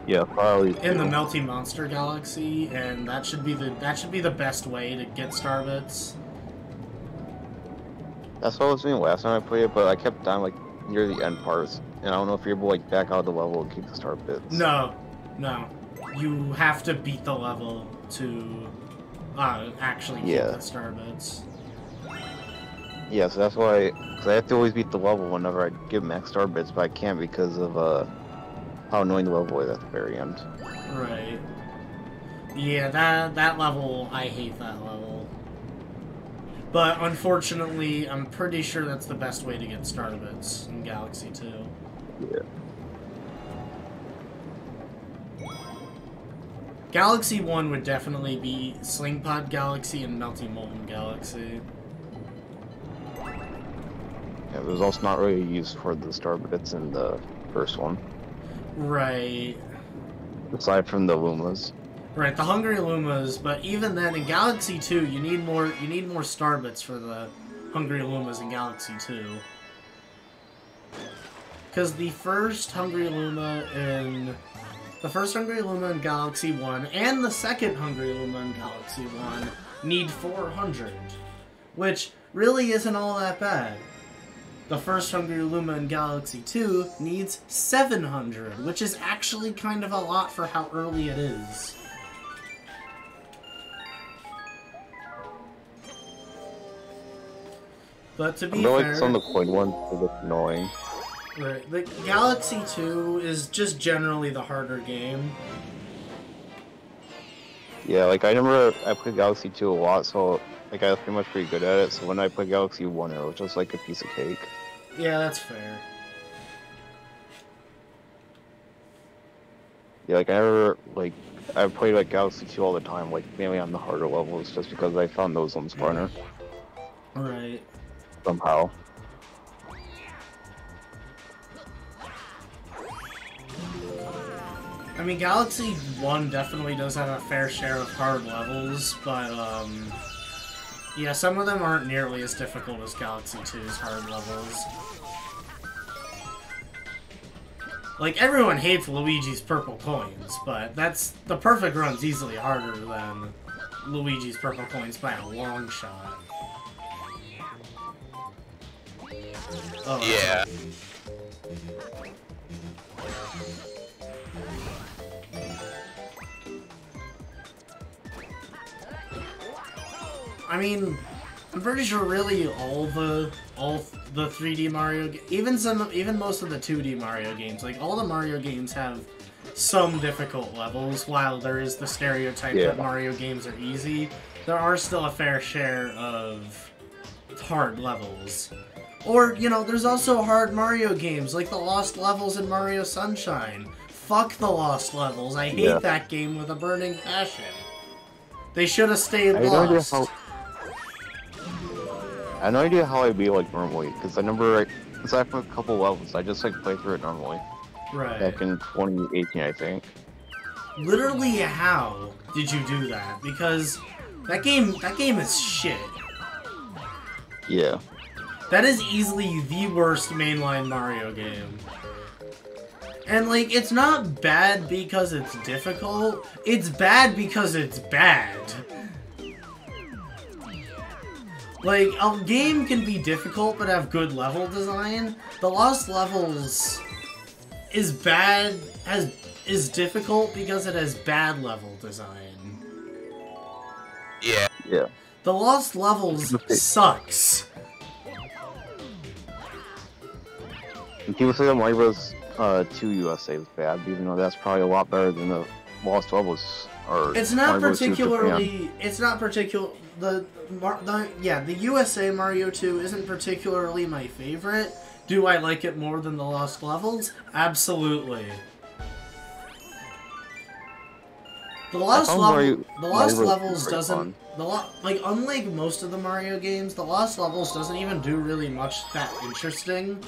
yeah, probably in the Melty Monster Galaxy, and that should be the best way to get star bits. That's what I was doing last time I played it, but I kept down like near the end parts, and I don't know if you're able to like back out of the level and keep the star bits. No. You have to beat the level to actually keep the star bits. Yeah, so that's why, because I have to always beat the level whenever I get max star bits, but I can't because of how annoying the level is at the very end. Right. Yeah, that level, I hate that level. But unfortunately, I'm pretty sure that's the best way to get star bits in Galaxy 2. Yeah. Galaxy 1 would definitely be Slingpod Galaxy and Melty Molten Galaxy. Yeah, it was also not really used for the star bits in the first one. Right. Aside from the Lumas. Right, the Hungry Lumas, but even then in Galaxy 2 you need more star bits for the Hungry Lumas in Galaxy 2. Because the first Hungry Luma in the first Hungry Luma in Galaxy 1 and the second Hungry Luma in Galaxy 1 need 400, which really isn't all that bad. The first Hungry Luma in Galaxy 2 needs 700, which is actually kind of a lot for how early it is. But to be fair, like some of the coin ones are a bit annoying. Right, the Galaxy 2 is just generally the harder game. Yeah, like I remember I played Galaxy 2 a lot, so like I was pretty much pretty good at it. So when I played Galaxy 1, it was just like a piece of cake. Yeah, that's fair. Yeah, like I never like I played like Galaxy 2 all the time, like mainly on the harder levels, just because I found those ones funner. Right. Somehow. I mean, Galaxy 1 definitely does have a fair share of hard levels, but, yeah, some of them aren't nearly as difficult as Galaxy 2's hard levels. Like, everyone hates Luigi's purple coins, but the perfect run's easily harder than Luigi's purple coins by a long shot. Oh, yeah. I mean, I'm pretty sure really all the 3D Mario, even most of the 2D Mario games, like all the Mario games have some difficult levels. While there is the stereotype that Mario games are easy, there are still a fair share of hard levels. Or, you know, there's also hard Mario games, like the Lost Levels in Mario Sunshine. Fuck the Lost Levels, I hate that game with a burning passion. They should have stayed lost. I have no idea how I beat like normally, because I remember aside from a couple levels, I just like played through it normally. Right. Back in 2018, I think. Literally, how did you do that? Because that game is shit. Yeah. That is easily the worst mainline Mario game. And, like, it's not bad because it's difficult, it's bad because it's bad. Like, a game can be difficult but have good level design. The Lost Levels is difficult because it has bad level design. Yeah. Yeah. The Lost Levels sucks. And people say that Mario Bros. 2 USA is bad, even though that's probably a lot better than the Lost Levels. It's not particularly. It's not particular. The USA Mario 2 isn't particularly my favorite. Do I like it more than the Lost Levels? Absolutely. The Lost Levels doesn't. Unlike most of the Mario games, the Lost Levels doesn't even do really much that interesting.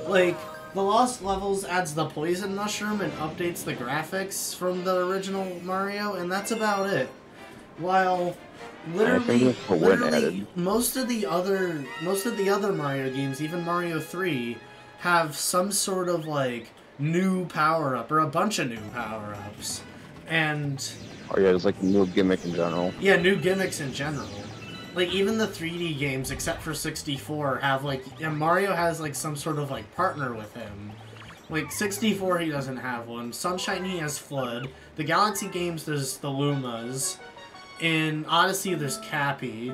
Like, the Lost Levels adds the poison mushroom and updates the graphics from the original Mario, and that's about it. While literally most of the other Mario games, even Mario 3, have some sort of like new power-up or a bunch of new power-ups. And oh yeah, it's like a new gimmick in general. Yeah, new gimmicks in general. Like, even the 3D games, except for 64, have, like... And Mario has, like, some sort of, like, partner with him. Like, 64, he doesn't have one. Sunshine, he has Flood. The Galaxy games, there's the Lumas. In Odyssey, there's Cappy.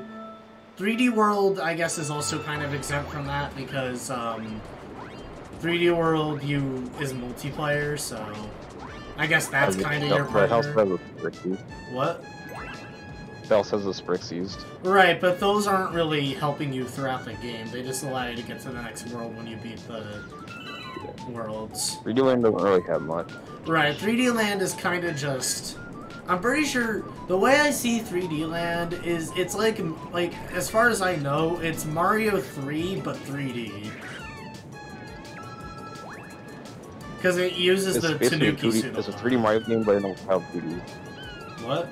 3D World, I guess, is also kind of exempt from that, because, 3D World is multiplayer, so... I guess that's kind of your partner. What? Bell says the Sprixies. Right, but those aren't really helping you throughout the game. They just allow you to get to the next world when you beat the worlds. 3D Land doesn't really have much. Right, 3D Land is kind of just... I'm pretty sure the way I see 3D Land is it's like as far as I know, it's Mario 3 but 3D. Because it uses the Tanuki suit. It's a 3D Mario game, but it doesn't have 3D. What?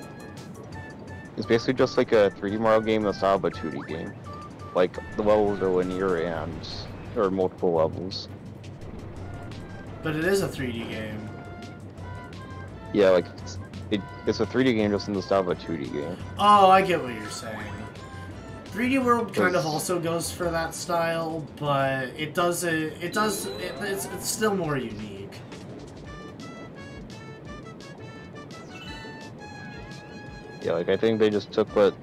It's basically just like a 3D Mario game that's not a 2D game. Like, the levels are linear and there are multiple levels. But it is a 3D game. Yeah, like it's a 3D game just in the style of a 2D game. Oh, I get what you're saying. 3D World kind of also goes for that style, but it's still more unique. Yeah, like I think they just took what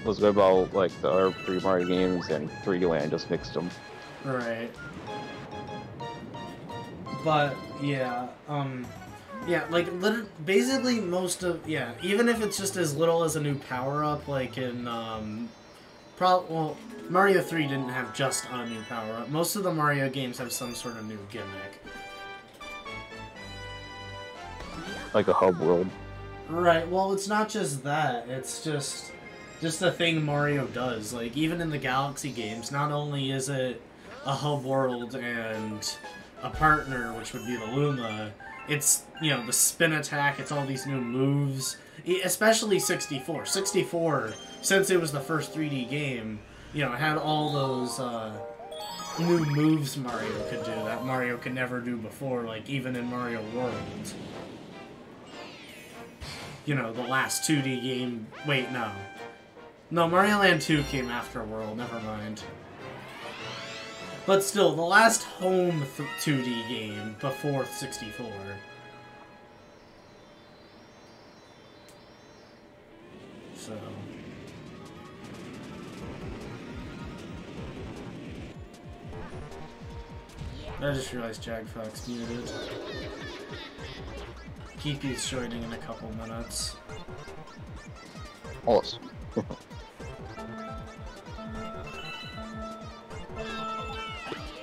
was good about like the other pre Mario games and 3D Land, just mixed them. Right. But yeah, yeah, like basically most of even if it's just as little as a new power up, like in well, Mario 3 didn't have just a new power up. Most of the Mario games have some sort of new gimmick. Like a hub world. Right. Well, it's not just that. It's just a thing Mario does. Like even in the Galaxy games, not only is it a hub world and a partner, which would be the Luma, it's, you know, the spin attack, it's all these new moves, especially 64. 64, since it was the first 3D game, you know, it had all those new moves Mario could do that Mario could never do before, like even in Mario World. You know, the last 2D game. Wait, no. No, Mario Land 2 came after World, never mind. But still, the last home 2D game before 64. So... I just realized Jagfox muted. Kiki's joining in a couple minutes. Awesome.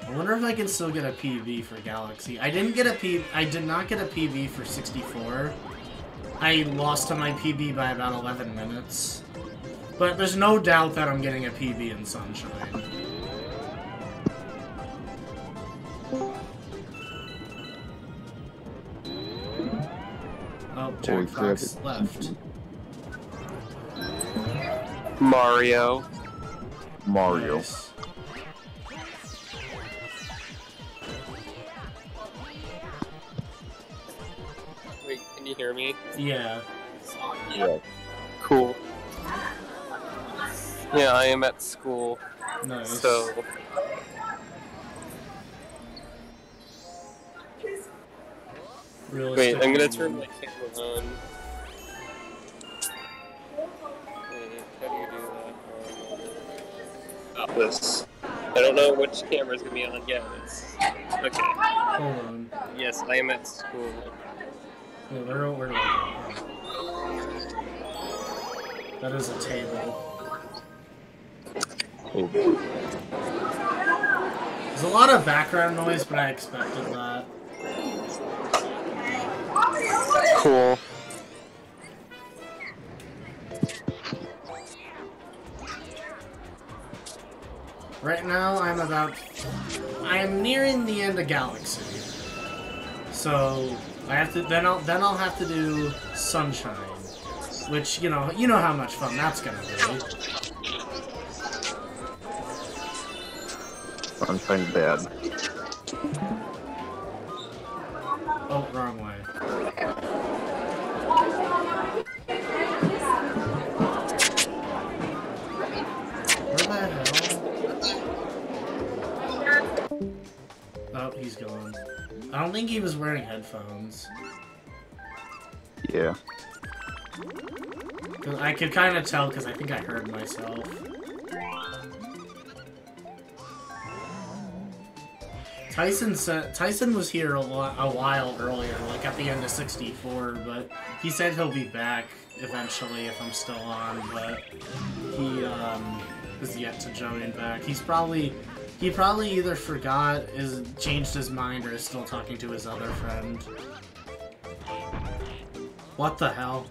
I wonder if I can still get a PB for Galaxy. I did not get a PB for 64. I lost to my PB by about 11 minutes. But there's no doubt that I'm getting a PB in Sunshine. Oh, Jagfox left. Mario. Nice. Wait, can you hear me? Yeah. Yeah. Cool. Yeah, I am at school. Nice. So... Wait, I'm gonna turn my camera on. Wait, how do you do that? This. I don't know which camera's gonna be on. Yeah, it's... Okay. Hold on. Yes, I am at school. Yeah, where do I go? That is a table. There's a lot of background noise, but I expected that. Cool. Right now, I'm nearing the end of Galaxy. So I have to then I'll have to do Sunshine, which you know how much fun that's gonna be. Sunshine's bad. Oh, wrong way. Where the hell? Oh, he's gone. I don't think he was wearing headphones. Yeah. I could kind of tell because I think I heard myself. Tyson was here a while earlier, like at the end of 64, but he said he'll be back eventually if I'm still on, but he is yet to join back. He probably either forgot, changed his mind, or is still talking to his other friend. What the hell?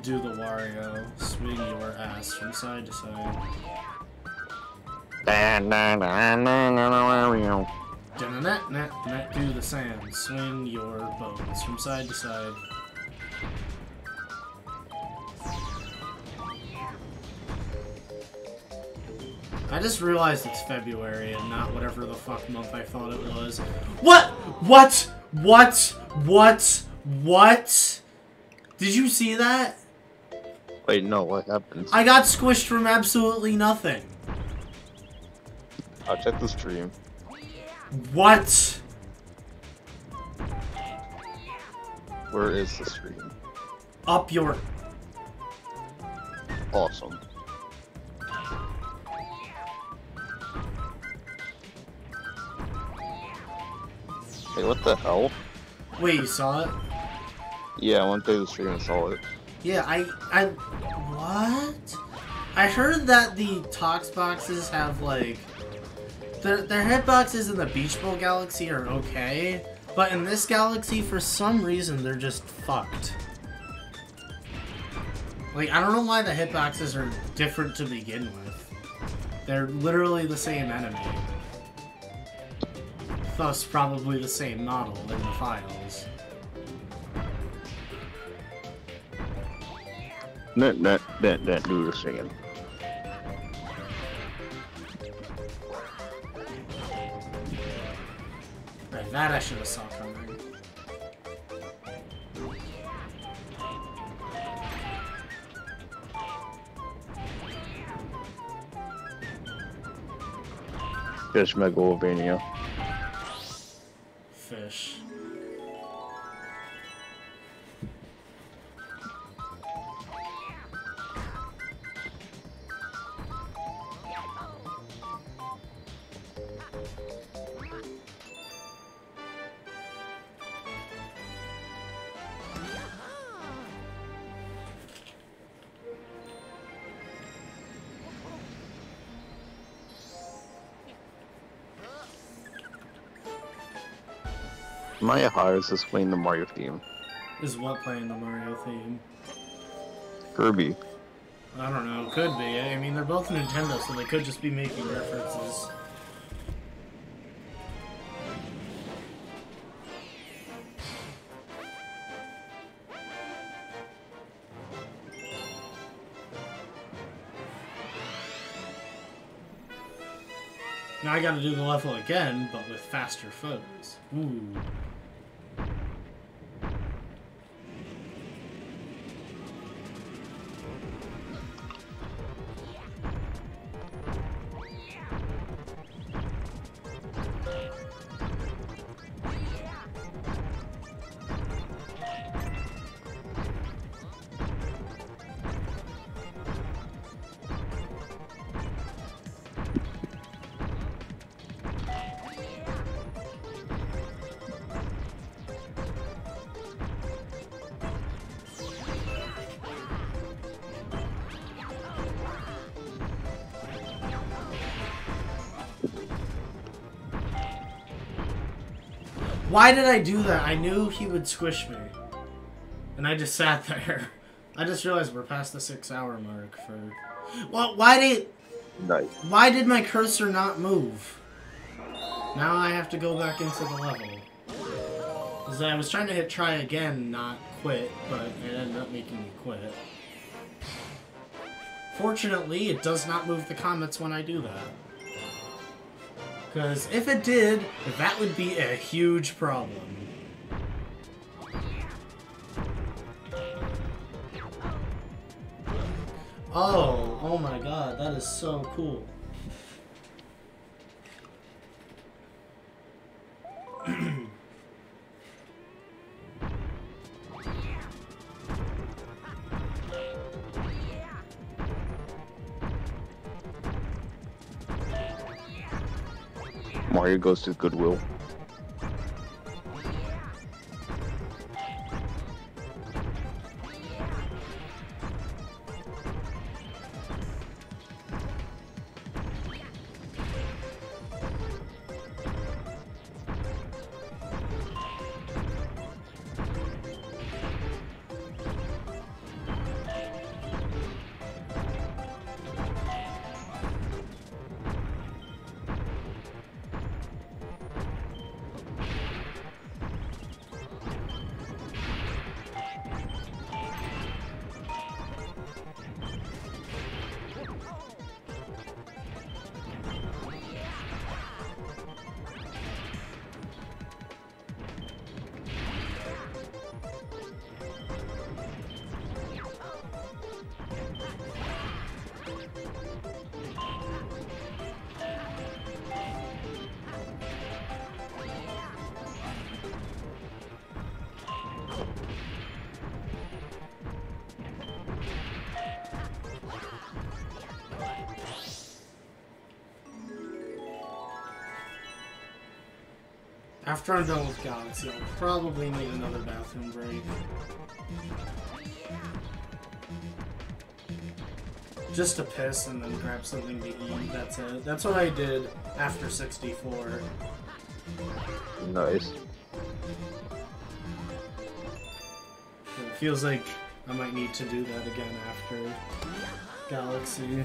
Do the Wario, swing your ass from side to side. Do the sand, swing your bones from side to side. I just realized it's February and not whatever the fuck month I thought it was. What? What? What? What? What? Did you see that? Wait, no, what happened? I got squished from absolutely nothing. I'll check the stream. What? Where is the stream? Up your... Awesome. Hey, what the hell? Wait, you saw it? Yeah, I went through the stream and saw it. Yeah, what? I heard that the Tox boxes have, like... Their hitboxes in the Beach Ball Galaxy are okay, but in this galaxy, for some reason, they're just fucked. Like, I don't know why the hitboxes are different to begin with. They're literally the same enemy. Thus, probably the same model in the files. That dude was singing. Right, that I should have saw coming. Fish Megalovania. Fish. Maya Hires is playing the Mario theme. Is what playing the Mario theme? Kirby. I don't know, could be. I mean, they're both Nintendo, so they could just be making references. Now I gotta do the level again, but with faster foes. Ooh. Why did I do that? I knew he would squish me. And I just sat there. I just realized we're past the 6-hour mark for... Well, why did my cursor not move? Now I have to go back into the level. Because I was trying to hit try again, not quit, but it ended up making me quit. Fortunately, it does not move the comets when I do that. Because if it did, that would be a huge problem. Oh my god, that is so cool. Mario goes to Goodwill. After I'm done with Galaxy, I'll probably need another bathroom break. Just to piss and then grab something to eat, that's it. That's what I did after 64. Nice. It feels like I might need to do that again after Galaxy.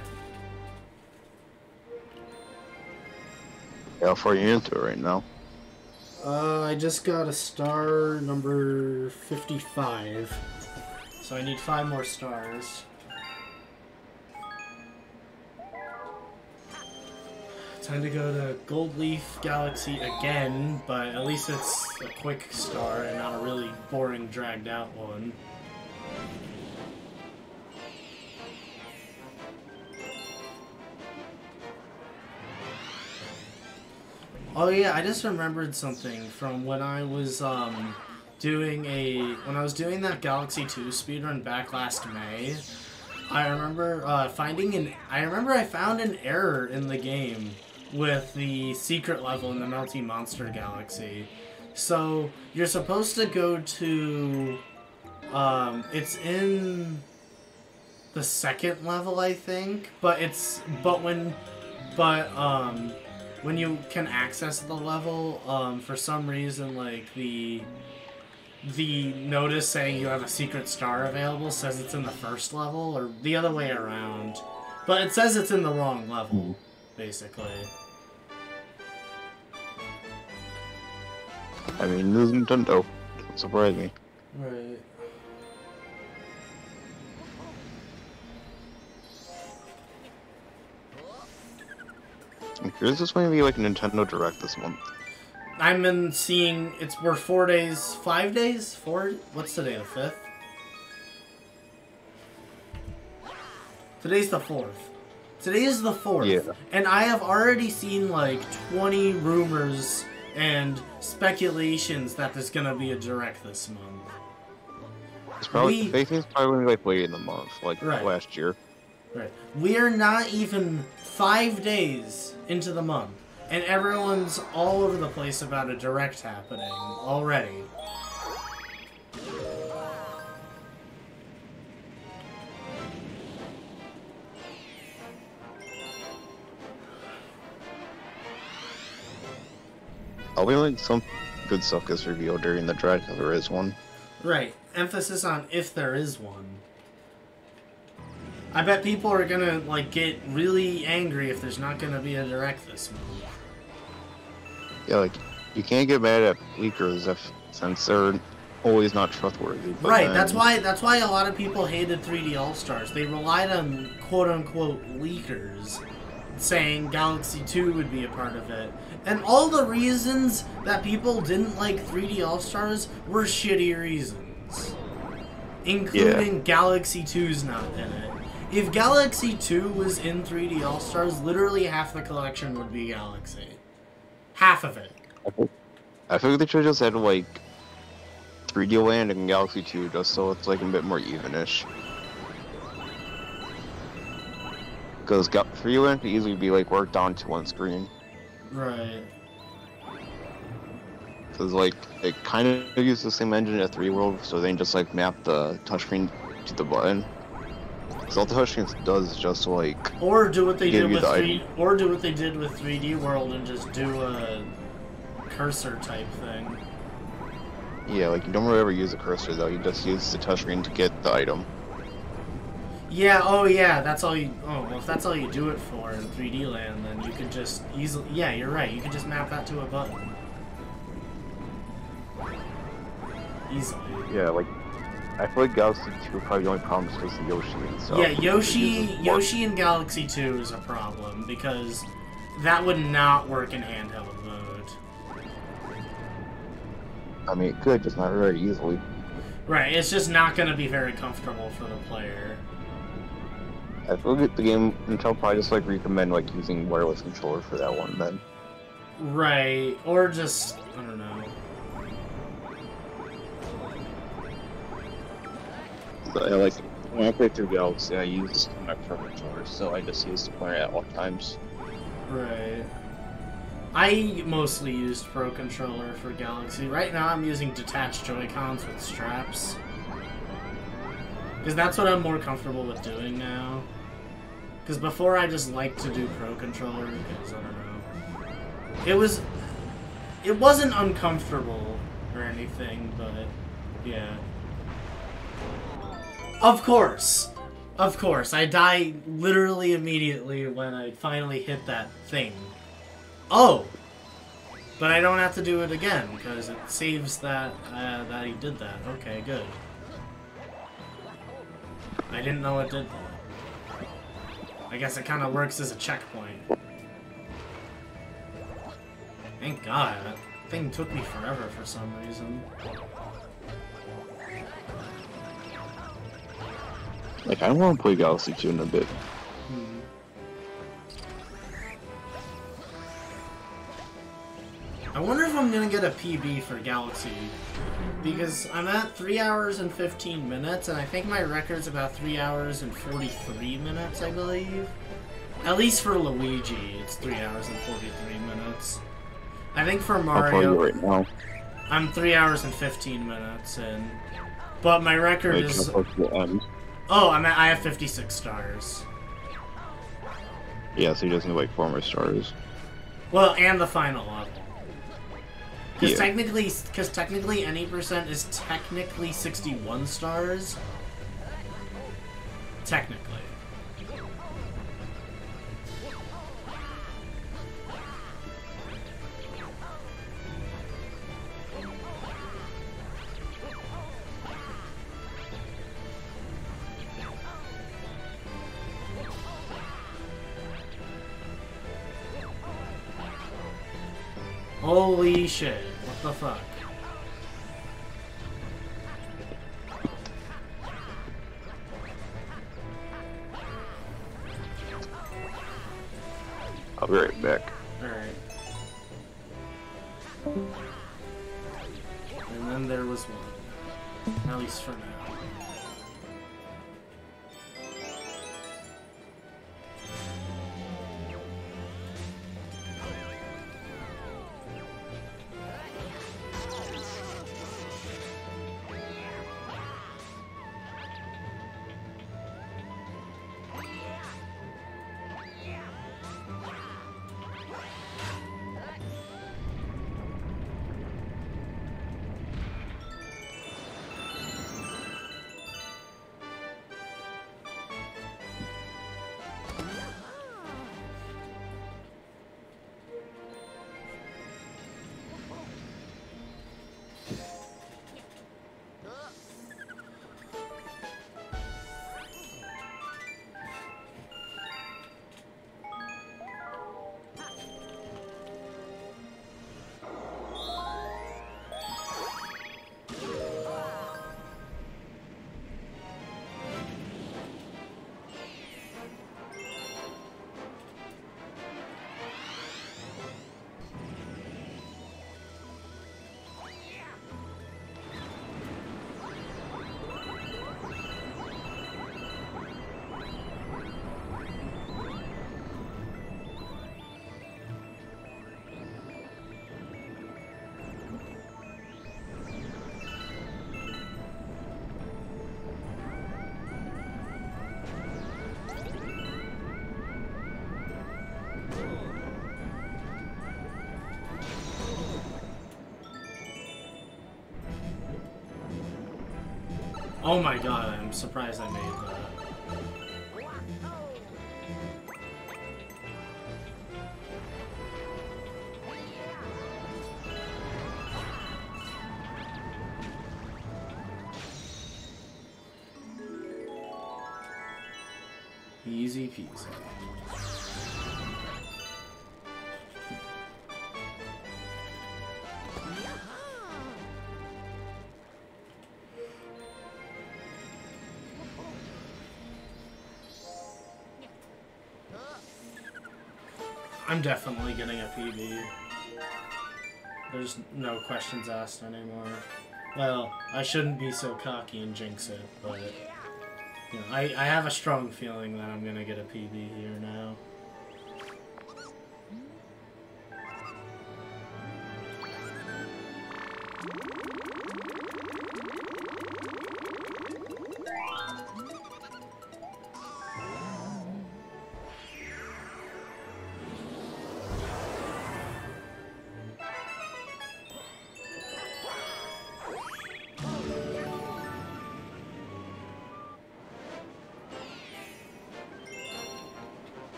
How far are you into it right now? I just got a star number 55. So I need 5 more stars. Time to go to Gold Leaf Galaxy again, but at least it's a quick star and not a really boring, dragged out one. Oh yeah, I just remembered something from when I was doing that Galaxy 2 speedrun back last May. I remember I found an error in the game with the secret level in the Melty Monster Galaxy. So you're supposed to go to it's in the second level, I think, but when you can access the level, for some reason, like, the notice saying you have a secret star available says it's in the first level, or the other way around. But it says it's in the wrong level, basically. I mean, this is Nintendo. Don't surprise me. Right. I'm curious, this might be like a Nintendo Direct this month. I'm been seeing we're 4 days, 5 days? What's today, the 5th? Today's the 4th. Today is the 4th. Yeah. And I have already seen like 20 rumors and speculations that there's gonna be a Direct this month. It's probably, they think it's probably gonna be like late in the month, like last year. Right. We are not even 5 days into the month, and everyone's all over the place about a Direct happening already. I'll be like some good stuff gets revealed during the Direct if there is one. Right. Emphasis on if there is one. I bet people are gonna, like, get really angry if there's not gonna be a Direct this month. Yeah, like, you can't get mad at leakers since they're always not trustworthy. Right, that's why a lot of people hated 3D All-Stars. They relied on quote-unquote leakers saying Galaxy 2 would be a part of it. And all the reasons that people didn't like 3D All-Stars were shitty reasons. Including Galaxy 2's not in it. If Galaxy 2 was in 3D All-Stars, literally half the collection would be Galaxy. Half of it. I think they should just had like 3D Land and Galaxy 2 just so it's like a bit more evenish. Because 3D Land could easily be like worked onto one screen. Right. Because like it kind of uses the same engine as 3D World, so they just like map the touchscreen to the button. So all the touchscreen does is just like or do what they did with 3D World and just do a cursor type thing. Yeah, like you don't really ever use a cursor though. You just use the touchscreen to get the item. Yeah. Oh yeah. That's all you. Oh well, if that's all you do it for in 3D Land, then you could just easily. Yeah, you're right. You could just map that to a button. Easily. Yeah, like I feel like Galaxy 2 probably the only problem is because of Yoshi and stuff. Yeah, Yoshi in Galaxy 2 is a problem because that would not work in handheld mode. I mean, it could, just not very easily. Right, it's just not going to be very comfortable for the player. I feel like the game, Intel probably just like recommend like using wireless controller for that one then. Right, or just, I don't know. But I like, when I play through Galaxy, I use my controller, so I just use the pointer at all times. Right. I mostly used Pro Controller for Galaxy. Right now I'm using detached Joy-Cons with straps. Because that's what I'm more comfortable with doing now. Because before I just liked to do Pro Controller, because I don't know. It wasn't uncomfortable or anything, but yeah. Of course! Of course, I die literally immediately when I finally hit that thing. Oh! But I don't have to do it again, because it saves that, that he did that. Okay, good. I didn't know it did that. I guess it kind of works as a checkpoint. Thank God, that thing took me forever for some reason. Like, I want to play Galaxy 2 in a bit. I wonder if I'm gonna get a PB for Galaxy, because I'm at 3 hours and 15 minutes, and I think my record's about 3 hours and 43 minutes, I believe. At least for Luigi, it's 3 hours and 43 minutes. I think for Mario, I'll tell you right now. I'm 3 hours and 15 minutes in, but my record is. Oh, I have 56 stars. Yeah, so he doesn't need like 4 more stars. Well, and the final level. Because Yeah. technically, any percent is technically 61 stars. Technically. Holy shit, what the fuck? I'll be right back. Alright. And then there was one. At least for now. Oh my god, I'm surprised I made that. Easy peasy. I'm definitely getting a PB. There's no questions asked anymore. Well, I shouldn't be so cocky and jinx it, but you know, I have a strong feeling that I'm gonna get a PB here now.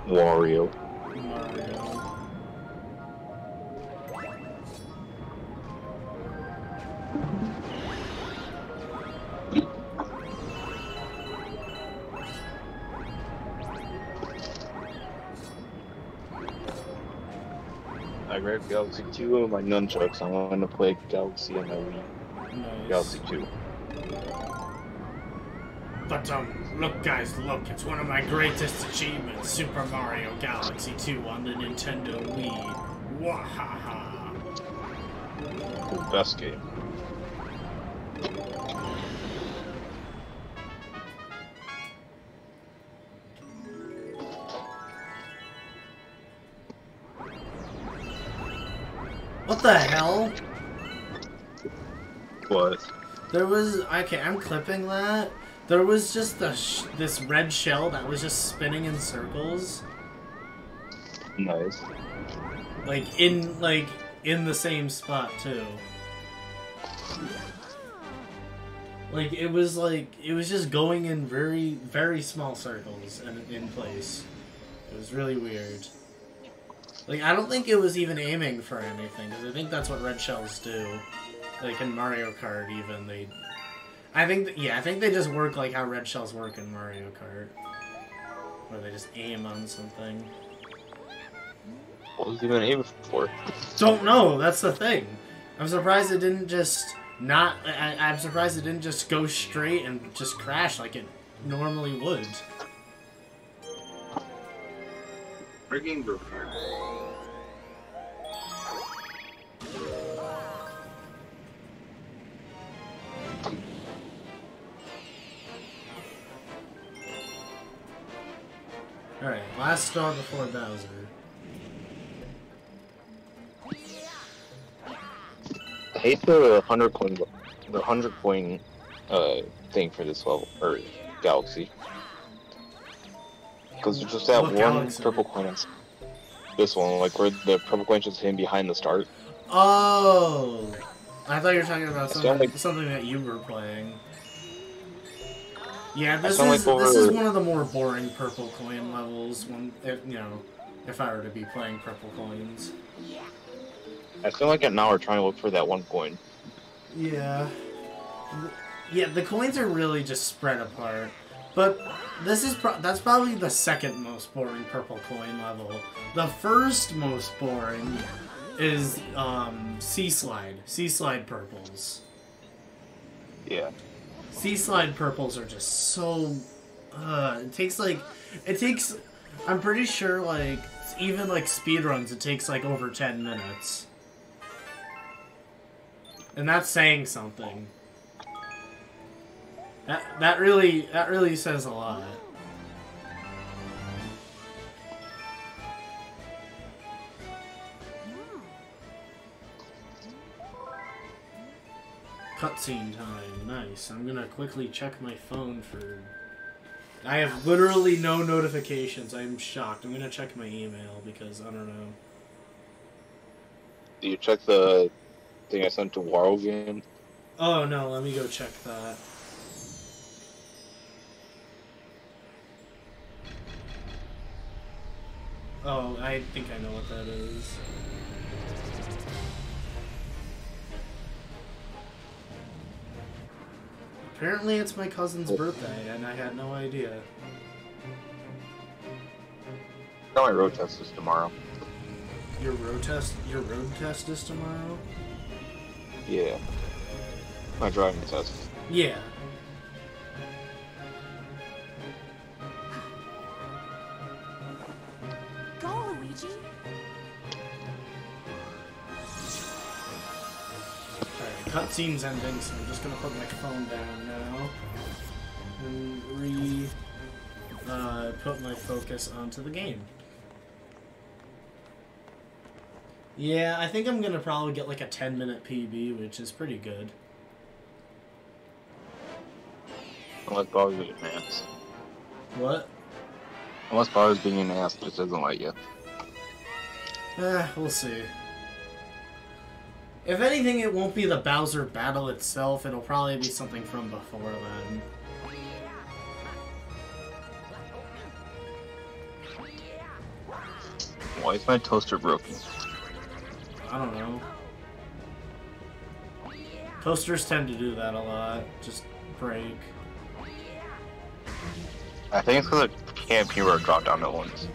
Wario. Mario. I grabbed Galaxy 2 and my nunchucks. I want to play Galaxy on my Wii. Nice. Galaxy 2. But look guys, look, it's one of my greatest achievements, Super Mario Galaxy 2 on the Nintendo Wii. Wahaha. The best game. What the hell? What? There was, okay, I'm clipping that. There was just this red shell that was just spinning in circles. Nice. Like in the same spot too. Like it was just going in very, very small circles and in place. It was really weird. Like I don't think it was even aiming for anything, because I think that's what red shells do. Like in Mario Kart even, I think they just work like how red shells work in Mario Kart. Where they just aim on something. What was he even aiming for? Don't know, that's the thing. I'm surprised it didn't just I'm surprised it didn't just go straight and just crash like it normally would. Freaking group. Alright, last star before Bowser. I hate the 100 coin thing for this level, or galaxy. Because there's just that What one galaxy? purple coin on this one, like where the purple coin just hidden behind the start. Oh! I thought you were talking about sound like- something that you were playing. Yeah, this sound is like this is over- one of the more boring purple coin levels. If I were to be playing purple coins. I feel like now we're trying to look for that one coin. Yeah. Yeah, the coins are really just spread apart. But this is that's probably the second most boring purple coin level. The first most boring is Sea Slide purples. Yeah. Sea Slide purples are just so it takes I'm pretty sure like even like speedruns it takes like over 10 minutes. And that's saying something. That really says a lot. Cutscene time. Nice. I'm gonna quickly check my phone for... I have literally no notifications. I'm shocked. I'm gonna check my email because I don't know. Do you check the thing I sent to Waro game? Oh no, let me go check that. Oh, I think I know what that is. Apparently it's my cousin's birthday, and I had no idea. No, my road test is tomorrow. Your road test is tomorrow? Yeah. My driving test. Yeah. Go, Luigi. Alright, cutscene's ending, so I'm just gonna put my phone down now. And put my focus onto the game. Yeah, I think I'm gonna probably get like a 10-minute PB, which is pretty good. Unless Bowser's being an ass. What? Unless Bowser's being an ass, just doesn't like you. We'll see. If anything, it won't be the Bowser battle itself, it'll probably be something from before then. Why is my toaster broken? I don't know. Toasters tend to do that a lot. Just break. I think it's because the can peanut butter dropped down at once.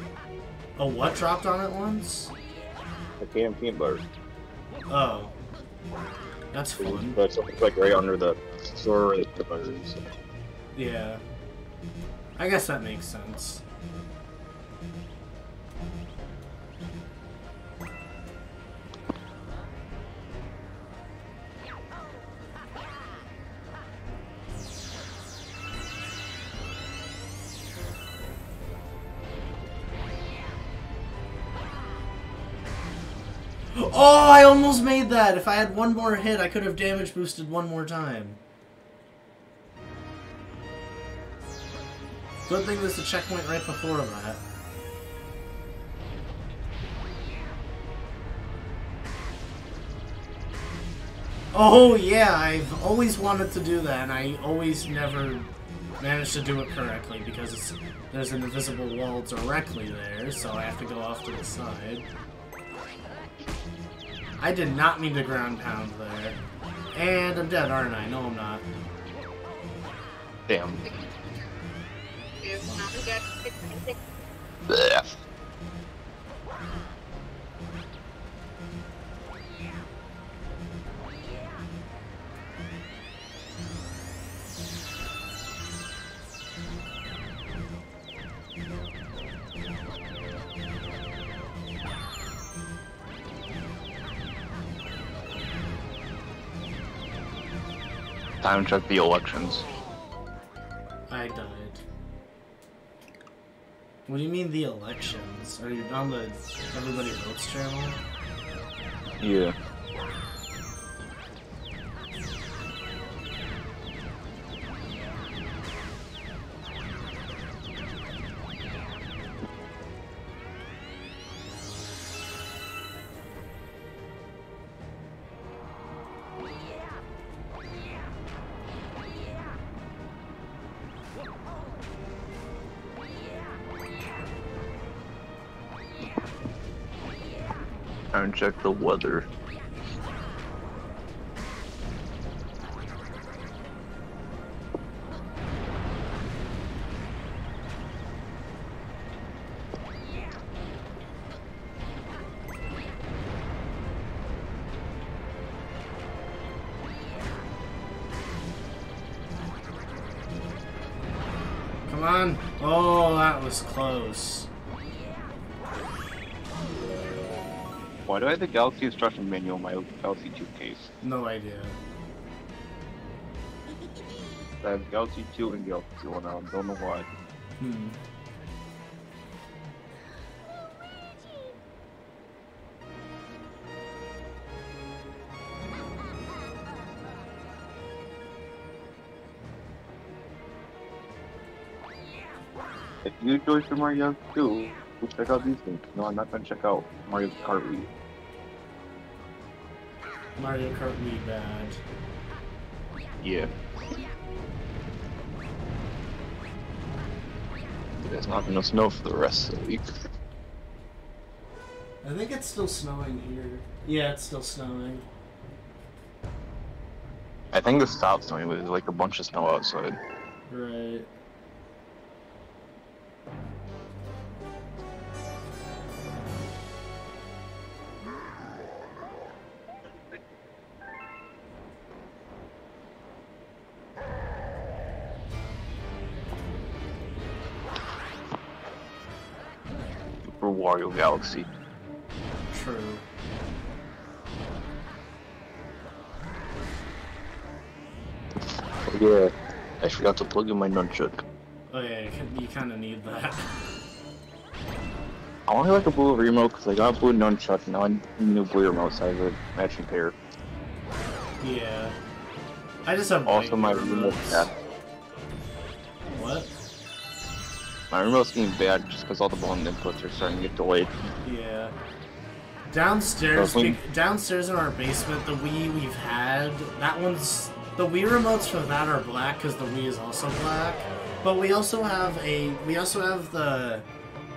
Oh, what dropped on it once? The can peanut butter. Oh. That's fun. But it's like right under the store where the peanut butter is. Yeah. I guess that makes sense. Oh, I almost made that! If I had one more hit, I could have damage boosted one more time. Good thing there's a checkpoint right before that. Oh yeah, I've always wanted to do that, and I always never managed to do it correctly because there's an invisible wall directly there, so I have to go off to the side. I did not mean to ground pound there. And I'm dead, aren't I? No, I'm not. Damn. Blech. Time to check the elections. I died. What do you mean the elections? Are you on the Everybody Votes channel? Yeah. And check the weather. Come on! Oh, that was close. Why do I have the Galaxy instruction manual in my Galaxy 2 case? No idea. I have Galaxy 2 and Galaxy 1 now, don't know why. If you enjoy Super Mario 2, go check out these things. No, I'm not gonna check out Mario Kart Wii. Mario Kart Wii bad. Yeah. There's not enough snow for the rest of the week. I think it's still snowing here. Yeah, it's still snowing. I think it stopped snowing, but there's like a bunch of snow outside. Right. Super Wario Galaxy. True. Oh yeah, I forgot to plug in my nunchuck. Oh yeah, you kind of need that. I only like a blue remote because I got a blue nunchuck and now I need a new blue remote, so I have a matching pair. Yeah. I just have Also, my white remote's remotes. bad. What? My remote's getting bad just because all the button inputs are starting to get delayed. Yeah. Downstairs, When- downstairs in our basement, the Wii we've had, that one's, the Wii remotes for that are black because the Wii is also black. But we also have the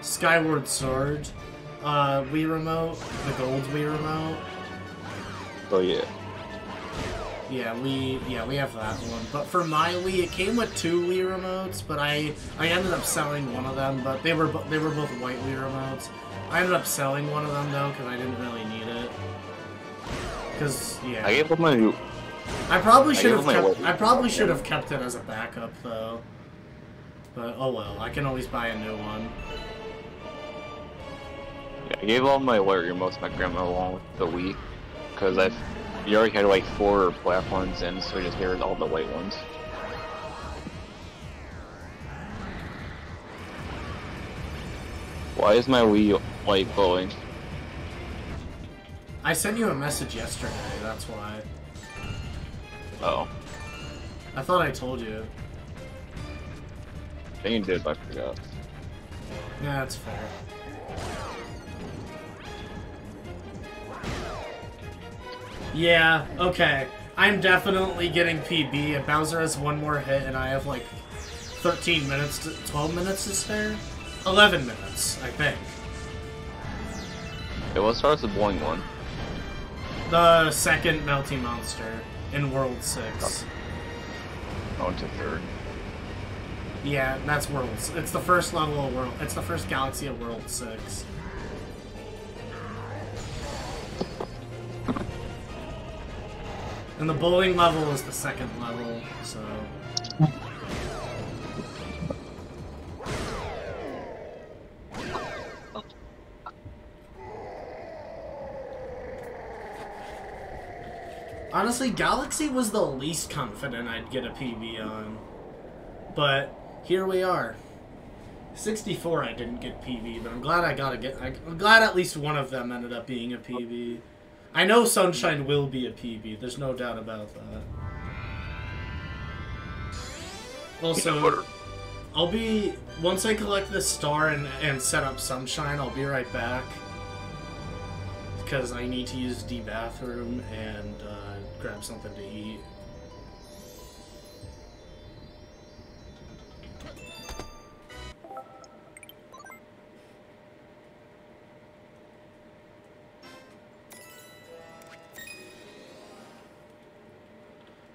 Skyward Sword Wii Remote, the gold Wii Remote. So yeah. Yeah, we have that one. But for my Wii, it came with 2 Wii remotes, but I ended up selling one of them. But they were both white Wii remotes. I ended up selling one of them though because I didn't really need it. Because yeah. I gave up my new. I probably should have kept it as a backup though. But oh well, I can always buy a new one. Yeah, I gave all my white remotes to my grandma along with the Wii, because you already had like 4 black ones in, so we just gave her all the white ones. Why is my Wii light glowing? I sent you a message yesterday, that's why. Oh. I thought I told you. I think you did, but I forgot. Yeah, that's fair. Yeah, okay. I'm definitely getting PB. If Bowser has one more hit and I have like 13 minutes to 12 minutes to spare? 11 minutes, I think. It was starts the boing one. The second Melty Monster in World 6. Oh, into 3rd. Yeah, that's World. It's the first level of World. It's the first galaxy of World 6. And the bowling level is the second level, so... Honestly, Galaxy was the least confident I'd get a PB on. But here we are. 64 I didn't get PB, but I'm glad I'm glad at least one of them ended up being a PB. I know Sunshine will be a PB, there's no doubt about that. Also, once I collect this star and set up Sunshine, I'll be right back. Because I need to use the bathroom and grab something to eat.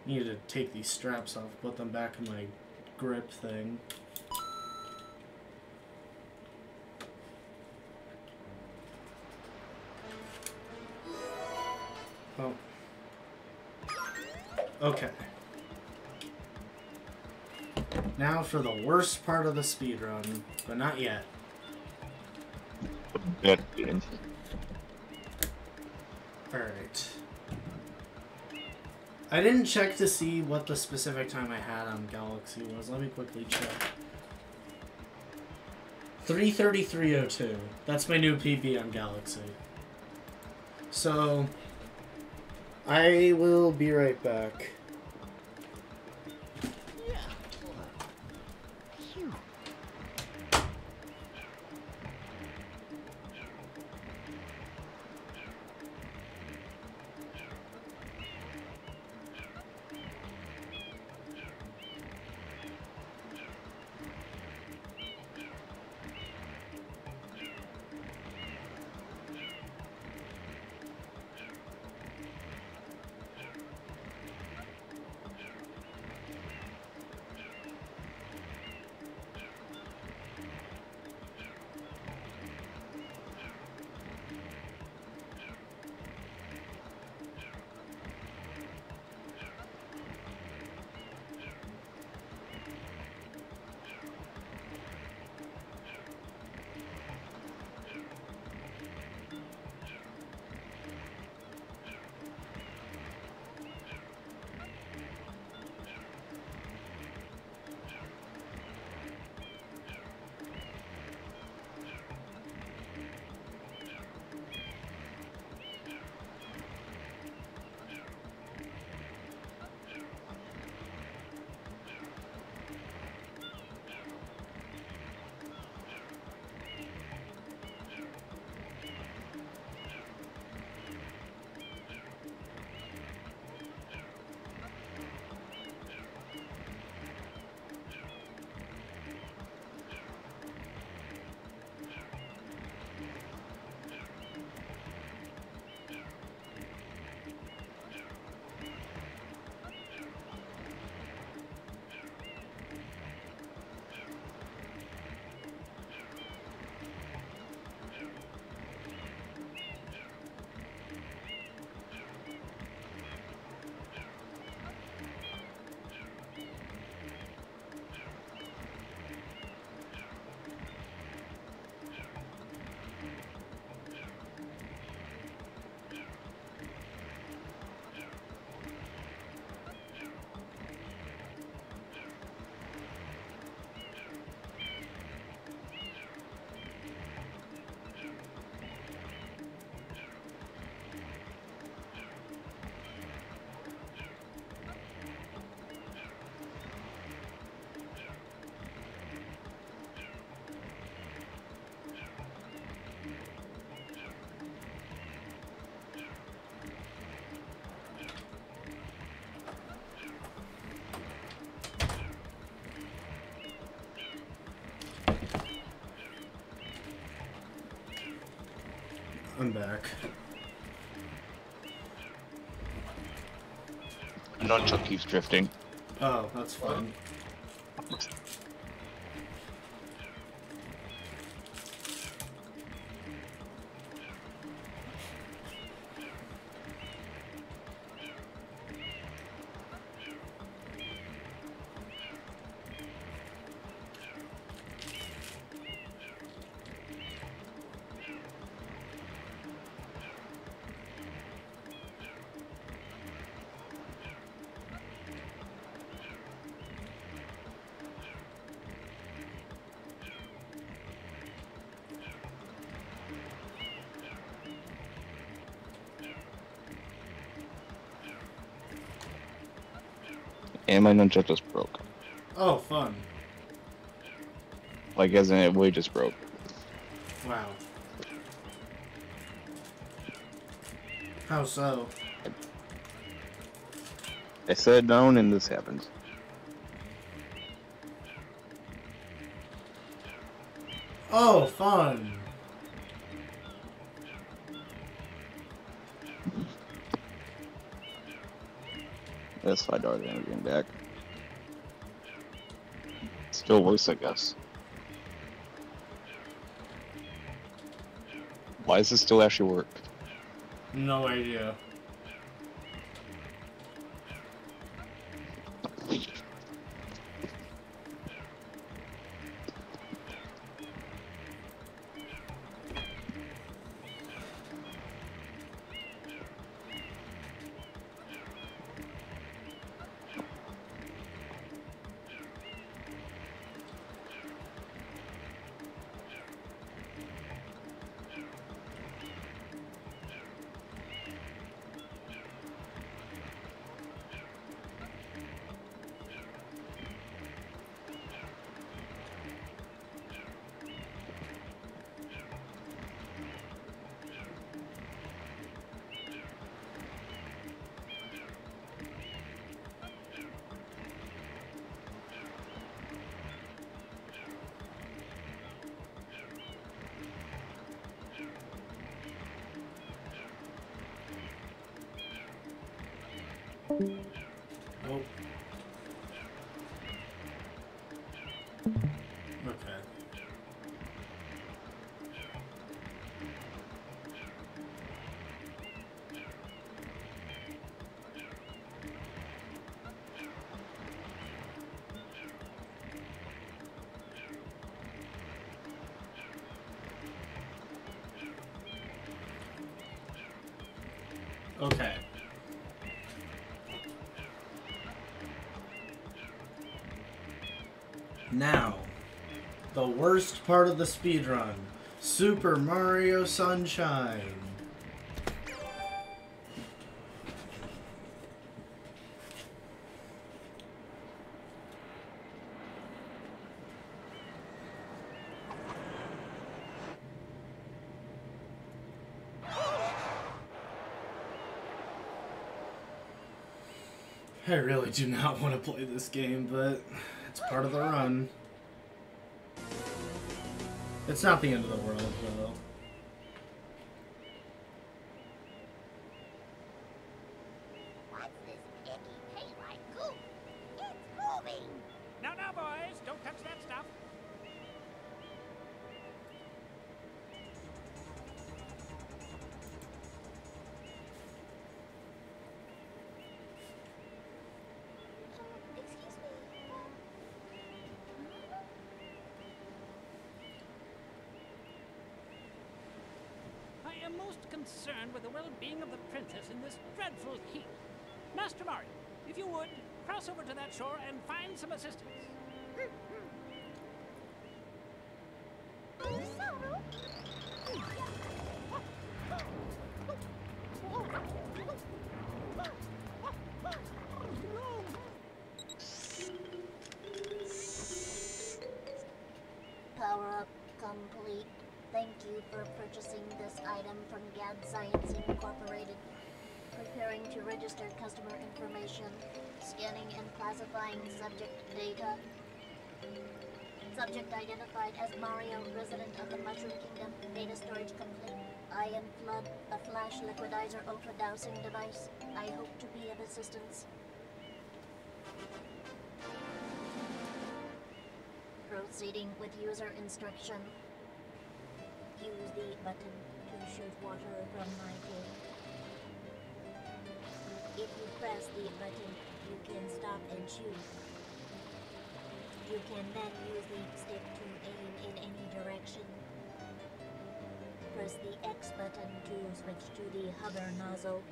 Need to take these straps off, put them back in my grip thing. Oh. Okay. Now for the worst part of the speedrun, but not yet. Alright. I didn't check to see what the specific time I had on Galaxy was. Let me quickly check. 3:33:02. That's my new PB on Galaxy. So, I will be right back. I'm back. Nunchuck keeps drifting. Oh, that's fine. And my nunchuck just broke. Oh, fun. Like, as in, it way just broke. Wow. How so? I sat down and this happens. Oh, fun. That's $5 and getting back. Still worse, I guess. Why does this still actually work? No idea. Nope. Okay. Okay. Now, the worst part of the speedrun, Super Mario Sunshine. I really do not want to play this game, but it's part of the run. It's not the end of the world, though. What's this icky paint-like goop? It's moving! Now, boys, don't touch that stuff. Excuse me. I am most concerned with the well-being of the princess in this dreadful heat. Master Mario, if you would, cross over to that shore and find some assistance. Power up complete. Thank you for purchasing this item from GAD Science Incorporated. Preparing to register customer information. Scanning and classifying subject data. Subject identified as Mario, resident of the Mushroom Kingdom. Data storage complete. Iron Flood, a flash liquidizer ultra dowsing device. I hope to be of assistance. Proceeding with user instruction. Use the button to shoot water from my tank. If you press the button, you can stop and shoot. You can then use the stick to aim in any direction. Press the X button to switch to the hover nozzle.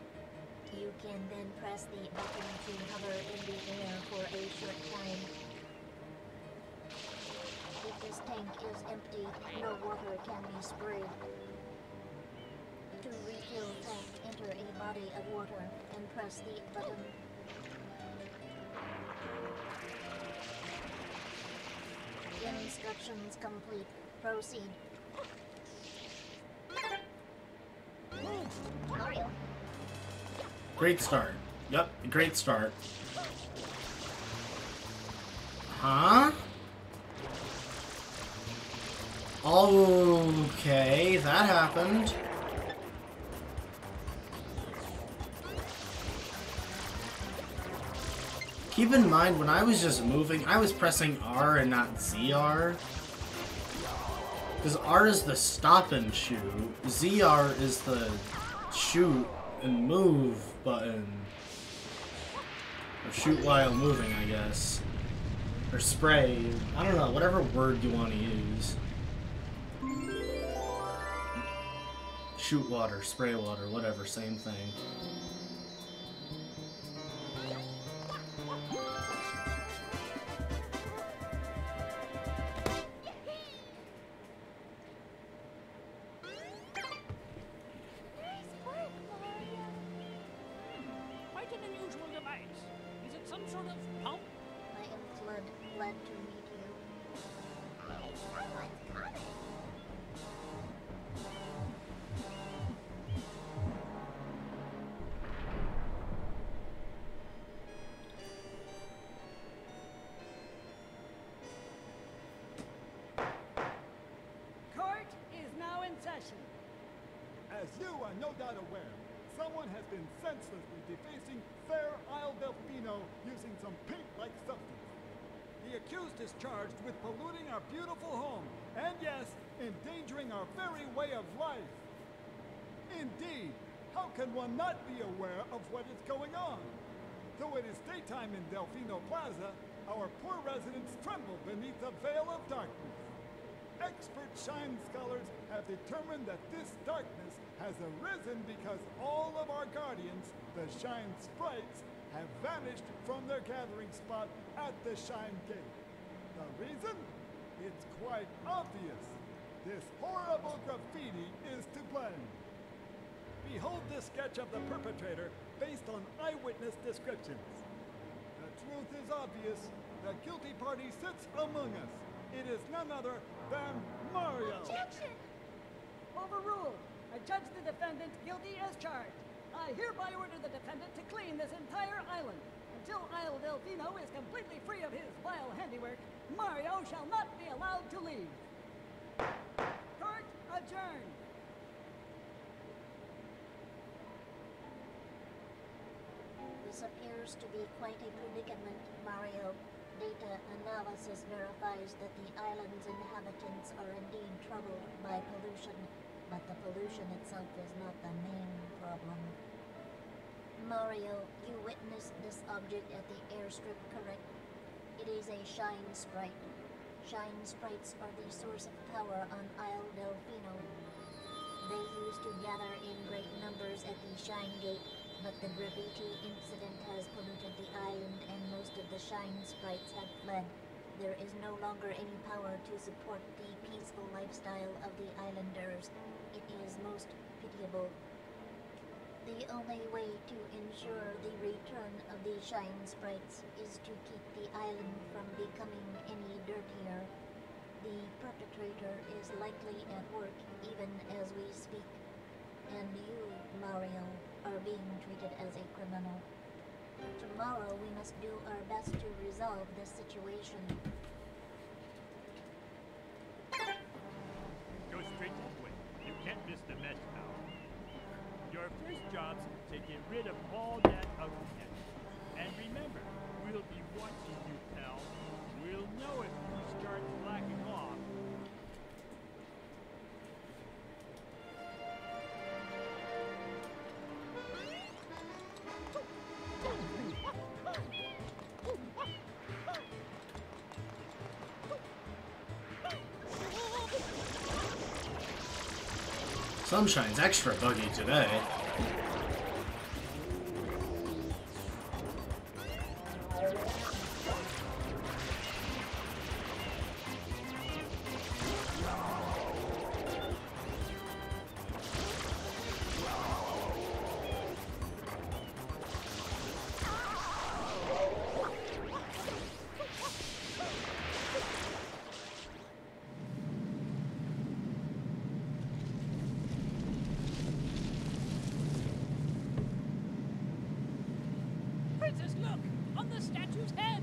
You can then press the button to hover in the air for a short time. If this tank is empty, no water can be sprayed. To refill tank, enter a body of water and press the button. Instructions complete. Proceed. Mario. Great start. Yep, great start. Huh? Okay, that happened. Keep in mind, when I was just moving, I was pressing R and not ZR. Because R is the stop and shoot. ZR is the shoot and move button. Or shoot while moving, I guess. Or spray. I don't know, whatever word you want to use. Shoot water, spray water, whatever, same thing. Quite an unusual device. Is it some sort of pump? I am Flood. Glad to meet you. Court is now in session. As you are no doubt aware, someone has been senselessly defacing Fair Isle Delfino using some paint-like substance. The accused is charged with polluting our beautiful home, and yes, endangering our very way of life. Indeed, how can one not be aware of what is going on? Though it is daytime in Delfino Plaza, our poor residents tremble beneath a veil of darkness. Expert Shine scholars have determined that this darkness has arisen because all of our guardians, the Shine Sprites, have vanished from their gathering spot at the Shine Gate. The reason? It's quite obvious. This horrible graffiti is to blame. Behold this sketch of the perpetrator based on eyewitness descriptions. The truth is obvious. The guilty party sits among us. It is none other than Mario. Objection! Overruled. I judge the defendant guilty as charged. I hereby order the defendant to clean this entire island. Until Isle Delfino is completely free of his vile handiwork, Mario shall not be allowed to leave. Court adjourned. This appears to be quite a predicament, Mario. Data analysis verifies that the island's inhabitants are indeed troubled by pollution, but the pollution itself is not the main problem. Mario, you witnessed this object at the airstrip, correct? It is a Shine Sprite. Shine Sprites are the source of power on Isle Delfino. They used to gather in great numbers at the Shine Gate, but the graffiti incident has polluted the island and most of the Shine Sprites have fled. There is no longer any power to support the peaceful lifestyle of the islanders. It is most pitiable. The only way to ensure the return of the Shine Sprites is to keep the island from becoming any dirtier. The perpetrator is likely at work even as we speak. And you, Mario, are being treated as a criminal. Tomorrow we must do our best to resolve this situation. Go straight to the point. You can't miss the mess now. rid of all that ugliness. And remember, we'll be watching you, pal. We'll know if you start slacking off. Sunshine's extra buggy today. Princess, look! On the statue's head!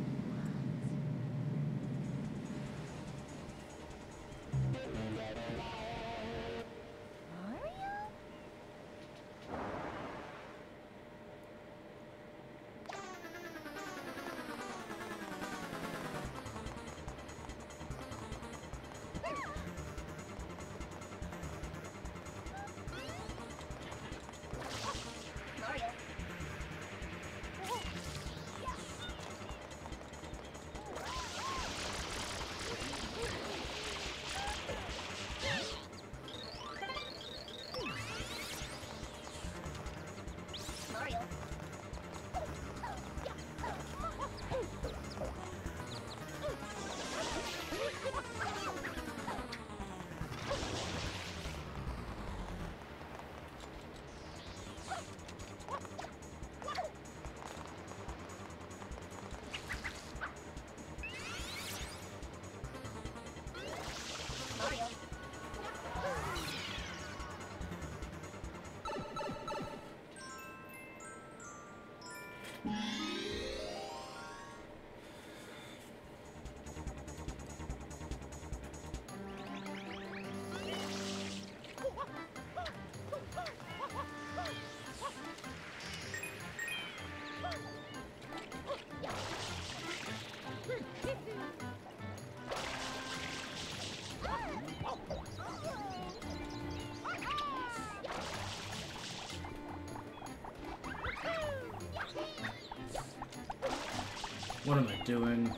What am I doing?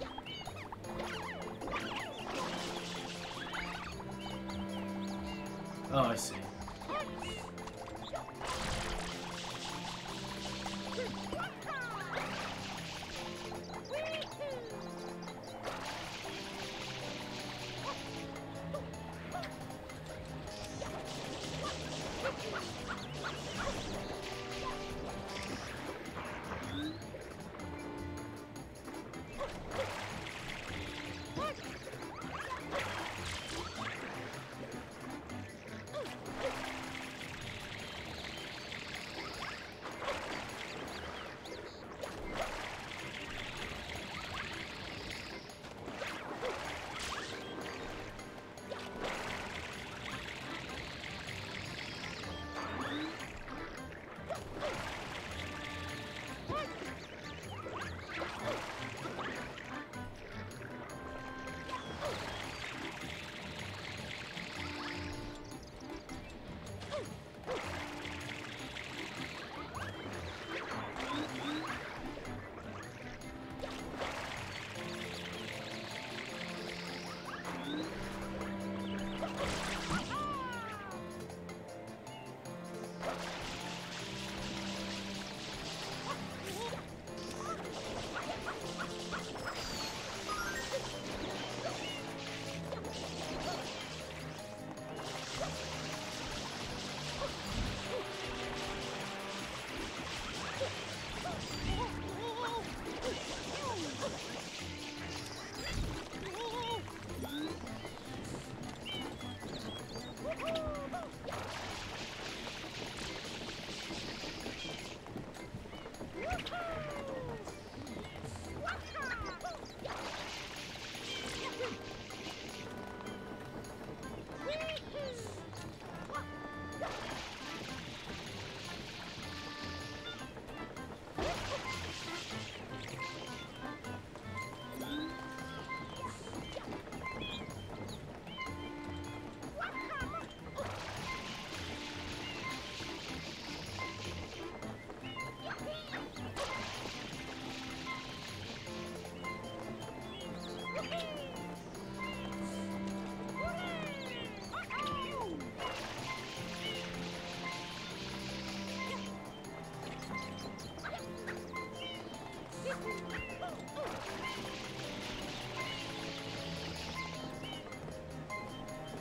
Oh, I see.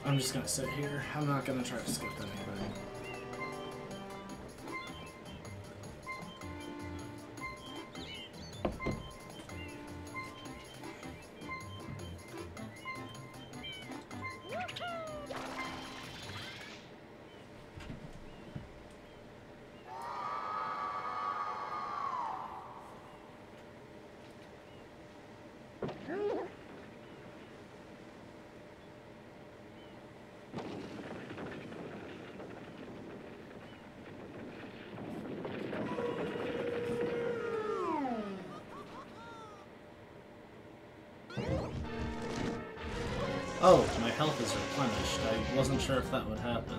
I'm just gonna sit here. I'm not gonna try to skip anything. Oh, my health is replenished. I wasn't sure if that would happen.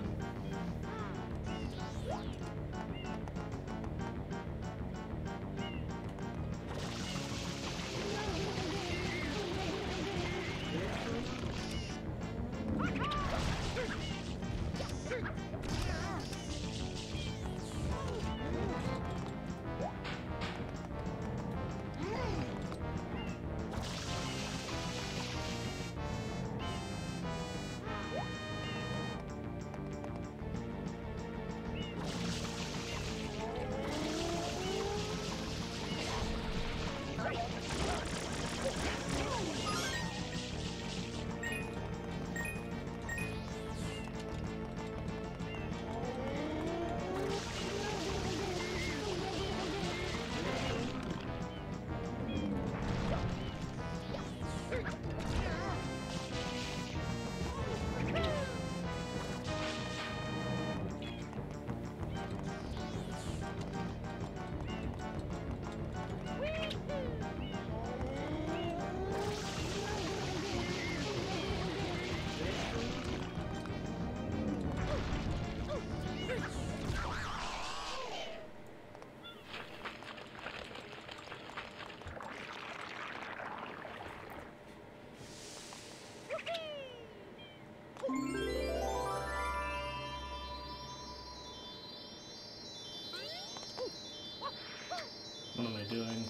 What am I doing?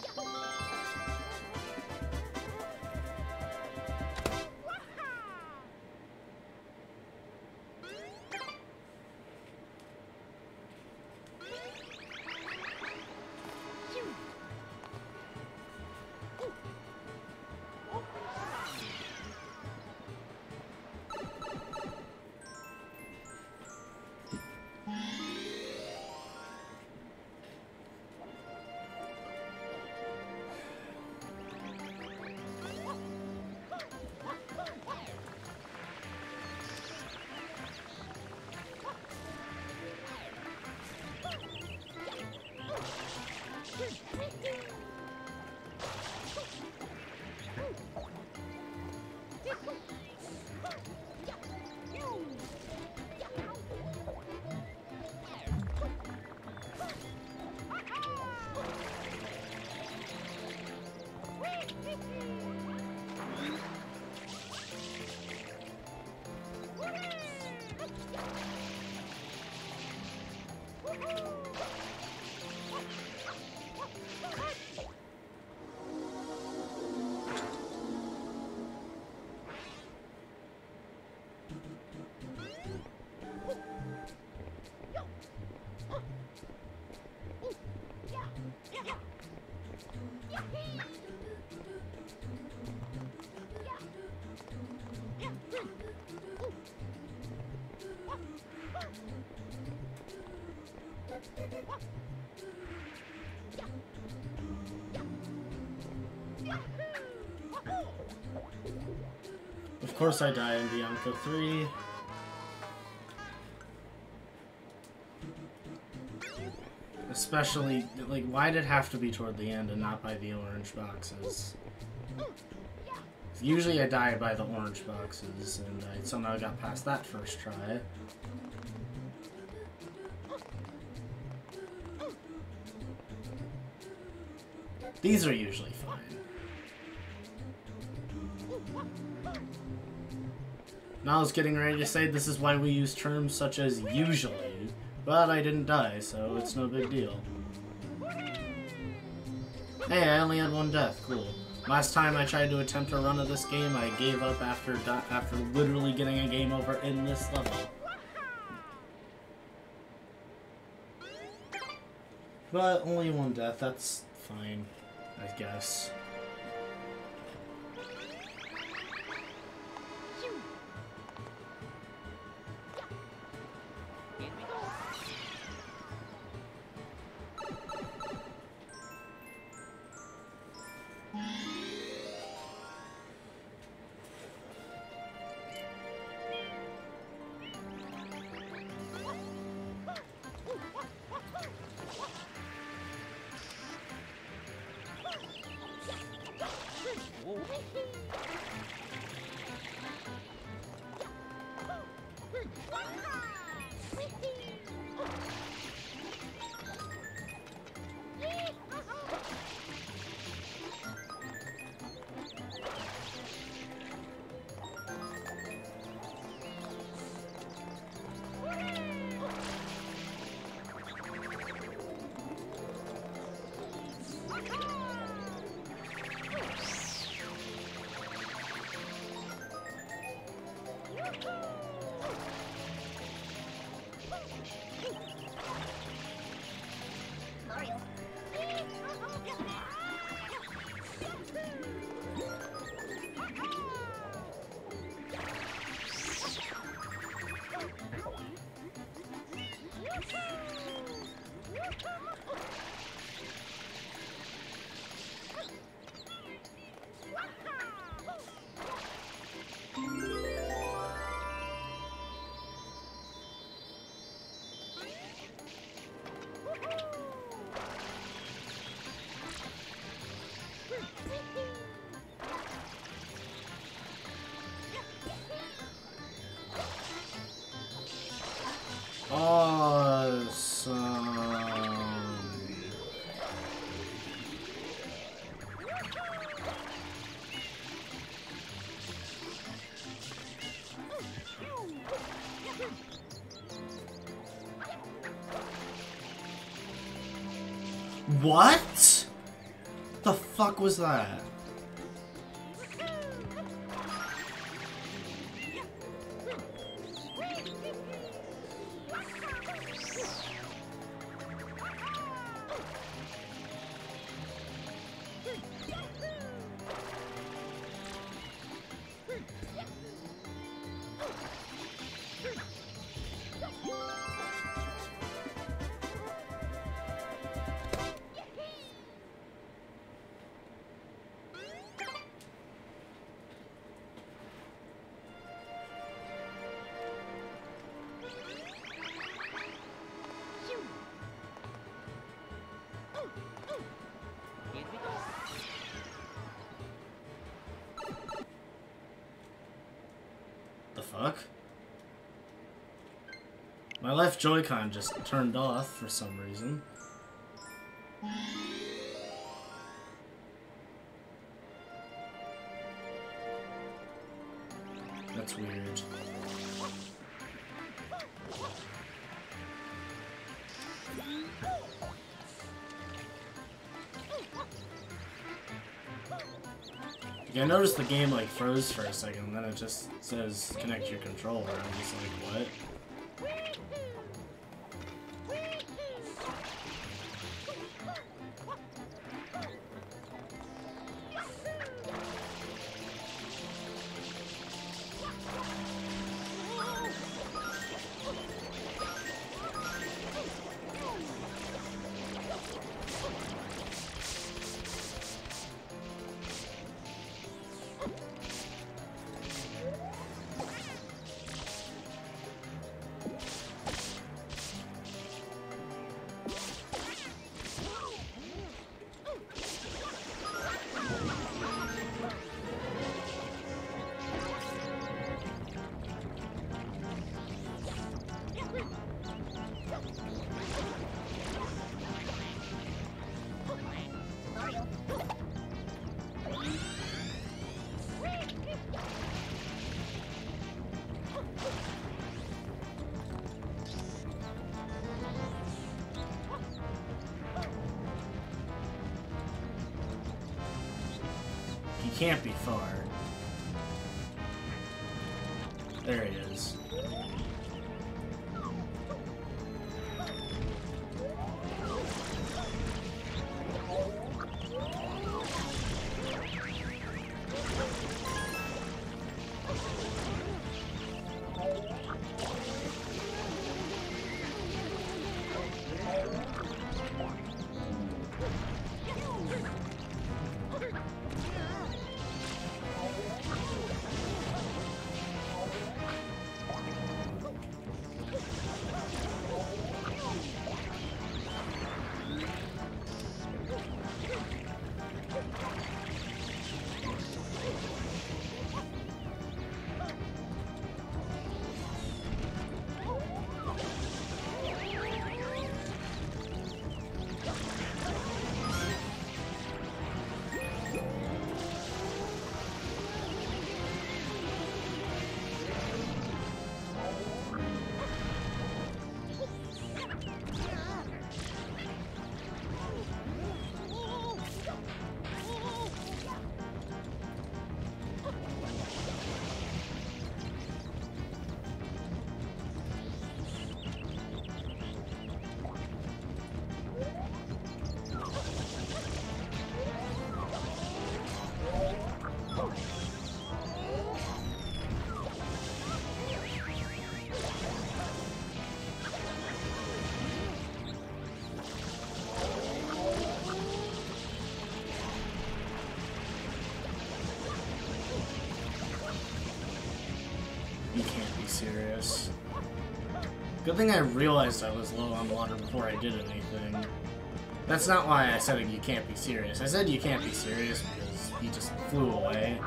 Of course I die in Bianco 3. Especially, like, why did it have to be toward the end and not by the orange boxes? Usually I die by the orange boxes, and I somehow got past that first try. These are usually fine. Now I was getting ready to say this is why we use terms such as usually, but I didn't die, so it's no big deal. Hey, I only had one death, cool. Last time I tried to attempt a run of this game, I gave up after literally getting a game over in this level. But only one death, that's fine, I guess. What? The fuck was that? Fuck? My left Joy-Con just turned off for some reason. That's weird. Yeah, I noticed the game like froze for a second, and then it just says connect your controller. I'm just like, what? can't be far. There he is. You can't be serious. Good thing I realized I was low on water before I did anything. That's not why I said you can't be serious. I said you can't be serious because he just flew away.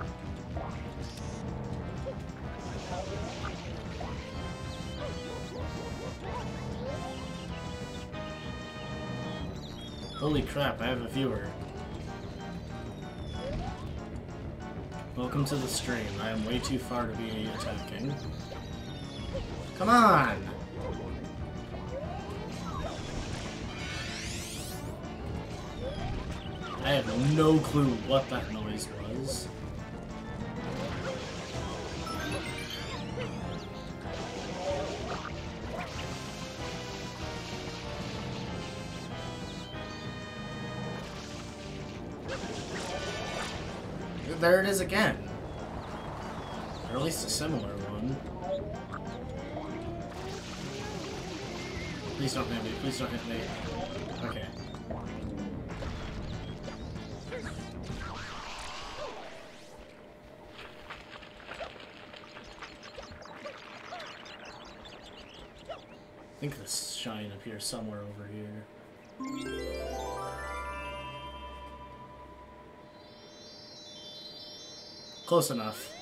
Holy crap, I have a viewer. Welcome to the stream. I am way too far to be attacking. Come on! I have no clue what that noise was. There it is again. Or at least a similar one. Please don't hit me. Please don't hit me. Okay. I think the shine appears somewhere over here. Close enough.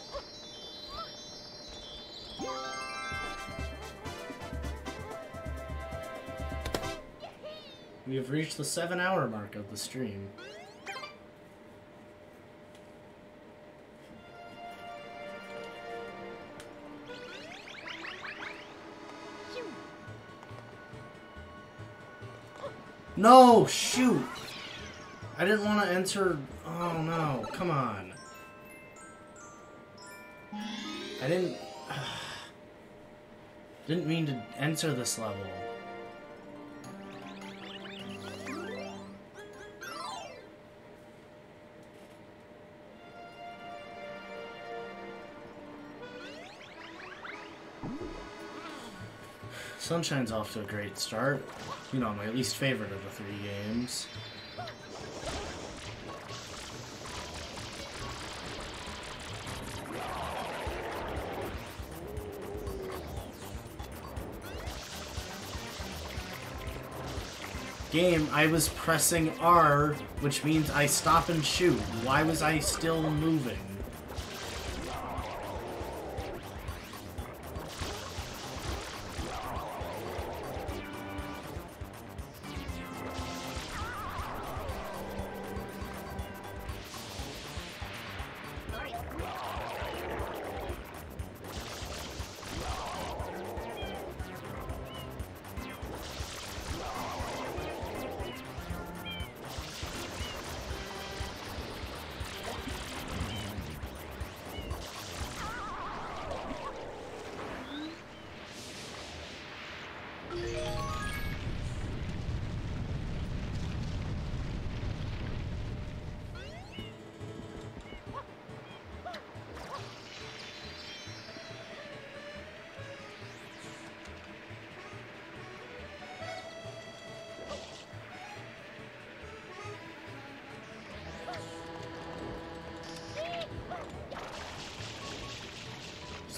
We have reached the 7-hour mark of the stream. No, shoot! I didn't want to enter. Oh no, come on. I didn't mean to enter this level. Sunshine's off to a great start. You know, my least favorite of the 3 games. Game, I was pressing R, which means I stop and shoot. Why was I still moving?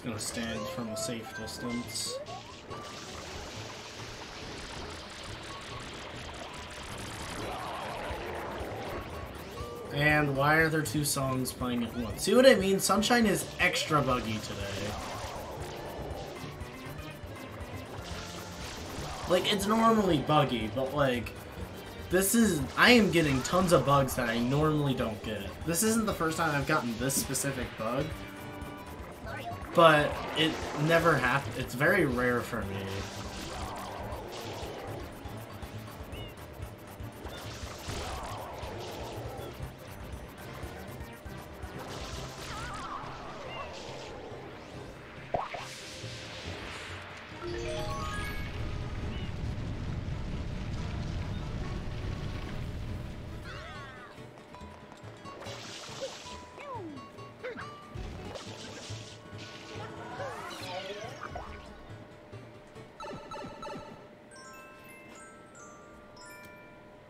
gonna stand from a safe distance. And why are there two songs playing at once? See what I mean? Sunshine is extra buggy today. Like, it's normally buggy, but like, this is... I am getting tons of bugs that I normally don't get. This isn't the first time I've gotten this specific bug, but it never happens. It's very rare for me.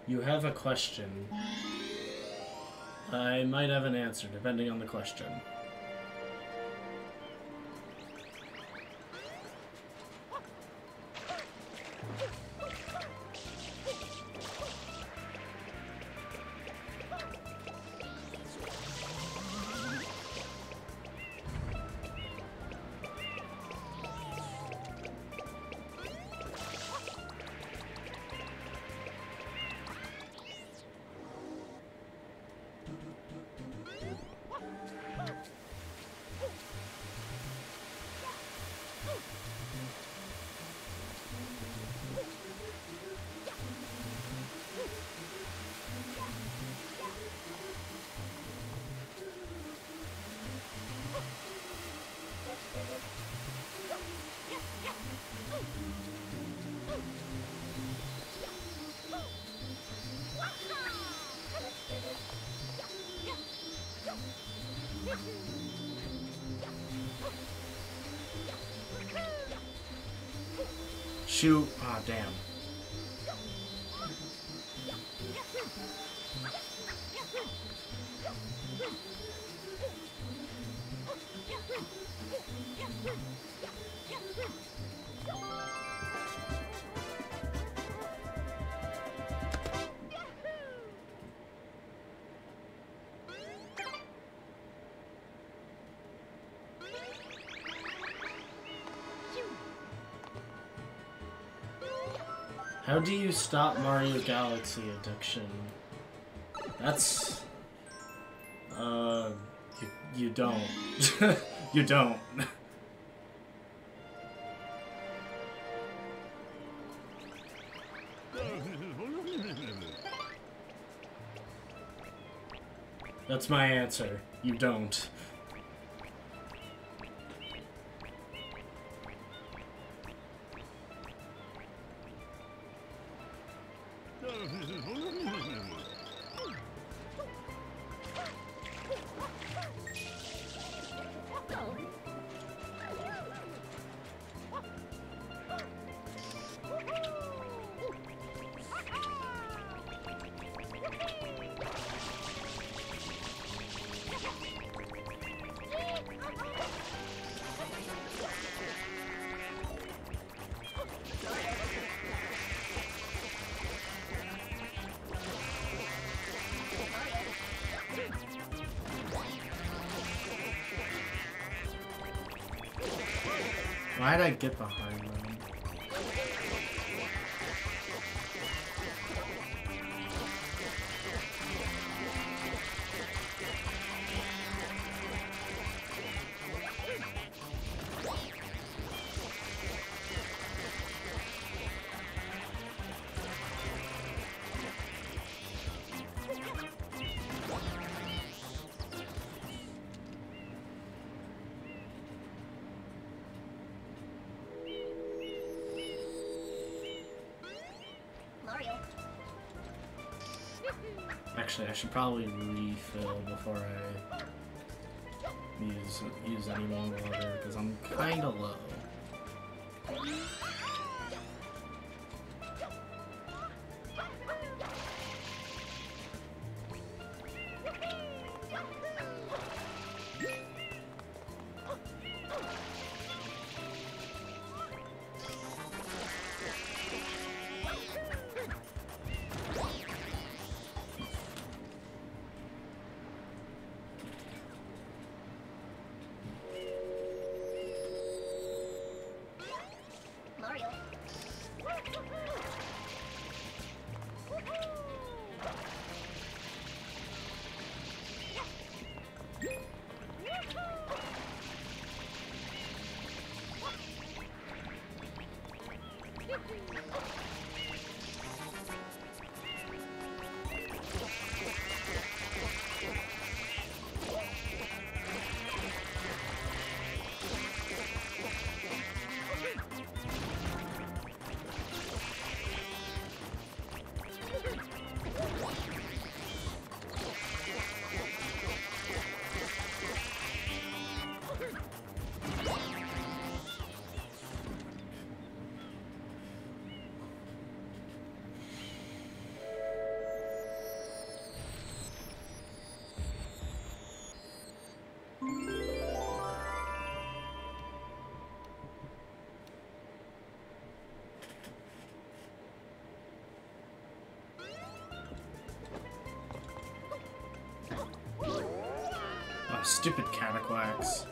You have a question. I might have an answer, depending on the question. Shoot. Ah, damn. How do you stop Mario Galaxy addiction? That's... you don't. You don't. That's my answer. You don't. Why'd I get behind them? Actually, I should probably refill before I use any more water, because I'm kind of low. Stupid Cataquax.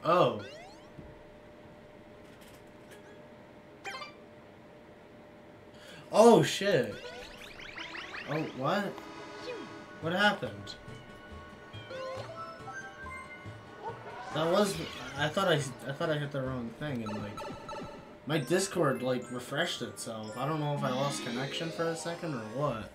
Oh. Oh shit. Oh, what? What happened? That was I thought I hit the wrong thing and like my Discord like refreshed itself. I don't know if I lost connection for a second or what.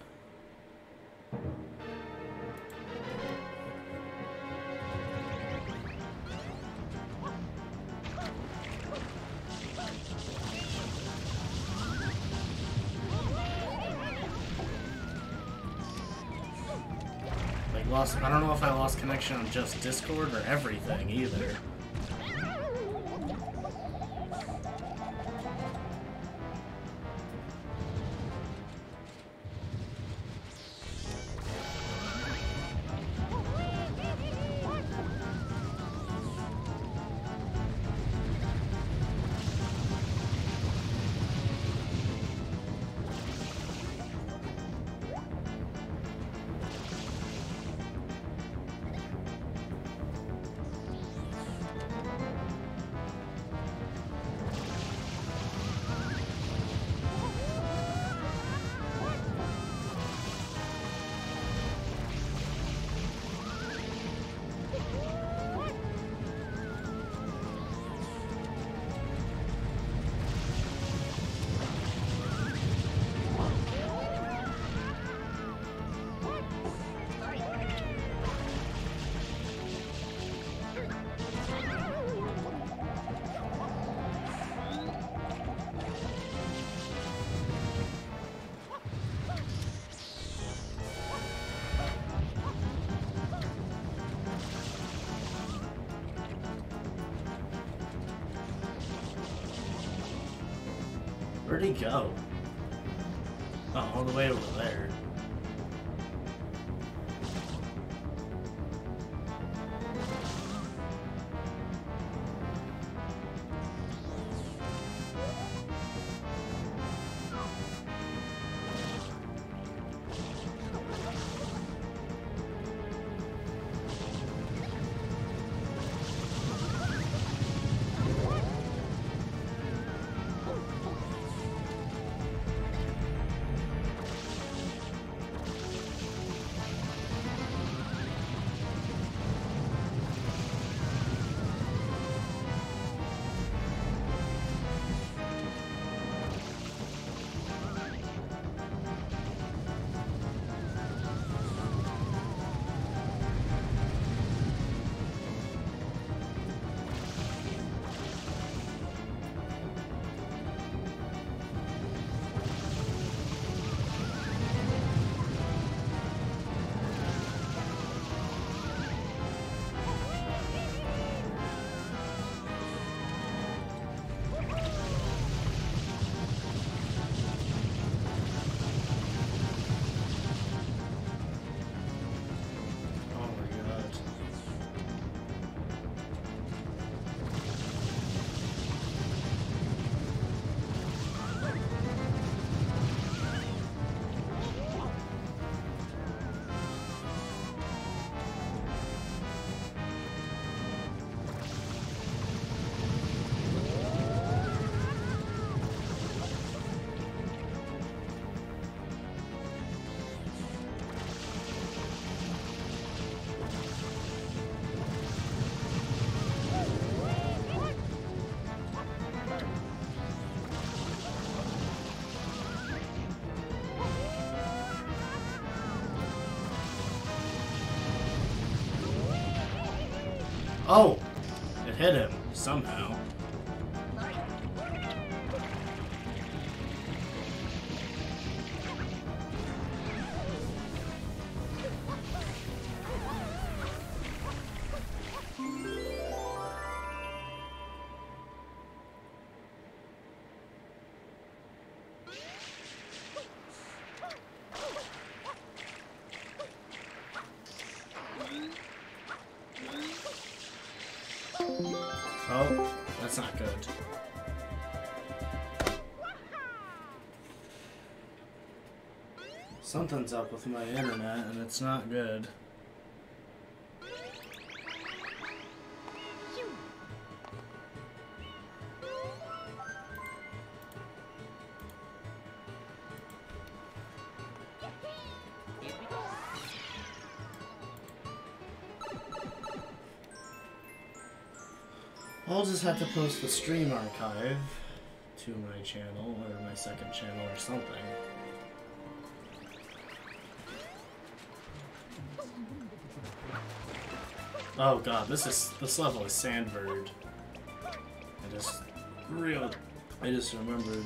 I don't know if I lost connection on just Discord or everything either. Where'd he go? Oh, all the way over there. Oh! It hit him, somehow. Something's up with my internet, and it's not good. I'll just have to post the stream archive to my channel, or my second channel, or something. Oh god, this level is Sandbird. I just remembered.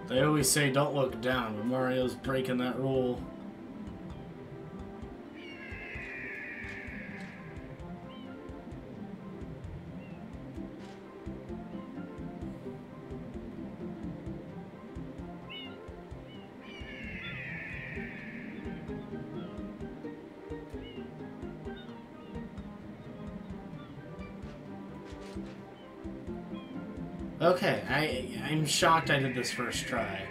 They always say don't look down, but Mario's breaking that rule. Okay, I'm shocked I did this first try.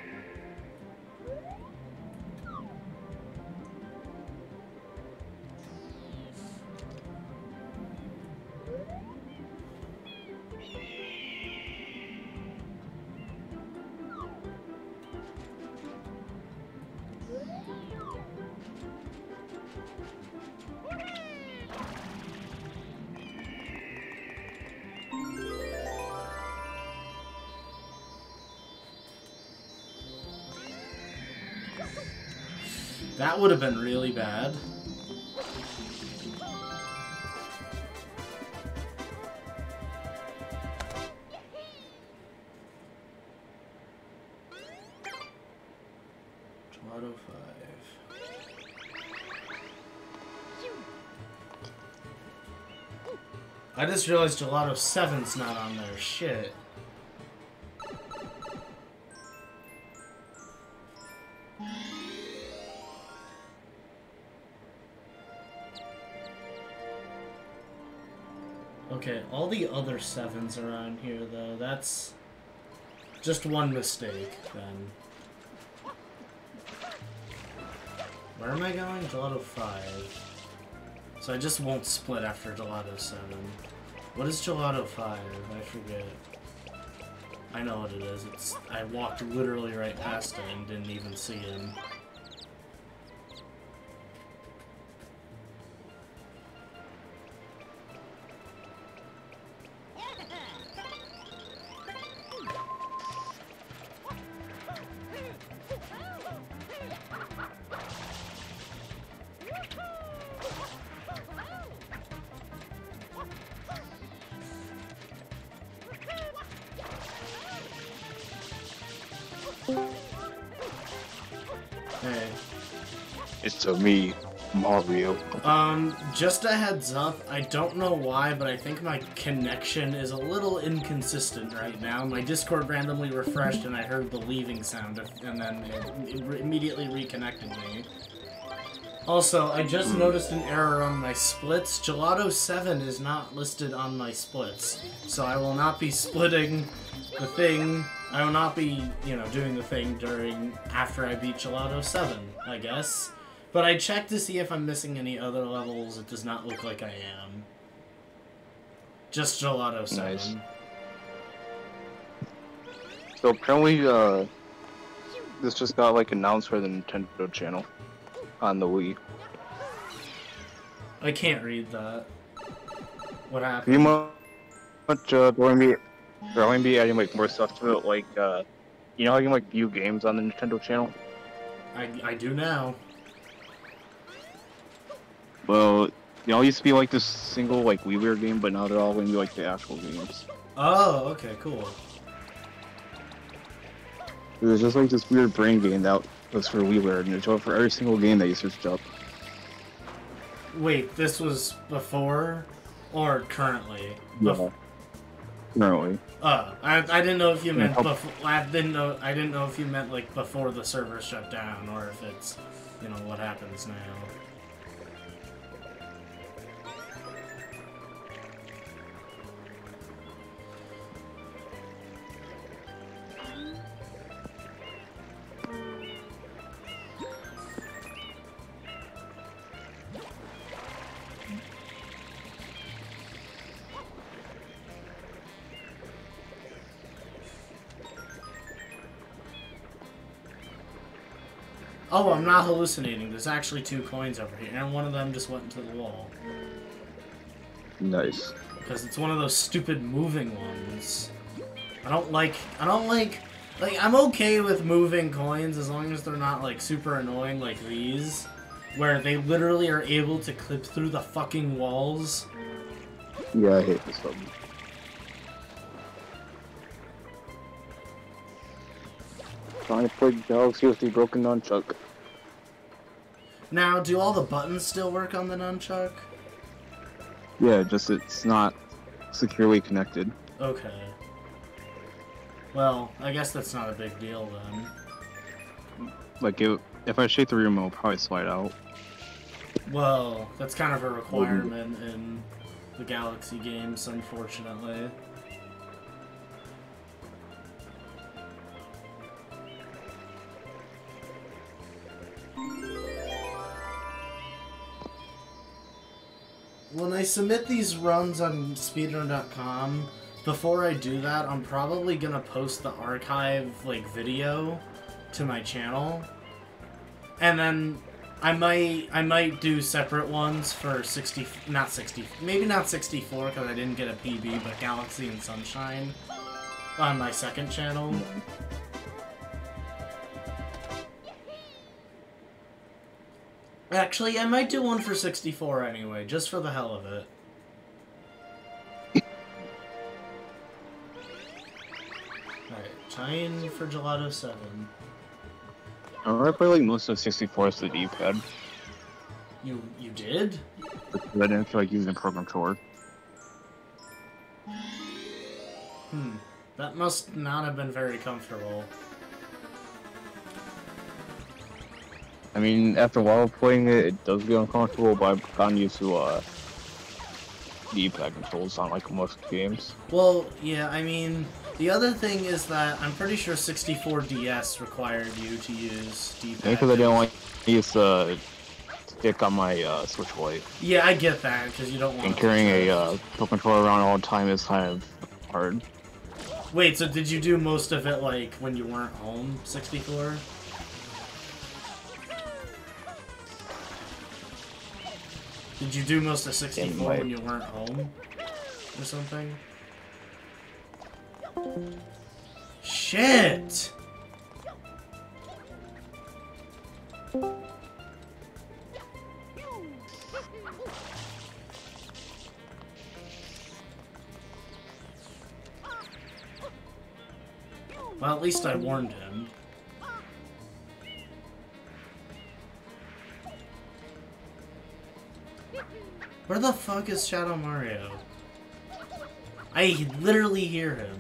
That would have been really bad. Gelato 5. I just realized Gelato 7's not on there. Shit. Okay, all the other 7s around here, though, that's just one mistake, then. Where am I going? Gelato 5. So I just won't split after Gelato 7. What is Gelato 5? I forget. I know what it is. I walked literally right past it and didn't even see him. Hey. It's to me, Mario. Just a heads up, I don't know why, but I think my connection is a little inconsistent right now. My Discord randomly refreshed and I heard the leaving sound, and then it immediately reconnected me. Also, I just noticed an error on my splits. Gelato 7 is not listed on my splits, so I will not be splitting the thing. I will not be, you know, doing the thing after I beat Gelato 7, I guess. But I checked to see if I'm missing any other levels. It does not look like I am. Just Gelato 7. Nice. So apparently, this just got like announced for the Nintendo channel on the Wii. I can't read that. What happened? Pretty much, they're going to be adding like more stuff to it, like you know how you can like view games on the Nintendo channel? I do now. Well, they all used to be like this single like WiiWare game, but now they're all going to be like the actual games. Oh, okay, cool. It was just like this weird brain game that was for WiiWare, and it showed for every single game that you searched up. Wait, this was before or currently? Yeah. Currently. I didn't know if you meant before. I didn't know if you meant like before the server shut down, or if it's, you know, what happens now. Oh, I'm not hallucinating. There's actually 2 coins over here, and one of them just went into the wall. Nice. Because it's one of those stupid moving ones. I don't like, I'm okay with moving coins as long as they're not, like, super annoying like these, where they literally are able to clip through the fucking walls. Yeah, I hate this one. Trying to play Galaxy with the broken nunchuck. Now, do all the buttons still work on the nunchuck? Yeah, just it's not securely connected. Okay. Well, I guess that's not a big deal then. Like, if I shake the remote, it'll probably slide out. Well, that's kind of a requirement in the Galaxy games, unfortunately. When I submit these runs on speedrun.com, before I do that, I'm probably gonna post the archive, like, video to my channel. And then I might do separate ones for maybe not 64 because I didn't get a PB, but Galaxy and Sunshine on my second channel. Actually, I might do one for 64 anyway, just for the hell of it. Alright, tie-in for Gelato 7. I play like most of 64 with the D-pad. You did? But I didn't feel like using a Pro Controller. That must not have been very comfortable. I mean, after a while playing it, it does get uncomfortable, but I've gotten used to D-pad controls on like most games. Well, yeah, I mean, the other thing is that I'm pretty sure 64DS required you to use D-pad. Maybe because I didn't want to use the stick on my Switch Lite. Yeah, I get that, because you don't want and carrying a Pro Controller around all the time is kind of hard. Wait, so did you do most of it, like, when you weren't home, 64? Did you do most of 64 when you weren't home? Or something? Shit! Well, at least I warned him. Where the fuck is Shadow Mario? I literally hear him.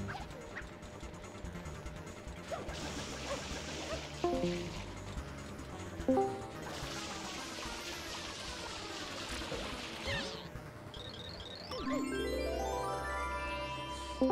Right,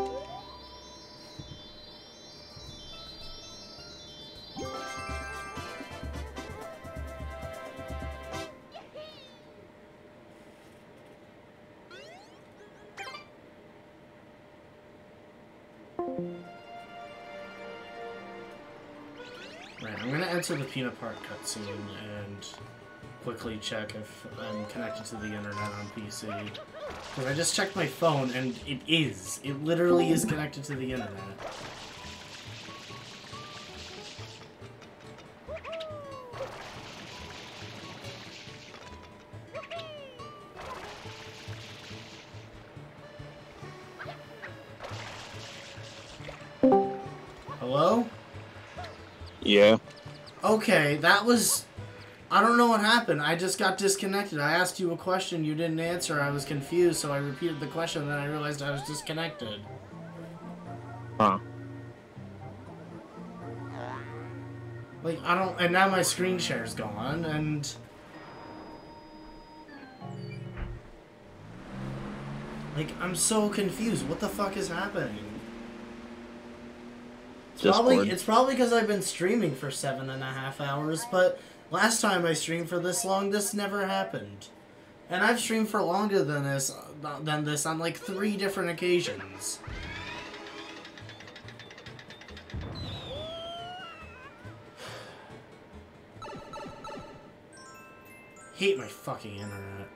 I'm gonna enter the Peanut Park cutscene and quickly check if I'm connected to the internet on PC. Because I just checked my phone and it is. It literally is connected to the internet. Hello? Yeah. Okay, that was... I don't know what happened. I just got disconnected. I asked you a question, you didn't answer. I was confused, so I repeated the question, and then I realized I was disconnected. Huh. Like, I don't... And now my screen share's gone, and... Like, I'm so confused. What the fuck is happening? It's probably because I've been streaming for 7.5 hours, but last time I streamed for this long, this never happened. And I've streamed for longer than this on like 3 different occasions. Hate my fucking internet.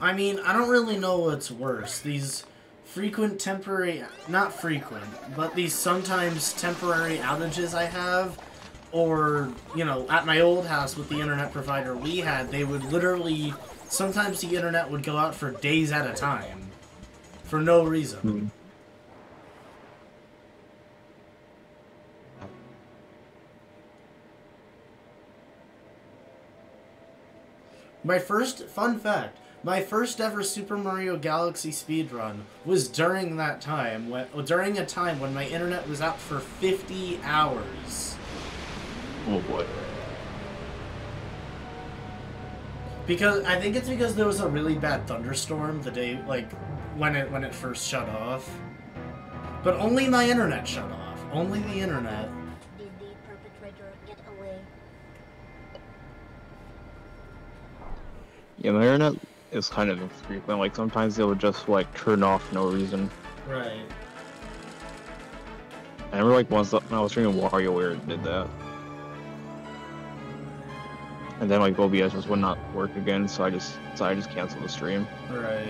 I mean, I don't really know what's worse. These frequent temporary... Not frequent, but these sometimes temporary outages I have, or, you know, at my old house with the internet provider we had, they would literally... Sometimes the internet would go out for days at a time. For no reason. Fun fact, my first ever Super Mario Galaxy speedrun was during that time, during a time when my internet was out for 50 hours. Oh boy. Because, I think it's because there was a really bad thunderstorm the day, like, when it first shut off. But only my internet shut off. Only the internet. Did the perpetrator get away? Yeah, my internet is kind of infrequent. Like, sometimes it would just, like, turn off for no reason. Right. I remember, like, once when I was streaming WarioWare, it did that. And then, like, OBS just would not work again, so I just canceled the stream. Right.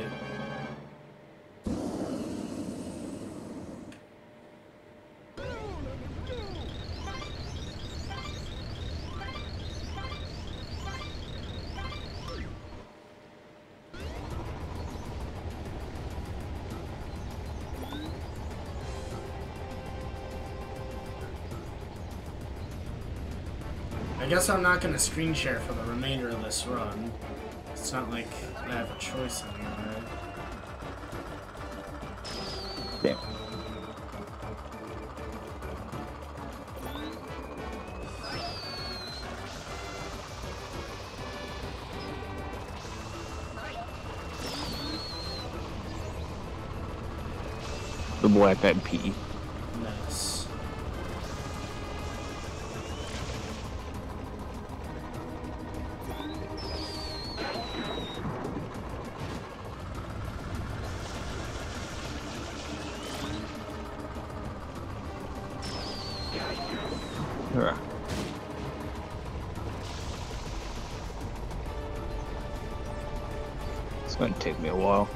I guess I'm not gonna screen share for the remainder of this run. It's not like I have a choice anymore. Damn. The Black Eyed Pea. Nice. It's gonna take me a while.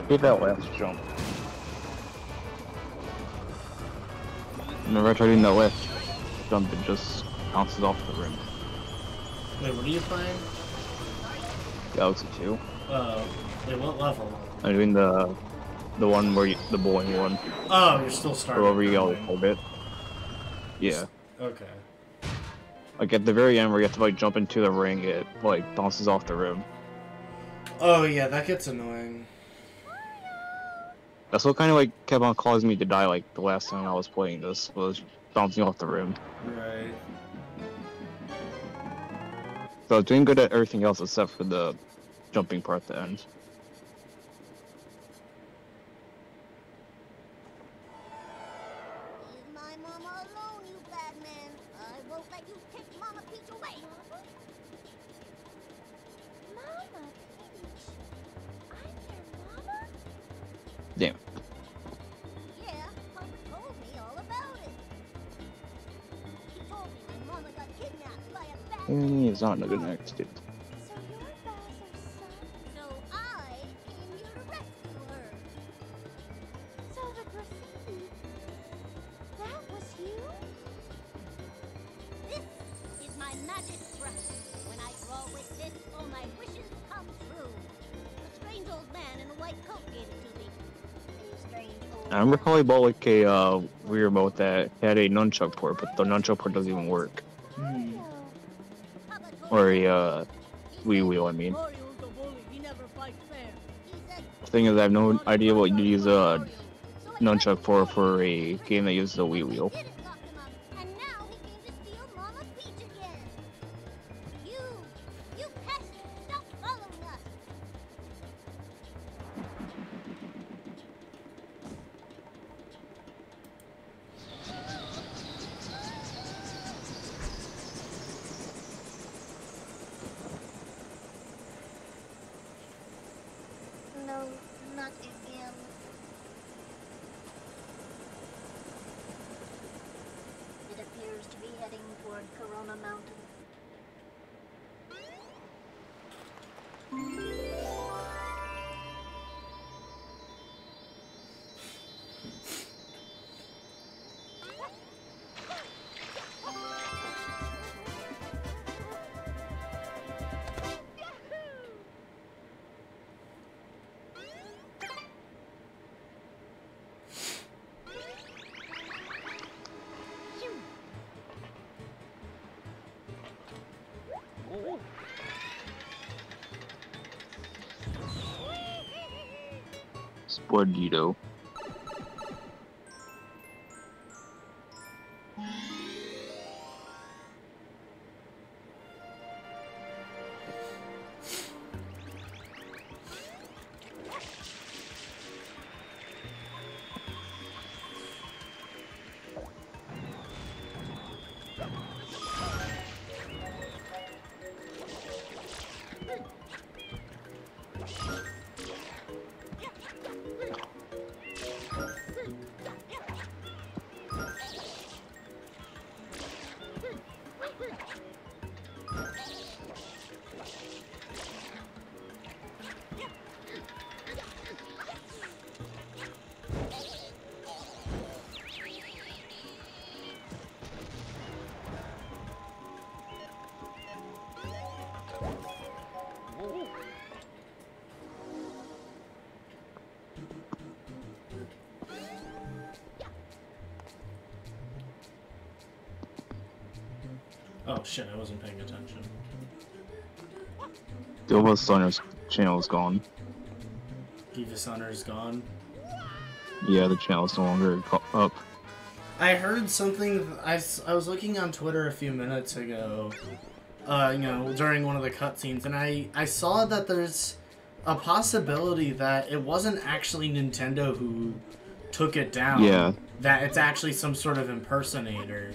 Get that last jump. Whenever I tried doing that last jump, it just bounces off the rim. Wait, what are you playing? Galaxy 2. Wait, what level? I'm doing the one where the bowling one. Oh, you're still starting. Wherever you go a little bit. Yeah. Okay. Like at the very end where you have to like jump into the ring, it like bounces off the rim. Oh yeah, that gets annoying. That's what kind of like kept on causing me to die like the last time I was playing this, was bouncing off the rim. Right. So I was doing good at everything else except for the jumping part at the end. Leave my mama alone, you bad man. I won't let you take Mama Peach away. Mama Peach? I'm your mama? Damn. Yeah, Papa told me all about it. He told me my mama got kidnapped by a bad It's not a good next dude. So you're Bowser's son? So I came here to rescue her. So the graffiti, that was you? This is my magic brush. When I draw with this, all my wishes come true. A strange old man in a white coat gave it to me. A strange old I remember how I bought like a Wii remote that had a nunchuck port, but the nunchuck port doesn't even work. Or a Wii wheel, I mean. The thing is, I have no idea what you use a nunchuck for a game that uses a Wii wheel. And now he came to steal Mama Peach again. You pest, stop following us. No, not again. It appears to be heading toward Corona Mountain. Sportito. Oh shit, I wasn't paying attention. Dilva Stunner's channel is gone. Diva Sunner's gone. Yeah, the channel's no longer up. I heard something. I was looking on Twitter a few minutes ago, you know, during one of the cutscenes, and I saw that there's a possibility that it wasn't actually Nintendo who took it down. Yeah. That it's actually some sort of impersonator.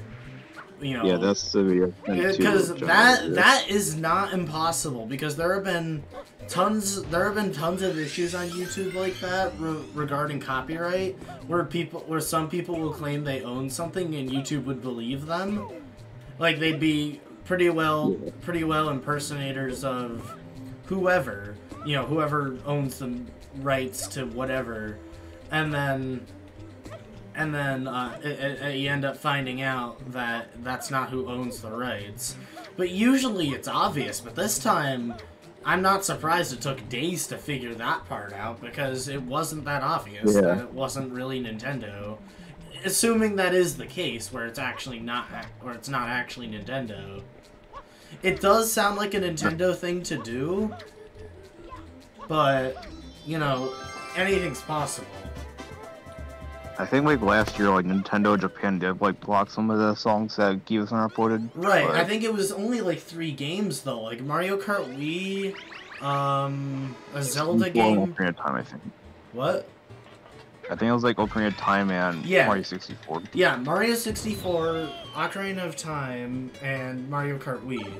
You know. Yeah, that's the video. Because that is not impossible, because there have been tons of issues on YouTube like that regarding copyright, where some people will claim they own something and YouTube would believe them. Like they'd be pretty well impersonators of whoever, you know, whoever owns the rights to whatever, and and then you end up finding out that that's not who owns the rights. But usually it's obvious, but this time, I'm not surprised it took days to figure that part out, because it wasn't that obvious that it wasn't really Nintendo. Assuming that is the case, where it's actually not, or it's not actually Nintendo. It does sound like a Nintendo thing to do, but, you know, anything's possible. I think like last year, like Nintendo Japan did like block some of the songs that Givison reported. Right, but... I think it was only like 3 games though, like Mario Kart Wii, a Zelda game. Ocarina of Time, I think. What? I think it was like Ocarina of Time and Mario 64. Yeah, Mario 64, Ocarina of Time, and Mario Kart Wii.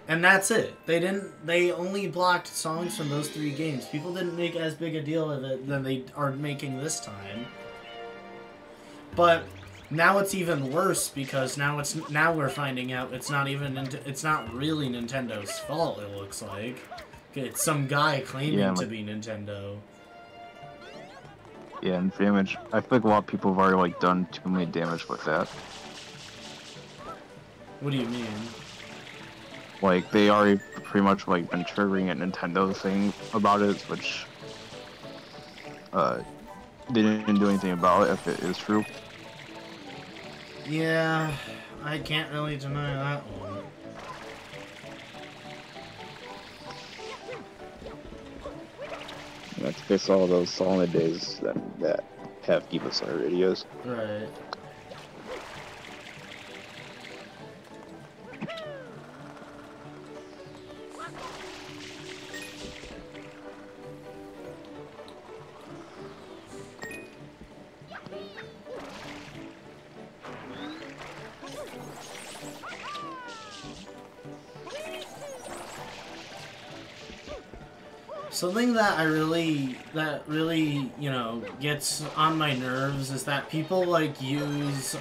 And that's it. They only blocked songs from those 3 games. People didn't make as big a deal of it than they are making this time. But now it's even worse, because now we're finding out it's not really Nintendo's fault, it looks like. It's some guy claiming to be Nintendo. Yeah, and damage. I feel like a lot of people have already like done too many damage with that. What do you mean? Like they already pretty much like been triggering a Nintendo thing about it, which they didn't do anything about it if it is true. Yeah, I can't really deny that one. That's based all those solid days that have Givison radios. Right. Something that really, you know, gets on my nerves is that people like use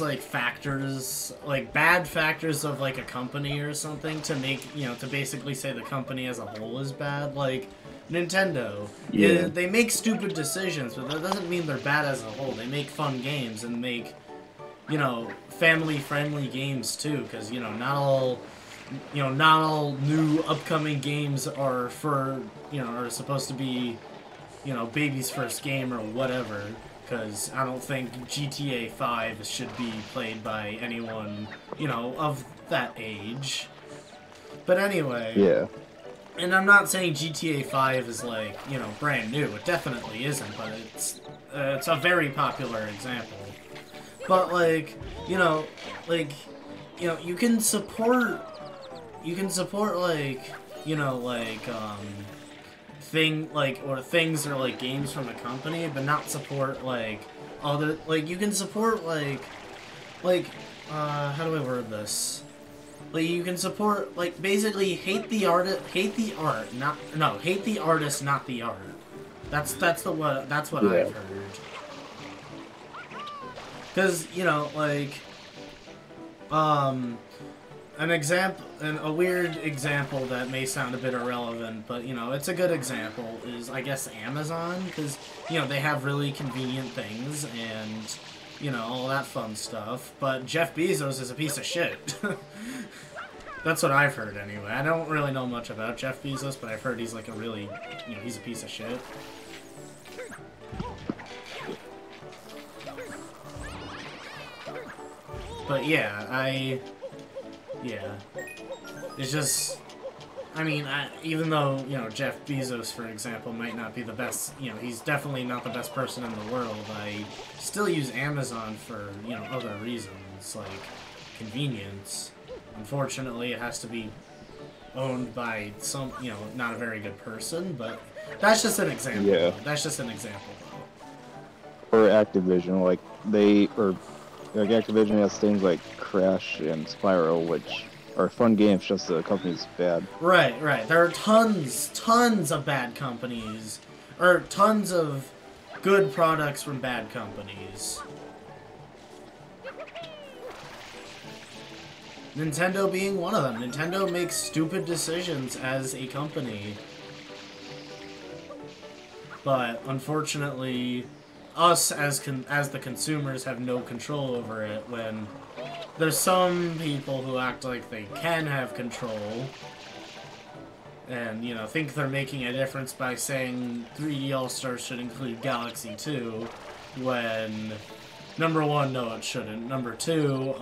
like factors, like bad factors of like a company or something to make, you know, to basically say the company as a whole is bad. Like Nintendo, they make stupid decisions, but that doesn't mean they're bad as a whole. They make fun games and make, you know, family-friendly games too, because, you know, not all new upcoming games are for, you know, are supposed to be, you know, baby's first game or whatever, because I don't think GTA 5 should be played by anyone, you know, of that age. But anyway. Yeah. And I'm not saying GTA 5 is like, you know, brand new. It definitely isn't, but it's a very popular example. But like, you know, you can support like, you know, like things or like games from a company, but not support like other, like you can support like how do I word this? Like you can support, like, basically hate the artist, not the art. That's what I've heard. Cause, you know, like a weird example that may sound a bit irrelevant, but, you know, it's a good example, is, I guess, Amazon, because, you know, they have really convenient things, and, you know, all that fun stuff, but Jeff Bezos is a piece of shit. That's what I've heard, anyway. I don't really know much about Jeff Bezos, but I've heard he's, like, he's a piece of shit. But, yeah, it's just, I mean, even though, you know, Jeff Bezos, for example, might not be the best, you know, he's definitely not the best person in the world, I still use Amazon for, you know, other reasons, like convenience. Unfortunately, it has to be owned by some, you know, not a very good person, but that's just an example. Yeah. That's just an example, though. Or Activision, like, Activision has things like Crash and Spyro, which are fun games, just the company's bad. Right. There are tons of bad companies, or tons of good products from bad companies. Nintendo being one of them. Nintendo makes stupid decisions as a company. but unfortunately, us as the consumers have no control over it when there's some people who act like they can have control and, you know, think they're making a difference by saying 3D All-Stars should include Galaxy 2 when, number one, no, it shouldn't. Number two,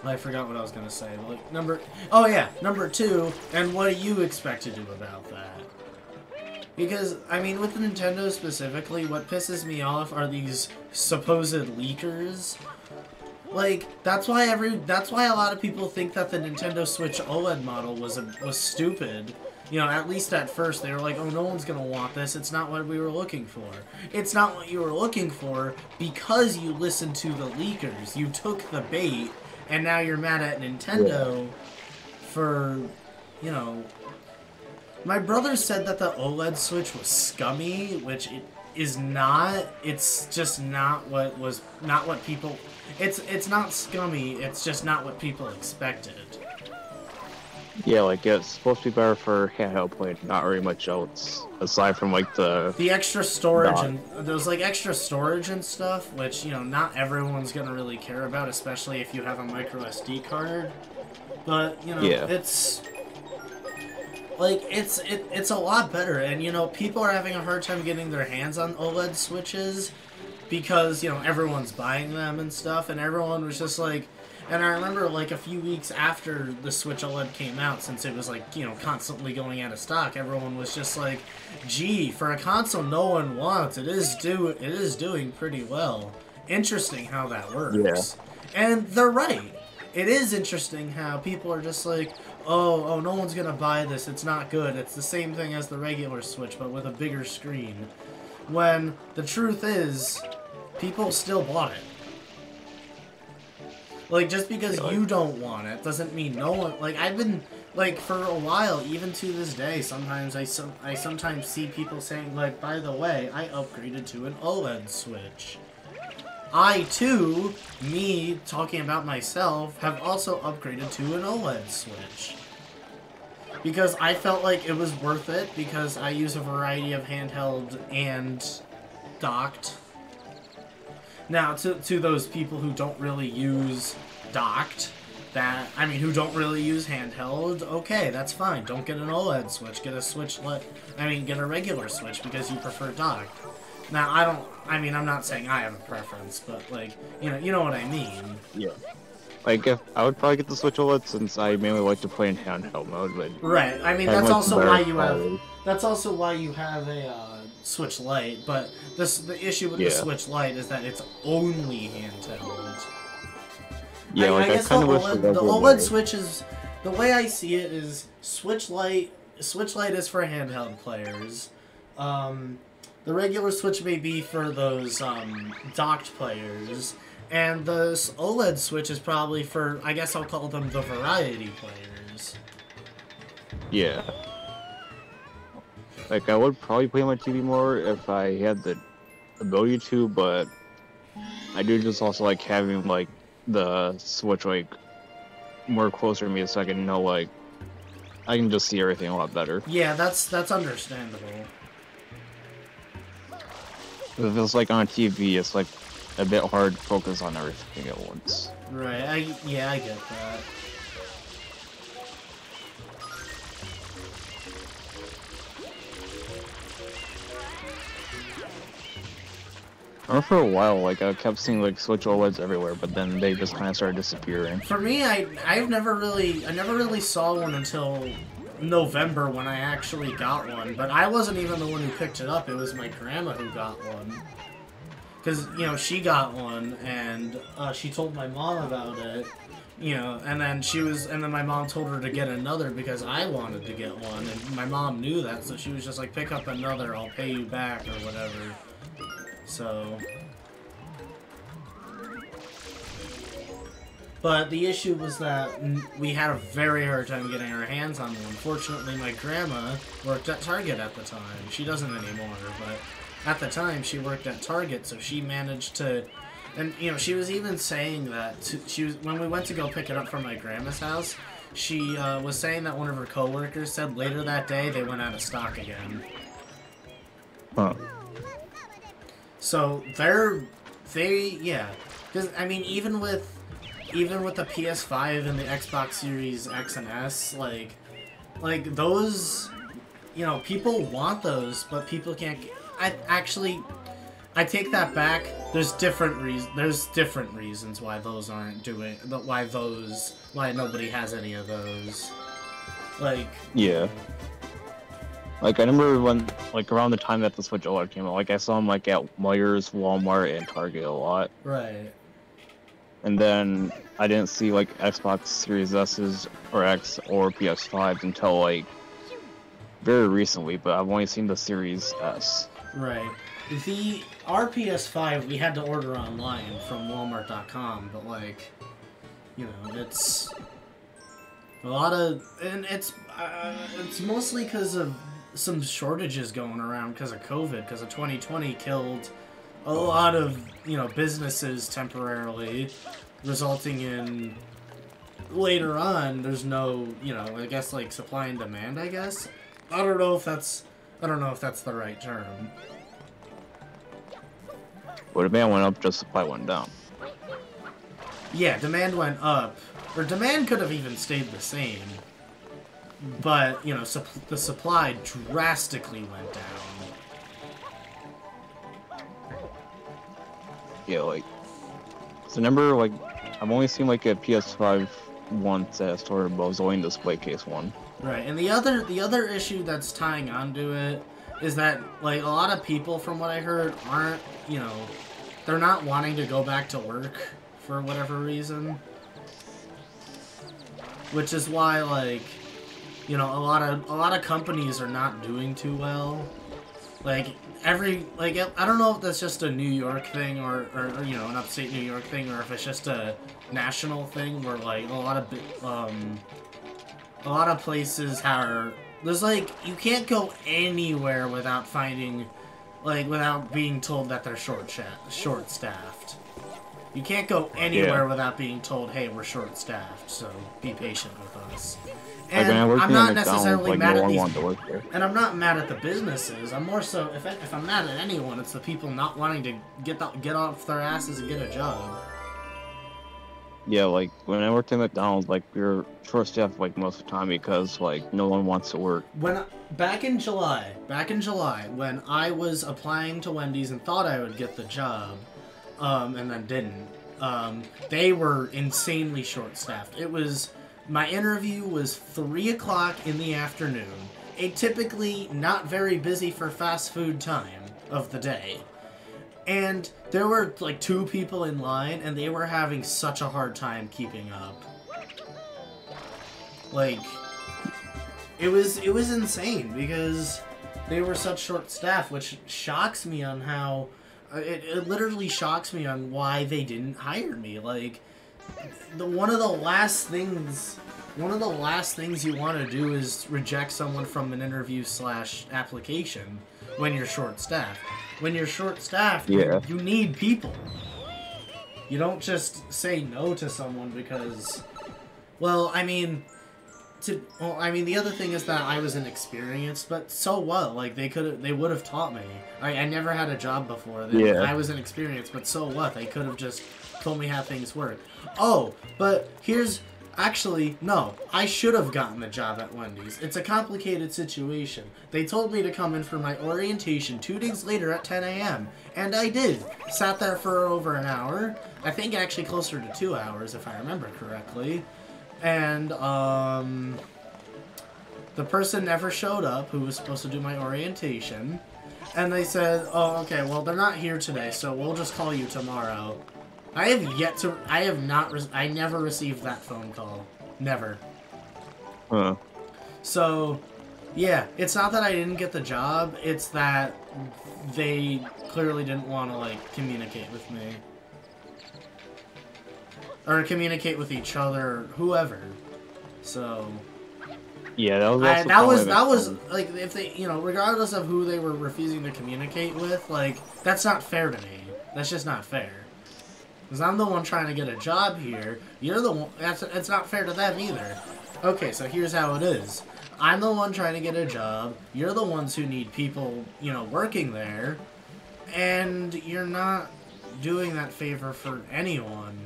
I forgot what I was gonna say. Like, number two, and what do you expect to do about that? Because, I mean, with Nintendo specifically, what pisses me off are these supposed leakers. Like, that's why a lot of people think that the Nintendo Switch OLED model was stupid. You know, at least at first, they were like, oh, no one's gonna want this, it's not what we were looking for. It's not what you were looking for because you listened to the leakers. You took the bait, and now you're mad at Nintendo for, you know... My brother said that the OLED Switch was scummy, which it is not. It's just not what people... It's not scummy, it's just not what people expected. Yeah, like, it's supposed to be better for handheld play, not very much else, aside from, like, the extra storage and... There's, like, extra storage and stuff, which, you know, not everyone's gonna really care about, especially if you have a micro SD card. But, you know, it's... Like, it's a lot better, and, you know, people are having a hard time getting their hands on OLED Switches because, you know, everyone's buying them and stuff, and everyone was just like... And I remember, like, a few weeks after the Switch OLED came out, since it was, like, you know, constantly going out of stock, everyone was just like, gee, for a console no one wants, it is doing pretty well. Interesting how that works. Yeah. And they're right. It is interesting how people are just like, oh, no one's gonna buy this, it's not good. It's the same thing as the regular Switch, but with a bigger screen. When the truth is, people still bought it. Like, just because you don't want it doesn't mean no one... Like, I've been... Like, for a while, even to this day, sometimes I sometimes see people saying, like, by the way, I upgraded to an OLED Switch. I, too, me talking about myself, have also upgraded to an OLED Switch. Because I felt like it was worth it, because I use a variety of handheld and docked. Now, to those people who don't really use docked, who don't really use handheld, okay, that's fine. Don't get an OLED Switch. Get a Switch get a regular Switch because you prefer docked. Now, I'm not saying I have a preference, but, like, you know what I mean. Yeah. Like, I would probably get the Switch OLED since I mainly like to play in handheld mode, but... Right, I mean, that's also why you have... That's also why you have a, Switch Lite, but the issue with the Switch Lite is that it's only handheld. Yeah, I guess the OLED Switch is... The way I see it is Switch Lite is for handheld players. The regular Switch may be for those docked players, and the OLED Switch is probably for, I guess I'll call them the variety players. Yeah. Like, I would probably play my TV more if I had the ability to, but I do just also like having, like, the Switch, like, more closer to me so I can know, like, I can just see everything a lot better. Yeah, that's understandable. If it's, like, on TV, it's, like, a bit hard to focus on everything at once. Right, I get that. I remember for a while, like, I kept seeing, like, Switch OLEDs everywhere, but then they just kind of started disappearing. For me, I never really saw one until November when I actually got one, but I wasn't even the one who picked it up, it was my grandma who got one. Because, you know, she got one, and she told my mom about it, you know, and then my mom told her to get another because I wanted to get one, and my mom knew that, so she was just like, pick up another, I'll pay you back, or whatever. So... But the issue was that we had a very hard time getting our hands on one. Fortunately, my grandma worked at Target at the time. She doesn't anymore, but at the time she worked at Target, so she managed to... And, you know, she was even saying that... when we went to go pick it up from my grandma's house, she was saying that one of her coworkers said later that day they went out of stock again. Huh. So yeah, because I mean even with the PS5 and the Xbox Series X and S, like those, you know, people want those, but people can't. I take that back. There's different reasons why those aren't doing. Why nobody has any of those. Like. Yeah. Like, I remember when, like, around the time that the Switch OLED came out, like, I saw them, like, at Meijer's, Walmart, and Target a lot. Right. And then I didn't see, like, Xbox Series S's or X or PS5s until, like, very recently, but I've only seen the Series S. Right. Our PS5 we had to order online from Walmart.com, but, like, you know, it's a lot of, and it's mostly because of some shortages going around because of COVID, because of 2020 killed a lot of, you know, businesses temporarily, resulting in later on there's no, you know, I guess like supply and demand, I guess. I don't know if that's the right term. Well, demand went up, just supply went down. Yeah, demand went up, or demand could have even stayed the same. But, you know, the supply drastically went down. Yeah, like, so remember, like, I've only seen, like, a PS5 once at a store, but it was only in the display case one. Right, and the other issue that's tying onto it is that, like, a lot of people, from what I heard, aren't, you know, they're not wanting to go back to work for whatever reason. Which is why, like, you know, a lot of companies are not doing too well. Like, I don't know if that's just a New York thing or you know, an upstate New York thing, or if it's just a national thing where, like, a lot of places there's, like, you can't go anywhere without finding, like, without being told that they're short-staffed. You can't go anywhere without being told, hey, we're short-staffed, so be patient with us. And I'm not necessarily mad at these, and I'm not mad at the businesses. I'm more so, if I'm mad at anyone, it's the people not wanting to get off their asses and get a job. Yeah, like, when I worked at McDonald's, like, we were short-staffed, like, most of the time because, like, no one wants to work. Back in July, when I was applying to Wendy's and thought I would get the job, and then didn't, they were insanely short-staffed. My interview was 3 o'clock in the afternoon, a typically not very busy for fast food time of the day. And there were, like, 2 people in line, and they were having such a hard time keeping up. Like, it was insane, because they were such short staff, which shocks me on how... It literally shocks me on why they didn't hire me. Like, one of the last things you want to do is reject someone from an interview / application when you're short-staffed. When you're short-staffed, you need people. You don't just say no to someone because, well, I mean, the other thing is that I was inexperienced, but so what? Like, they would have taught me. I never had a job before. I was inexperienced, but so what? They could have just told me how things work. Oh, but actually, no. I should have gotten the job at Wendy's. It's a complicated situation. They told me to come in for my orientation 2 days later at 10 a.m. And I did. Sat there for over an hour. I think actually closer to 2 hours, if I remember correctly. And, the person never showed up who was supposed to do my orientation. And they said, oh, okay, well, they're not here today, so we'll just call you tomorrow. I never received that phone call. Never. Huh. So, yeah, it's not that I didn't get the job, it's that they clearly didn't want to, like, communicate with me. Or communicate with each other, whoever. So... Yeah, that was like, if they, you know, regardless of who they were refusing to communicate with, like, that's not fair to me. That's just not fair. Because I'm the one trying to get a job here. You're the one. It's not fair to them either. Okay, so here's how it is. I'm the one trying to get a job. You're the ones who need people, you know, working there. And you're not doing that favor for anyone.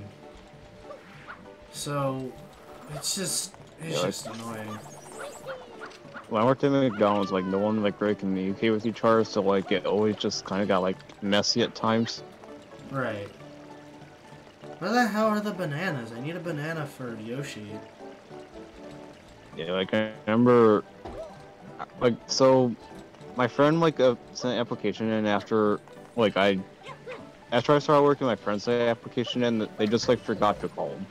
So, it's just annoying. When I worked at McDonald's, like, no one, like, really communicate with each other, so, like, it always just kind of got, like, messy at times. Right. Where the hell are the bananas? I need a banana for Yoshi. Yeah, like, I remember, like, so, my friend, like, sent an application in after, like, after I started working, my friend sent an application in, they just, like, forgot to call him.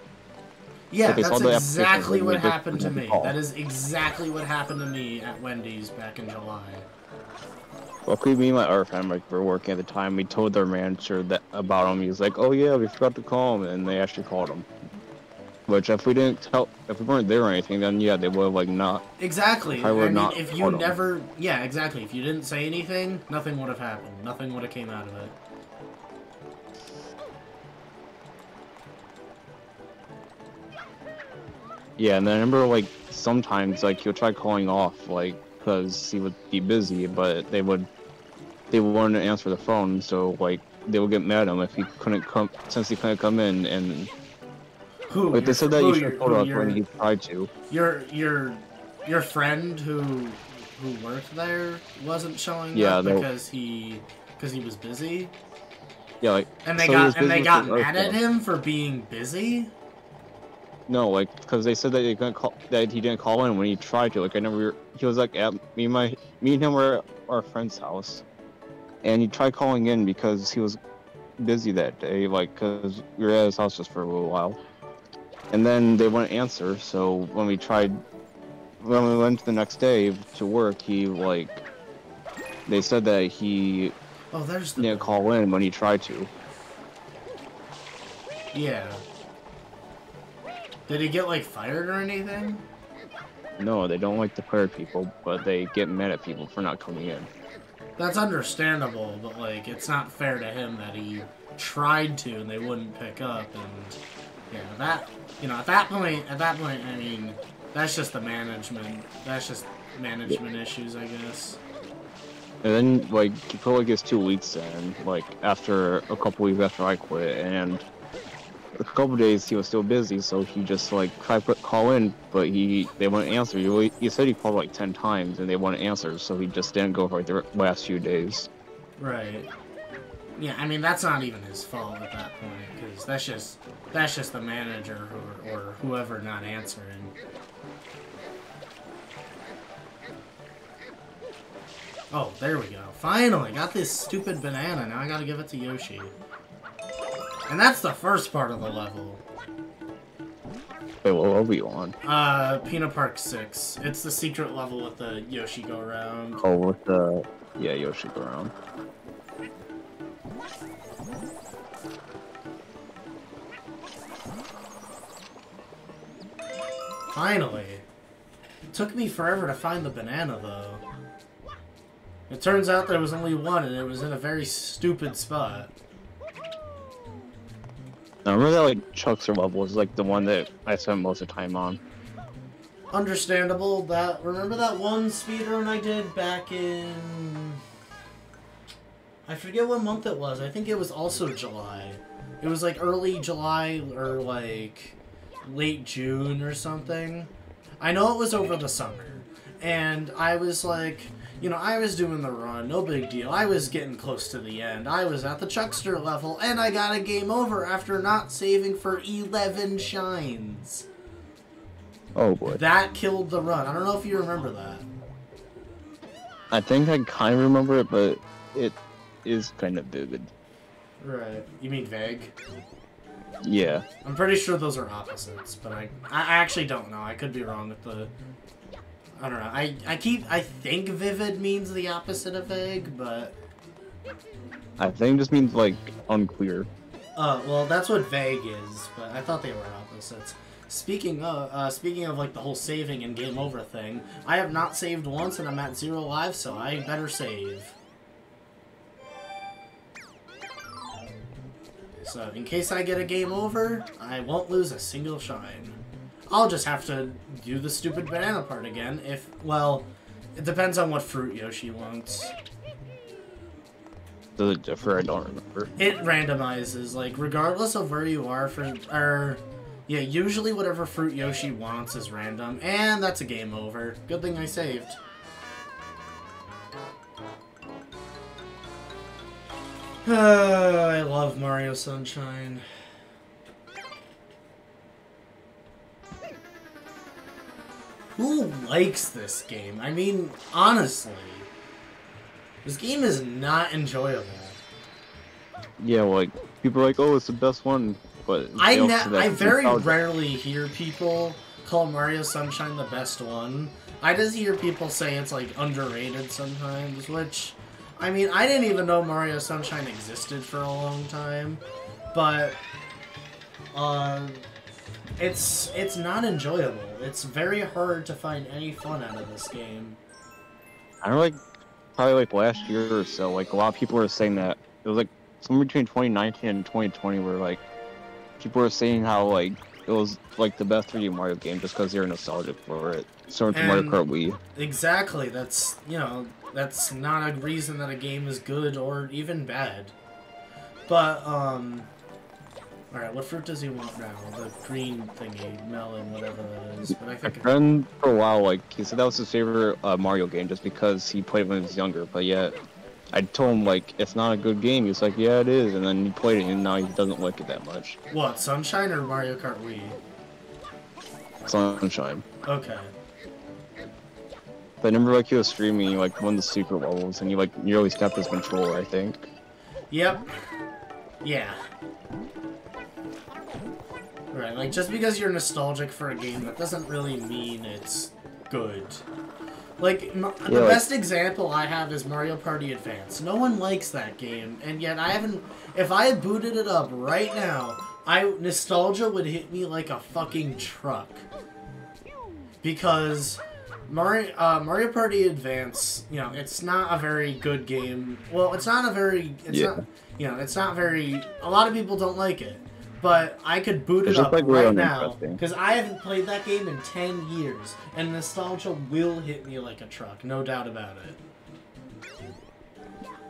Yeah, Like, that's exactly what they just happened to forgot me. call. That is exactly what happened to me at Wendy's back in July. Luckily, me and my other friend, like, were working at the time, we told their manager that about him. He was like, "Oh yeah, we forgot to call him," and they actually called him. Which, if we weren't there or anything, then yeah, they would have, like, not. Exactly. I I would mean, not if you called him. never, yeah, exactly. If you didn't say anything, nothing would have happened. Nothing would have came out of it. Yeah, and then I remember, like, sometimes, like, he'll try calling off, like, because he would be busy, but they wouldn't answer the phone, so, like, they would get mad at him if he couldn't come, since he couldn't come in, and... Who? Like, they said that you should have told us your- when he tried to. Your friend who worked there wasn't showing Yeah, up they- because he was busy, Yeah, like... and they so he was busy with got his other mad at stuff. him for being busy. No, like, because they said that he didn't call in when he tried to. Like, I never. He was like at me and him were at our friend's house, and he tried calling in because he was busy that day. Like, because we were at his house just for a little while, and then they wouldn't answer. So when we went the next day to work, they said that he didn't call in when he tried to. Yeah. Did he get, like, fired or anything? No, they don't like to fire people, but they get mad at people for not coming in. That's understandable, but, like, it's not fair to him that he tried to and they wouldn't pick up, and, yeah, that, you know, at that point, I mean, that's just the management. That's just management issues, I guess. And then, like, he put, like, his 2 weeks in, like, after a couple weeks after I quit, and a couple days he was still busy, so he just, like, tried to call in, but they wouldn't answer. He said he called, like, 10 times, and they wouldn't answer, so he just didn't go for, like, the last few days. Right. Yeah, I mean, that's not even his fault at that point, because that's just the manager or whoever not answering. Oh, there we go. Finally, got this stupid banana. Now I gotta give it to Yoshi. And that's the first part of the level. Wait, what level are you on? Peanut Park 6. It's the secret level with the Yoshi go around. Oh, with the... Yeah, Yoshi go around. Finally. It took me forever to find the banana, though. It turns out there was only one, and it was in a very stupid spot. I remember that, like, Chuckster level was, like, the one that I spent most of the time on. Understandable. Remember that one speedrun I did back in... I forget what month it was. I think it was also July. It was, like, early July or, like, late June or something. I know it was over the summer. And I was, like... You know, I was doing the run, no big deal. I was getting close to the end. I was at the Chuckster level, and I got a game over after not saving for 11 shines. Oh boy. That killed the run. I don't know if you remember that. I think I kind of remember it, but it is kind of vivid. Right. You mean vague? Yeah. I'm pretty sure those are opposites, but I actually don't know. I could be wrong with the... I don't know. I think vivid means the opposite of vague, but... I think it just means, like, unclear. Well, that's what vague is, but I thought they were opposites. Speaking of like the whole saving and game over thing, I have not saved once and I'm at 0 lives, so I better save. So, in case I get a game over, I won't lose a single shine. I'll just have to do the stupid banana part again if, well, it depends on what fruit Yoshi wants. Does it differ? I don't remember. It randomizes, like, regardless of where you are yeah, usually whatever fruit Yoshi wants is random, and that's a game over. Good thing I saved. I love Mario Sunshine. Who likes this game? I mean, honestly, this game is not enjoyable. Yeah, like, people are like, oh, it's the best one, but... I very rarely hear people call Mario Sunshine the best one. I just hear people say it's, like, underrated sometimes, which... I mean, I didn't even know Mario Sunshine existed for a long time, but... It's not enjoyable. It's very hard to find any fun out of this game. I don't know, like, probably like last year or so, like a lot of people were saying that it was like somewhere between 2019 and 2020 where like people were saying how like it was like the best 3D Mario game just because they were nostalgic for it. Similar to Mario Kart Wii. Exactly. That's, you know, that's not a reason that a game is good or even bad. But, alright, what fruit does he want now? The green thingy, melon, whatever that is. But I think... My friend, for a while, like, he said that was his favorite Mario game just because he played it when he was younger, but yet, I told him, like, it's not a good game. He's like, yeah, it is, and then he played it, and now he doesn't like it that much. What, Sunshine or Mario Kart Wii? Sunshine. Okay. But I remember, like, he was streaming, like, one of the secret levels, and he, like, nearly snapped his controller, I think. Yep. Yeah. Right, like, just because you're nostalgic for a game, that doesn't really mean it's good. Like, the best example I have is Mario Party Advance. No one likes that game, and yet I haven't... If I had booted it up right now, nostalgia would hit me like a fucking truck. Because Mario Party Advance, you know, it's not a very good game. Well, it's not a very... It's not, you know, it's not very... A lot of people don't like it. But I could boot it up right now, because I haven't played that game in 10 years, and nostalgia will hit me like a truck, no doubt about it.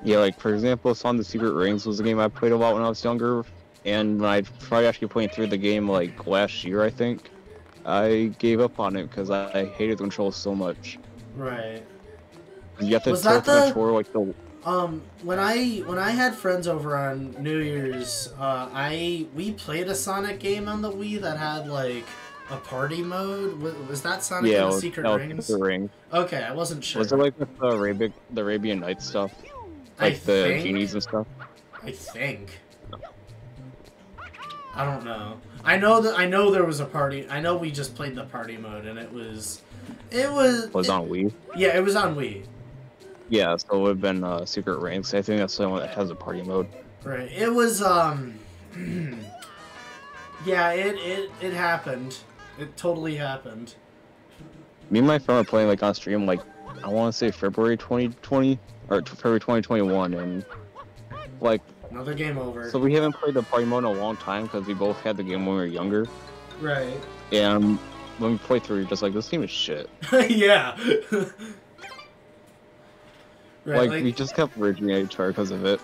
Yeah, like, for example, Sonic the Secret Rings was a game I played a lot when I was younger, and when I tried actually playing through the game, like, last year, I think, I gave up on it, because I hated the controls so much. Right. You have to tilt the controller, like, the... when I had friends over on New Year's, we played a Sonic game on the Wii that had like a party mode. Was that Sonic and the Secret Rings? The Ring. Okay, I wasn't sure. Was it like with the Arabian Nights stuff, like the genies and stuff? I think. I don't know. I know there was a party. I know we just played the party mode, and it was on Wii. Yeah, it was on Wii. Yeah, so it would have been Secret Rings. I think that's the one that has a party mode. Right. It was, yeah, it happened. It totally happened. Me and my friend were playing, like, on stream, like, I want to say February 2020, or February 2021, and, like... Another game over. So we haven't played the party mode in a long time, because we both had the game when we were younger. Right. And when we played through, we were just like, this game is shit. Yeah. Right, like, we just kept raging at each other because of it.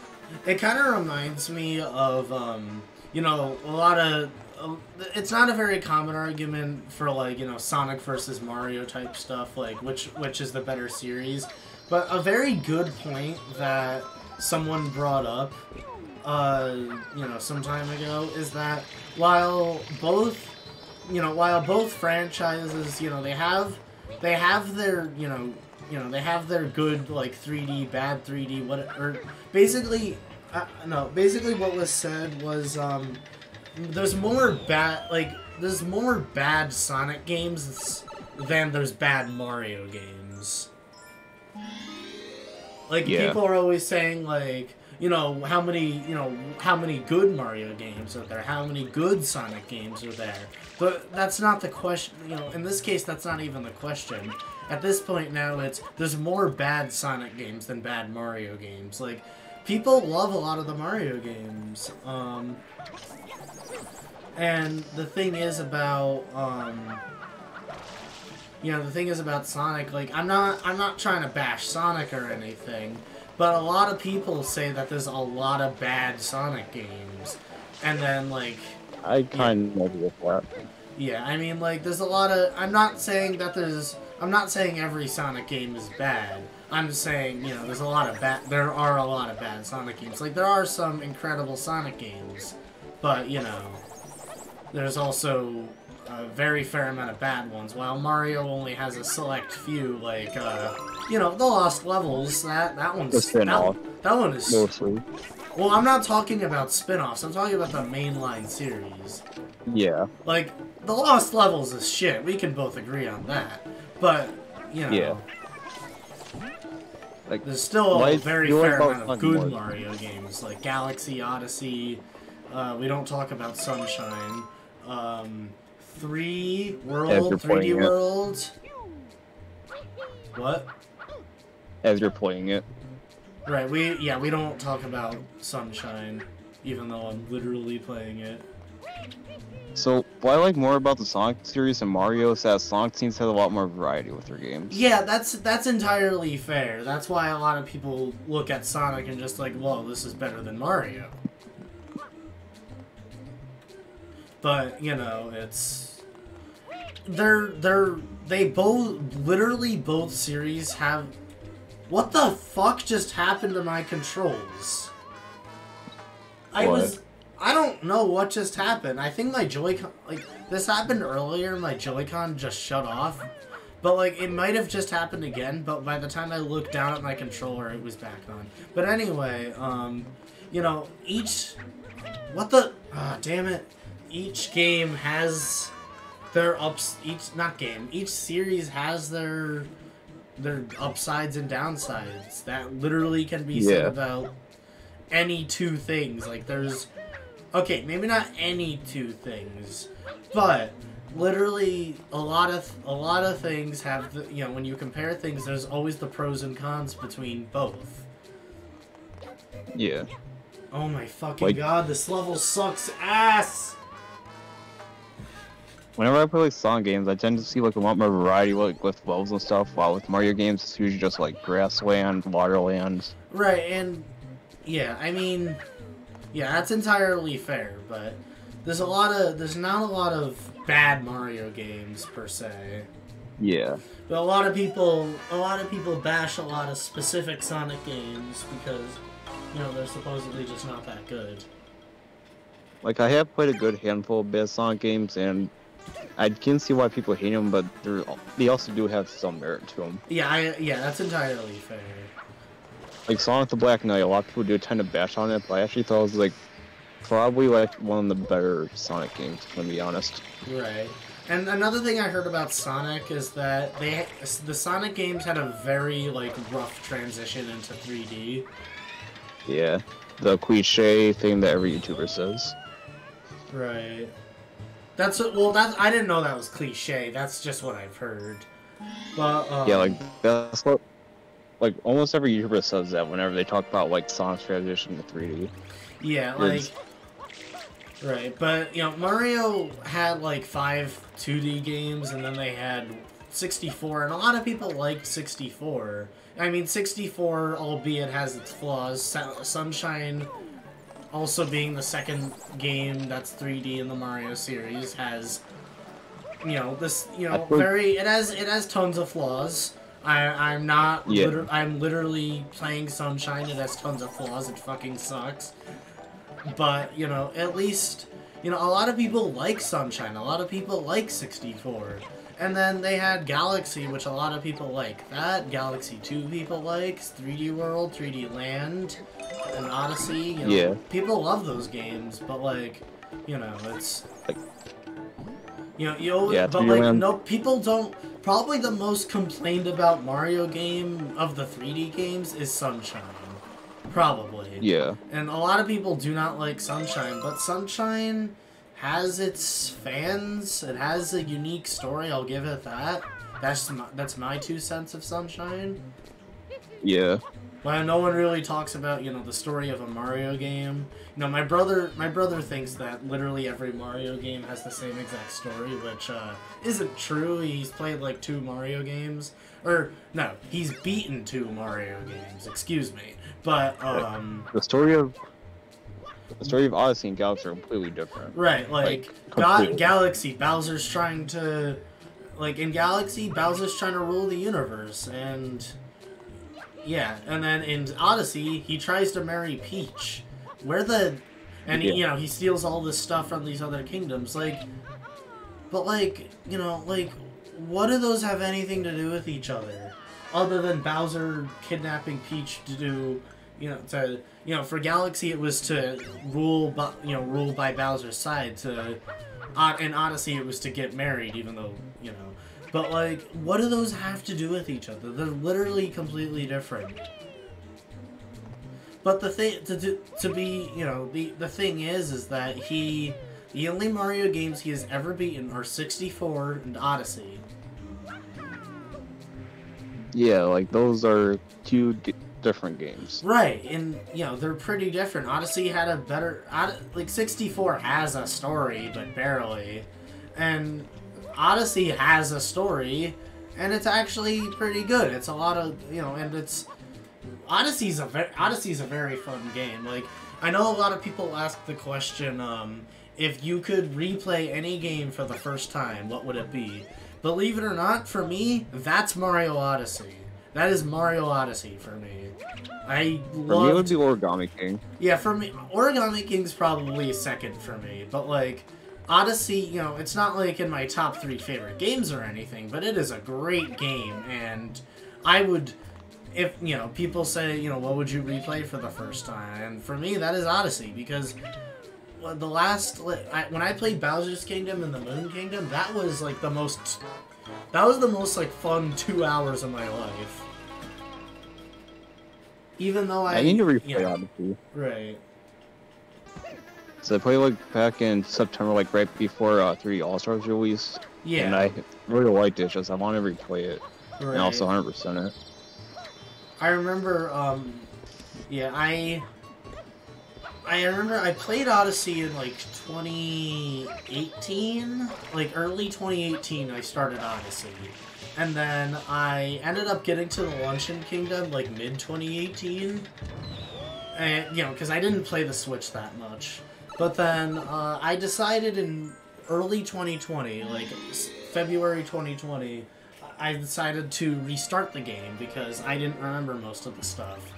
It kind of reminds me of, you know, a lot of... it's not a very common argument for, like, you know, Sonic versus Mario type stuff, like, which is the better series. But a very good point that someone brought up, you know, some time ago, is that while both franchises, you know, they have their, they have their good, like, 3D, bad 3D, basically what was said was, there's more bad Sonic games than there's bad Mario games. Like, yeah. People are always saying, like, how many good Mario games are there? How many good Sonic games are there? But that's not the question, in this case, that's not even the question. At this point now, there's more bad Sonic games than bad Mario games. Like, people love a lot of the Mario games. And the thing is about, you know, the thing is about Sonic, like, I'm not trying to bash Sonic or anything, but a lot of people say that there's a lot of bad Sonic games. And then, like... I kind of agree with that. Yeah, I mean, like, there's a lot of... I'm not saying every Sonic game is bad. I'm just saying, you know, there are a lot of bad Sonic games. Like, there are some incredible Sonic games, but, you know, there's also a very fair amount of bad ones, while Mario only has a select few, like, you know, the Lost Levels, that one's... That one is... Mostly. Well, I'm not talking about spin-offs, I'm talking about the mainline series. Yeah. Like, the Lost Levels is shit, we can both agree on that. But, you know... Yeah. Like, there's still a very fair amount of good Mario games, like Galaxy, Odyssey, we don't talk about Sunshine, 3D World... What? As you're playing it. Right, we don't talk about Sunshine, even though I'm literally playing it. So, what I like more about the Sonic series and Mario is that Sonic seems to have a lot more variety with their games. Yeah, that's entirely fair. That's why a lot of people look at Sonic and just like, whoa, this is better than Mario. But, you know, it's... They both series have... What the fuck just happened to my controls? I don't know what just happened. I think my Joy-Con... Like, this happened earlier, my Joy-Con just shut off. But, like, it might have just happened again, but by the time I looked down at my controller, it was back on. But anyway, you know, each... What the... Ah, damn it. Each game has their ups... Each series has their upsides and downsides. That literally can be said about any two things. Like, there's... Okay, maybe not any two things, but literally a lot of things have the, you know, when you compare things, there's always the pros and cons between both. Yeah. Oh my fucking god, this level sucks ass! Whenever I play like Sonic games, I tend to see like a lot more variety like with levels and stuff, while with Mario games it's usually just like grassland, waterland. Right, and yeah, I mean, yeah, that's entirely fair, but there's not a lot of bad Mario games per se. Yeah. But a lot of people bash a lot of specific Sonic games because, you know, they're supposedly just not that good. Like, I have played a good handful of bad Sonic games, and I can see why people hate them, but they also do have some merit to them. Yeah, that's entirely fair. Like Sonic the Black Knight, a lot of people do tend to bash on it, but I actually thought it was like probably like one of the better Sonic games, to be honest. Right. And another thing I heard about Sonic is that the Sonic games had a very like rough transition into 3D. Yeah, the cliche thing that every YouTuber says. Right. I didn't know that was cliche. That's just what I've heard. But yeah, like that's what like almost every YouTuber says that whenever they talk about like Sonic's transition to 3D. Yeah, like right, but you know, Mario had like 5 2D games, and then they had 64, and a lot of people liked 64. I mean, 64, albeit has its flaws. Sunshine, also being the second game that's 3D in the Mario series, has, you know, this, you know, it has tons of flaws. I'm not, I'm literally playing Sunshine, it has tons of flaws, it fucking sucks. But, you know, at least, you know, a lot of people like Sunshine, a lot of people like 64. And then they had Galaxy, which a lot of people like. That, Galaxy 2 people like, 3D World, 3D Land, and Odyssey, you know, people love those games, but like, you know, it's, you know, but like, no, people don't, probably the most complained about Mario game of the 3D games is Sunshine. Probably. Yeah. And a lot of people do not like Sunshine, but Sunshine has its fans. It has a unique story, I'll give it that. That's my 2 cents of Sunshine. Yeah. While no one really talks about, you know, the story of a Mario game, you know, my brother thinks that literally every Mario game has the same exact story, which isn't true. He's played like 2 Mario games, or no, he's beaten 2 Mario games. Excuse me, but the story of Odyssey and Galaxy are completely different. Right, like Galaxy, Bowser's trying to, like in Galaxy, Bowser's trying to rule the universe, and. Yeah, and then in Odyssey, he tries to marry Peach. He, you know, he steals all this stuff from these other kingdoms, but you know, what do those have anything to do with each other? Other than Bowser kidnapping Peach to do, for Galaxy it was to rule by Bowser's side, in Odyssey it was to get married, even though, you know. But, what do those have to do with each other? They're literally completely different. But the thing, the thing is that the only Mario games he has ever beaten are 64 and Odyssey. Yeah, those are 2 different games. Right, and, you know, they're pretty different. Odyssey had a better, 64 has a story, but barely. And Odyssey has a story, and it's actually pretty good. It's a lot of, you know, and it's... Odyssey's a very fun game. I know a lot of people ask the question, if you could replay any game for the first time, what would it be? Believe it or not, for me, that's Mario Odyssey. That is Mario Odyssey for me. For me, it would be Origami King. Yeah, for me, Origami King's probably second for me, but, Odyssey, you know, it's not in my top 3 favorite games or anything, but it is a great game, and I would, if, you know, people say, you know, what would you replay for the first time? And for me, that is Odyssey, because the last, when I played Bowser's Kingdom and the Moon Kingdom, that was, the most fun 2 hours of my life. Even though I need to replay Odyssey. Right. So I played back in September, right before 3D All-Stars released. Yeah. And I really liked it, just I want to replay it. Right. And also 100% it. I remember, I remember I played Odyssey in 2018, early 2018 I started Odyssey. And then I ended up getting to the Luncheon Kingdom mid 2018. And, you know, because I didn't play the Switch that much. But then I decided in early 2020, February 2020, I decided to restart the game because I didn't remember most of the stuff.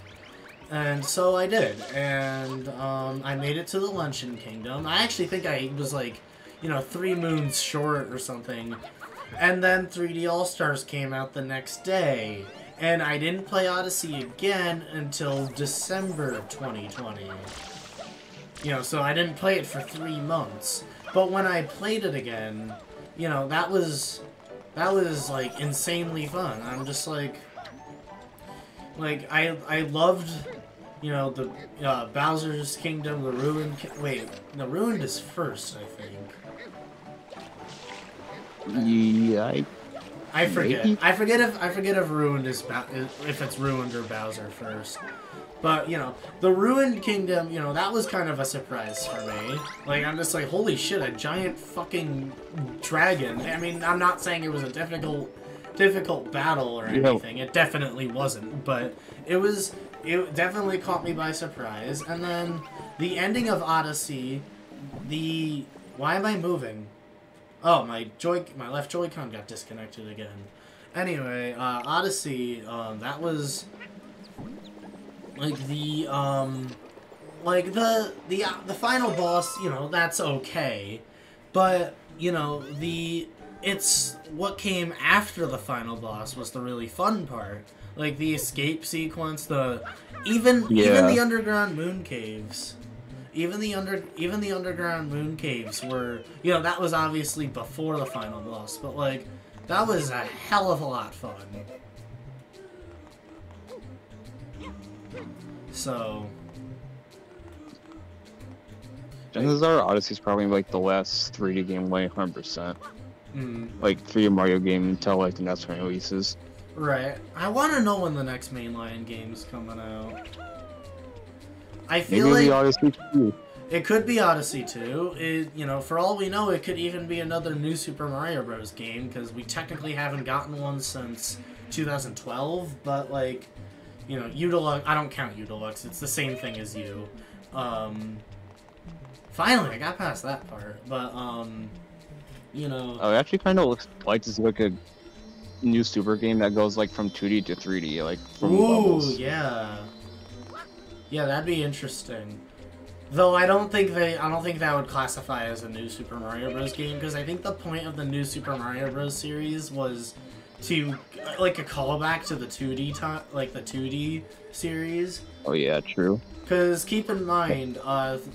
And so I did, and I made it to the Luncheon Kingdom. I actually think I was 3 moons short or something. And then 3D All-Stars came out the next day. And I didn't play Odyssey again until December 2020. You know, so I didn't play it for 3 months. But when I played it again, you know, that was insanely fun. I'm just I loved, you know, the Bowser's Kingdom, the Ruined... Wait, the Ruined is first, I think. Yeah, I forget. Maybe? I forget if Ruined is if it's Ruined or Bowser first. But, you know, the Ruined Kingdom, you know, that was kind of a surprise for me. I'm just holy shit, a giant fucking dragon. I mean, I'm not saying it was a difficult battle or anything. It definitely wasn't, but it definitely caught me by surprise. And then the ending of Odyssey, why am I moving? Oh, my left Joy-Con got disconnected again. Anyway, Odyssey, that was the final boss, you know, that's okay. But, you know, it's what came after the final boss was the really fun part. The escape sequence, even the underground moon caves. Even the underground moon caves were, you know, that was obviously before the final boss, but that was a hell of a lot fun. So chances are Odyssey's probably the last 3D game 100%. 3D Mario game until the next one releases. Right. I want to know when the next mainline game's coming out. I feel Maybe like Odyssey 2. it could be Odyssey 2. It, you know, for all we know, it could even be another new Super Mario Bros. Game, because we technically haven't gotten one since 2012, but, like, you know, U-Deluxe, I don't count U-Deluxe, it's the same thing as U. Finally, I got past that part, but, you know... I actually kind of like to see, like, a new Super game that goes, like, from 2D to 3D, like, from Ooh, levels. yeah. Yeah, that'd be interesting. Though I don't think that would classify as a new Super Mario Bros. Game, because I think the point of the new Super Mario Bros. Series was to, like, a callback to the 2D, like, the 2D series. Oh yeah, true. Because keep in mind,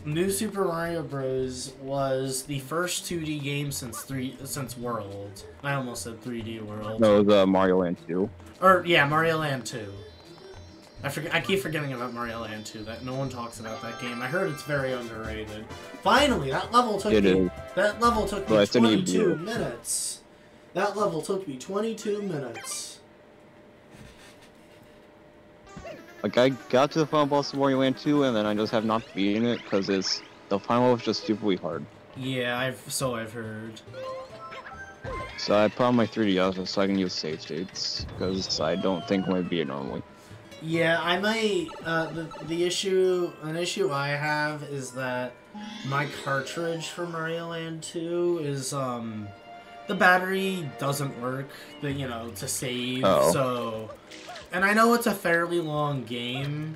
New Super Mario Bros. Was the first 2D game since World. I almost said 3D World. No, it was Mario Land 2. Or yeah, Mario Land 2. I keep forgetting about Mario Land 2. That no one talks about that game. I heard it's very underrated. Finally, that level took me 22 minutes. That level took me 22 minutes. Like, I got to the final boss of Mario Land 2, and then I just have not beaten it, because the final level is just stupidly hard. Yeah, I've heard. So I put on my 3DS so I can use save states, because I don't think I'm going to beat it normally. Yeah, I might, an issue I have is that my cartridge for Mario Land 2 is, the battery doesn't work, to save, so... And I know it's a fairly long game,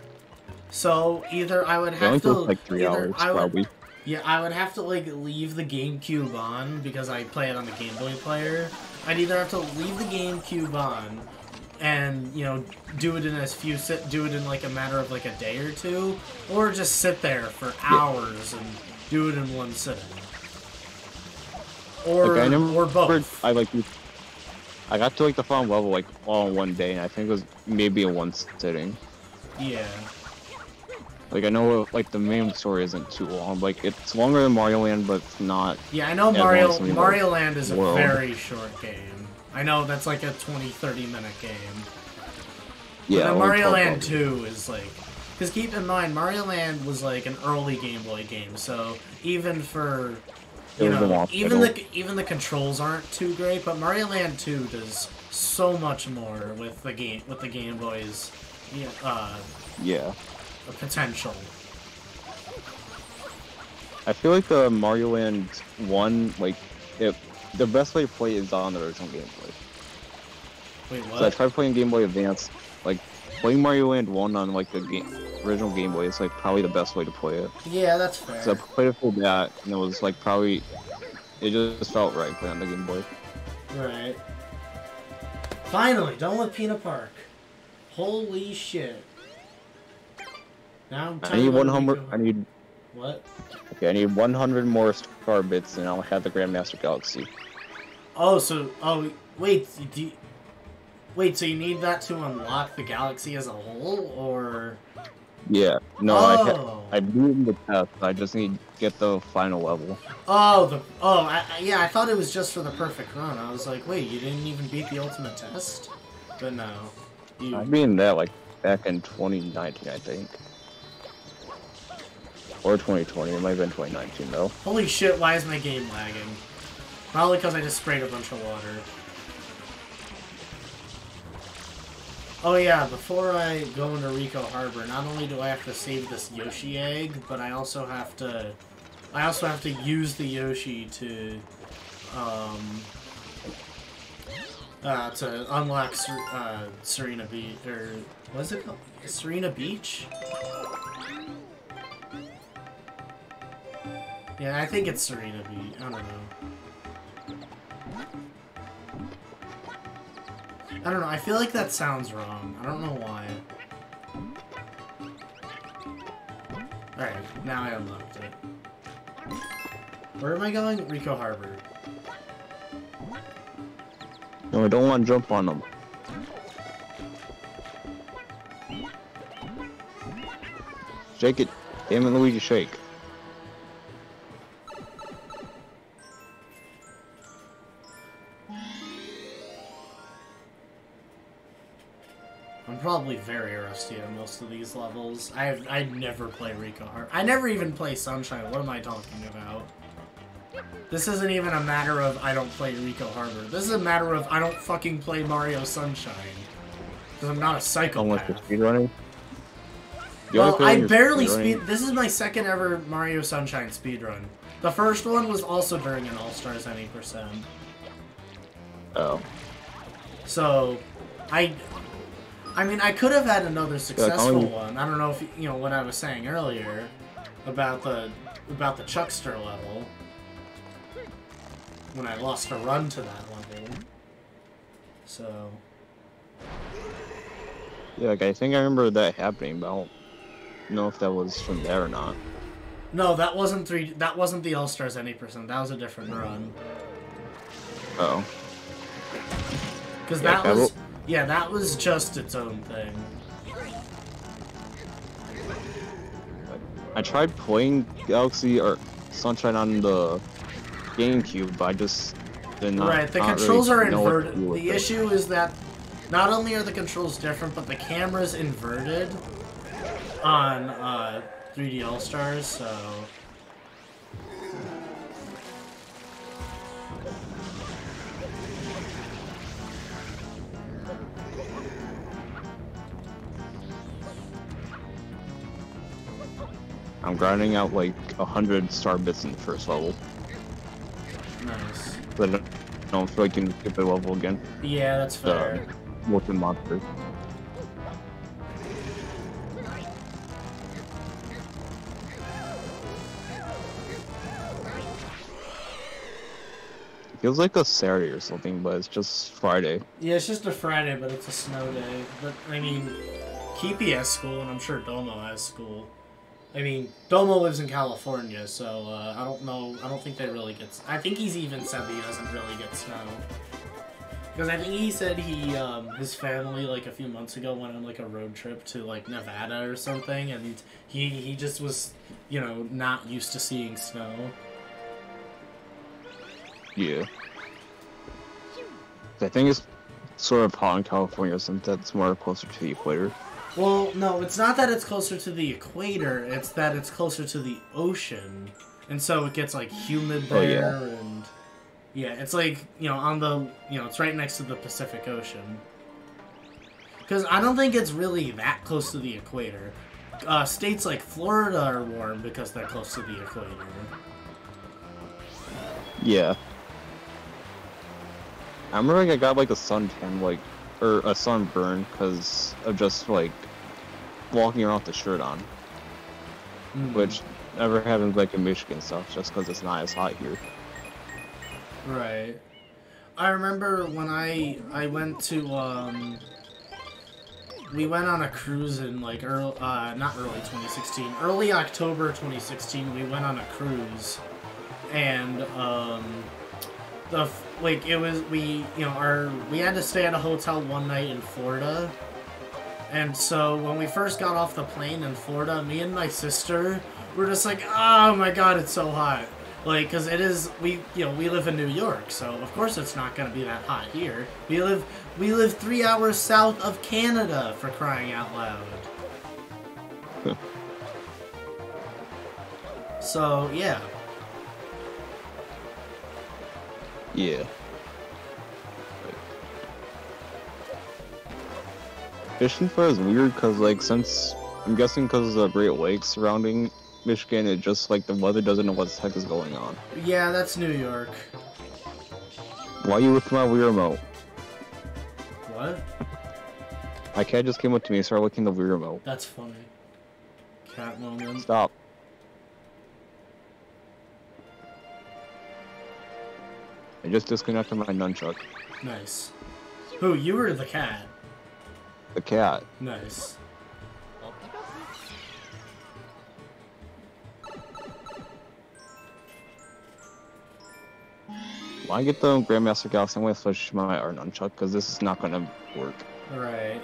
so either I would have to... It only took like 3 hours, probably. Yeah, I would have to, like, leave the GameCube on, because I play it on the Game Boy player. I'd either have to leave the GameCube on, and, do it in, like, a matter of, like, a day or two, or just sit there for hours and do it in one sitting. Or, like, or both. I got to, like, the final level, like, all in one day, and I think it was maybe in one sitting. Yeah. Like, I know, like, the main story isn't too long. Like, it's longer than Mario Land, but it's not... Yeah, I know Mario Land is a very short game. I know that's, like, a 20-30 minute game. Yeah, but Mario Land 2 is, like... Because keep in mind, Mario Land was, like, an early Game Boy game, so even for... even the controls aren't too great, but Mario Land 2 does so much more with the Game Boy's potential. I feel like the Mario Land 1, like, the best way to play is on the original Game Boy. Wait, what? So I tried playing Game Boy Advance, like, playing Mario Land 1 on, like, the original Game Boy is, like, probably the best way to play it. Yeah, that's fair. So I played it for that, and it was, like, probably... It just felt right playing on the Game Boy. Right. Finally, done with Peanut Park. Holy shit. Now I need 100... I need... What? Okay, I need 100 more star bits, and I'll have the Grandmaster Galaxy. Oh, so... Oh, wait, wait, so you need that to unlock the galaxy as a whole, or...? Yeah, no, oh. I beat the test. I just need to get the final level. Oh, yeah, I thought it was just for the perfect run. I was like, wait, you didn't even beat the ultimate test? But no. I beat that, like, back in 2019, I think. Or 2020, it might have been 2019, though. Holy shit, why is my game lagging? Probably because I just sprayed a bunch of water. Oh yeah, before I go into Rico Harbor, not only do I have to save this Yoshi egg, but I also have to use the Yoshi to unlock Serena Beach, or what's it called? Serena Beach? Yeah, I think it's Serena Beach. I don't know. I don't know, I feel like that sounds wrong. I don't know why. Alright, now I unlocked it. Where am I going? Rico Harbor. No, I don't want to jump on them. Shake it. Damn it, Luigi, shake. probably very rusty on most of these levels. I never play Rico Harbor. I never even play Sunshine. What am I talking about? This isn't even a matter of I don't play Rico Harbor. This is a matter of I don't fucking play Mario Sunshine. Because I'm not a psychopath. Unless you're speedrunning. Well, I barely speed. This is my second ever Mario Sunshine speedrun. The first one was also during an All-Stars Any %. Oh. So, I mean, I could have had another successful one. I don't know if you know what I was saying earlier about the Chuckster level when I lost a run to that level. So. Yeah, like, I think I remember that happening, but I don't know if that was from there or not. No, that wasn't That wasn't the All Stars Any %. That was a different run. Oh. Because that was, yeah, that was just its own thing. I tried playing Galaxy or Sunshine on the GameCube, but I just did not. Right, the controls are inverted. The issue is that not only are the controls different, but the camera's inverted on 3D All Stars, so. I'm grinding out like 100 star bits in the first level. Nice. But I don't feel like you can skip a level again. Yeah, that's fair. Looking monster. Feels like a Saturday or something, but it's just Friday. Yeah, it's just a Friday, but it's a snow day. But, I mean, Keepy has school, and I'm sure Domo has school. I mean, Domo lives in California, so I don't know. I don't think they really get. I think he's even said that he doesn't really get snow. Because I think he said his family, like, a few months ago went on, like, a road trip to, like, Nevada or something, and he just was, you know, not used to seeing snow. Yeah. I think it's sort of hot in California since that's more closer to the equator. Well, no, it's not that it's closer to the equator, it's that it's closer to the ocean. And so it gets, like, humid there, and... Yeah, it's like, you know, on the... You know, it's right next to the Pacific Ocean. Because I don't think it's really that close to the equator. States like Florida are warm because they're close to the equator. Yeah. I remember like, I got like a suntan, like, or a sunburn because of just like walking around with the shirt on, which never happens like in Michigan stuff, just because it's not as hot here. Right. I remember when I went to we went on a cruise in like not early 2016, early October 2016. We went on a cruise, and we had to stay at a hotel one night in Florida, and so when we first got off the plane in Florida, me and my sister were just like, oh my god, it's so hot, like, because it is, we live in New York, so of course it's not going to be that hot here. We live 3 hours south of Canada, for crying out loud. So yeah. Yeah. Fishing for is weird because, like, since I'm guessing because of the Great Lakes surrounding Michigan, it just like the weather doesn't know what the heck is going on. Yeah, that's New York. Why are you with my Wii remote? What? My cat just came up to me and started licking the Wii remote. That's funny. Cat moment. Stop. I just disconnected my nunchuck. Nice. Who, you or the cat? The cat. Nice. When I get the Grandmaster Galaxy, I'm going to switch my nunchuck because this is not going to work. Right.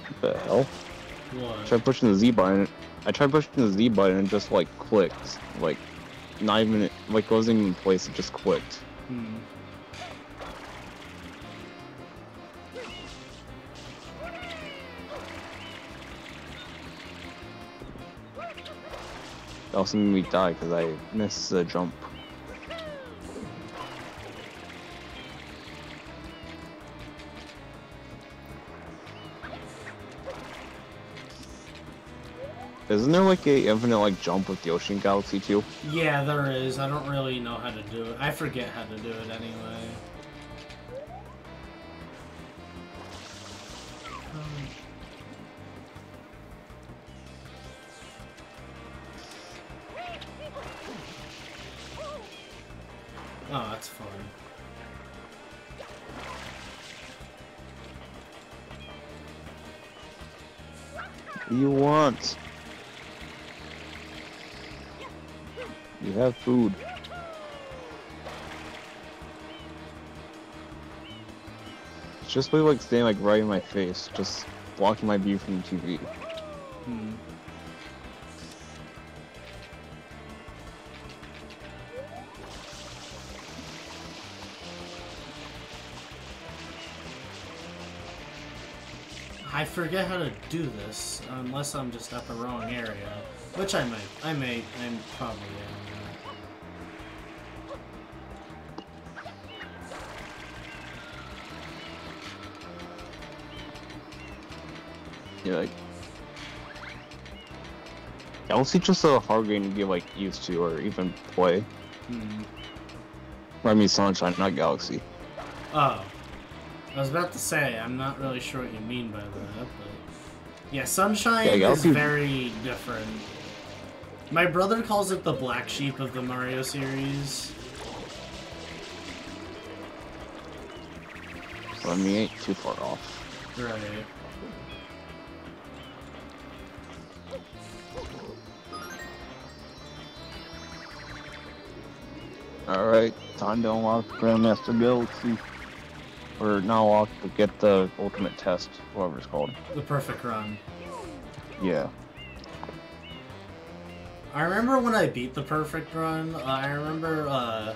What the hell? What? I tried pushing the Z button. I tried pushing the Z button and just like clicked. Like, not even like wasn't even in place. It just clicked. Hmm. That also made me die because I missed the jump. Isn't there like a infinite like jump with Yoshi in Galaxy 2? Yeah, there is. I don't really know how to do it. I forget how to do it anyway. Oh, that's fun. What do you want? You have food. It's just like staying like right in my face, just blocking my view from the TV. Hmm. I forget how to do this, unless I'm just at the wrong area. Which I might. I'm probably Yeah, like Galaxy just a hard game to get like used to or even play. Hmm. I mean Sunshine, not Galaxy. Oh. I was about to say, I'm not really sure what you mean by that, but... Yeah, Sunshine is very different. My brother calls it the black sheep of the Mario series. Well, I mean, ain't too far off. Right. Alright, time to unlock Grandmaster Galaxy. Or not unlock, but get the ultimate test, whatever it's called. The perfect run. Yeah. I remember when I beat the perfect run, I remember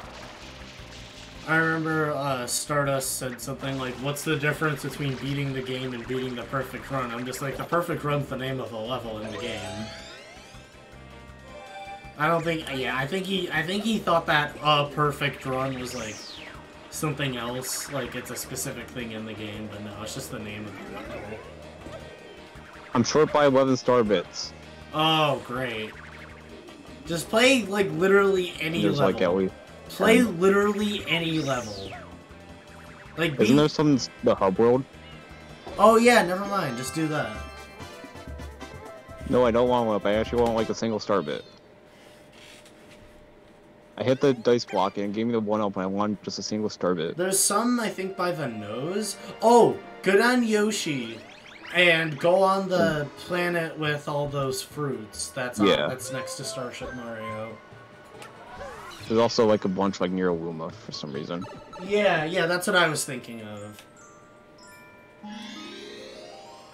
Stardust said something like, what's the difference between beating the game and beating the perfect run? I'm just like, the perfect run's the name of the level in the game. I don't think, yeah, I think he thought that perfect run was like something else, like it's a specific thing in the game, but no, it's just the name of the level. I'm short by 11 star bits. Oh, great. Just play, like, literally any Just level. like at least. Play literally any level. Like, Isn't there something the hub world? Oh yeah, never mind, just do that. No, I don't want one up. I actually want like a single star bit. I hit the dice block and it gave me the one up and I want just a single star bit. There's some, I think, by the nose. Oh, good on Yoshi. And go on the planet with all those fruits. That's that's next to Starship Mario. There's also like a bunch like near Luma for some reason. Yeah, that's what I was thinking of.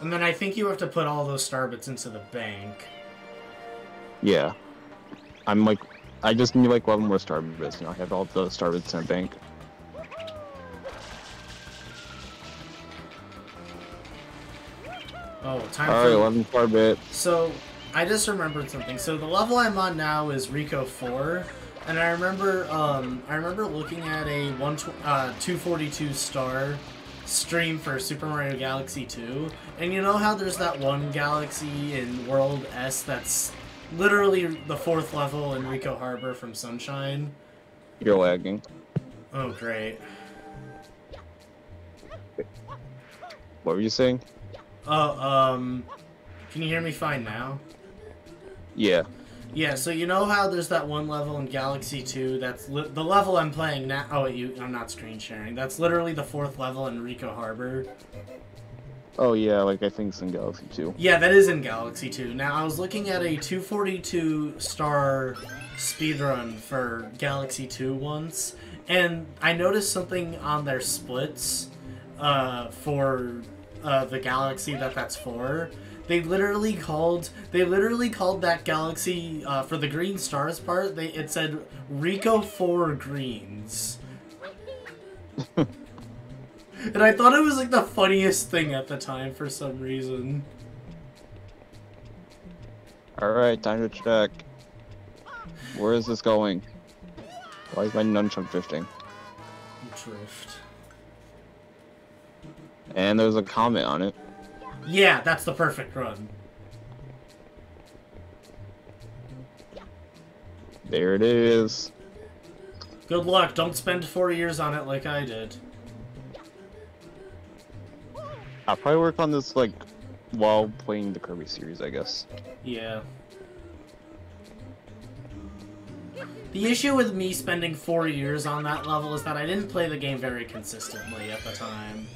And then I think you have to put all those star bits into the bank. Yeah. I just need like 11 more star bits and I have all the star bits in the bank. Oh, time Alright, for... 11 star bit. So, I just remembered something. So the level I'm on now is Rico 4, and I remember looking at a 242 star stream for Super Mario Galaxy 2, and you know how there's that one galaxy in World S that's literally the 4th level in Rico Harbor from Sunshine? You're lagging. Oh, great. What were you saying? Oh, can you hear me fine now? Yeah. Yeah, so you know how there's that one level in Galaxy 2 that's the level I'm playing now. Oh, I'm not screen sharing. That's literally the 4th level in Rico Harbor. Oh yeah, like I think it's in Galaxy 2. Yeah, that is in Galaxy 2. Now, I was looking at a 242 star speedrun for Galaxy 2 once, and I noticed something on their splits for the galaxy that's for. They literally called that galaxy for the green stars part. It said Rico 4 Greens. And I thought it was like the funniest thing at the time for some reason. Alright, time to check. Where is this going? Why is my nunchuck drifting? Drift. And there's a comment on it. Yeah, that's the perfect run. There it is. Good luck. Don't spend 4 years on it like I did. I'll probably work on this, like, while playing the Kirby series, I guess. Yeah. The issue with me spending 4 years on that level is that I didn't play the game very consistently at the time.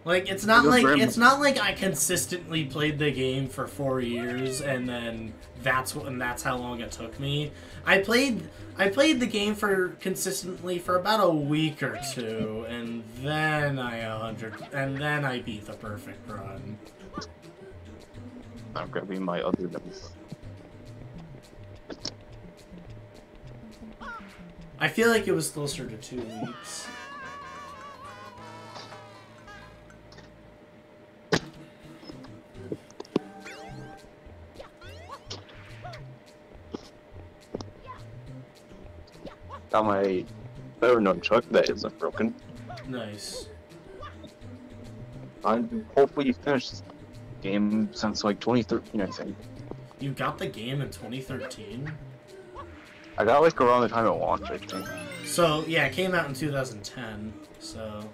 Like, it's not like I consistently played the game for 4 years and then that's how long it took me. I played the game consistently for about a week or two, and then I beat the perfect run. I'm grabbing my other ones. I feel like it was closer to 2 weeks. Got my better nunchuck that isn't broken. Nice. I'm hopefully finished this game since like 2013, I think. You got the game in 2013? I got like around the time it launched, I think. So, yeah, it came out in 2010, so...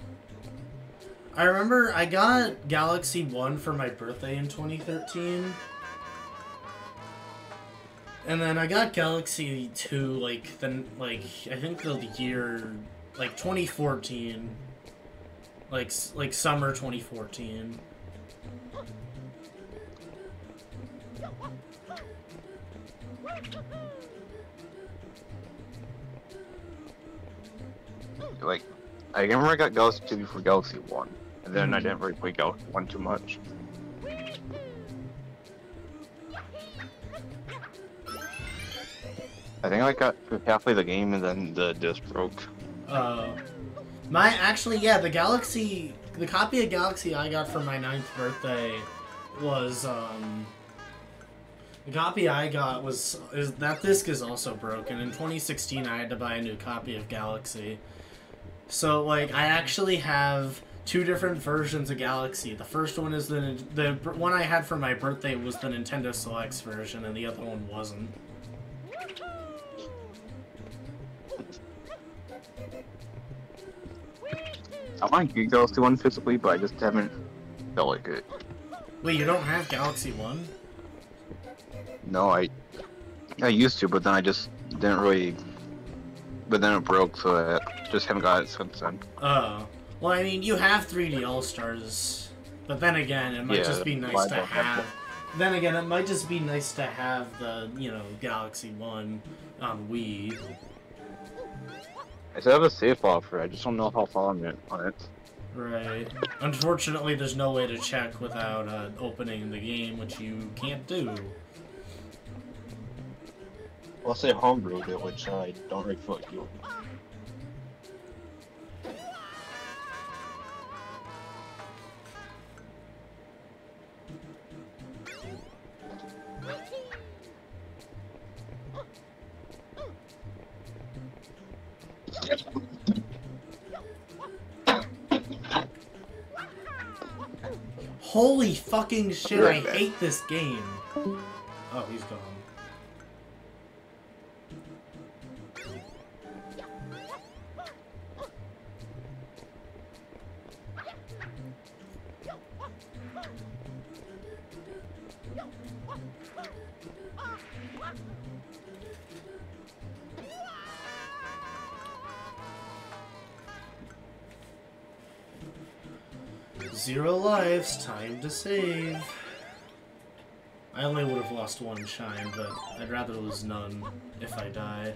I remember I got Galaxy 1 for my birthday in 2013. And then I got Galaxy 2, I think the year, 2014. Like summer 2014. Like, I remember I got Galaxy 2 before Galaxy 1, and then I didn't really play Galaxy 1 too much. I think I got halfway the game and then the disc broke. The copy of Galaxy I got for my 9th birthday was, the copy I got that disc is also broken. In 2016 I had to buy a new copy of Galaxy. So, I actually have 2 different versions of Galaxy. The first one is the one I had for my birthday was the Nintendo Selects version, and the other one wasn't. I want to get Galaxy 1 physically, but I just haven't felt like it. Wait, you don't have Galaxy 1? No, I used to, but then I just didn't really... But then it broke, so I just haven't got it since then. Oh. Well, I mean, you have 3D All-Stars, but then again, it might just be nice to have... Then again, it might just be nice to have the, Galaxy 1 on Wii. I still have a save file for it, I just don't know how far I'm on it. Right. Unfortunately, there's no way to check without opening the game, which you can't do. I'll say homebrewed it, which I don't really feel like doing. Holy fucking shit, I hate this game. Oh, he's gone. Zero lives, time to save. I only would have lost 1 shine, but I'd rather lose none if I die.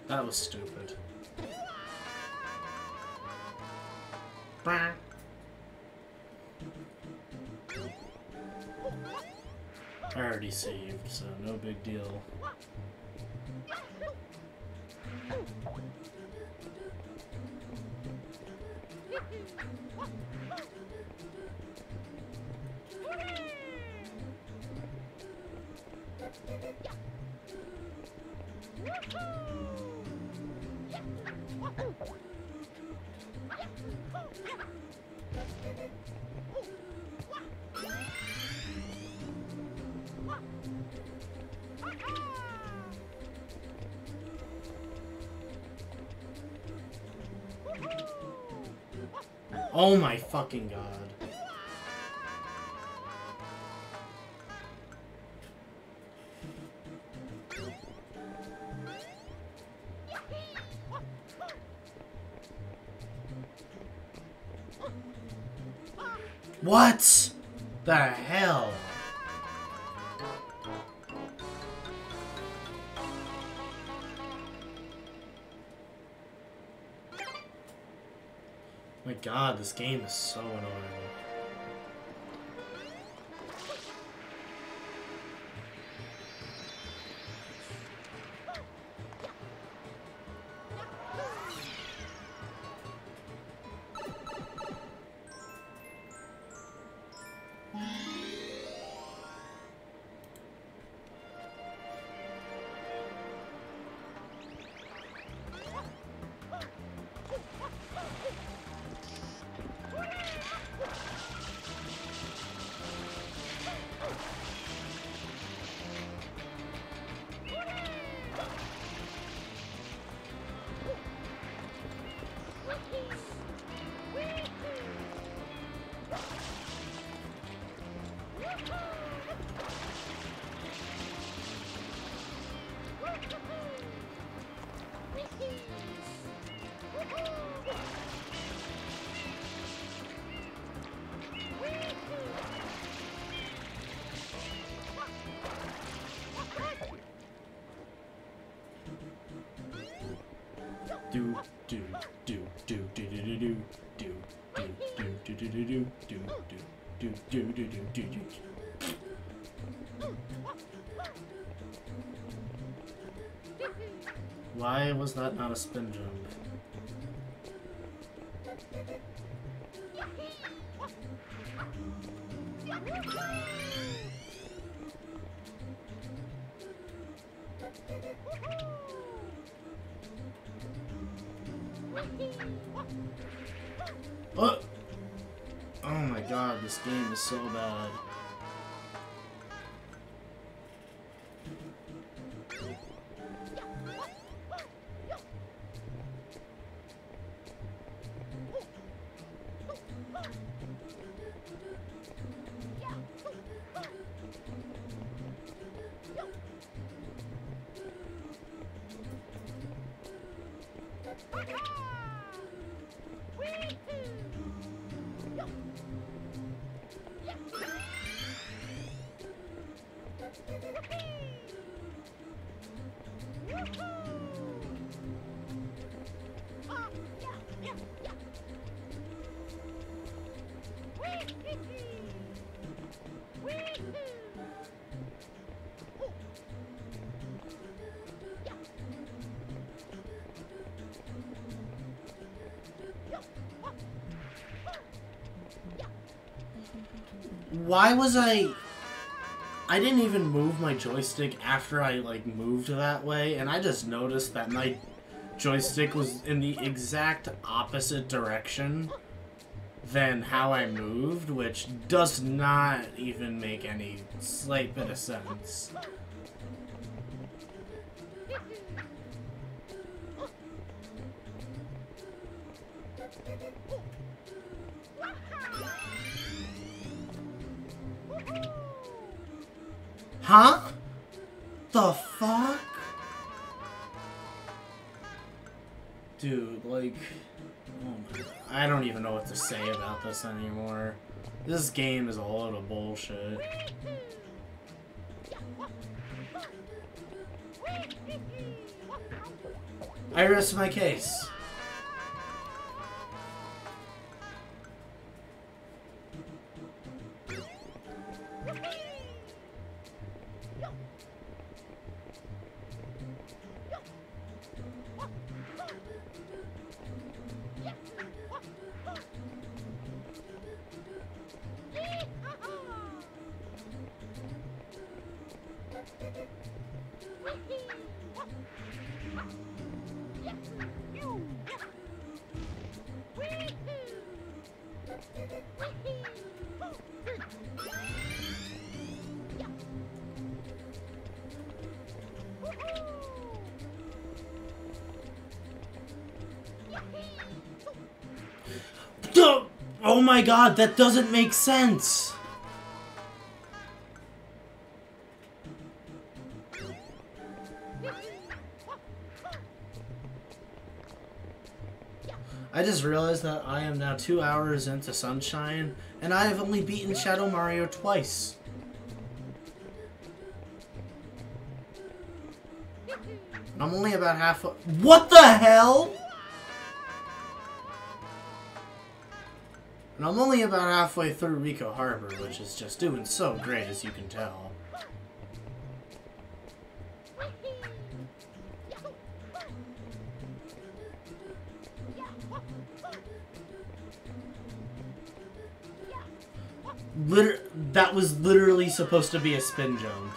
That was stupid. Bah. I already saved, so no big deal. Oh my fucking god. What the hell? My god, this game is so annoying. Do do do do do do do do do do do do do do do do do do do do. Why was that not a spin jump? Oh! Oh my god, this game is so bad. Why was I didn't even move my joystick after I, like, moved that way, and I just noticed that my joystick was in the exact opposite direction than how I moved, which does not even make any slight bit of sense. Huh? The fuck? Dude, like... Oh my God. I don't even know what to say about this anymore. This game is a load of bullshit. I rest my case. Oh my God, that doesn't make sense. I just realized that I am now 2 hours into Sunshine, and I have only beaten Shadow Mario twice. I'm only about halfway. What the hell? And I'm only about halfway through Rico Harbor, which is just doing so great, as you can tell. That was literally supposed to be a spin jump.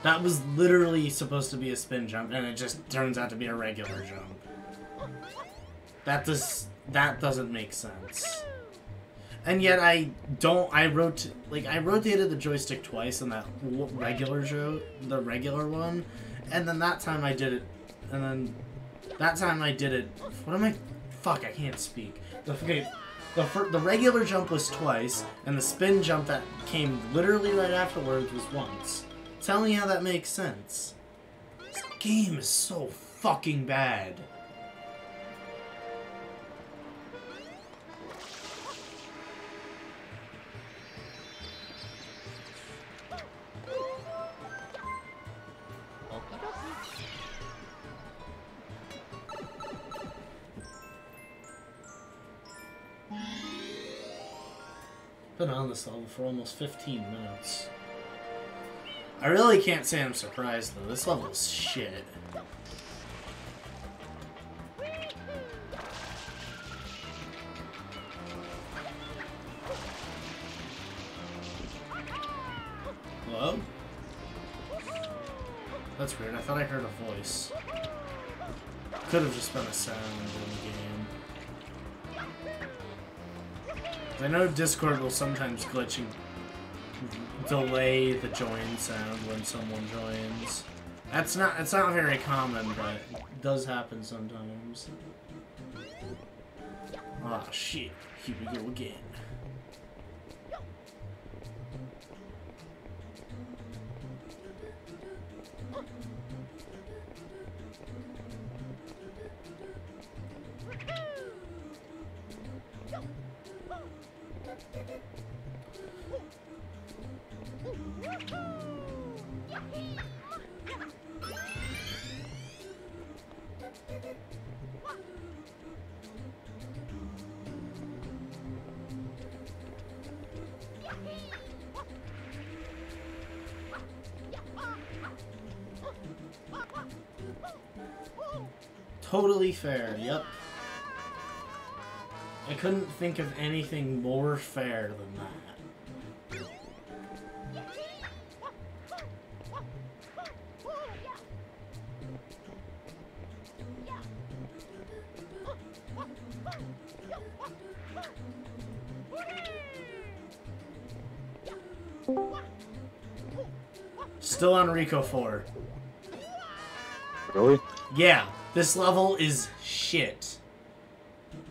That was literally supposed to be a spin jump, and it just turns out to be a regular jump. That doesn't make sense. And yet I rotated the joystick twice in that the regular one, and then that time I did it, what am I, fuck, I can't speak. The regular jump was twice, and the spin jump that came literally right afterwards was once. Tell me how that makes sense. This game is so fucking bad. Been on this level for almost 15 minutes. I really can't say I'm surprised though. This level is shit. Hello? That's weird. I thought I heard a voice. Could have just been a sound in the game. I know Discord will sometimes glitch and delay the join sound when someone joins. It's not very common, but it does happen sometimes. Ah, shit. Here we go again. Totally fair, yep. I couldn't think of anything more fair than that. Still on Rico 4. Really? Yeah, this level is shit.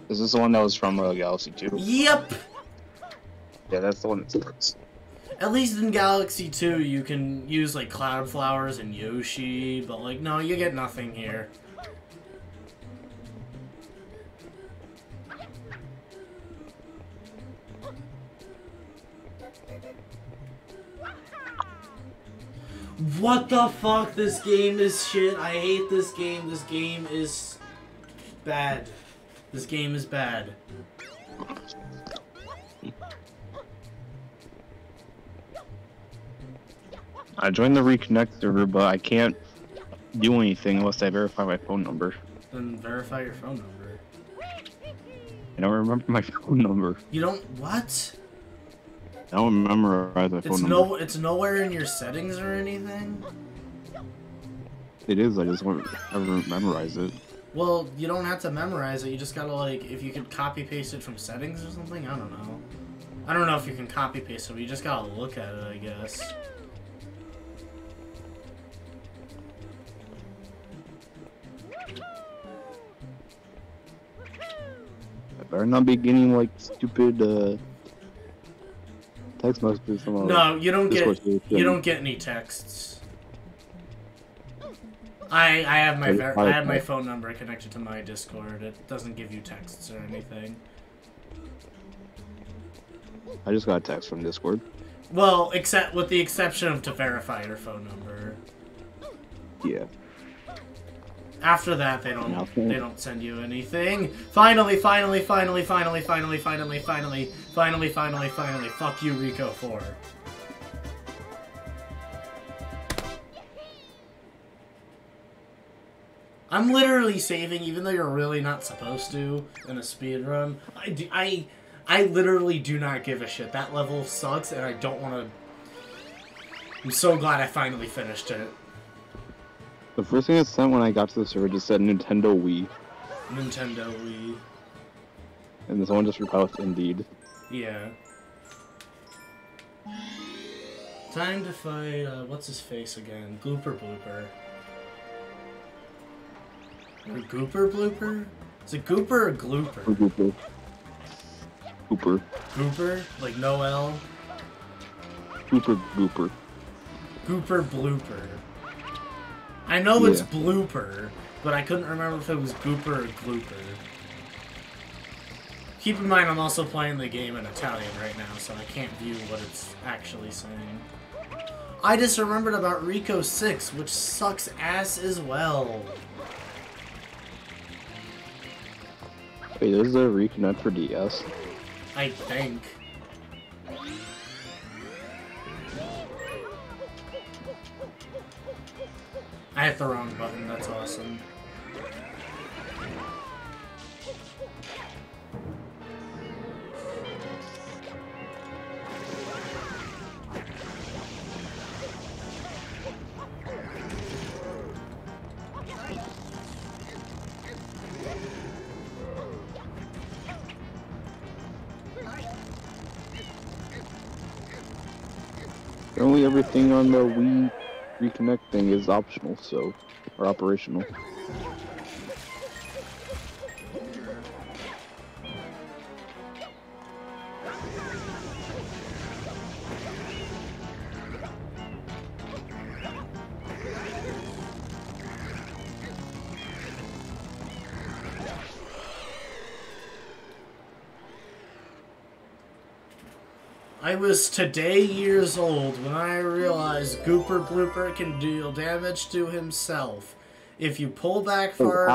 Is this the one that was from Galaxy 2? Yep! Yeah, that's the one that sucks. At least in Galaxy 2, you can use, like, Cloud Flowers and Yoshi, but, like, no, you get nothing here. What the fuck? This game is shit. I hate this game. This game is bad. This game is bad. I joined the Reconnect server, but I can't do anything unless I verify my phone number. Then verify your phone number. I don't remember my phone number. You don't what? I don't memorize my phone number. It's nowhere in your settings or anything? It is, I just won't ever memorize it. Well, you don't have to memorize it, you just gotta, like, if you could copy paste it from settings or something? I don't know. I don't know if you can copy paste it, but you just gotta look at it, I guess. I better not be getting, like, stupid, text messages from No, you don't get any texts. I have my phone number connected to my Discord. It doesn't give you texts or anything. I just got a text from Discord. Well, except with the exception of to verify your phone number. Yeah. After that, they don't send you anything. Finally, fuck you, Rico 4. I'm literally saving, even though you're really not supposed to in a speedrun. I literally do not give a shit. That level sucks, and I don't want to. I'm so glad I finally finished it. The first thing it sent when I got to the server just said Nintendo Wii. Nintendo Wii. And this one just replied with Indeed. Yeah. Time to fight, what's his face again? Gooper Blooper. Or Gooper Blooper? Is it Gooper or Glooper? Gooper. Gooper. Gooper? Like Noel? Gooper Gooper. Gooper Blooper. I know it's Blooper, but I couldn't remember if it was Gooper or Glooper. Keep in mind I'm also playing the game in Italian right now, so I can't view what it's actually saying. I just remembered about Rico 6, which sucks ass as well. Wait, there's a Reconnect for DS? I think. I hit the wrong button, that's awesome. Apparently everything on the Wii Reconnect thing is optional, so, or operational. I was today years old when I realized Gooper Blooper can deal damage to himself. If you pull back far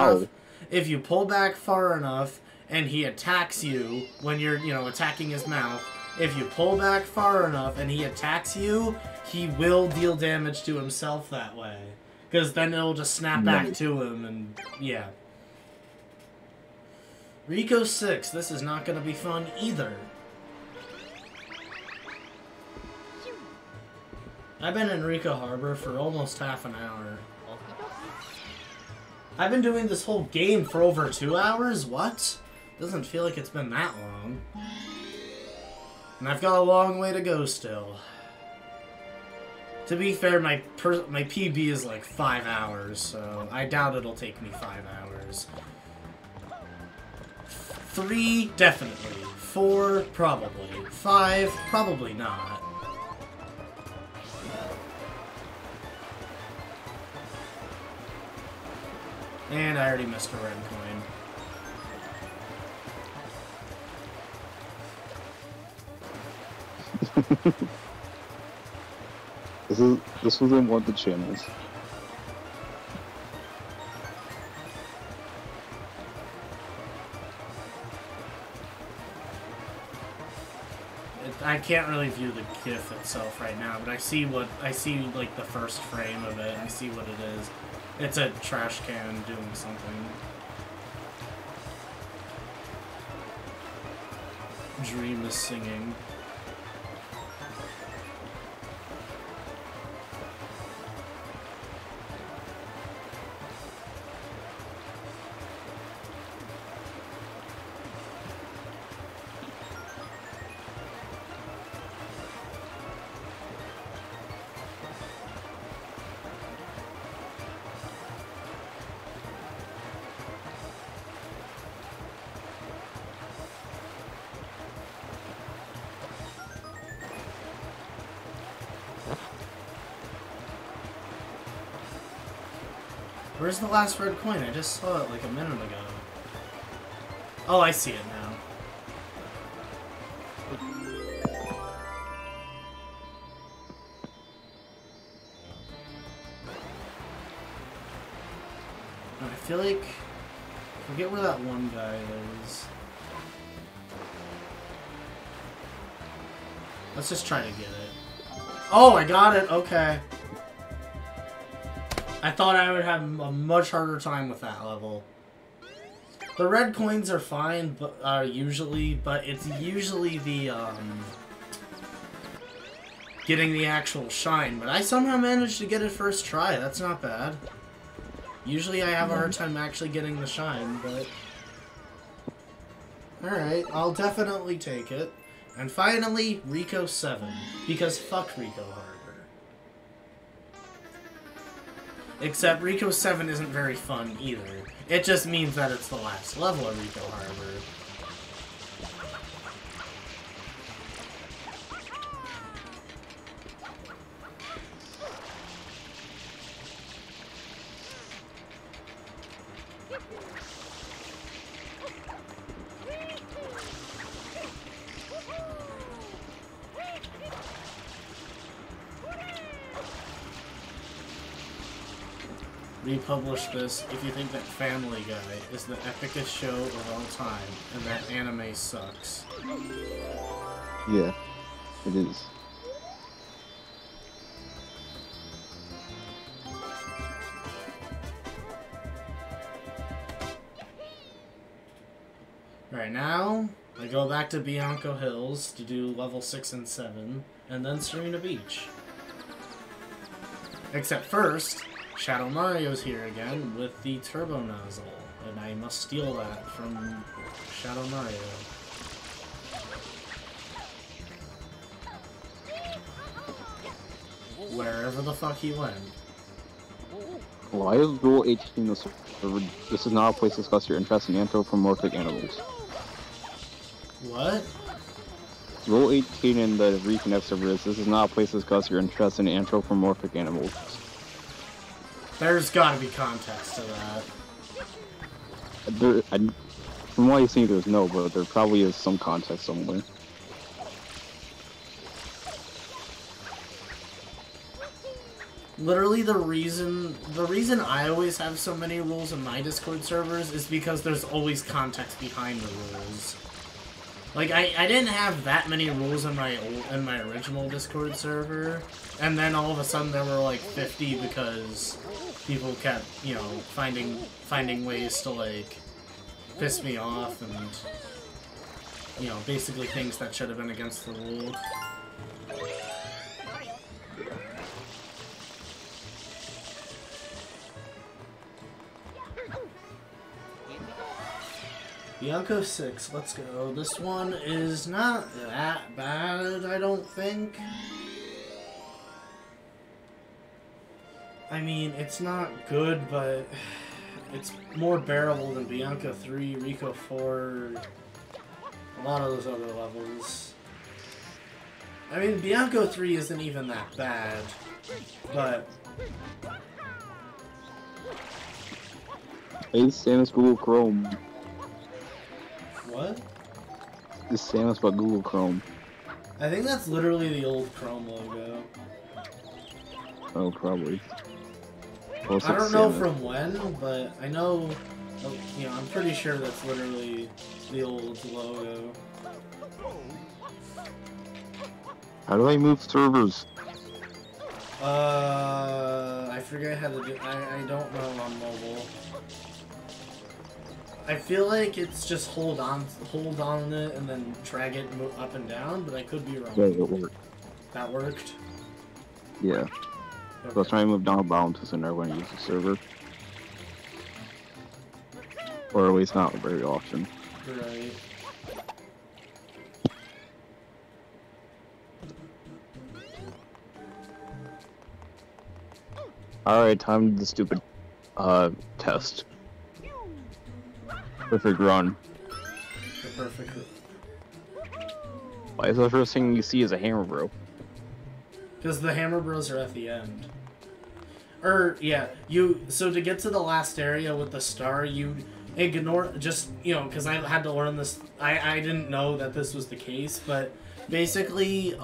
enough, and he attacks you when you're, attacking his mouth, if you pull back far enough and he attacks you, he will deal damage to himself that way. Because then it'll just snap back to him, and yeah. Rico 6, this is not going to be fun either. I've been in Rico Harbor for almost half an hour. I've been doing this whole game for over 2 hours? What? Doesn't feel like it's been that long. And I've got a long way to go still. To be fair, my PB is like 5 hours, so I doubt it'll take me 5 hours. 3, definitely. 4, probably. 5, probably not. And I already missed a red coin. This was in one of the channels. I can't really view the GIF itself right now, but I see like the first frame of it. I see what it is. It's a trash can doing something. Dream is singing. Where's the last red coin? I just saw it like a minute ago. Oh, I see it now. I feel like... I forget where that one guy is. Let's just try to get it. Oh, I got it! Okay. I thought I would have a much harder time with that level. The red coins are fine, but usually, but it's usually the getting the actual shine. But I somehow managed to get it first try. That's not bad. Usually I have a hard time actually getting the shine, but all right, I'll definitely take it. And finally, Rico 7, because fuck Rico Harbor. Except Rico 7 isn't very fun either. It just means that it's the last level of Rico Harbor. Republish this if you think that Family Guy is the epicest show of all time and that anime sucks. Yeah, it is. Right now, I go back to Bianco Hills to do level 6 and 7, and then Serena Beach. Except first, Shadow Mario's here again with the Turbo Nozzle, and I must steal that from Shadow Mario. Wherever the fuck he went. Why is Rule 18 this? This is not a place to discuss your interest in anthropomorphic animals. What? Rule 18 in the Reconnect server is this is not a place to discuss your interest in anthropomorphic animals. There's gotta be context to that. From what you see, there's no, but there probably is some context somewhere. Literally the reason I always have so many rules in my Discord servers is because there's always context behind the rules. Like I didn't have that many rules in my original Discord server, and then all of a sudden there were like 50 because people kept, you know, finding ways to like piss me off and, you know, basically things that should have been against the rule. Bianco 6, let's go. This one is not that bad, I don't think. I mean, it's not good, but it's more bearable than Bianco 3, Rico 4, a lot of those other levels. I mean, Bianco 3 isn't even that bad, but... Hey, Samus Google Chrome. What? It's Samus but Google Chrome. I think that's literally the old Chrome logo. Oh, probably. Well, I don't know from when, but I know, you know, I'm pretty sure that's literally the old logo. How do I move servers? I forget how to do. I don't know on mobile. I feel like it's just hold on it and then drag it up and down, but I could be wrong. Yeah, it worked. That worked? Yeah. Okay. So I was trying to move down bound so never going to use the server. Or at least not very often. Right. Alright, time to do the stupid test. Perfect run. The perfect. Why is the first thing you see is a hammer bro? Because the Hammer Bros are at the end. Yeah, so to get to the last area with the star, you ignore, just, you know, because I had to learn this, I didn't know that this was the case, but basically,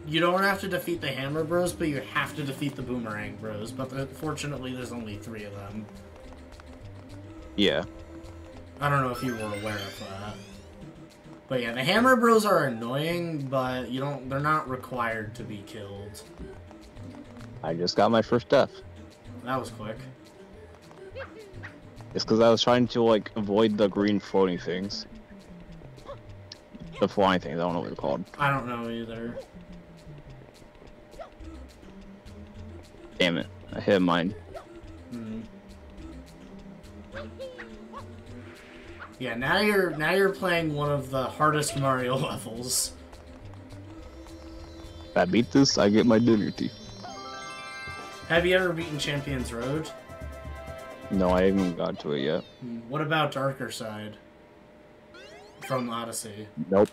you don't have to defeat the Hammer Bros, but you have to defeat the Boomerang Bros, but fortunately there's only 3 of them. Yeah. I don't know if you were aware of that. But yeah, the Hammer Bros are annoying, but they're not required to be killed. I just got my first death. That was quick. It's because I was trying to, like, avoid the green floating things. The flying things, I don't know what they're called. I don't know either. Damn it, I hit mine. Yeah, now you're playing one of the hardest Mario levels. If I beat this, I get my dignity. Have you ever beaten Champions Road? No, I haven't got to it yet. What about Darker Side? From Odyssey. Nope.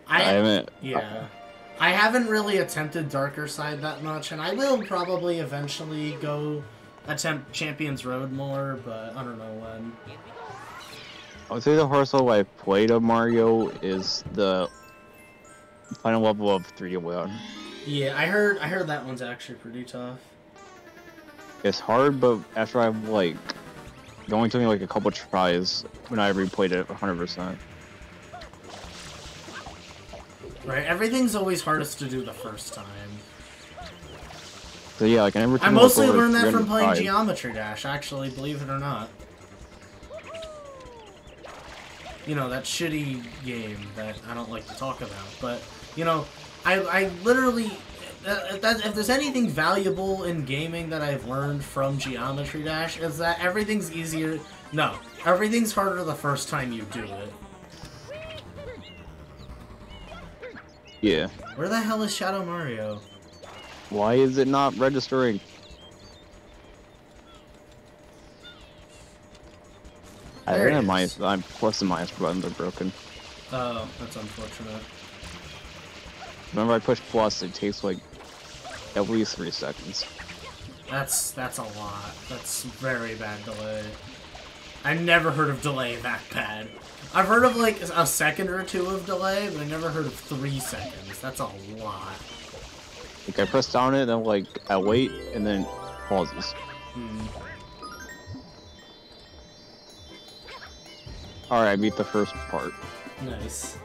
I haven't. Yeah. I haven't really attempted Darker Side that much, and I will probably eventually go attempt Champions Road more, but I don't know when. I would say the hardest level I've played of Mario is the final level of 3D World. Yeah, I heard that one's actually pretty tough. It's hard, but after I've, like, it only took me like a couple tries when I replayed it 100%. Right, everything's always hardest to do the first time. So yeah, like I never. I mostly learned that from playing Geometry Dash, actually, believe it or not. You know, that shitty game that I don't like to talk about, but, you know, I literally, if there's anything valuable in gaming that I've learned from Geometry Dash, is that everything's easier, no, everything's harder the first time you do it. Yeah. Where the hell is Shadow Mario? Why is it not registering? I think I'm plus and minus buttons are broken. Oh, that's unfortunate. Whenever I push plus, it takes like at least 3 seconds. That's a lot. That's very bad delay. I've never heard of delay that bad. I've heard of like a second or two of delay, but I never heard of 3 seconds. That's a lot. Like I press down it, then like I wait, and then it pauses. Alright, I beat the first part. Nice.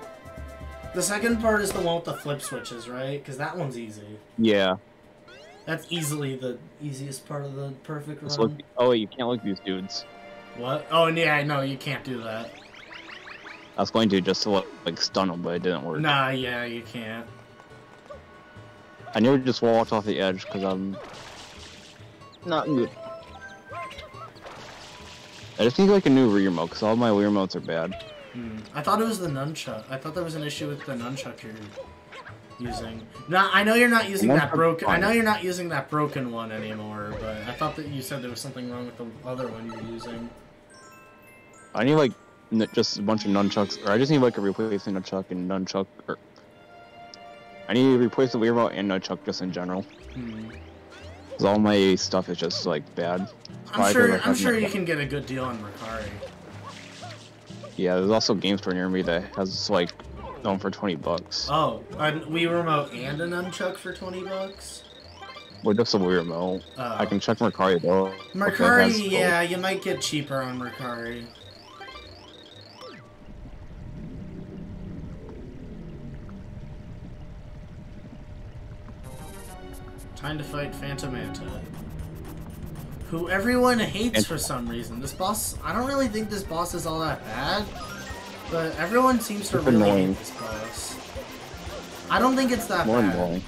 The second part is the one with the flip switches, right? Because that one's easy. Yeah. That's easily the easiest part of the perfect run. Look, oh, you can't look at these dudes. What? Oh, and yeah, I know, you can't do that. I was going to just to like stun them, but it didn't work. Nah, yeah, you can't. I never just walked off the edge because I'm not good. I just need like a new Wii remote because all my Wii remotes are bad. I thought it was the nunchuck. I thought there was an issue with the nunchuck here. using? No, I know you're not using Nunchuck's that broken. I fine. know you're not using that broken one anymore. But I thought that you said there was something wrong with the other one you were using. I need like just a bunch of nunchucks, or I just need like a replacement nunchuck and nunchuck, or I need to replace the Wii remote and nunchuck just in general. Cause all my stuff is just like bad. I'm sure you can get a good deal on Mercari. Yeah, there's also Game Store near me that has like them for $20. Oh, a Wii remote and a nunchuck for $20? Well, just a Wii remote. Oh. I can check Mercari though. Mercari, yeah, you might get cheaper on Mercari. Time to fight Phantom Manta, who everyone hates for some reason. This boss, I don't really think this boss is all that bad, but everyone seems to really hate this boss. I don't think it's that bad. Annoying.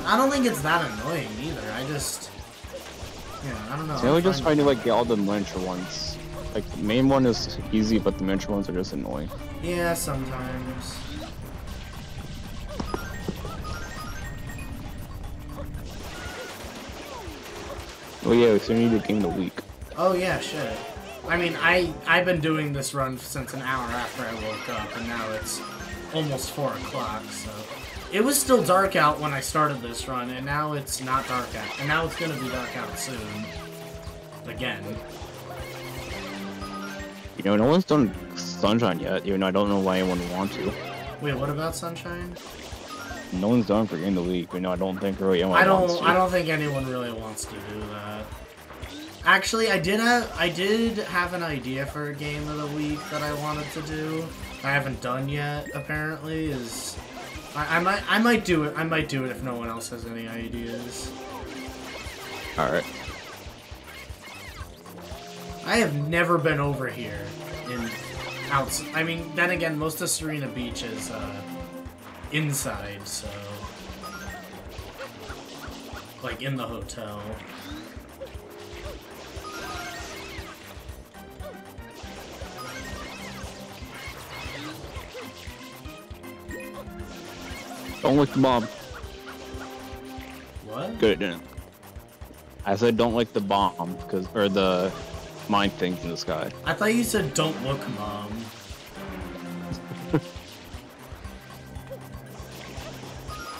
I don't think it's that annoying either. I just, I don't know. See, I just trying to like get all the miniature ones. Like the main one is easy, but the miniature ones are just annoying. Yeah, sometimes. Oh yeah, we still need a game of the week. Oh yeah, shit. I mean, I've been doing this run since an hour after I woke up, and now it's almost 4 o'clock, so... It was still dark out when I started this run, and now it's not dark out. And now it's gonna be dark out soon. Again. You know, no one's done Sunshine yet, even though I don't know why anyone would want to. Wait, what about Sunshine? No one's done for Game of the Week, you know, I don't think really anyone wants to. I don't think anyone really wants to do that. Actually, I did have an idea for a Game of the Week that I wanted to do. I haven't done yet, apparently, I might do it. I might do it if no one else has any ideas. Alright. I have never been over here I mean, then again, most of Serena Beach is inside, so like in the hotel. Don't lick the bomb. What? Good, it didn't. I said don't lick the bomb, or the mine things in the sky. I thought you said don't look, Mom.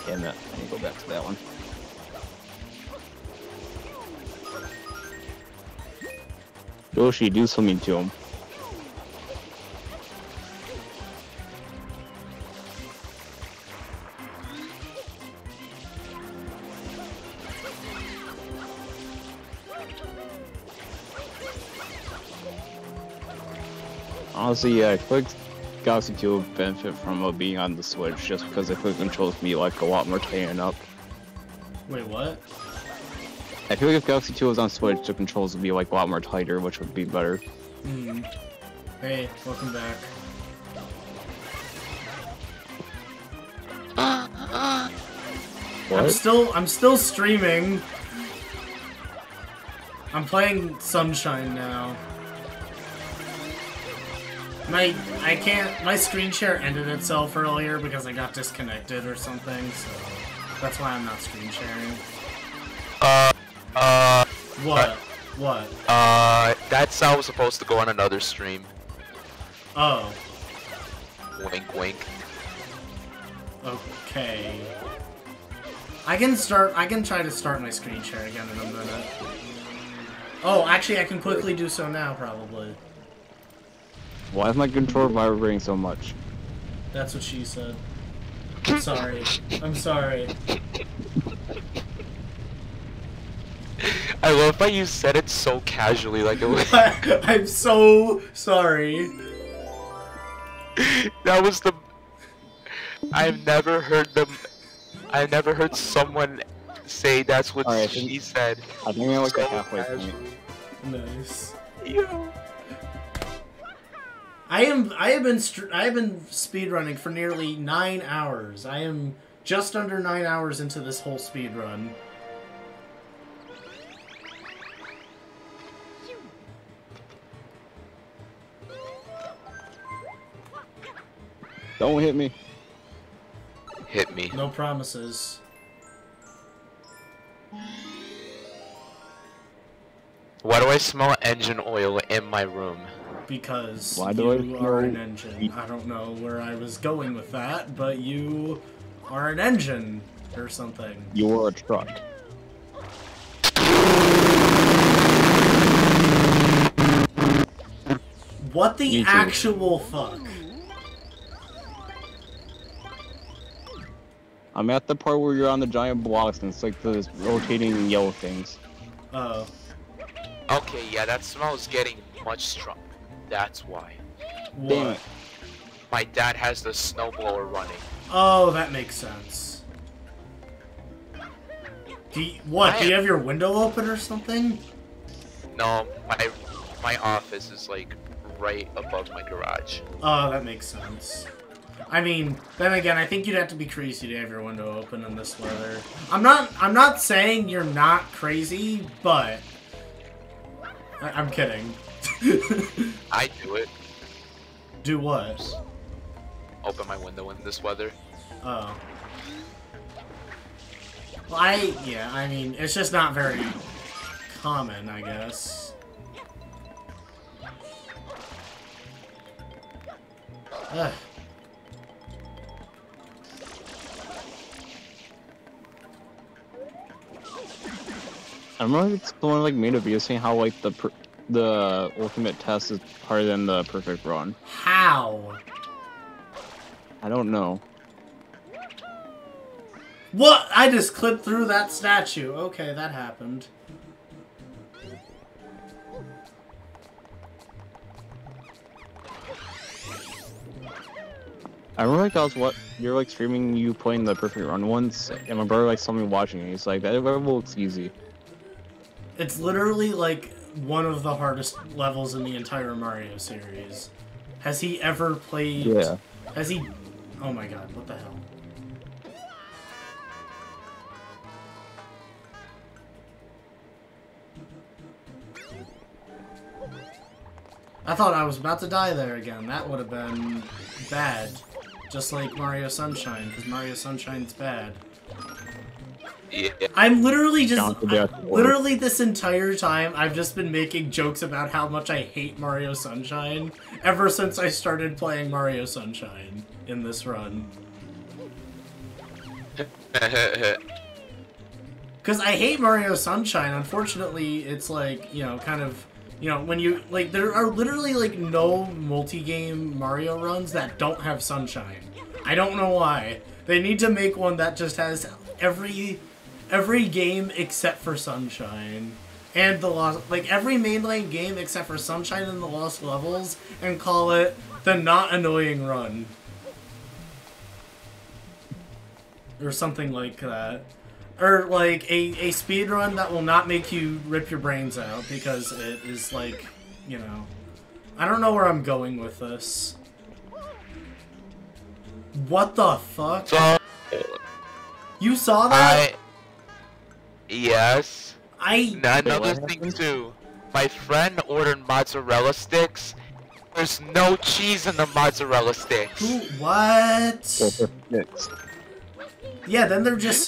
Damn it, let me go back to that one. Yoshi, do something to him. Honestly, yeah, I feel like Galaxy 2 would benefit from being on the Switch, just because I feel like it controls me like a lot more tightened up. Wait, what? I feel like if Galaxy 2 was on Switch, the controls would be like a lot more tighter, which would be better. Hey, welcome back. What? I'm still streaming. I'm playing Sunshine now. My screen share ended itself earlier because I got disconnected or something, so that's why I'm not screen sharing. What? What? That sound was supposed to go on another stream. Oh. Wink, wink. Okay. I can try to start my screen share again in a minute. Oh, actually I can quickly do so now, probably. Why is my controller vibrating so much? That's what she said. I'm sorry. I'm sorry. I love how you said it so casually, like it was. I'm so sorry. That was the. I've never heard someone say that's what she said. I think I like the halfway point. Nice. Yo. I have been speedrunning for nearly 9 hours. I am just under 9 hours into this whole speedrun. Don't hit me. Hit me. No promises. Why do I smell engine oil in my room? Because Why do you are an engine. I don't know where I was going with that, but you are an engine or something. You're a truck. What the Me too. actual fuck? I'm at the part where you're on the giant blocks and it's like the rotating yellow things. Oh. Okay, yeah, that smell is getting much stronger. That's why. Damn it. My dad has the snowblower running. Oh, that makes sense. Do you have your window open or something? No, my office is like right above my garage. Oh, that makes sense. I mean, then again, I think you'd have to be crazy to have your window open in this weather. I'm not saying you're not crazy, but I'm kidding. I do it. Do what? Open my window in this weather. Oh. Well, I mean, it's just not very common, I guess. Ugh. I remember someone like made a video saying how like the ultimate test is harder than the perfect run. How? I don't know. What? I just clipped through that statue. Okay, that happened. I remember like you're like streaming you playing the perfect run once, and my brother like saw me watching it. He's like, that level looks easy. It's literally like one of the hardest levels in the entire Mario series. Has he ever played? Yeah. Has he? Oh my god! What the hell? I thought I was about to die there again. That would have been bad. Just like Mario Sunshine, because Mario Sunshine's bad. Yeah. I'm literally just... literally this entire time, I've just been making jokes about how much I hate Mario Sunshine ever since I started playing Mario Sunshine in this run. Because I hate Mario Sunshine. Unfortunately, it's like, you know, kind of... You know, when you, like, there are literally, like, no multi-game Mario runs that don't have Sunshine. I don't know why. They need to make one that just has every game except for Sunshine. And the Lost, like, every mainline game except for Sunshine and the Lost Levels, and call it the Not Annoying Run. Or something like that. Or, like, a speed run that will not make you rip your brains out, because it is, like, you know... I don't know where I'm going with this. What the fuck? So, you saw that? Yes. Another thing, too. My friend ordered mozzarella sticks. There's no cheese in the mozzarella sticks. What? Sticks. Yeah, then they're just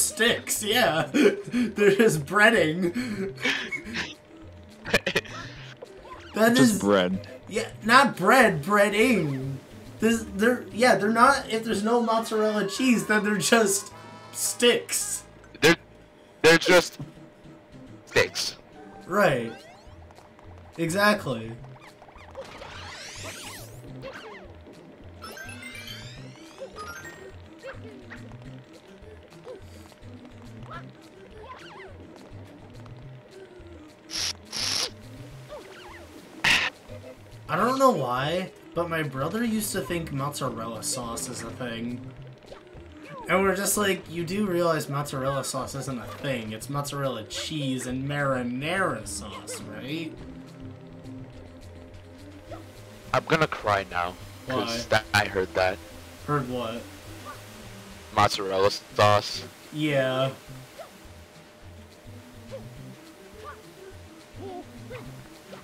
sticks. Yeah, they're just breading. That just is bread. Yeah, not bread, breading. They're not. If there's no mozzarella cheese, then they're just sticks. They're just sticks. Right. Exactly. I don't know why, but my brother used to think mozzarella sauce is a thing. And we're just like, you do realize mozzarella sauce isn't a thing. It's mozzarella cheese and marinara sauce, right? I'm gonna cry now. Because I heard that. Heard what? Mozzarella sauce.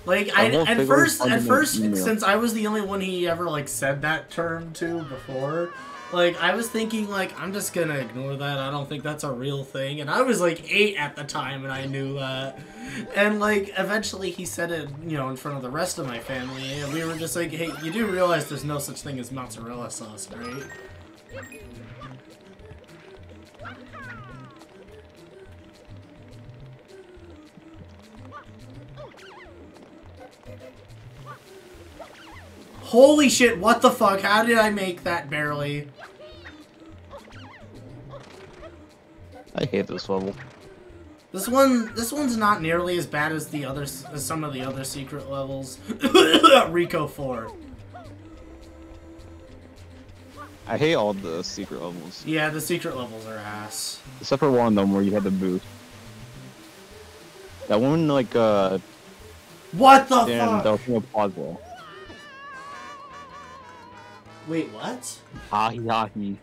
Like at first, since I was the only one he ever like said that term to before, like I was thinking like I'm just gonna ignore that. I don't think that's a real thing. And I was like 8 at the time, and I knew that. And like eventually he said it, you know, in front of the rest of my family, and we were just like, hey, you do realize there's no such thing as mozzarella sauce, right? Holy shit, what the fuck? How did I make that barely? I hate this level. This one's not nearly as bad as the others, as some of the other secret levels. Rico 4. I hate all the secret levels. Yeah, the secret levels are ass. Except for one of them where you had the booth. That one, like, what the fuck? That was from a Plaza. Wait, what? Ahi.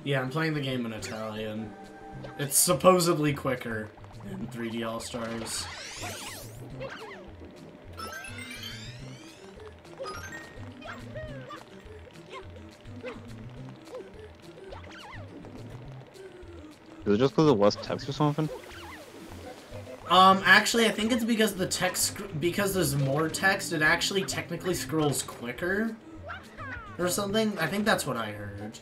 Yeah, I'm playing the game in Italian. It's supposedly quicker in 3D All-Stars. Is it just because of less text or something? Actually, I think it's because the text, because there's more text, it actually technically scrolls quicker. Or something? I think that's what I heard.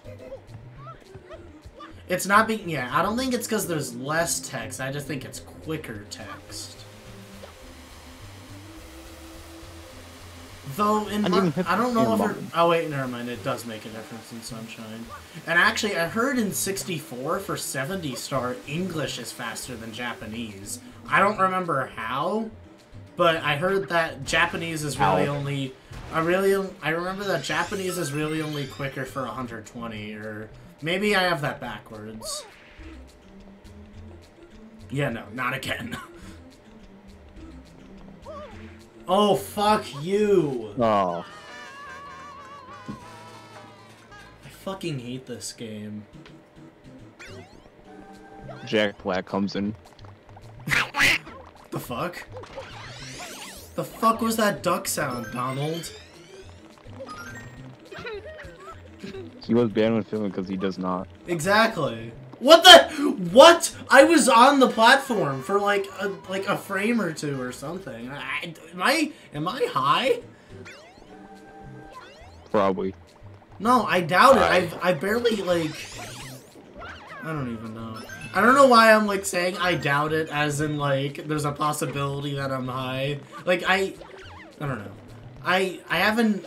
It's not being... Yeah, I don't think it's because there's less text. I just think it's quicker text. Though, I don't know if it... Oh, wait, never mind. It does make a difference in Sunshine. And actually, I heard in 64 for 70-star, English is faster than Japanese. I don't remember how, but I heard that Japanese is really only... I remember that Japanese is really only quicker for 120, or maybe I have that backwards. Yeah, no, not again. Oh, fuck you! Oh. I fucking hate this game. Jack Black comes in. The fuck? The fuck was that duck sound, Donald? He was banned with filming because he does not. Exactly. What the? What? I was on the platform for like a frame or two or something. Am I high? Probably. No, I doubt it. I barely like. I don't even know. I don't know why I'm like saying I doubt it, as in like there's a possibility that I'm high. Like I don't know. I haven't.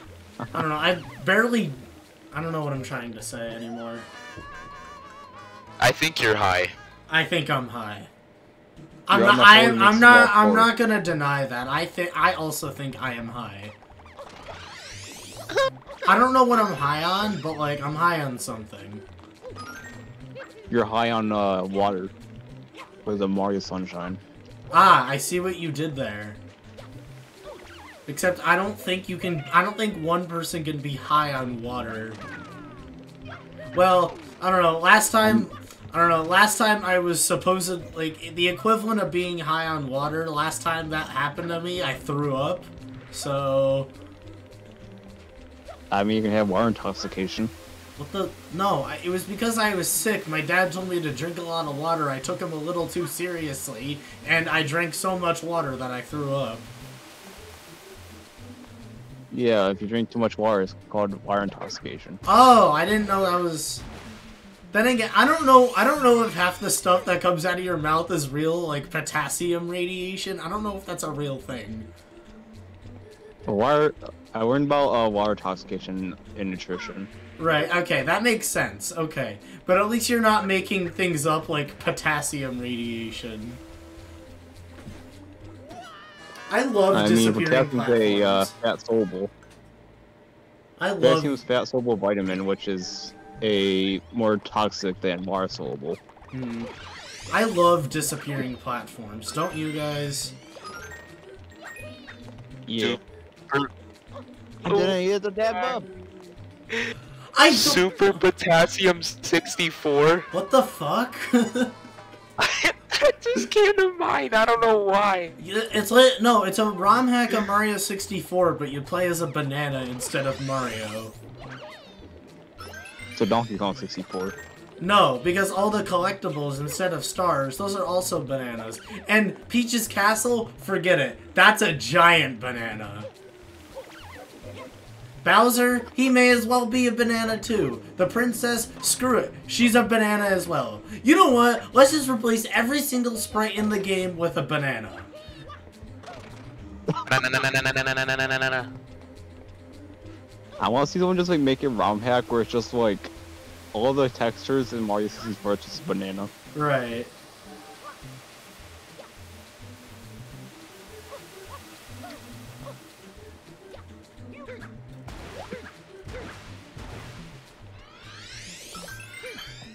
I don't know. I barely. I don't know what I'm trying to say anymore. I think you're high. I think I'm high. I'm not gonna deny that. I also think I am high. I don't know what I'm high on, but like I'm high on something. You're high on water with the Mario Sunshine. Ah, I see what you did there. Except I don't think you can. I don't think one person can be high on water. Well, I don't know. Last time I was supposed like the equivalent of being high on water. Last time that happened to me, I threw up. So. I mean, you can have water intoxication. What the? No, it was because I was sick. My dad told me to drink a lot of water. I took him a little too seriously, and I drank so much water that I threw up. Yeah, if you drink too much water, it's called water intoxication. Oh, I didn't know that was... Then again, I don't know if half the stuff that comes out of your mouth is real, like potassium radiation. I don't know if that's a real thing. I learned about water intoxication in nutrition. Right, okay, that makes sense. Okay. But at least you're not making things up like potassium radiation. I love disappearing platforms. A fat soluble. Potassium is fat soluble vitamin, which is more toxic than water soluble. I love disappearing platforms. Don't you guys? Yeah. I didn't hear the dead bub. Super Potassium 64. What the fuck? That just came to mind. I don't know why. It's like no, it's a ROM hack of Mario 64, but you play as a banana instead of Mario. So Donkey Kong 64. No, because all the collectibles instead of stars, those are also bananas. And Peach's Castle, forget it. That's a giant banana. Bowser, he may as well be a banana too. The princess, screw it. She's a banana as well. You know what? Let's just replace every single sprite in the game with a banana. I want to see someone just like make a ROM hack where it's just like all the textures in Mario 64 is just a banana. Right.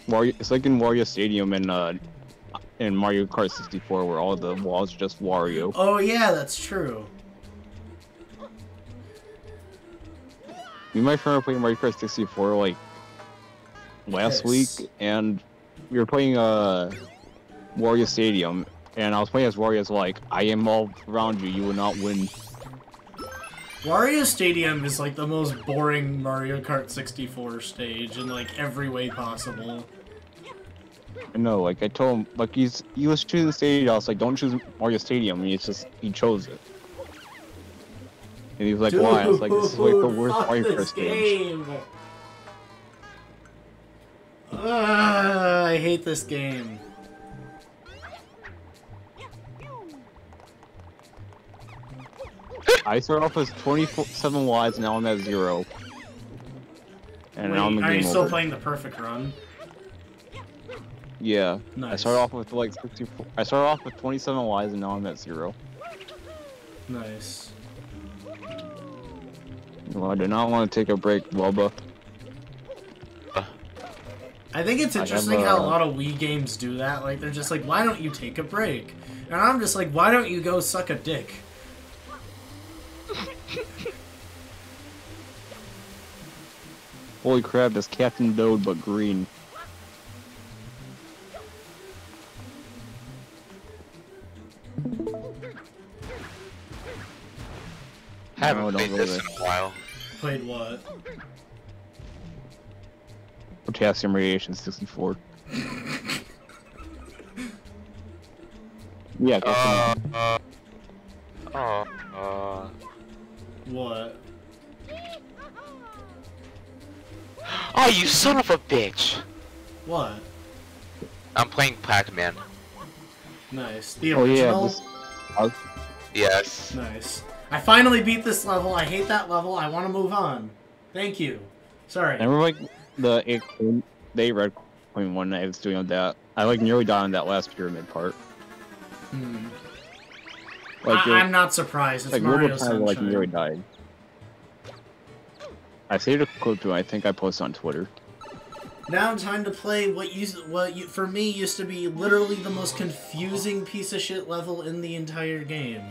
Wario, it's like in Wario Stadium in Mario Kart 64 where all the walls are just Wario. Oh yeah, that's true. Me and my friend were playing Mario Kart 64 like last week, and we were playing Wario Stadium, and I was playing as Wario as like, I am all around you, you will not win. Wario Stadium is like the most boring Mario Kart 64 stage in like every way possible. I know, like I told him, like he was choosing the stage, I was like, don't choose Mario Stadium, and he chose it. And he was like, Dude, why? I was like, this is like the worst fuck Mario Kart this stage. game. I hate this game. I started off as 27 lives, now I'm at 0. And Wait, now I'm in are you game still over. playing the perfect run? Yeah. I Nice. started off with like 64. I started off with 27 lives, and now I'm at 0. Nice. Well, I do not want to take a break, Loba. I think it's I have, interesting how a lot of Wii games do that. Like, they're just like, why don't you take a break? And I'm just like, why don't you go suck a dick? Holy crap, this Captain Toad but green. Haven't No, don't played go this there. in a while. Played what? Potassium Radiation 64. Yeah, Captain What? Oh, you son of a bitch! What? I'm playing Pac-Man. Nice. The Oh yeah, original? Yes. Nice. I finally beat this level. I hate that level. I want to move on. Thank you. Sorry. Remember like the 8 Red Point one I was doing that. I like nearly died on that last pyramid part. Hmm. Like, I'm not surprised. It's like Mario Robo Sunshine. like nearly died. I saved a clip too. I think I posted on Twitter. Now time to play what for me used to be literally the most confusing piece of shit level in the entire game.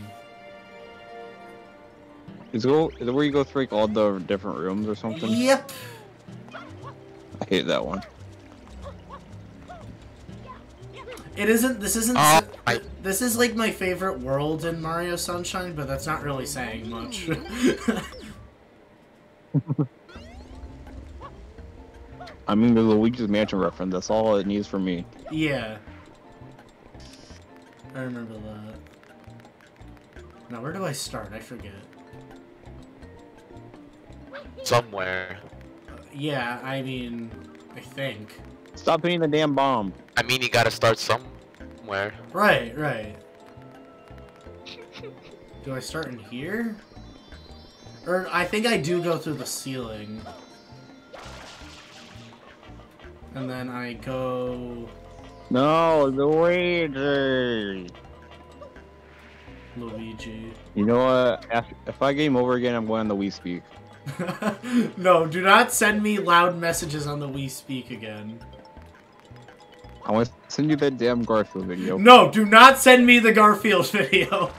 Is it where you go through like all the different rooms or something? Yep. I hate that one. It isn't. This isn't. This is like my favorite world in Mario Sunshine, but that's not really saying much. I mean, the Luigi's Mansion reference. That's all it needs from me. Yeah. I remember that. Now, where do I start? I forget. Somewhere. Yeah, I mean, I think. Stop hitting the damn bomb. I mean, you gotta start somewhere. Right, right. Do I start in here? Or I think I do go through the ceiling. And then I go... No, Luigi. Luigi. You know what? If I game over again, I'm going on the Wii Speak. No, do not send me loud messages on the Wii Speak again. I want to send you that damn Garfield video. No, do not send me the Garfield video.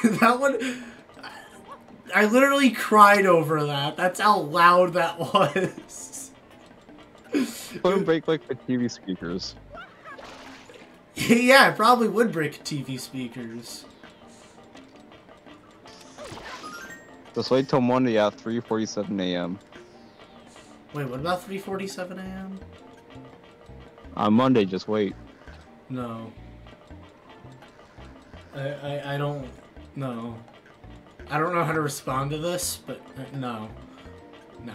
That one... I literally cried over that. That's how loud that was. Wouldn't break like the TV speakers. Yeah, it probably would break TV speakers. Just wait till Monday at 3:47 a.m. Wait, what about 3:47 a.m.? On Monday, just wait. No. I don't know. I don't know how to respond to this, but no. No.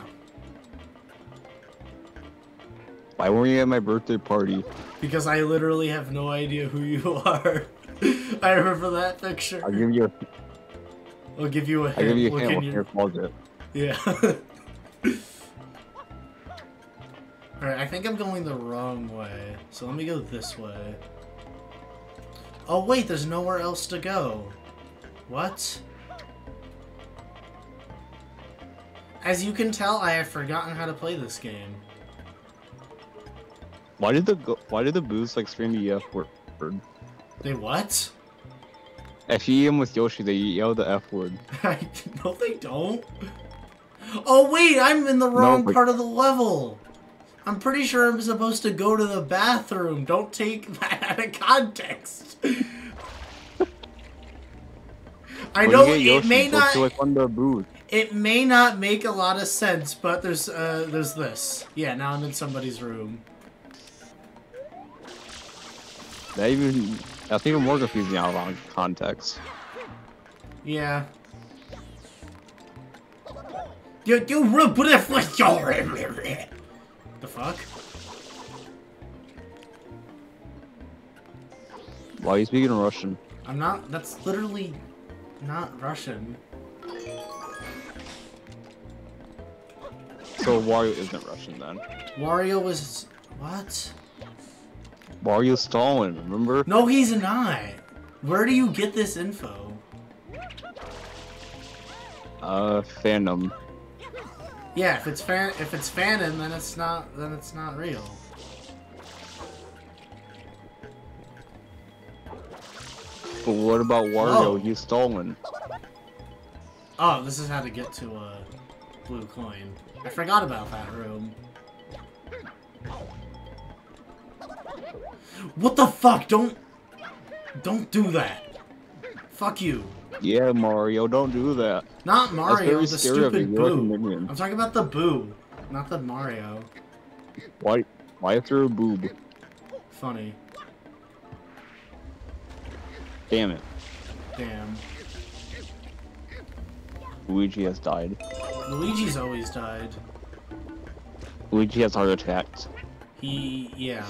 Why weren't you at my birthday party? Because I literally have no idea who you are. I remember that picture. I'll give you a I'll give you a hint. I'll give you a Look hint in with your- your closet. Yeah. Alright, I think I'm going the wrong way. So let me go this way. Oh wait, there's nowhere else to go. What? As you can tell, I have forgotten how to play this game. Why did the boos like scream the F word? They what? If you am with Yoshi, they yell the F word. No, they don't. Oh wait, I'm in the wrong but- part of the level. I'm pretty sure I'm supposed to go to the bathroom. Don't take that out of context. I When know you get Yoshi, it may go not. to, like, one of the booths. It may not make a lot of sense, but there's this. Yeah, now I'm in somebody's room. That's even more confusing out of context. Yeah. You put it with your. The fuck? Why are you speaking Russian? I'm not. That's literally not Russian. So Wario isn't Russian then. Wario was what? Wario's Stalin, remember? No, he's not. Where do you get this info? Fandom. Yeah, if it's fanon, then it's not real. But what about Wario? Oh. He's Stalin. Oh, this is how to get to a blue coin. I forgot about that room. What the fuck? Don't do that. Fuck you. Yeah, Mario, don't do that. Not Mario, the That's very scary of stupid you. You're like a boo. minion. I'm talking about the boo, not the Mario. Why throw a boob? Funny. Damn it. Damn. Luigi has died. Luigi's always died. Luigi has heart attacks. Yeah.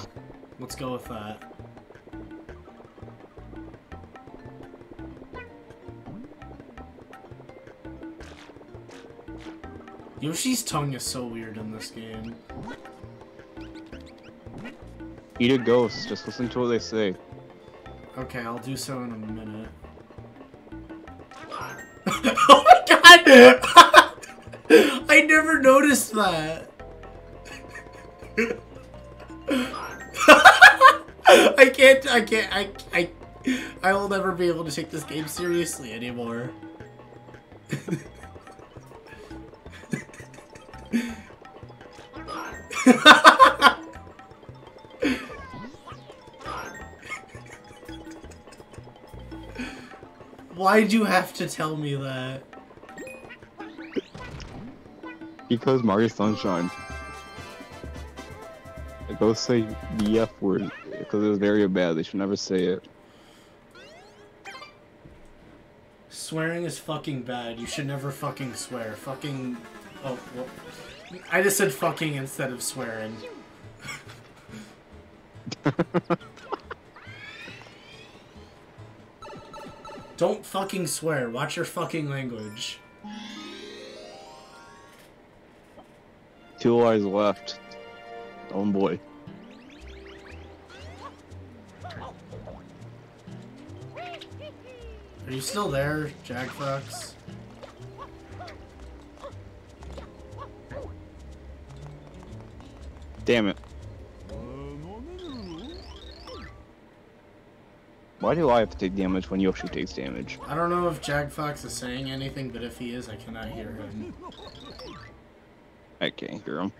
Let's go with that. Yoshi's tongue is so weird in this game. Eat a ghost, just listen to what they say. Okay, I'll do so in a minute. Oh my god! I never noticed that! I will never be able to take this game seriously anymore. Why'd you have to tell me that? Because Mario Sunshine. The ghosts say the F word because it was very bad. They should never say it. Swearing is fucking bad. You should never fucking swear. Fucking... Oh, well, I just said fucking instead of swearing. Don't fucking swear. Watch your fucking language. 2 lives left. Oh boy. Are you still there, Jackfox? Damn it. Why do I have to take damage when Yoshi takes damage? I don't know if Jackfox is saying anything, but if he is, I cannot hear him. I can't hear him.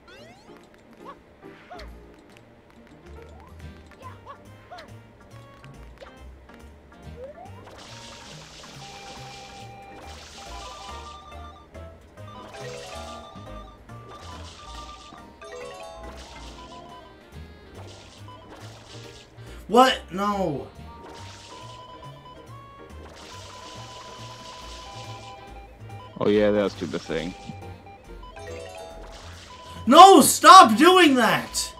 What? No. Oh yeah, that stupid thing. No! Stop doing that!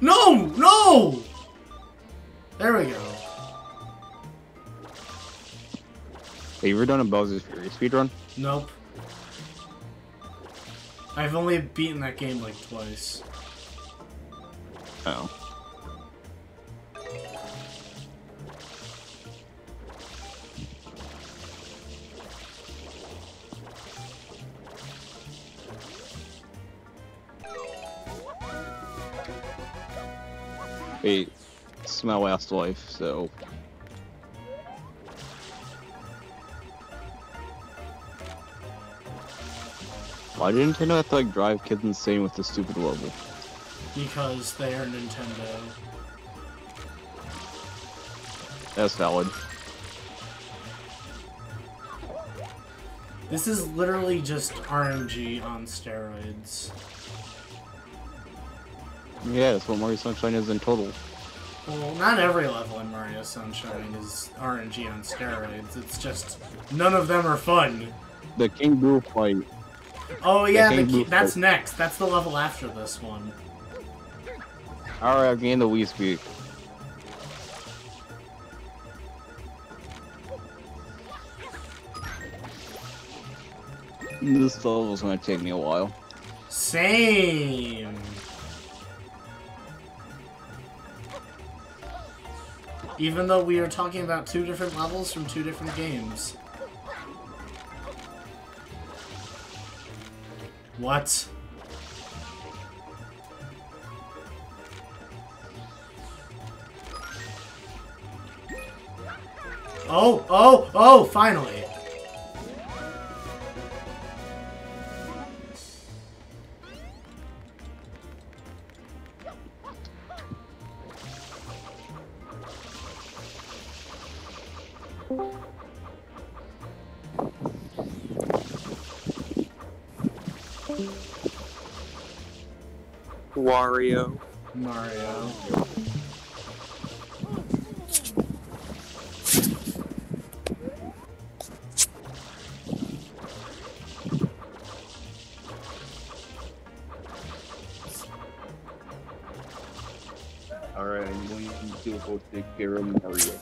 No! No! There we go. Have you ever done a Bowser's Fury speedrun? Nope. I've only beaten that game like twice. Oh. Wait, it's my last life, so... Why did Nintendo have to like drive kids insane with this stupid level? Because they are Nintendo. That's valid. This is literally just RNG on steroids. Yeah, that's what Mario Sunshine is in total. Well, not every level in Mario Sunshine is RNG on steroids. It's just none of them are fun. The King Boo fight. Oh yeah, that's next. That's the level after this one. Alright, I've gained the Wii Speak. This level's gonna take me a while. Same. Even though we are talking about two different levels from two different games. What? Oh, finally. Wario. Mario. Alright, I'm going to go take care of Mario.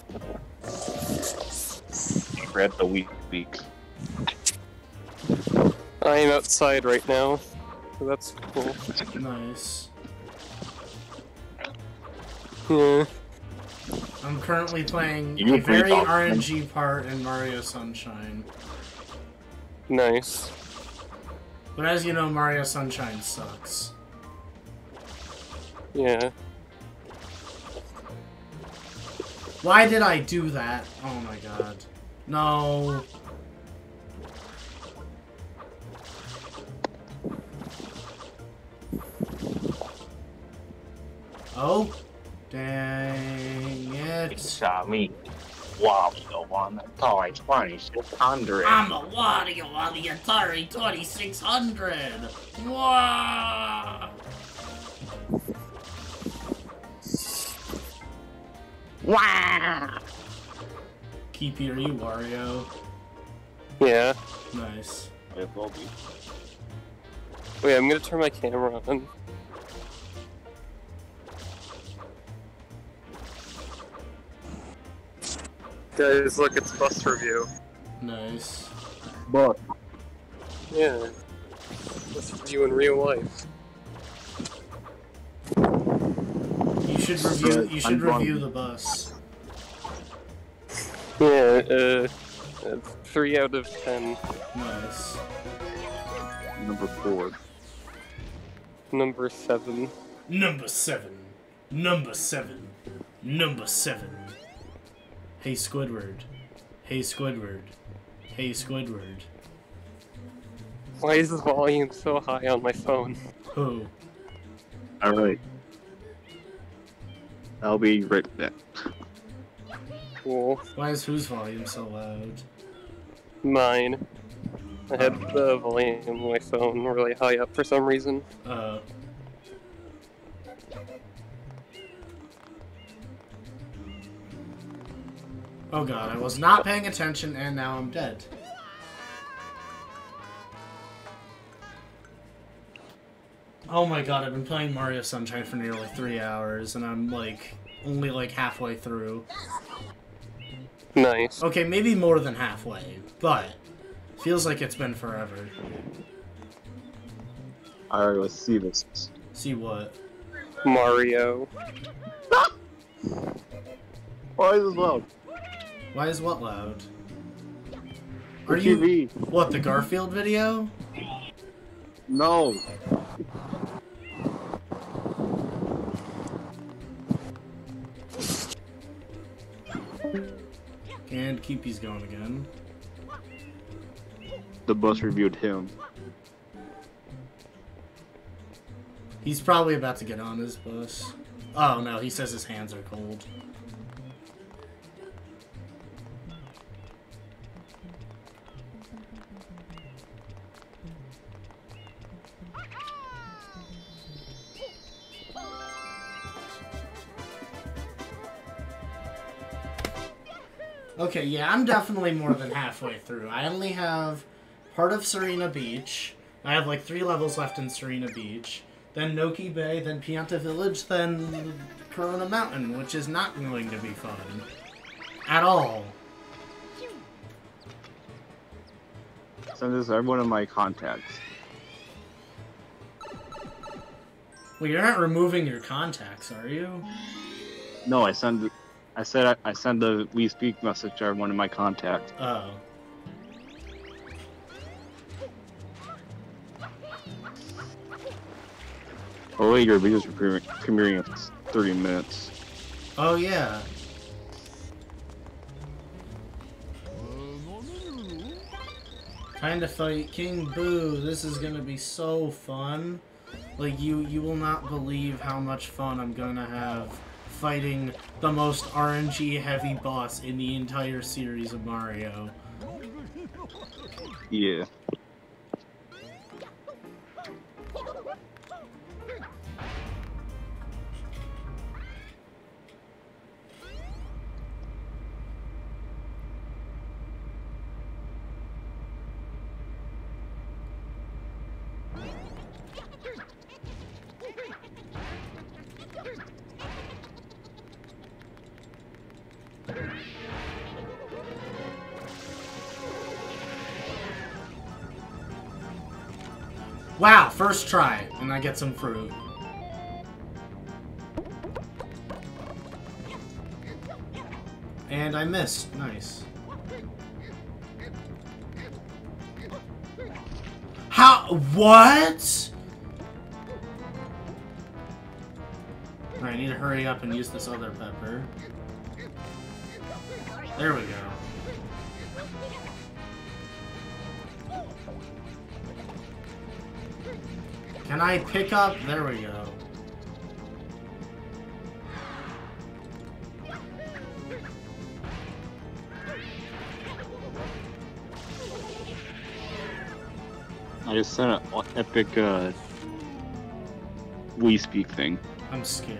Grab the Wii Speak. I am outside right now, so that's cool. Nice. Yeah. I'm currently playing You a very breathe off, RNG part in Mario Sunshine. Nice. But as you know, Mario Sunshine sucks. Yeah. Why did I do that? Oh my god. No. Oh, dang it. It's me, Wario on the Atari 2600. I'm a Wario on the Atari 2600. Wow. Wow. Keep here, you Wario. Yeah. Nice. It will be. Wait, I'm gonna turn my camera on. Guys, look, it's bus review. Nice. But Yeah. Bus review in real life. You should review. You should review the bus. Yeah. 3 out of 10. Nice. Number 4. Number 7. Number 7. Number 7. Number 7. Hey Squidward. Hey Squidward. Hey Squidward. Why is the volume so high on my phone? Who? Alright. I'll be right back. Cool. Why is whose volume so loud? Mine. I had the volume on my phone really high up for some reason. Oh god, I was not paying attention and now I'm dead. Oh my god, I've been playing Mario Sunshine for nearly 3 hours and I'm like only like halfway through. Nice. Okay, maybe more than halfway, but feels like it's been forever. Alright, let's see this. See what? Mario. Why is this loud? Why is what loud? The Are you TV. what, the Garfield video? No. And Keepy's going again. The bus reviewed him. He's probably about to get on his bus. Oh no, he says his hands are cold. Okay, yeah, I'm definitely more than halfway through. I only have part of Serena Beach. I have like 3 levels left in Serena Beach. Then Noki Bay, then Pianta Village, then Corona Mountain, which is not going to be fun. At all. Send this to everyone in my contacts. Well, you're not removing your contacts, are you? No, I said I send the We Speak message to everyone in my contacts. Oh. Oh wait, your videos are premiering in 30 minutes. Oh, yeah. Time to fight King Boo. This is gonna be so fun. Like, you will not believe how much fun I'm gonna have fighting the most RNG heavy boss in the entire series of Mario. Yeah. Wow, first try, and I get some fruit. And I missed. Nice. How? What? Alright, I need to hurry up and use this other pepper. There we go. Can I pick up? There we go. I just sent an epic We Speak thing. I'm scared.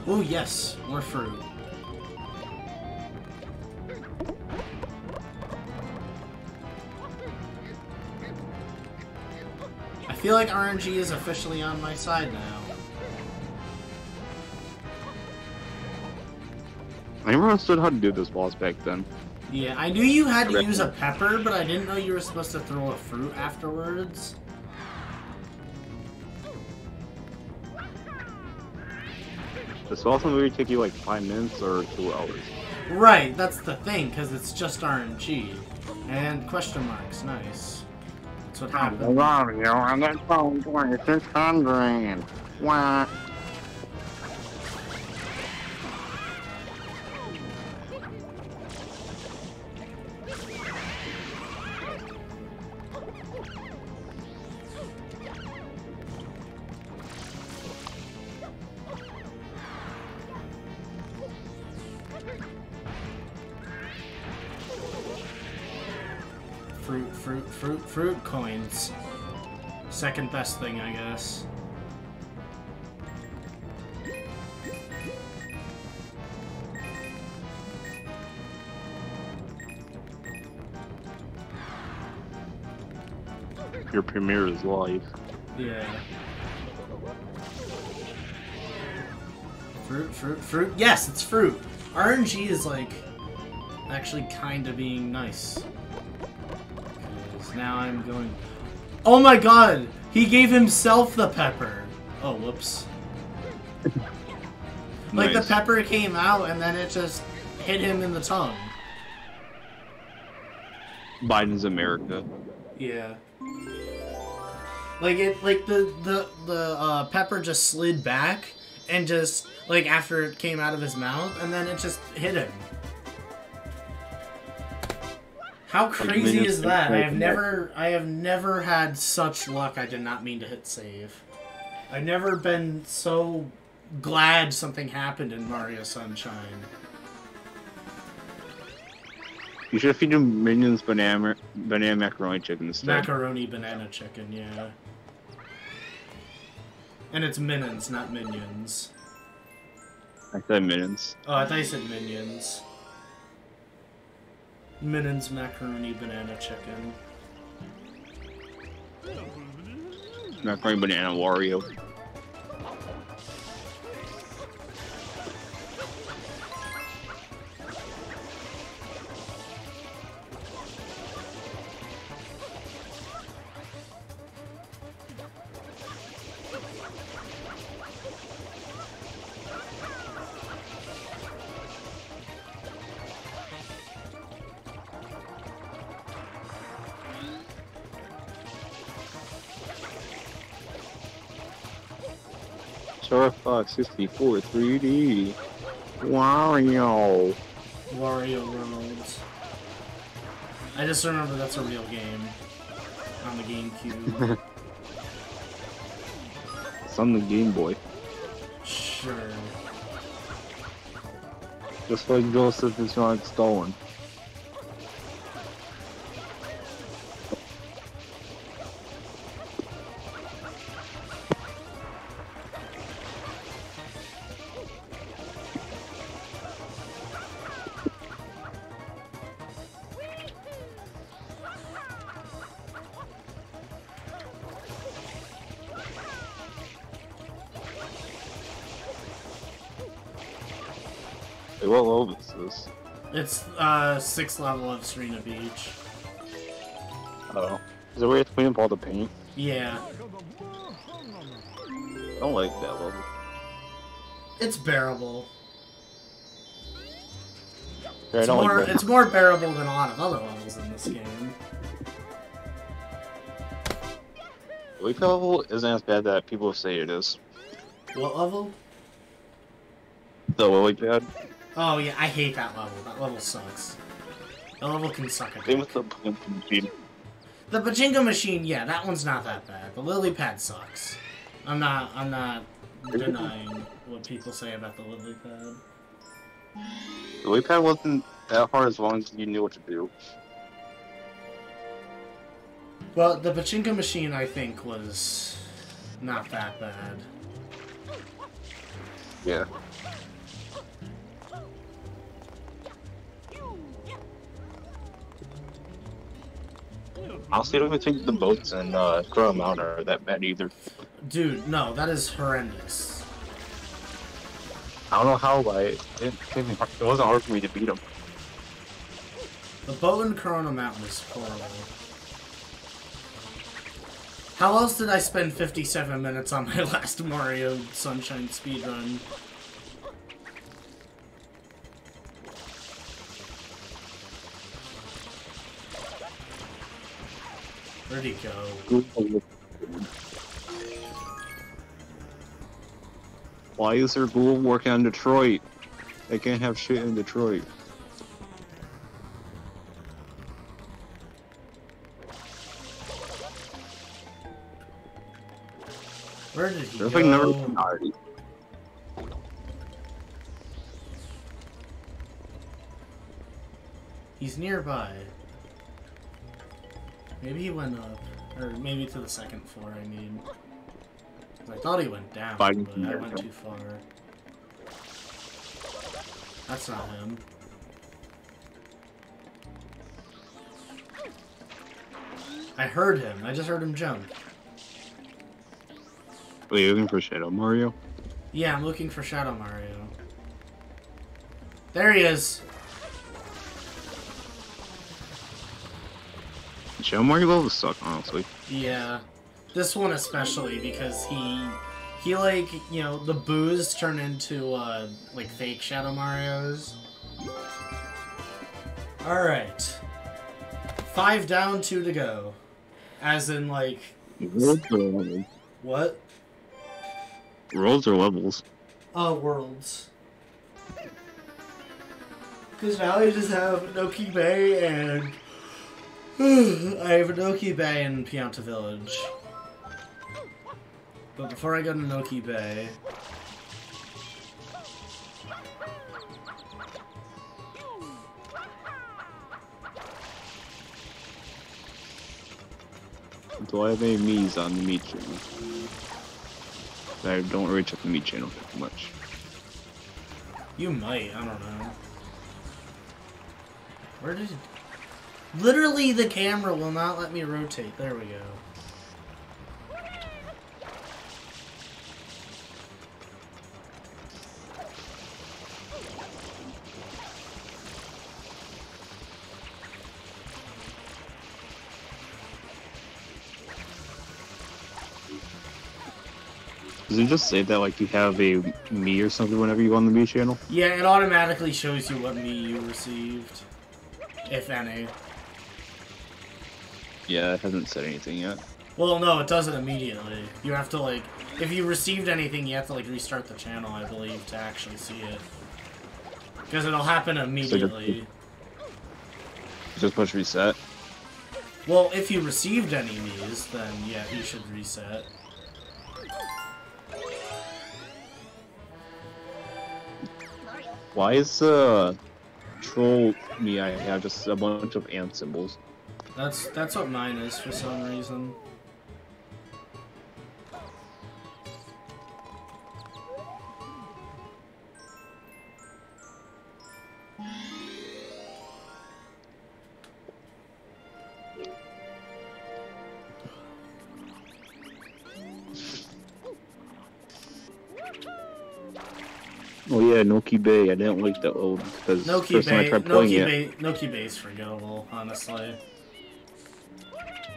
Oh yes, more fruit. I feel like RNG is officially on my side now. I never understood how to do this boss back then. Yeah, I knew you had to use a pepper, but I didn't know you were supposed to throw a fruit afterwards. This also maybe take you like 5 minutes or 2 hours. Right, that's the thing, because it's just RNG. And question marks, nice. That's what happened. Mario, I got phone 2600. What? Fruit coins. Second best thing, I guess. Your premiere is live. Yeah. Fruit. Yes, it's fruit. RNG is like actually kind of being nice. Because now I'm going. Oh my god! He gave himself the pepper. Oh, whoops. Like the pepper came out and then it just hit him in the tongue. Biden's America. Yeah. Like the pepper just slid back and just like after it came out of his mouth and then it just hit him. How crazy is that? I have never had such luck. I did not mean to hit save. I've never been so glad something happened in Mario Sunshine. You should feed them minions banana macaroni chicken instead. Macaroni banana chicken, yeah. And it's minions, not minions. I said minions. Oh, I thought you said minions. Minions macaroni banana chicken. Macaroni banana Wario. Star Fox 64 3D. Wario. Wario Worlds. I just remember that's a real game. On the GameCube. It's on the Game Boy. Sure. Just like Joseph is not stolen. Hey, what level is this? It's 6th level of Serena Beach. Oh. Is it where you have to clean up all the paint? Yeah. I don't like that level. It's bearable. Yeah, It's more bearable than a lot of other levels in this game. The Wii level isn't as bad that people say it is. What level? The lily pad. Oh yeah, I hate that level. That level sucks. That level can suck a Same dick. with the pachinko machine. The pachinko machine, yeah, that one's not that bad. The lily pad sucks. I'm not denying what people say about the lily pad. The lily pad wasn't that hard as long as you knew what to do. Well, the pachinko machine, I think, was not that bad. Yeah. Honestly, I don't even think the boats in Crow Mountain are that bad either. Dude, no, that is horrendous. I don't know how, it wasn't hard for me to beat them. The boat in Corona Mountain is horrible. How else did I spend 57 minutes on my last Mario Sunshine speedrun? Where'd he go? Why is there Google working on Detroit? They can't have shit in Detroit. Where did he There's go? like never already. He's nearby. Maybe he went up. Or maybe to the second floor, I mean. 'Cause I thought he went down, Fighting but from I there, went though. too far. That's not him. I heard him. I just heard him jump. Wait, you're looking for Shadow Mario? Yeah, I'm looking for Shadow Mario. There he is. Shadow Mario levels suck, honestly. Yeah. This one especially because he like, you know, the boos turn into like fake Shadow Marios. Alright. 5 down, 2 to go. As in like Worlds or levels? what? Worlds or levels? Worlds. Because now I just have Noki Bay and I have Noki Bay and Pianta Village. But before I go to Noki Bay, Do I have any Miis on the Mii channel? I don't really check the Mii channel that much. you might, I don't know. Where did it... Literally the camera will not let me rotate. There we go. Does it just say that like you have a Mii or something whenever you go on the Mii channel? Yeah, it automatically shows you what Mii you received. If any. Yeah, it hasn't said anything yet. Well, no, it does it immediately. You have to, like... If you received anything, you have to, like, restart the channel, I believe, to actually see it. Because it'll happen immediately. Just push reset? Well, if you received any Miis, then, yeah, you should reset. Why is troll Mii I have just a bunch of ant symbols? That's what mine is for some reason. Oh yeah, Noki Bay. I didn't like that old because first time I tried playing it. Noki Bay's forgettable, honestly.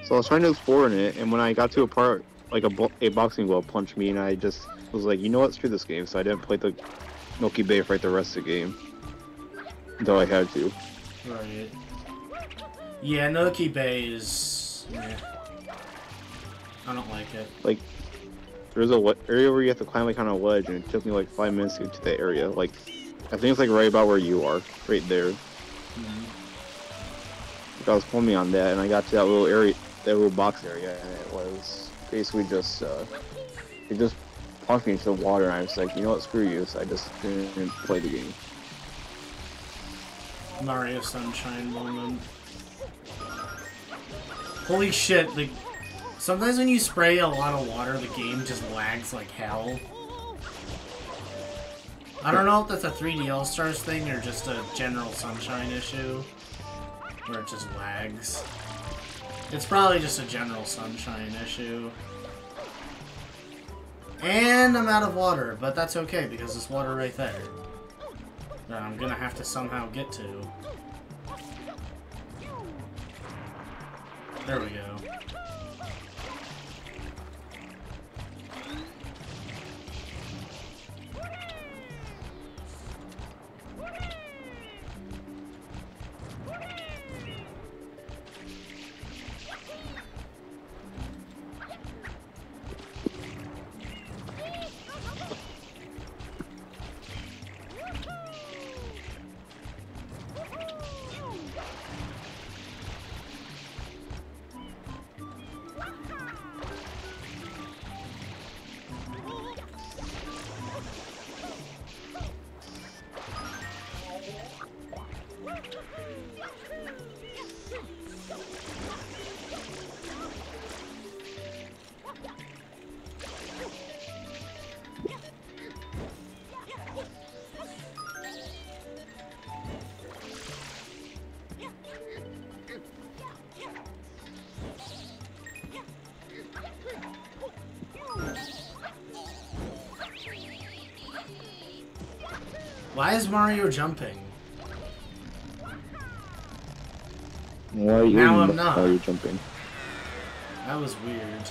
So I was trying to explore in it, and when I got to a part, like a boxing glove punched me, and I just was like, you know what, screw this game. So I didn't play the Noki Bay for like the rest of the game until I had to. Right. Yeah, Noki Bay is... meh. I don't like it. Like, there's a area where you have to climb like on a ledge, and it took me like 5 minutes to get to that area. Like, I think it's like right about where you are, right there. Like, I was pulling on that, and I got to that little area, that little box area, and it was basically just, it just punched me into the water, and I was like, you know what, screw you, so I just didn't play the game. Mario Sunshine moment. Holy shit, like, sometimes when you spray a lot of water, the game just lags like hell. I don't know if that's a 3D All-Stars thing or just a general Sunshine issue, where it just lags. It's probably just a general Sunshine issue. And I'm out of water, but that's okay because there's water right there that I'm gonna have to somehow get to. There we go. Why is Mario jumping? Why Now I'm not. are you jumping? That was weird.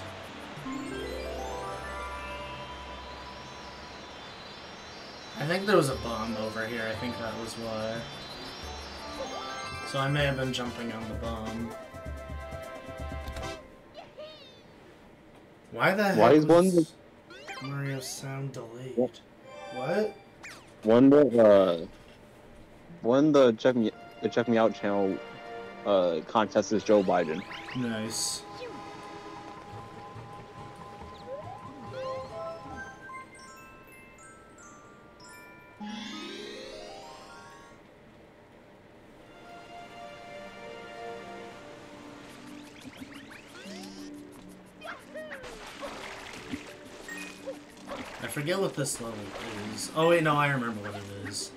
I think there was a bomb over here. I think that was why. So I may have been jumping on the bomb. Why the heck Why is was Mario's sound delayed? What? When the Check Me Out channel contest is Joe Biden. Nice. I forget what this level is. Oh wait, no, I remember what it is.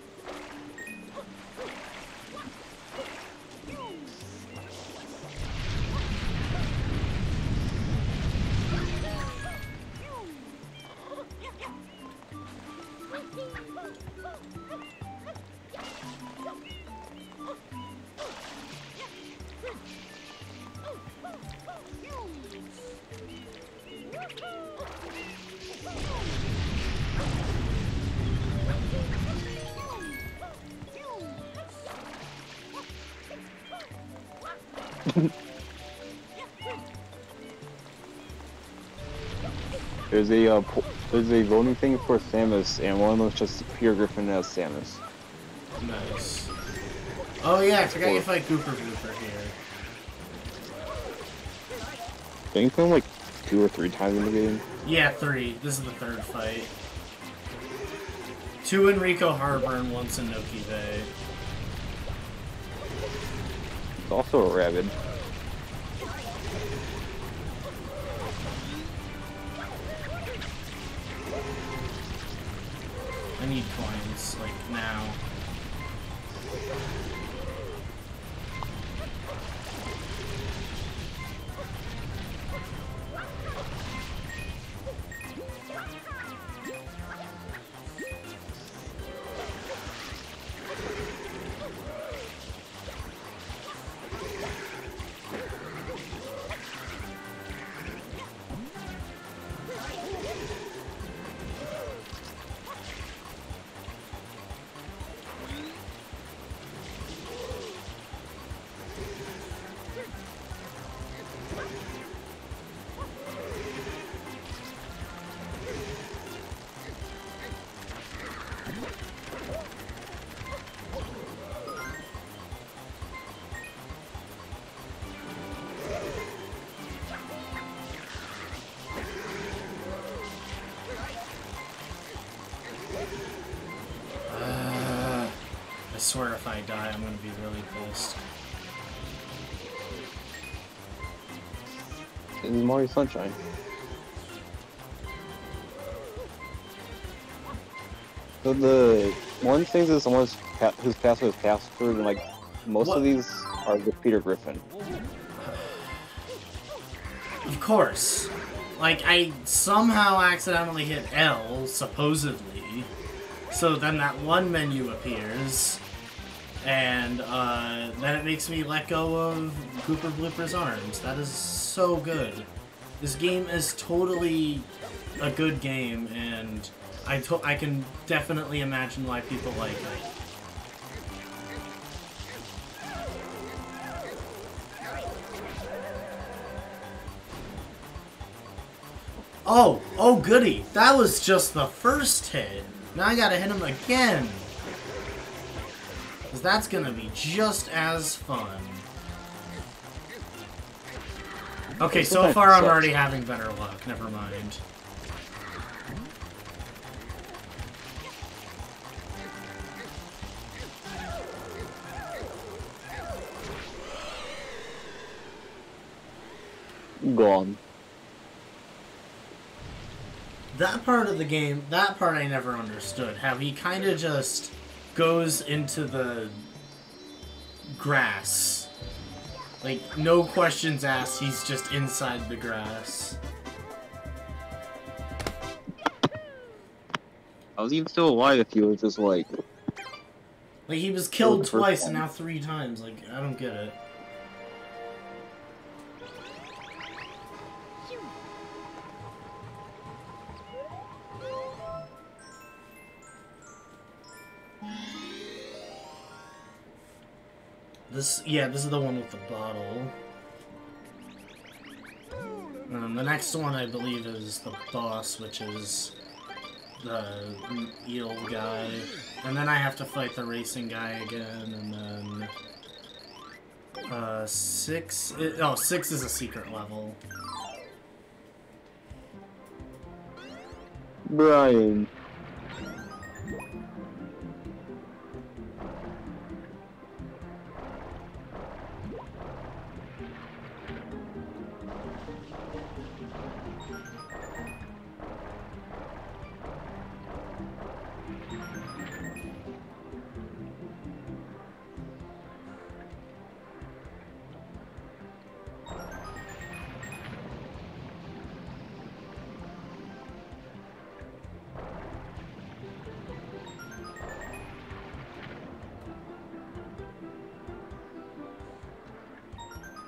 There's a voting thing for Samus, and one of them's just Peter Griffin as Samus. Nice. Oh yeah, I forgot you fight Gooper Gooper here. I think you play him like 2 or 3 times in the game. Yeah, 3. This is the 3rd fight. 2 in Rico Harbor and once in Noki Bay. It's also a rabbit. I need coins, like, now. I swear if I die, I'm gonna be really pissed. This is Mario Sunshine. So the one thing is someone who's passed with password, and like most of these are with Peter Griffin. Of course. Like, I somehow accidentally hit L, supposedly. So then that one menu appears, and then it makes me let go of Gooper Blooper's arms. That is so good. This game is totally a good game, and I can definitely imagine why people like it. Oh goody. That was just the first hit. Now I gotta hit him again. Because that's gonna be just as fun. Okay, so far I'm already having better luck. Never mind. Gone. That part of the game, that part I never understood. How he kind of just goes into the grass. Like, no questions asked, he's just inside the grass. I was even still alive if he was just like Like, he was killed the first twice one. and now 3 times. Like, I don't get it. This is the one with the bottle. The next one, I believe, is the boss, which is the eel guy. And then I have to fight the racing guy again, and then... 6... 6 is a secret level. Brian.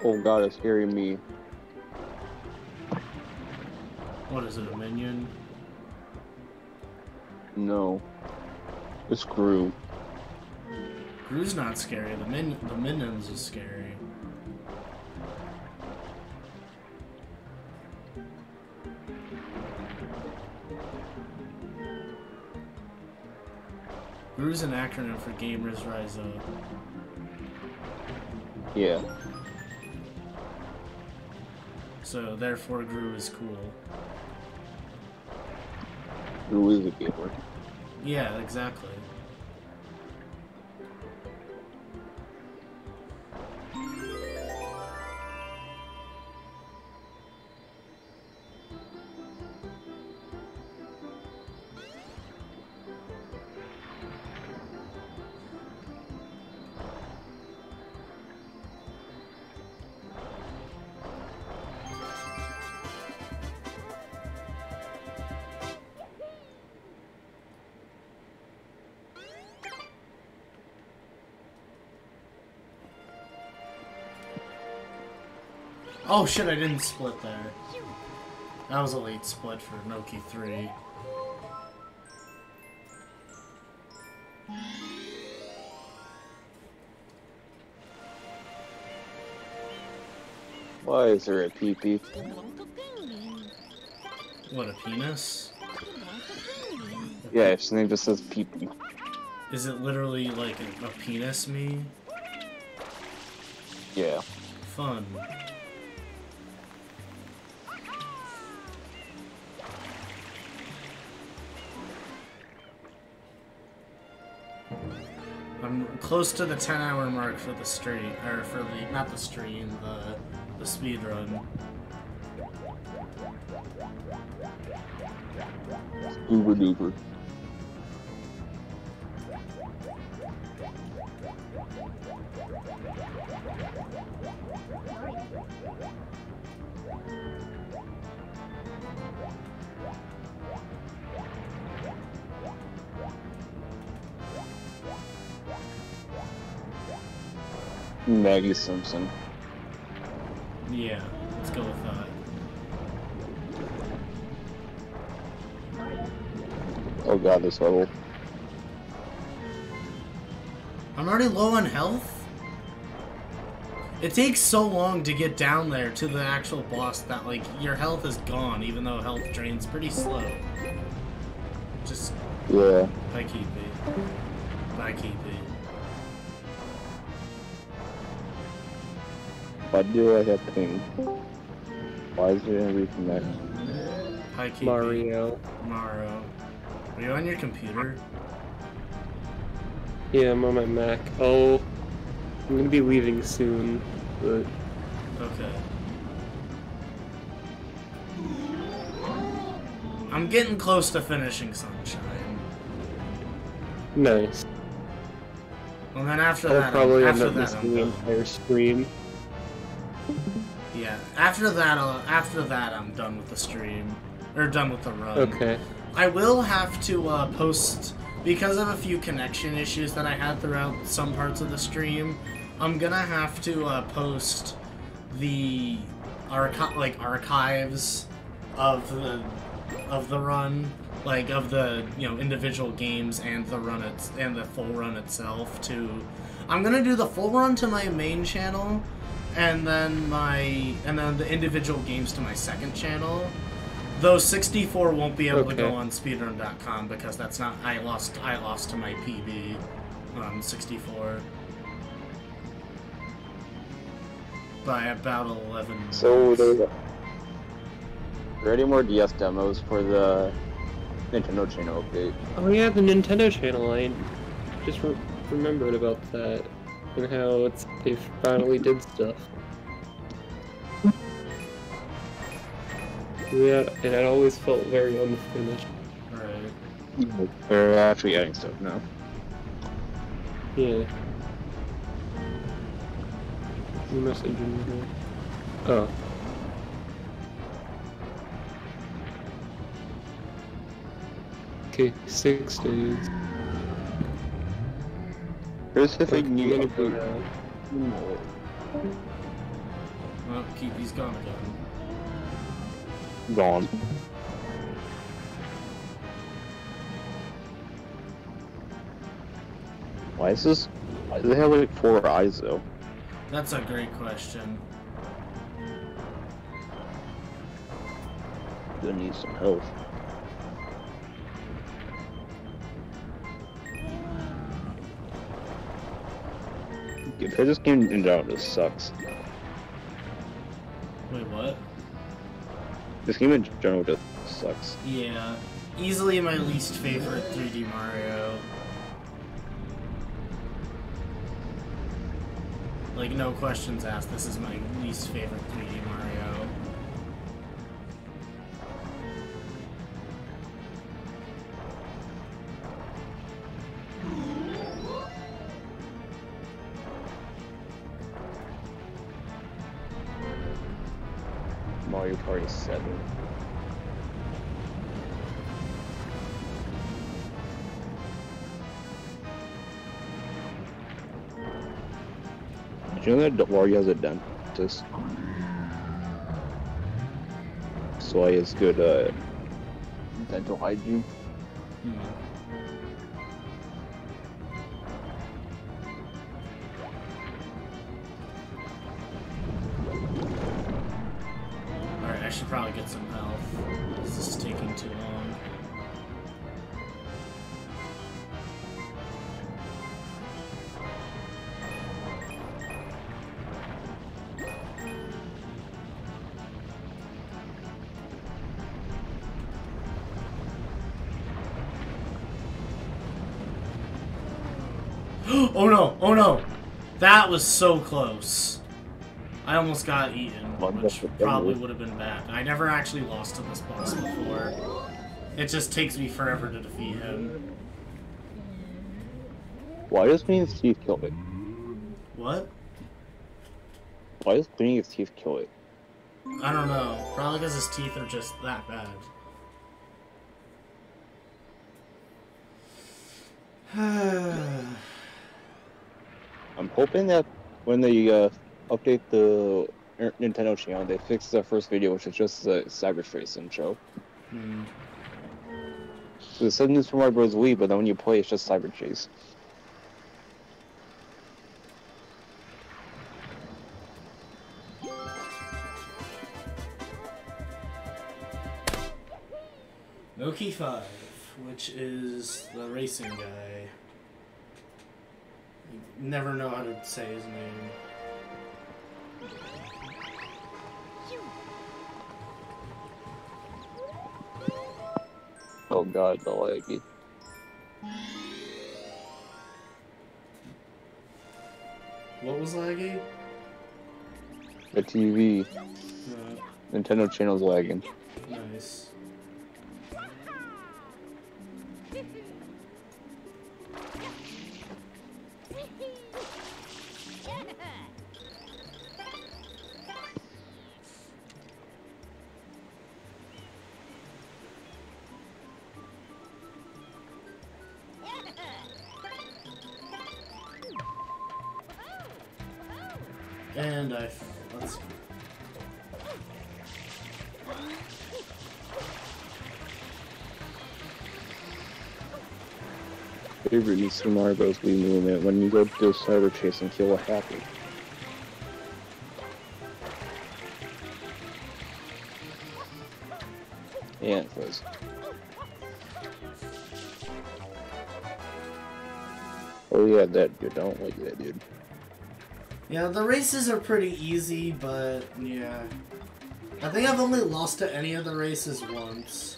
Oh god, it's scaring me. What is it, a minion? No. It's Gru. Gru's not scary, the minions is scary. Gru's an acronym for Gamers Rise Up. Yeah. So, therefore, Gru is cool. Gru is a gamer. Yeah, exactly. Oh shit, I didn't split there. That was a late split for Noki 3. Why is there a pee-pee? What, a penis? Yeah, his name just says pee-pee. Is it literally like a penis me? Yeah. Fun. I'm close to the 10-hour mark for the stream, or for the, not the stream, the speed run. Uber duper. Maggie Simpson. Yeah, let's go with that. Oh god, this level. I'm already low on health? It takes so long to get down there to the actual boss that, like, your health is gone, even though health drains pretty slow. Just... Yeah. Bye, Keepy. Bye, Keepy. Why do I have ping? Why is there everything next? Hi, Keepy. Mario. Mario. Are you on your computer? Yeah, I'm on my Mac. Oh, I'm gonna be leaving soon, but... Okay. I'm getting close to finishing Sunshine. Nice. And then after I'll that, probably end after up that, missing I'm the done. entire stream. Yeah, after that, I'm done with the stream, or done with the run. Okay. I will have to post, because of a few connection issues that I had throughout some parts of the stream, I'm gonna have to post the archives of the run, like of the individual games and the run and the full run itself too. I'm gonna do the full run to my main channel, and then the individual games to my second channel. Though 64 won't be able to go on speedrun.com because that's not. I lost to my PB on 64 by about 11 minutes. So are there any more DS demos for the Nintendo channel update? Oh yeah, the Nintendo channel. I just remembered about that and how they finally did stuff. Yeah, it had always felt very unfinished. Right. They're actually adding stuff now. Yeah. New message in here. Oh. Okay, 6 days. Here's the thing you need to Well, Keepy's gone again. Gone. Why does they have like 4 eyes though? That's a great question. Gonna need some health. Because this game in general just sucks. Wait, what? This game in general just sucks. Yeah. Easily my least favorite 3D Mario. Like, no questions asked, this is my least favorite 3D Mario. Mario Party 7. Did you know that Wario has a dentist? So why it's good dental hygiene. Alright, I should probably get some health. This is taking too long. Oh no! Oh no! That was so close. I almost got eaten, which probably would have been bad. I never actually lost to this boss before. It just takes me forever to defeat him. Why does cleaning his teeth kill it? What? Why does cleaning his teeth kill it? I don't know. Probably because his teeth are just that bad. I'm hoping that when they update the Nintendo channel, they fix the first video, which is just the Cybertrace intro. So it said New Super Mario Bros. Wii, but then when you play, it's just Cyberchase. Noki 5, which is the racing guy. You never know how to say his name. Oh god, the laggy. What was laggy? The TV. Nintendo channel's lagging. Nice. And let's. Favorite New Super Mario Bros. Wii movement. When you go do a cyber chase and kill a happy. Yeah, it was. Oh yeah, that dude. I don't like that dude. Yeah, the races are pretty easy, but yeah. I think I've only lost to any of the races once.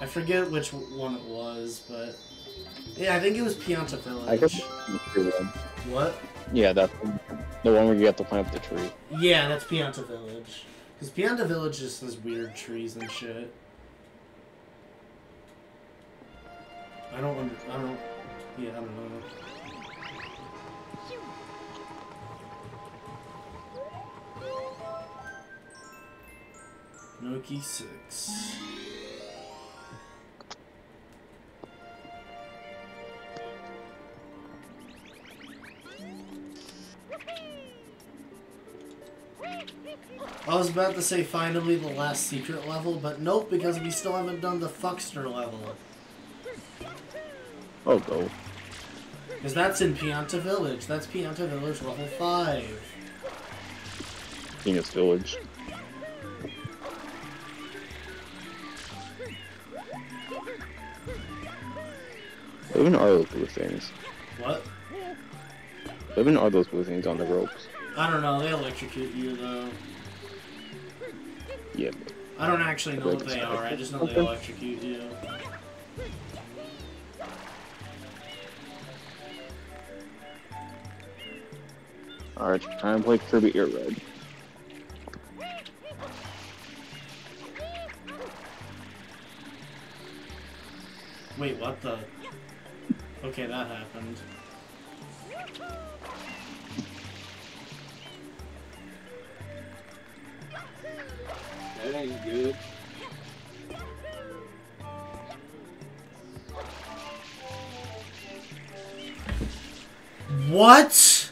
I forget which one it was, but yeah, I think it was Pianta Village. I guess the tree one. What? Yeah, that's the one where you have to plant the tree. Yeah, that's Pianta Village. Because Pianta Village just has weird trees and shit. I don't know. Noki 6. I was about to say finally the last secret level, but nope, because we still haven't done the Fuckster level. Oh, go. Because that's in Pianta Village. That's Pianta Village level 5. Venus Village. What even are those blue things? What? What even are those blue things on the ropes? I don't know, they electrocute you though. Yeah. I don't actually know what they are, I just know they electrocute you. Alright, time to play Kirby Air Ride. Wait, what the? Okay, that happened. That ain't good. What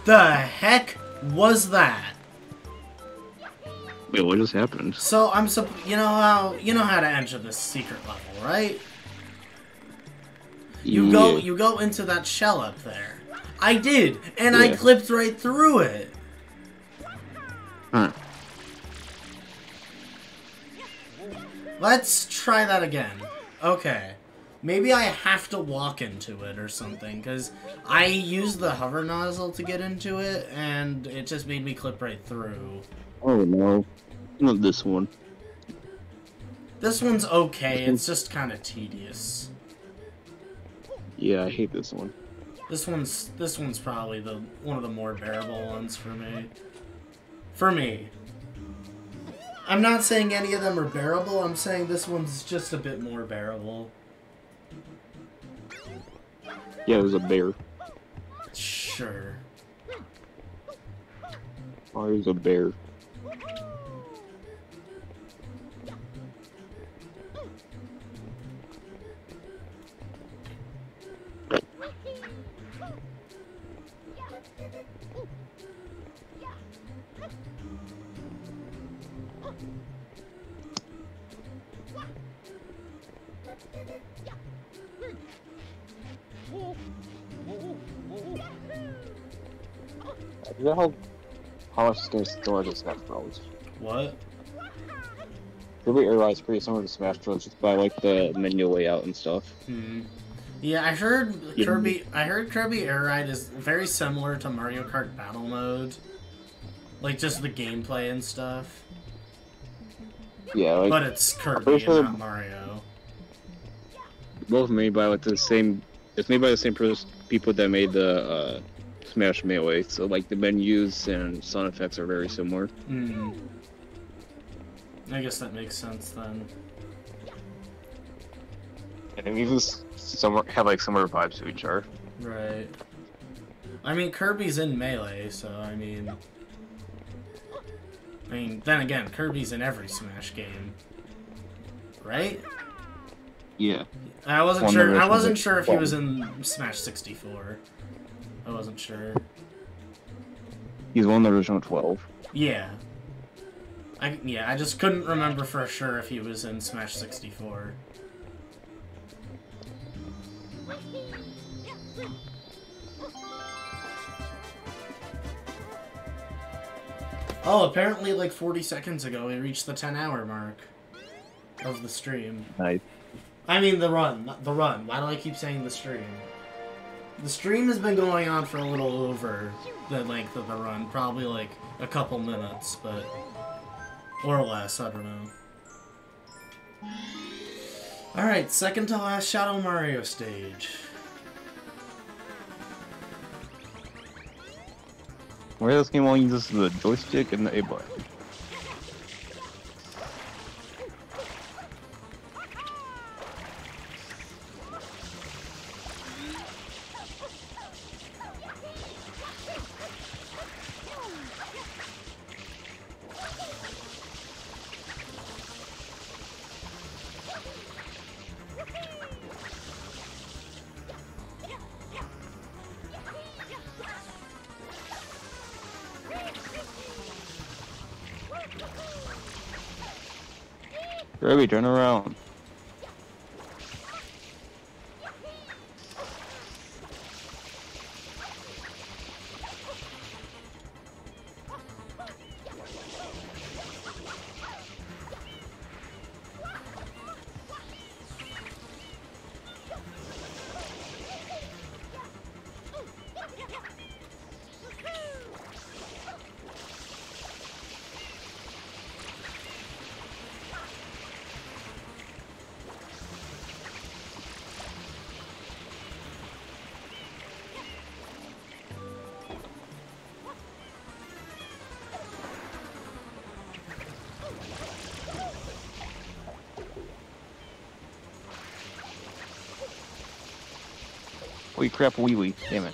the heck was that? Wait, what just happened? So you know how to enter this secret level, right? You go into that shell up there. I did, and I clipped right through it. Huh. Let's try that again. Okay. Maybe I have to walk into it or something, because I used the hover nozzle to get into it, and it just made me clip right through. Oh no. Not this one. This one's okay, it's just kind of tedious. Yeah, I hate this one. This one's probably one of the more bearable ones for me. For me. I'm not saying any of them are bearable, I'm saying this one's just a bit more bearable. Yeah, there's a bear. Sure. Oh, there's a bear. Is that how much is similar to Smash Bros? What? Kirby Air Ride's pretty similar to Smash Bros. Just by like the menu layout and stuff. Hmm. Yeah, I heard Kirby Air Ride is very similar to Mario Kart Battle Mode. Like just the gameplay and stuff. Yeah, like, but it's Kirby and not Mario. Both made by like the same. It's made by the same people that made the Smash Melee. So like the menus and sound effects are very similar. Hmm. I guess that makes sense then. And even have like similar vibes to each other. Right. I mean, Kirby's in Melee, so I mean, then again, Kirby's in every Smash game, right? Yeah. I wasn't sure. I wasn't sure if he was in Smash 64. I wasn't sure. He's one of the original 12. Yeah. I just couldn't remember for sure if he was in Smash 64. Oh, apparently like 40 seconds ago we reached the 10-hour mark of the stream. Nice. I mean the run, not the run. Why do I keep saying the stream? The stream has been going on for a little over the length of the run, probably like a couple minutes, but... or less, I don't know. Alright, second to last Shadow Mario stage. Where this game only uses the joystick and the A button. Kirby, turn around. Holy crap, wee wee. Damn it.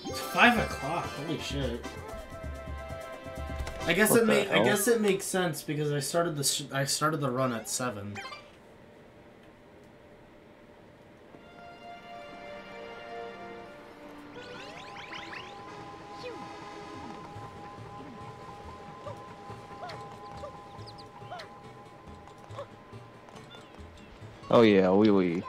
It's 5 o'clock. Holy shit. I guess What I the guess it makes sense because I started the run at 7. Oh yeah, wee wee.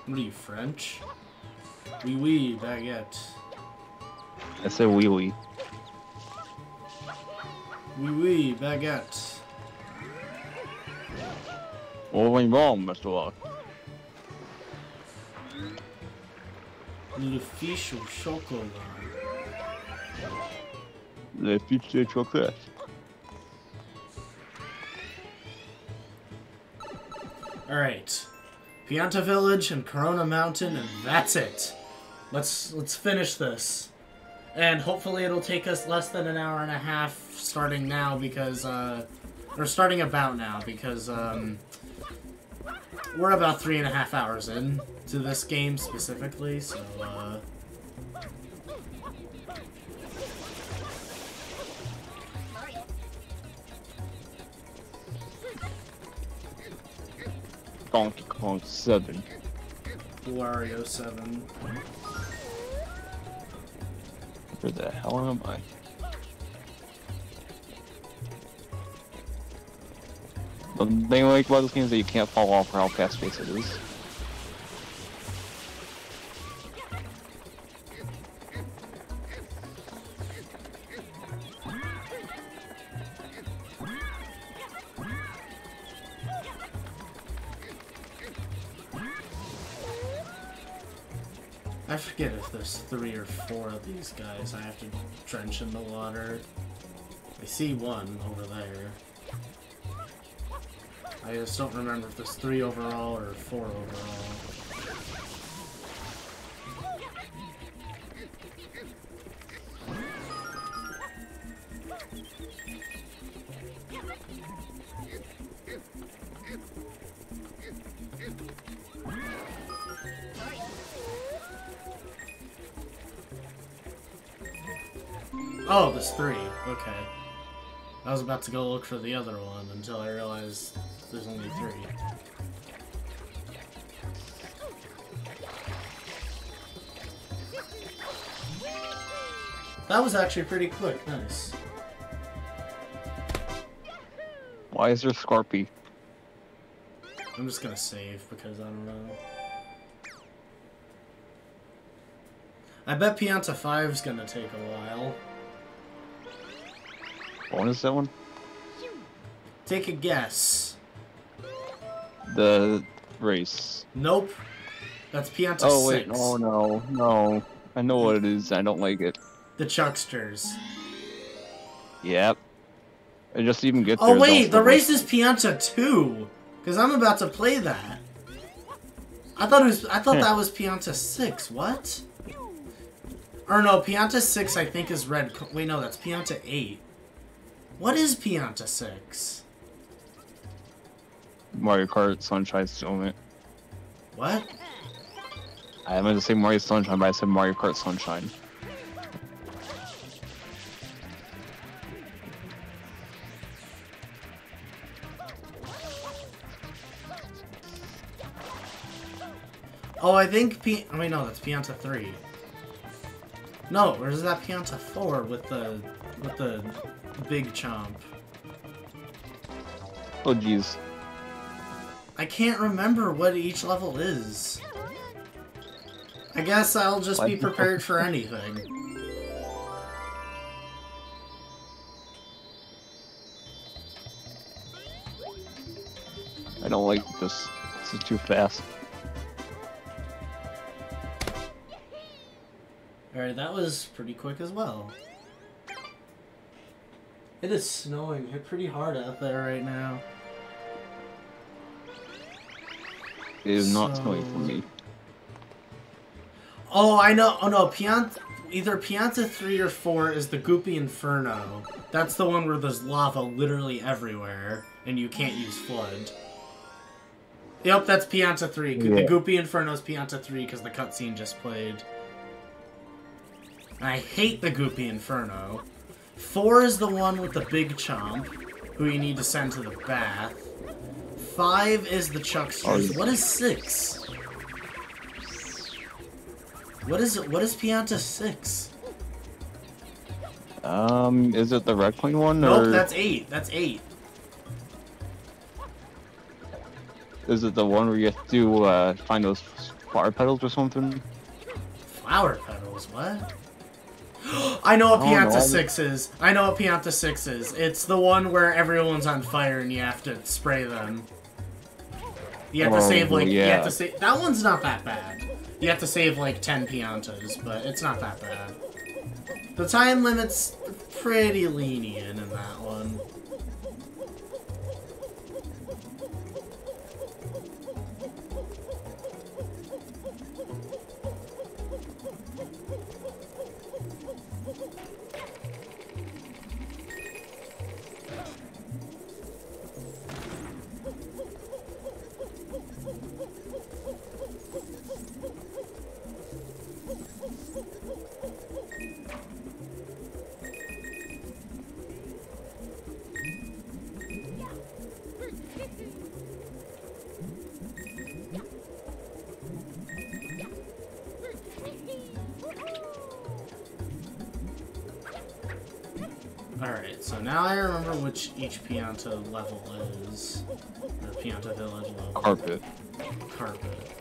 What are you, French? Oui, oui, baguette. I said wee wee. Oui, oui, baguette. What went wrong, Mr. Locke? Le fiche au chocolat. Le fiche de chocolat. Alright. Pianta Village and Corona Mountain, and that's it. Let's finish this. And hopefully it'll take us less than an hour and a half starting now because, or starting about now because, we're about 3.5 hours in to this game specifically, so, Donkey Kong 7. Wario 7. Where the hell am I? The thing I like about this game is that you can't fall off for how fast-paced it is. I forget if there's 3 or 4 of these guys I have to trench in the water. I see one over there. I just don't remember if there's 3 overall or 4 overall. Oh, there's 3. Okay. I was about to go look for the other one until I realized there's only 3. That was actually pretty quick. Nice. Why is there Scorpy? I'm just gonna save because I don't know. I bet Pianta 5's gonna take a while. What is that one? Take a guess. The race. Nope. That's Pianta 6. Oh wait, oh no, no. I know what it is. I don't like it. The Chucksters. Yep. I just even get Oh there. wait, the race is Pianta 2. Because I'm about to play that. I thought that was Pianta 6. What? Or no, Pianta 6 I think is red. Wait, no, that's Pianta 8. What is Pianta 6? Mario Kart Sunshine Moment. What? I meant to say Mario Sunshine, but I said Mario Kart Sunshine. Oh, I think oh, wait, no, that's Pianta 3. No, or is that Pianta 4 with the big chomp? Oh jeez. I can't remember what each level is. I guess I'll just be prepared for anything. I don't like this. This is too fast. Alright, that was pretty quick as well. It is snowing pretty hard out there right now. It is not snowing for me. Oh, I know. Oh no, either Pianta 3 or 4 is the Goopy Inferno. That's the one where there's lava literally everywhere, and you can't use Flood. Yep, that's Pianta 3. Yeah. The Goopy Inferno is Pianta 3 because the cutscene just played. I hate the Goopy Inferno. 4 is the one with the big chomp, who you need to send to the bath. 5 is the Chucksters. Oh, yeah. What is 6? What is Pianta 6? Is it the red coin one? Nope, or that's 8. That's 8. is it the one where you have to find those flower petals or something? Flower petals? What? I know what I don't Pianta know. 6 is. I know what Pianta 6 is. It's the one where everyone's on fire and you have to spray them. You have to save like you yeah. have to save. That one's not that bad. You have to save like 10 Piantas, but it's not that bad. The time limit's pretty lenient in that one. Alright, so now I remember which each Pianta level is. Or Pianta Village level. Carpet. Carpet.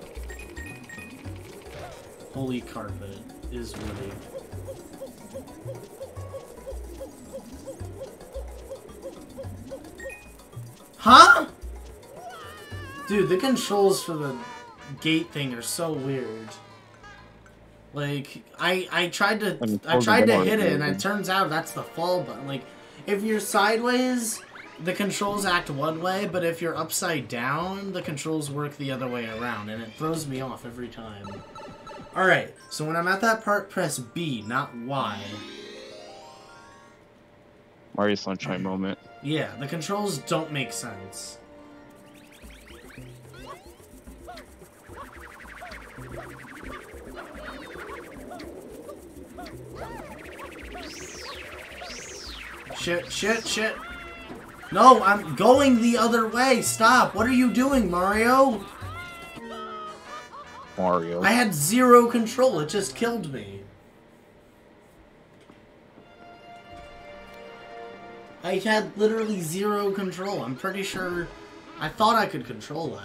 Holy carpet is woody. Huh? Dude, the controls for the gate thing are so weird. Like, I tried to hit it, and it turns out that's the fall button. Like, if you're sideways, the controls act one way, but if you're upside down, the controls work the other way around, and it throws me off every time. Alright, so when I'm at that part, press B, not Y. Mario Sunshine Moment. Yeah, the controls don't make sense. Shit, shit, shit. No, I'm going the other way. Stop. What are you doing, Mario? Mario. I had 0 control. It just killed me. I had literally 0 control. I'm pretty sure... I thought I could control that.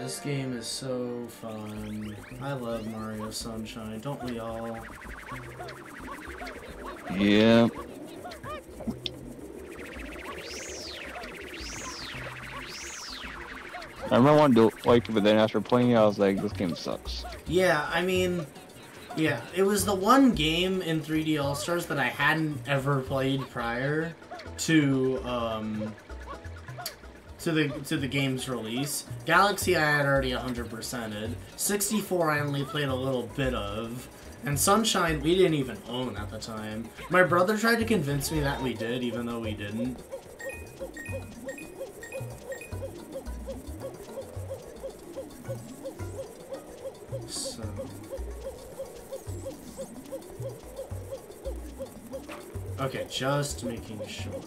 This game is so fun. I love Mario Sunshine, don't we all? Yeah. I remember wanting to like it, but then after playing it, I was like, this game sucks. Yeah, I mean, yeah, it was the one game in 3D All-Stars that I hadn't ever played prior to the game's release. Galaxy I had already 100%ed. 64 I only played a little bit of. And Sunshine we didn't even own at the time. My brother tried to convince me that we did, even though we didn't. So... Okay, just making sure.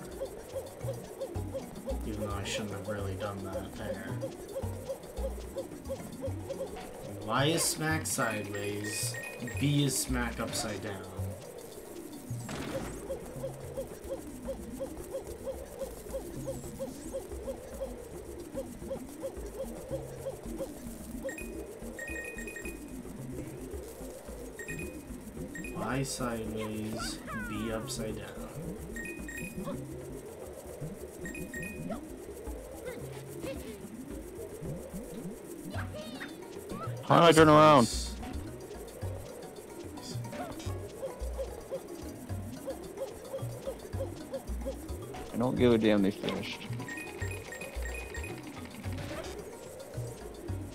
Even though I shouldn't have really done that there. Y is smack sideways, B is smack upside down. Y sideways, B upside down. How do I turn around? I don't give a damn they finished.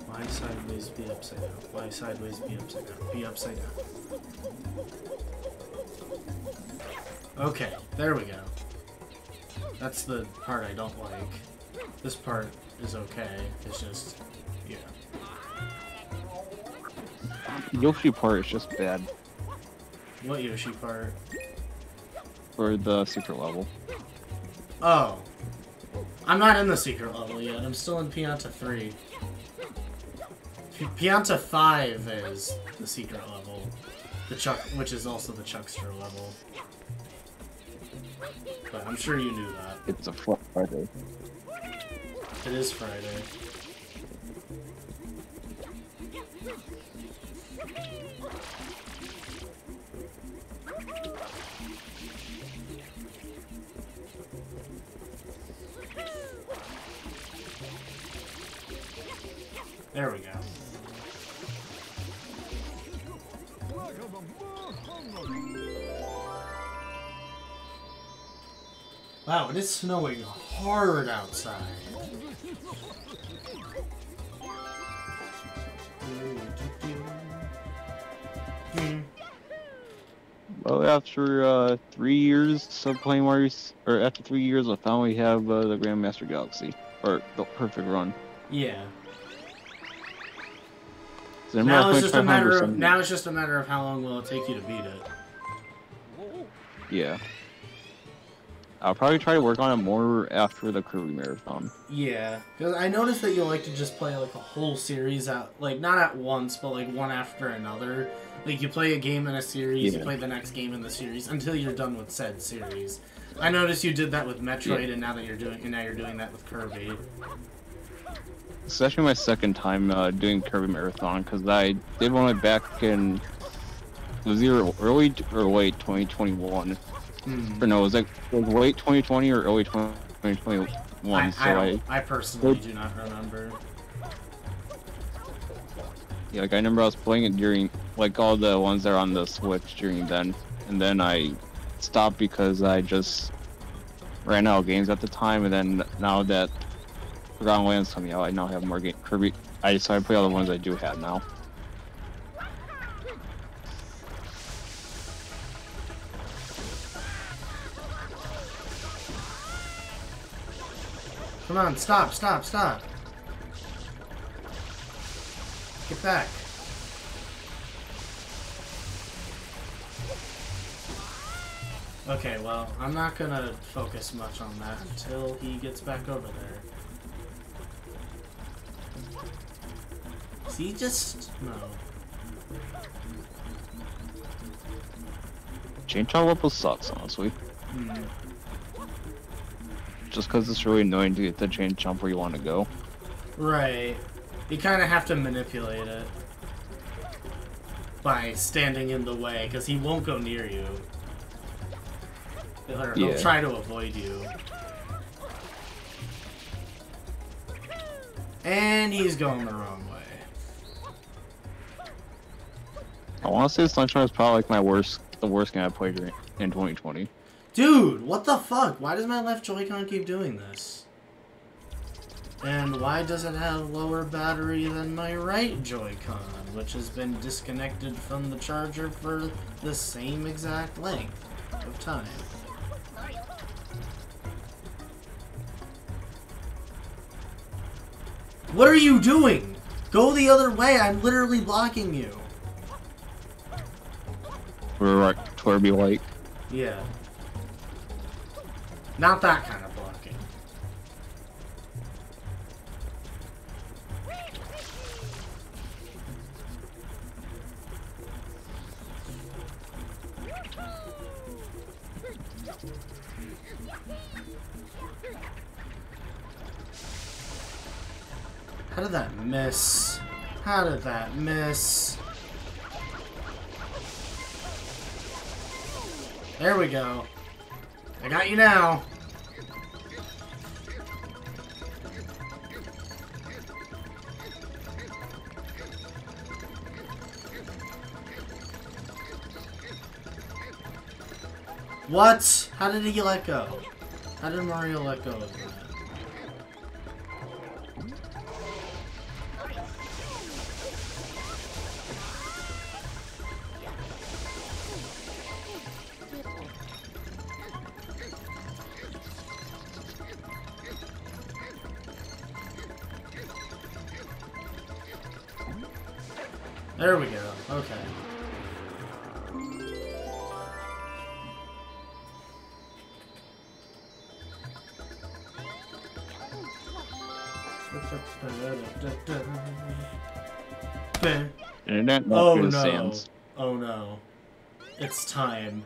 Y sideways, B upside down. Y sideways, B upside down. B upside down. Okay, there we go. That's the part I don't like. This part is okay. It's just, yeah. Yoshi part is just bad. What Yoshi part? For the secret level. Oh. I'm not in the secret level yet. I'm still in Pianta 3. Pianta 5 is the secret level. Which is also the Chuckster level. But I'm sure you knew that. It's a Friday. It is Friday. There we go. Wow, it is snowing hard outside. Well, after 3 years of playing Mario, or after 3 years, I finally have the Grandmaster Galaxy, or the perfect run. Yeah. So now it's just a matter of how long will it take you to beat it. Yeah. I'll probably try to work on it more after the Kirby Marathon. Yeah, because I noticed that you like to just play like a whole series out, like not at once, but like one after another. Like you play a game in a series, you play the next game in the series until you're done with said series. I noticed you did that with Metroid, and now you're doing that with Kirby. It's actually my second time doing Kirby Marathon, because I did one back in, it was either early or late 2021. Or no, it was late 2020 or early 2021. I personally do not remember. Yeah, like I remember I was playing it during, like all the ones that are on the Switch during then, and then I stopped because I just ran out of games at the time, and then now that Forgotten Lands coming out, I now have more Kirby. I decided to play all the ones I do have now. Come on, stop, stop, stop. Get back. Okay, well, I'm not gonna focus much on that until he gets back over there. See, just... no. Chain chomp level sucks, honestly. Hmm. Just because it's really annoying to get the chain chomp where you want to go. Right. You kind of have to manipulate it by standing in the way, because he won't go near you. Or he'll try to avoid you. And he's going the wrong way. I want to say Sunshine is probably like the worst game I played in 2020. Dude, what the fuck? Why does my left Joy-Con keep doing this? And why does it have lower battery than my right Joy-Con, which has been disconnected from the charger for the same exact length of time? What are you doing? Go the other way, I'm literally blocking you. We're right toward me like. Yeah. Not that kind of blocking. How did that miss? How did that miss? There we go. I got you now. What? How did he let go? How did Mario let go of that? There we go. Okay. Internet Oh no. no. Oh no. It's time.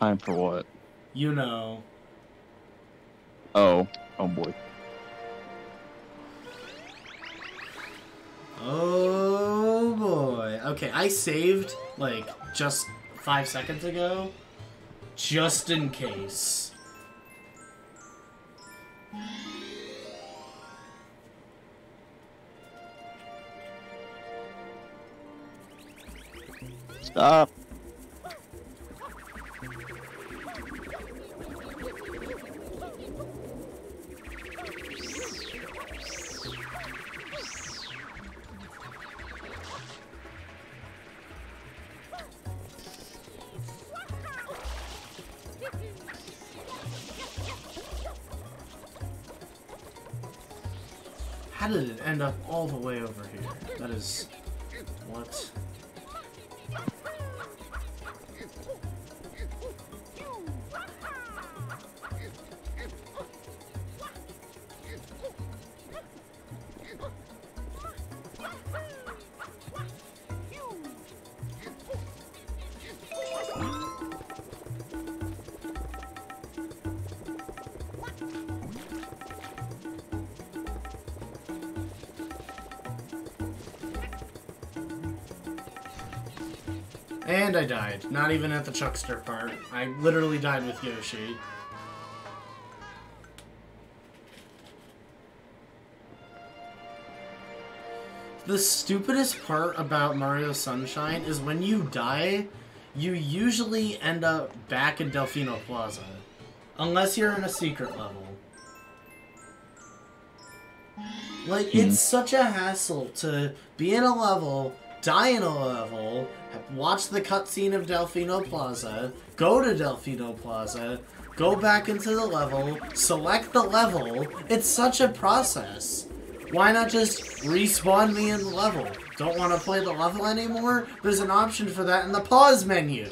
Time for what? You know. Oh. Oh boy. Oh boy. Okay, I saved like just 5 seconds ago. Just in case. Stop. How did it end up all the way over here? That is... what? And I died. Not even at the Chuckster part. I literally died with Yoshi. The stupidest part about Mario Sunshine is when you die, you usually end up back in Delfino Plaza. Unless you're in a secret level. Like, it's such a hassle to be in a level, die in a level, watch the cutscene of Delfino Plaza, go to Delfino Plaza, go back into the level, select the level. It's such a process. Why not just respawn me in the level? Don't want to play the level anymore? There's an option for that in the pause menu.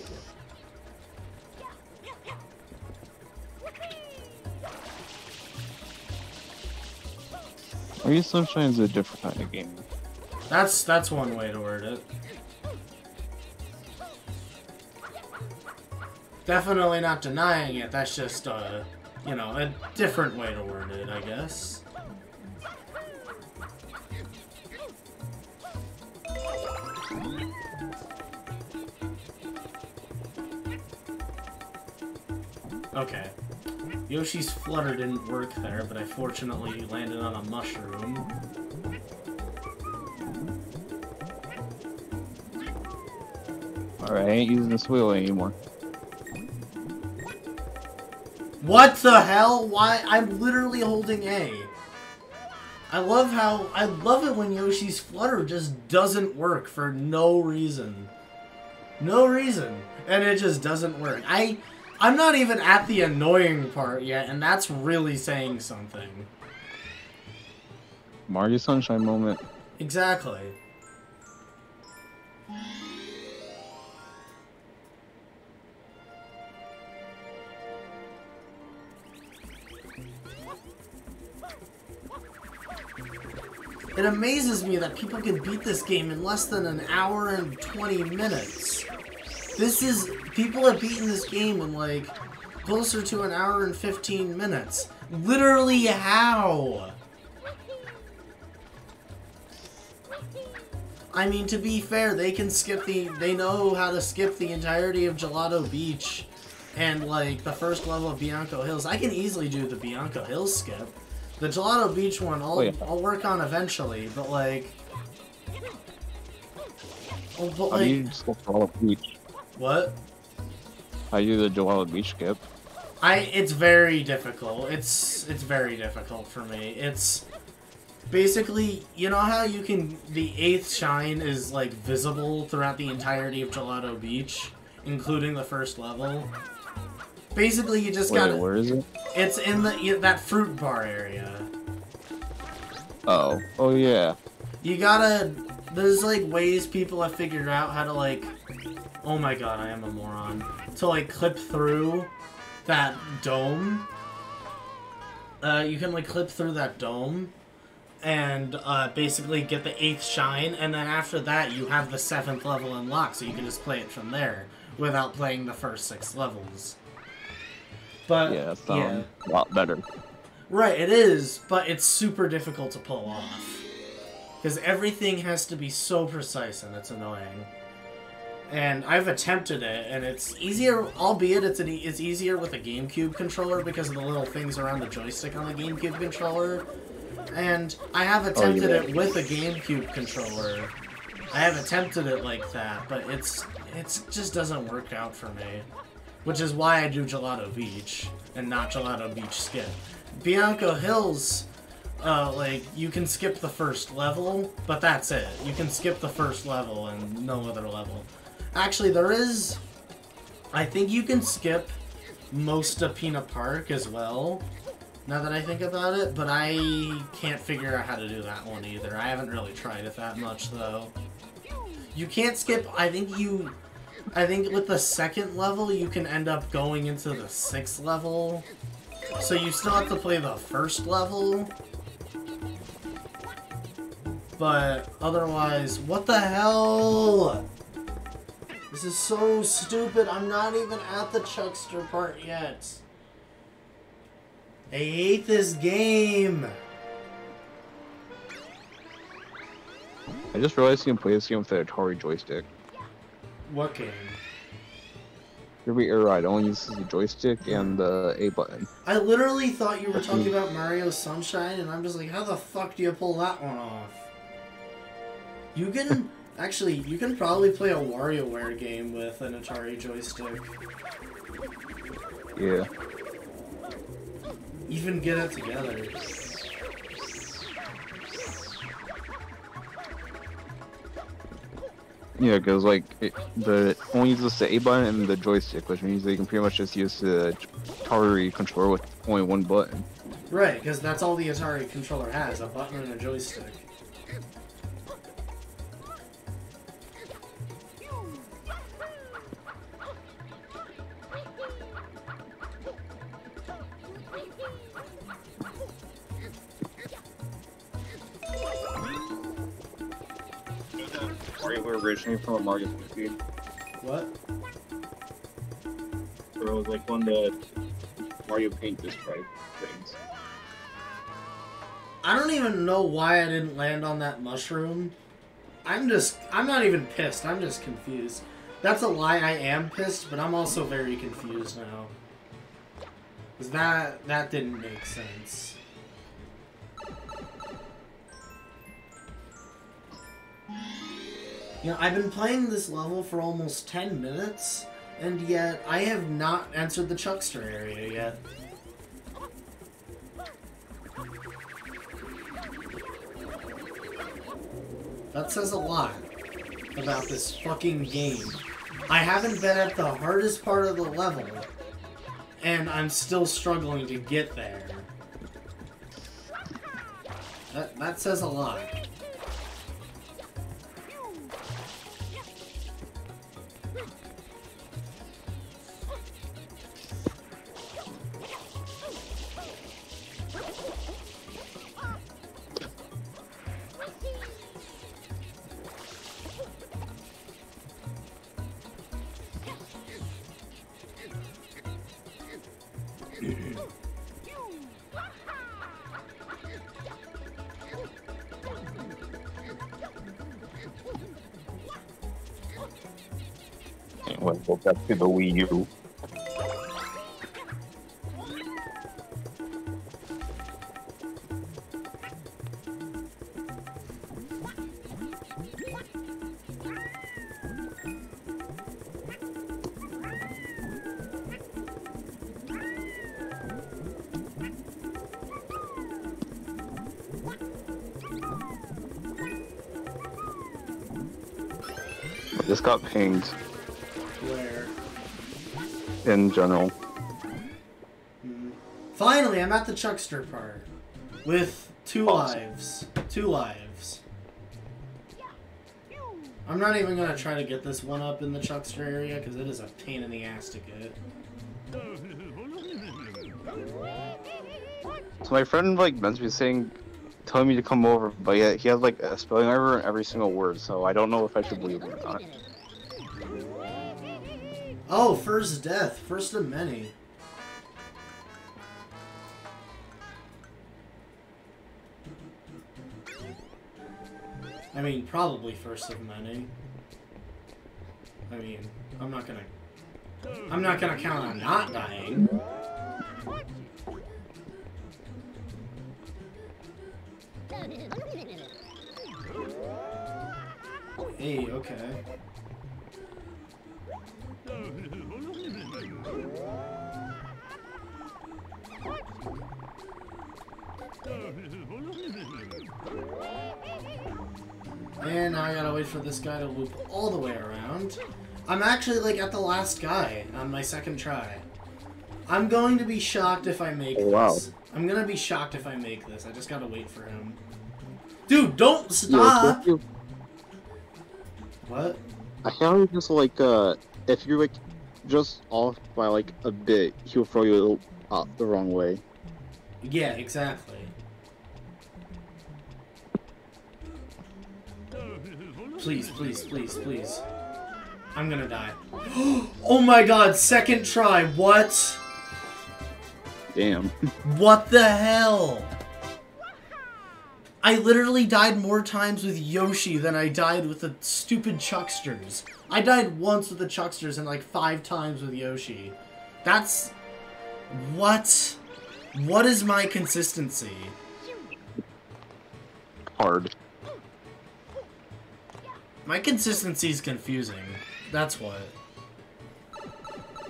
Mario Sunshine is a different kind of game. That's one way to word it. Definitely not denying it, that's just, you know, a different way to word it, I guess. Okay. Yoshi's Flutter didn't work there, but I fortunately landed on a mushroom. Alright, I ain't using this wheel anymore. What the hell? Why? I'm literally holding A. I love it when Yoshi's Flutter just doesn't work for no reason. No reason. And it just doesn't work. I'm not even at the annoying part yet, and that's really saying something. Mario Sunshine moment. Exactly. It amazes me that people can beat this game in less than an hour and 20 minutes. People have beaten this game in like closer to an hour and 15 minutes. Literally how? I mean, to be fair, they know how to skip the entirety of Gelato Beach and like the first level of Bianco Hills. I can easily do the Bianco Hills skip. The Gelato Beach one, I'll work on eventually, but like... How do you skip Gelato Beach? What? How do you do the Gelato Beach skip? It's very difficult. It's very difficult for me. It's... Basically, you know how you can... The 8th shine is, like, visible throughout the entirety of Gelato Beach, including the first level? Basically, you just gotta... Where is it? It's in that fruit bar area. Oh. Oh, yeah. You gotta... There's, like, ways people have figured out how to, like... Oh my god, I am a moron. To, like, clip through that dome. You can, like, clip through that dome and basically get the 8th shine, and then after that you have the 7th level unlocked, so you can just play it from there without playing the first 6 levels. But, yeah, that sounds a lot better. Right, it is, but it's super difficult to pull off. Because everything has to be so precise, and it's annoying. And I've attempted it, and it's easier, albeit it's easier with a GameCube controller because of the little things around the joystick on the GameCube controller. And I have attempted it with a GameCube controller. I have attempted it like that, but it just doesn't work out for me. Which is why I do Gelato Beach, and not Gelato Beach Skip. Bianco Hills, like, you can skip the first level, but that's it. You can skip the first level and no other level. Actually, there is... I think you can skip most of Pina Park as well, now that I think about it, but I can't figure out how to do that one either. I haven't really tried it that much, though. You can't skip... I think with the 2nd level, you can end up going into the 6th level. So you still have to play the 1st level. But otherwise, what the hell? This is so stupid. I'm not even at the Chuckster part yet. I hate this game. I just realized you can play this game with the Atari joystick. What game? Kirby Air Ride only uses the joystick and the A button. I literally thought you were talking about Mario Sunshine, and I'm just like, how the fuck do you pull that one off? You can... Actually, you can probably play a WarioWare game with an Atari joystick. Yeah. Even get it together. Yeah, because like the only uses the A button and the joystick, which means they can pretty much just use the Atari controller with only one button. Right, because that's all the Atari controller has, a button and a joystick. Mario were originally from a Mario 50. What? There was like one that Mario Paint described things. I don't even know why I didn't land on that mushroom. I'm not even pissed, I'm just confused. That's a lie, I am pissed, but I'm also very confused now. Because that didn't make sense. You know, I've been playing this level for almost 10 minutes, and yet I have not entered the Chuckster area yet. That says a lot about this fucking game. I haven't been at the hardest part of the level, and I'm still struggling to get there. That says a lot. Anyway, go back to the Wii U. I just got pinged Where? in general. Finally, I'm at the Chuckster part. With 2 lives. 2 lives. I'm not even gonna try to get this one up in the Chuckster area, because it is a pain in the ass to get. So my friend like meant to be saying, telling me to come over, but yet he has like a spelling error in every single word, so I don't know if I should believe him or not. Oh, first death. First of many. I mean, probably first of many. I mean, I'm not gonna count on not dying. Hey, okay. And now I gotta wait for this guy to loop all the way around. I'm actually like at the last guy on my second try. I'm going to be shocked if I make this. I'm gonna be shocked if I make this. I just gotta wait for him. Dude, don't stop! What? I can't just like if you're like just off by like a bit, he'll throw you the wrong way. Yeah, exactly. Please, please, please, please. I'm gonna die. Oh my god, second try, what? Damn. What the hell? I literally died more times with Yoshi than I died with the stupid Chucksters. I died once with the Chucksters and like 5 times with Yoshi. That's... What? What is my consistency? Hard. My consistency is confusing. That's what.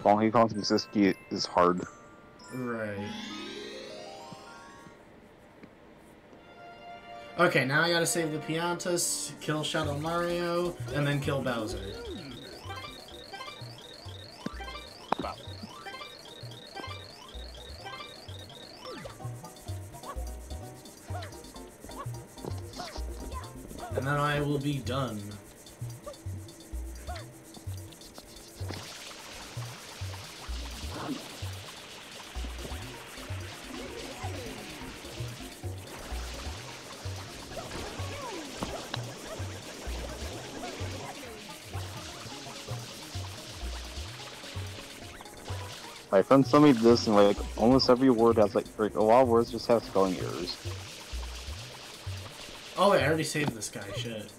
Donkey Kong's consistency is hard. Right. Okay, now I gotta save the Piantas, kill Shadow Mario, and then kill Bowser. And then I will be done. My friends told me this, and like almost every word has like a lot of words just have spelling errors. Oh wait, I already saved this guy, shit.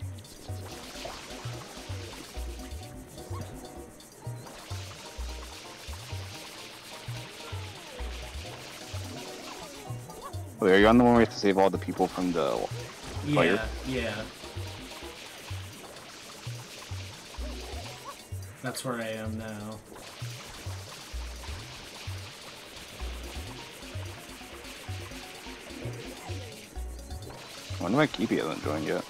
Wait, are you on the one where you have to save all the people from the fire? Yeah. That's where I am now. I wonder why Keepy hasn't joined yet.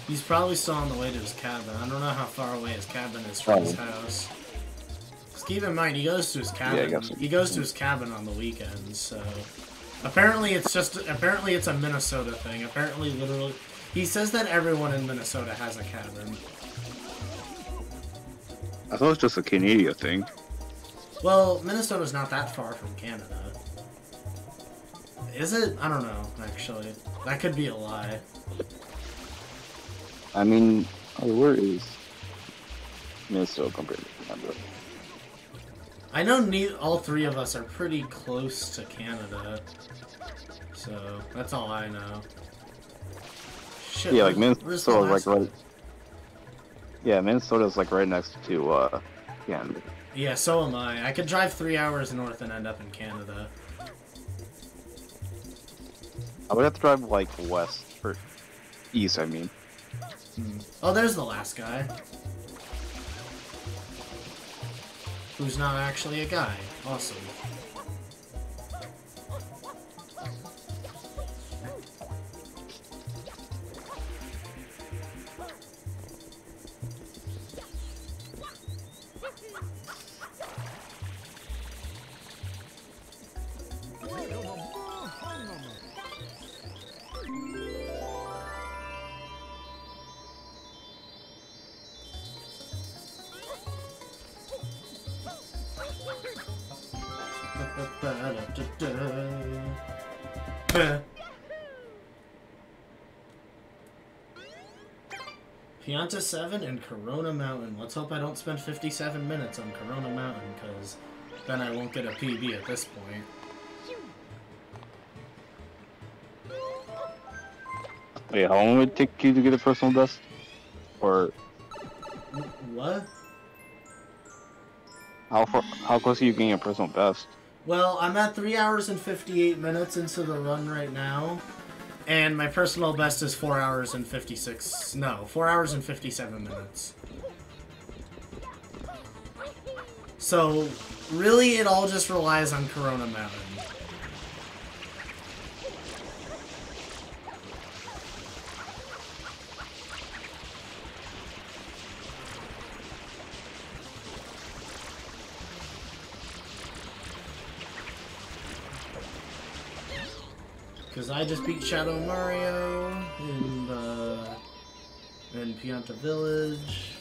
He's probably still on the way to his cabin. I don't know how far away his cabin is from his house. Just keep in mind, he goes to his cabin. Yeah, he goes to his cabin on the weekends, so... Apparently it's a Minnesota thing. Apparently, literally... He says that everyone in Minnesota has a cabin. I thought it was just a Canada thing. Well, Minnesota's not that far from Canada. Is it? I don't know, actually. That could be a lie. I mean, where is Minnesota compared to Canada? I know all three of us are pretty close to Canada. So, that's all I know. Shit, Yeah, like where's the Minnesota's like last- right. Yeah, Minnesota's like right next to Canada. Yeah, so am I. I could drive 3 hours north and end up in Canada. I would have to drive like west or east. I mean. Oh, there's the last guy. Who's not actually a guy. Awesome. Pianta 7 and Corona Mountain. Let's hope I don't spend 57 minutes on Corona Mountain, because then I won't get a PB at this point. Wait, how long would it take you to get a personal best? Or What? how close are you getting a personal best? Well, I'm at 3 hours and 58 minutes into the run right now, and my personal best is 4 hours and 4 hours and 57 minutes. So, really, it all just relies on Corona Mountain. Because I just beat Shadow Mario in Pianta Village.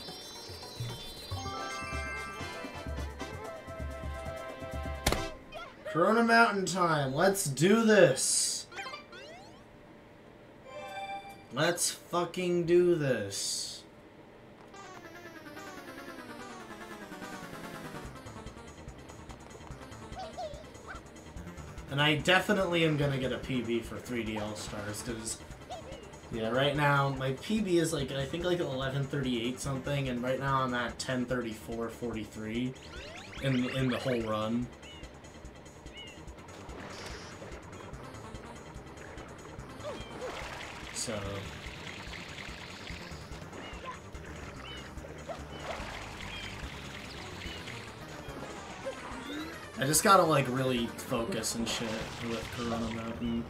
Corona Mountain time. Let's do this. Let's fucking do this. And I definitely am gonna get a PB for 3D All-Stars, because, yeah, right now, my PB is like, I think like 11:38 something, and right now I'm at 10:34:43 in the whole run. So... I just gotta, like, really focus and shit with Corona Mountain.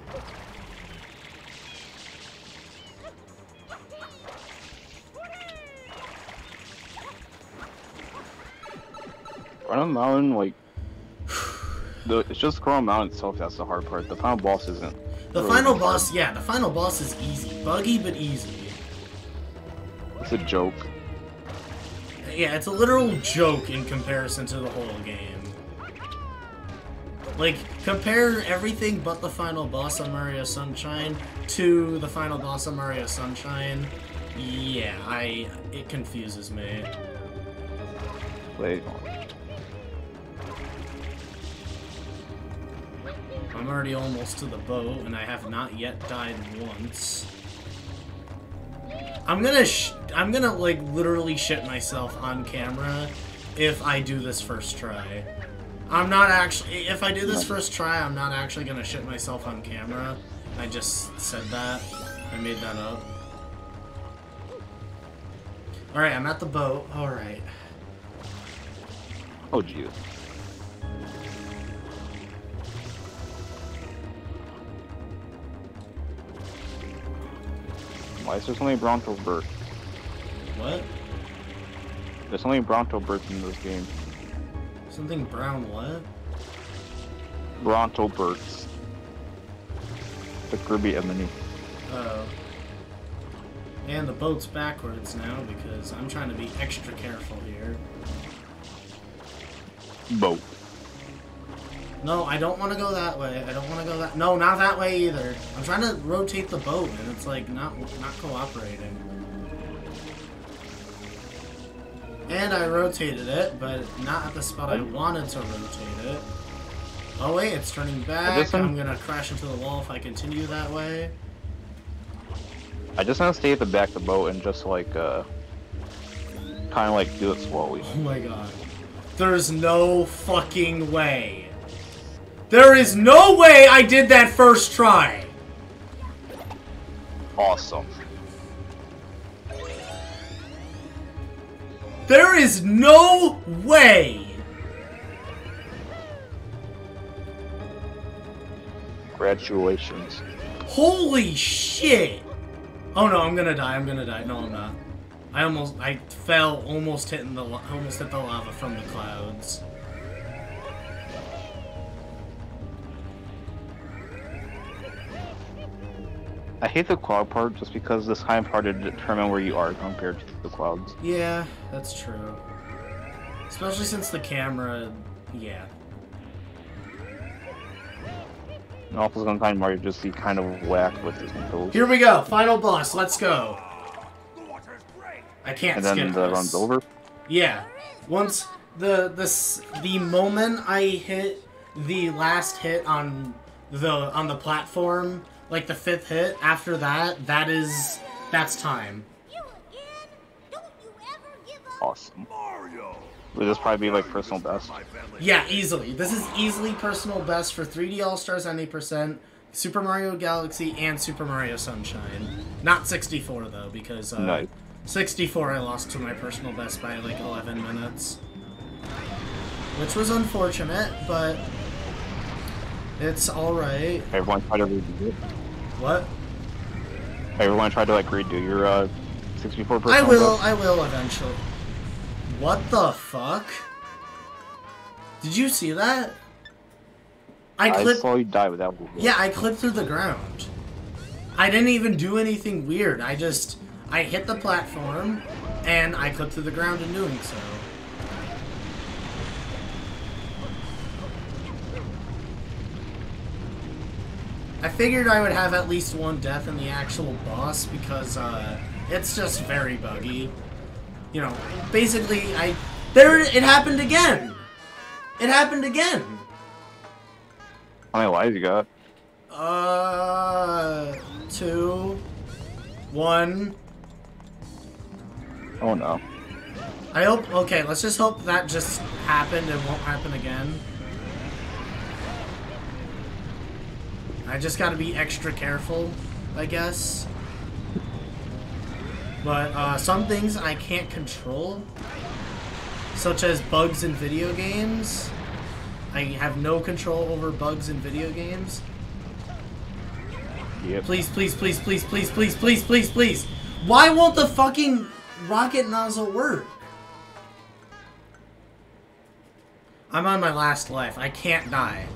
Final Mountain, like, it's just Coral Mountain itself that's the hard part. The final boss isn't. The really final hard. boss, yeah, the final boss is easy. Buggy, but easy. It's a joke. Yeah, it's a literal joke in comparison to the whole game. Like, compare everything but the final boss on Mario Sunshine to the final boss on Mario Sunshine. Yeah, it confuses me. Wait. I'm already almost to the boat, and I have not yet died once. I'm gonna like literally shit myself on camera if I do this first try. If I do this first try, I'm not actually gonna shit myself on camera. I just said that. I made that up. Alright, I'm at the boat. Alright. Oh, jeez. Why is there so many Bronto birds? What? There's so many Bronto birds in this game. Something brown what? Bronto birds. The Kirby enemy. Oh. And the boat's backwards now because I'm trying to be extra careful here. Boat. No, I don't want to go that way. I don't want to go that... No, not that way either. I'm trying to rotate the boat, and it's, like, not cooperating. And I rotated it, but not at the spot I wanted to rotate it. Oh, wait, it's turning back. I'm gonna crash into the wall if I continue that way. I just want to stay at the back of the boat and just, like, kind of, like, do it slowly. Oh my god. There's no fucking way. There is no way I did that first try! Awesome. There is no way! Congratulations. Holy shit! Oh no, I'm gonna die, I'm gonna die. No, I'm not. I fell, almost hit the lava from the clouds. I hate the cloud part just because this kind of hard to determine where you are compared to the clouds. Yeah, that's true. Especially since the camera, yeah. And also sometimes Mario just be kind of whacked with his controls. Here we go, final boss, let's go. I can't skip this. And then the run's over? Yeah. Once the moment I hit the last hit on the platform, like the 5th hit, after that's time. Awesome. Would this probably be like personal best? Yeah, easily. This is easily personal best for 3D All-Stars 90%, Super Mario Galaxy, and Super Mario Sunshine. Not 64 though, because nice. 64 I lost to my personal best by like 11 minutes. Which was unfortunate, but it's alright. Everyone try to redo it. What? Everyone try to like redo your 64 I will eventually. What the fuck? Did you see that? I saw you die with that one. Yeah, I clipped through the ground. I didn't even do anything weird. I hit the platform, and I clipped through the ground in doing so. I figured I would have at least one death in the actual boss because it's just very buggy. You know, basically, it happened again! It happened again! How many lives you got? 2, 1. Oh no. I hope, okay, let's just hope that just happened and won't happen again. I just gotta be extra careful, I guess. But some things I can't control, such as bugs in video games. I have no control over bugs in video games. Yep. Please, please, please, please, please, please, please, please, please. Why won't the fucking rocket nozzle work? I'm on my last life. I can't die.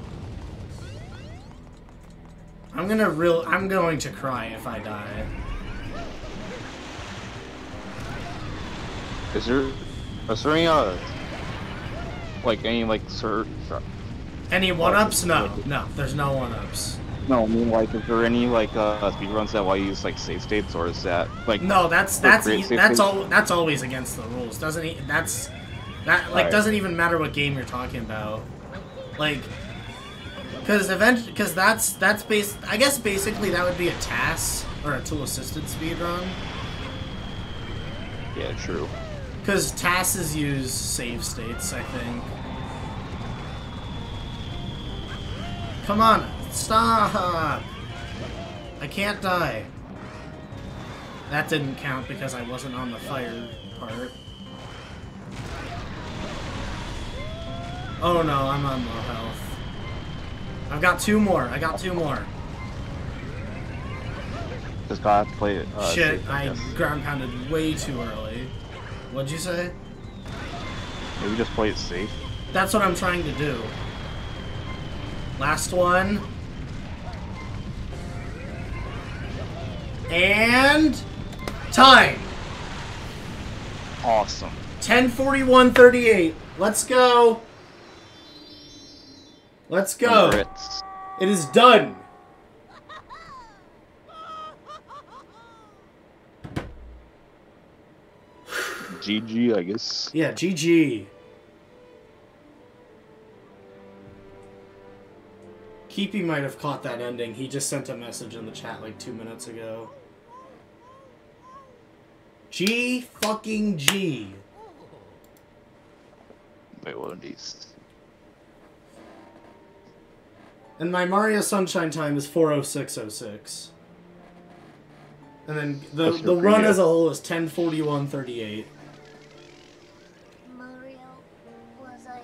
I'm going to cry if I die. Is there any like any like any one-ups? No, there's no one-ups. No, I mean like is there any like speedruns that will use like save states, or is that like no? That's always against the rules. Doesn't doesn't even matter what game you're talking about. Like, because that's based. I guess basically that would be a TAS or a tool-assisted speedrun. Yeah, true. Because TASs use save states, I think. Come on, stop! I can't die. That didn't count because I wasn't on the fire part. Oh no, I'm on low health. I've got 2 more. Just gotta play it. Shit, safe, I guess. ground pounded way too early. What'd you say? Maybe just play it safe. That's what I'm trying to do. Last one. And... time! Awesome. 10:41:38. Let's go! Let's go! Congrats. It is done! GG, I guess. Yeah, GG. Keepy might have caught that ending. He just sent a message in the chat like 2 minutes ago. G fucking G. Wait, what are these? And my Mario Sunshine time is 4:06:06. And then the run as a whole is 10:41:38. Mario, was I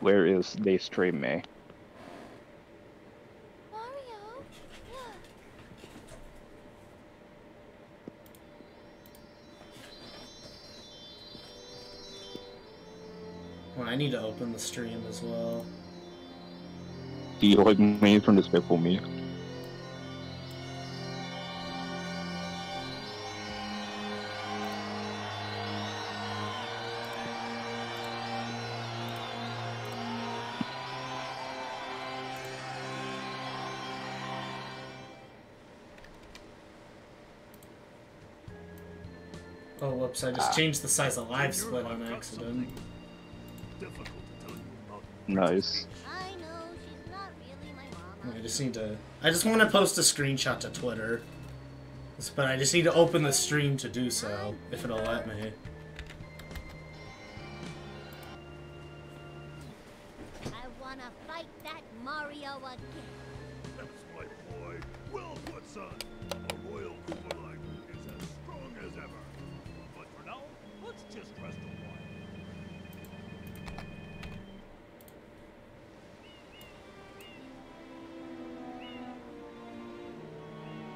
Where is Daystray May? Well, I need to open the stream as well. Do you like me from Despicable Me? Oh, whoops, I just changed the size of live split on accident. Nice. I just want to post a screenshot to Twitter. But I just need to open the stream to do so, if it'll let me. I wanna fight that Mario again. That's my boy. Well put, son. A royal Koopa is as strong as ever. But for now, let's just rest a while.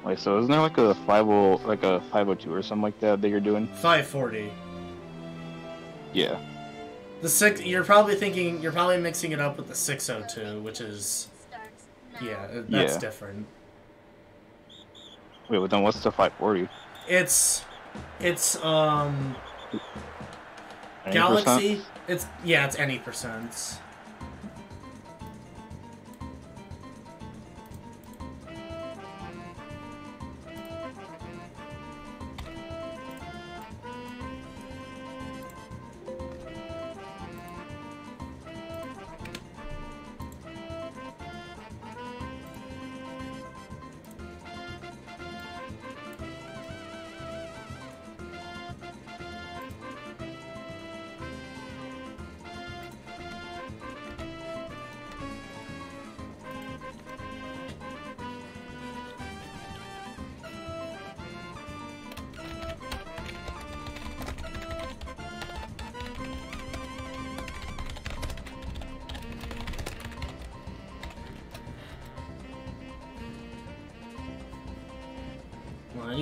Wait, so isn't there like a 502 or something like that you're doing? 540. Yeah. You're probably mixing it up with the 602, which is, yeah, that's different. Wait, but then what's the 540? It's 20%? Galaxy. It's any percents.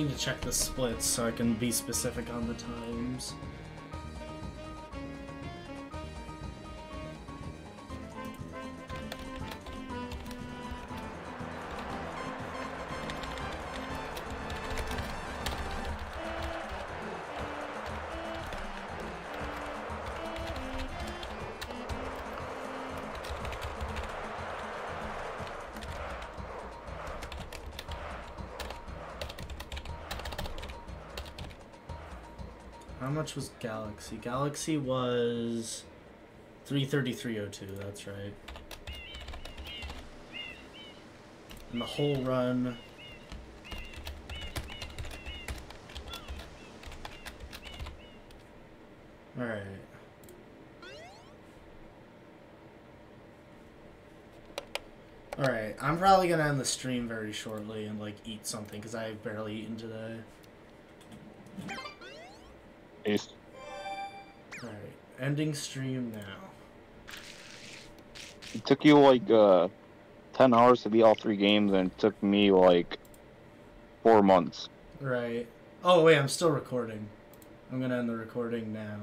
need to check the splits so I can be specific on the times. How much was Galaxy? Galaxy was 333.02, that's right. And the whole run... Alright. Alright, I'm probably gonna end the stream very shortly and, like, eat something, because I've barely eaten today. Peace. Alright, ending stream now. It took you like 10 hours to beat all 3 games, and it took me like 4 months. Right. Oh wait, I'm still recording. I'm gonna end the recording now.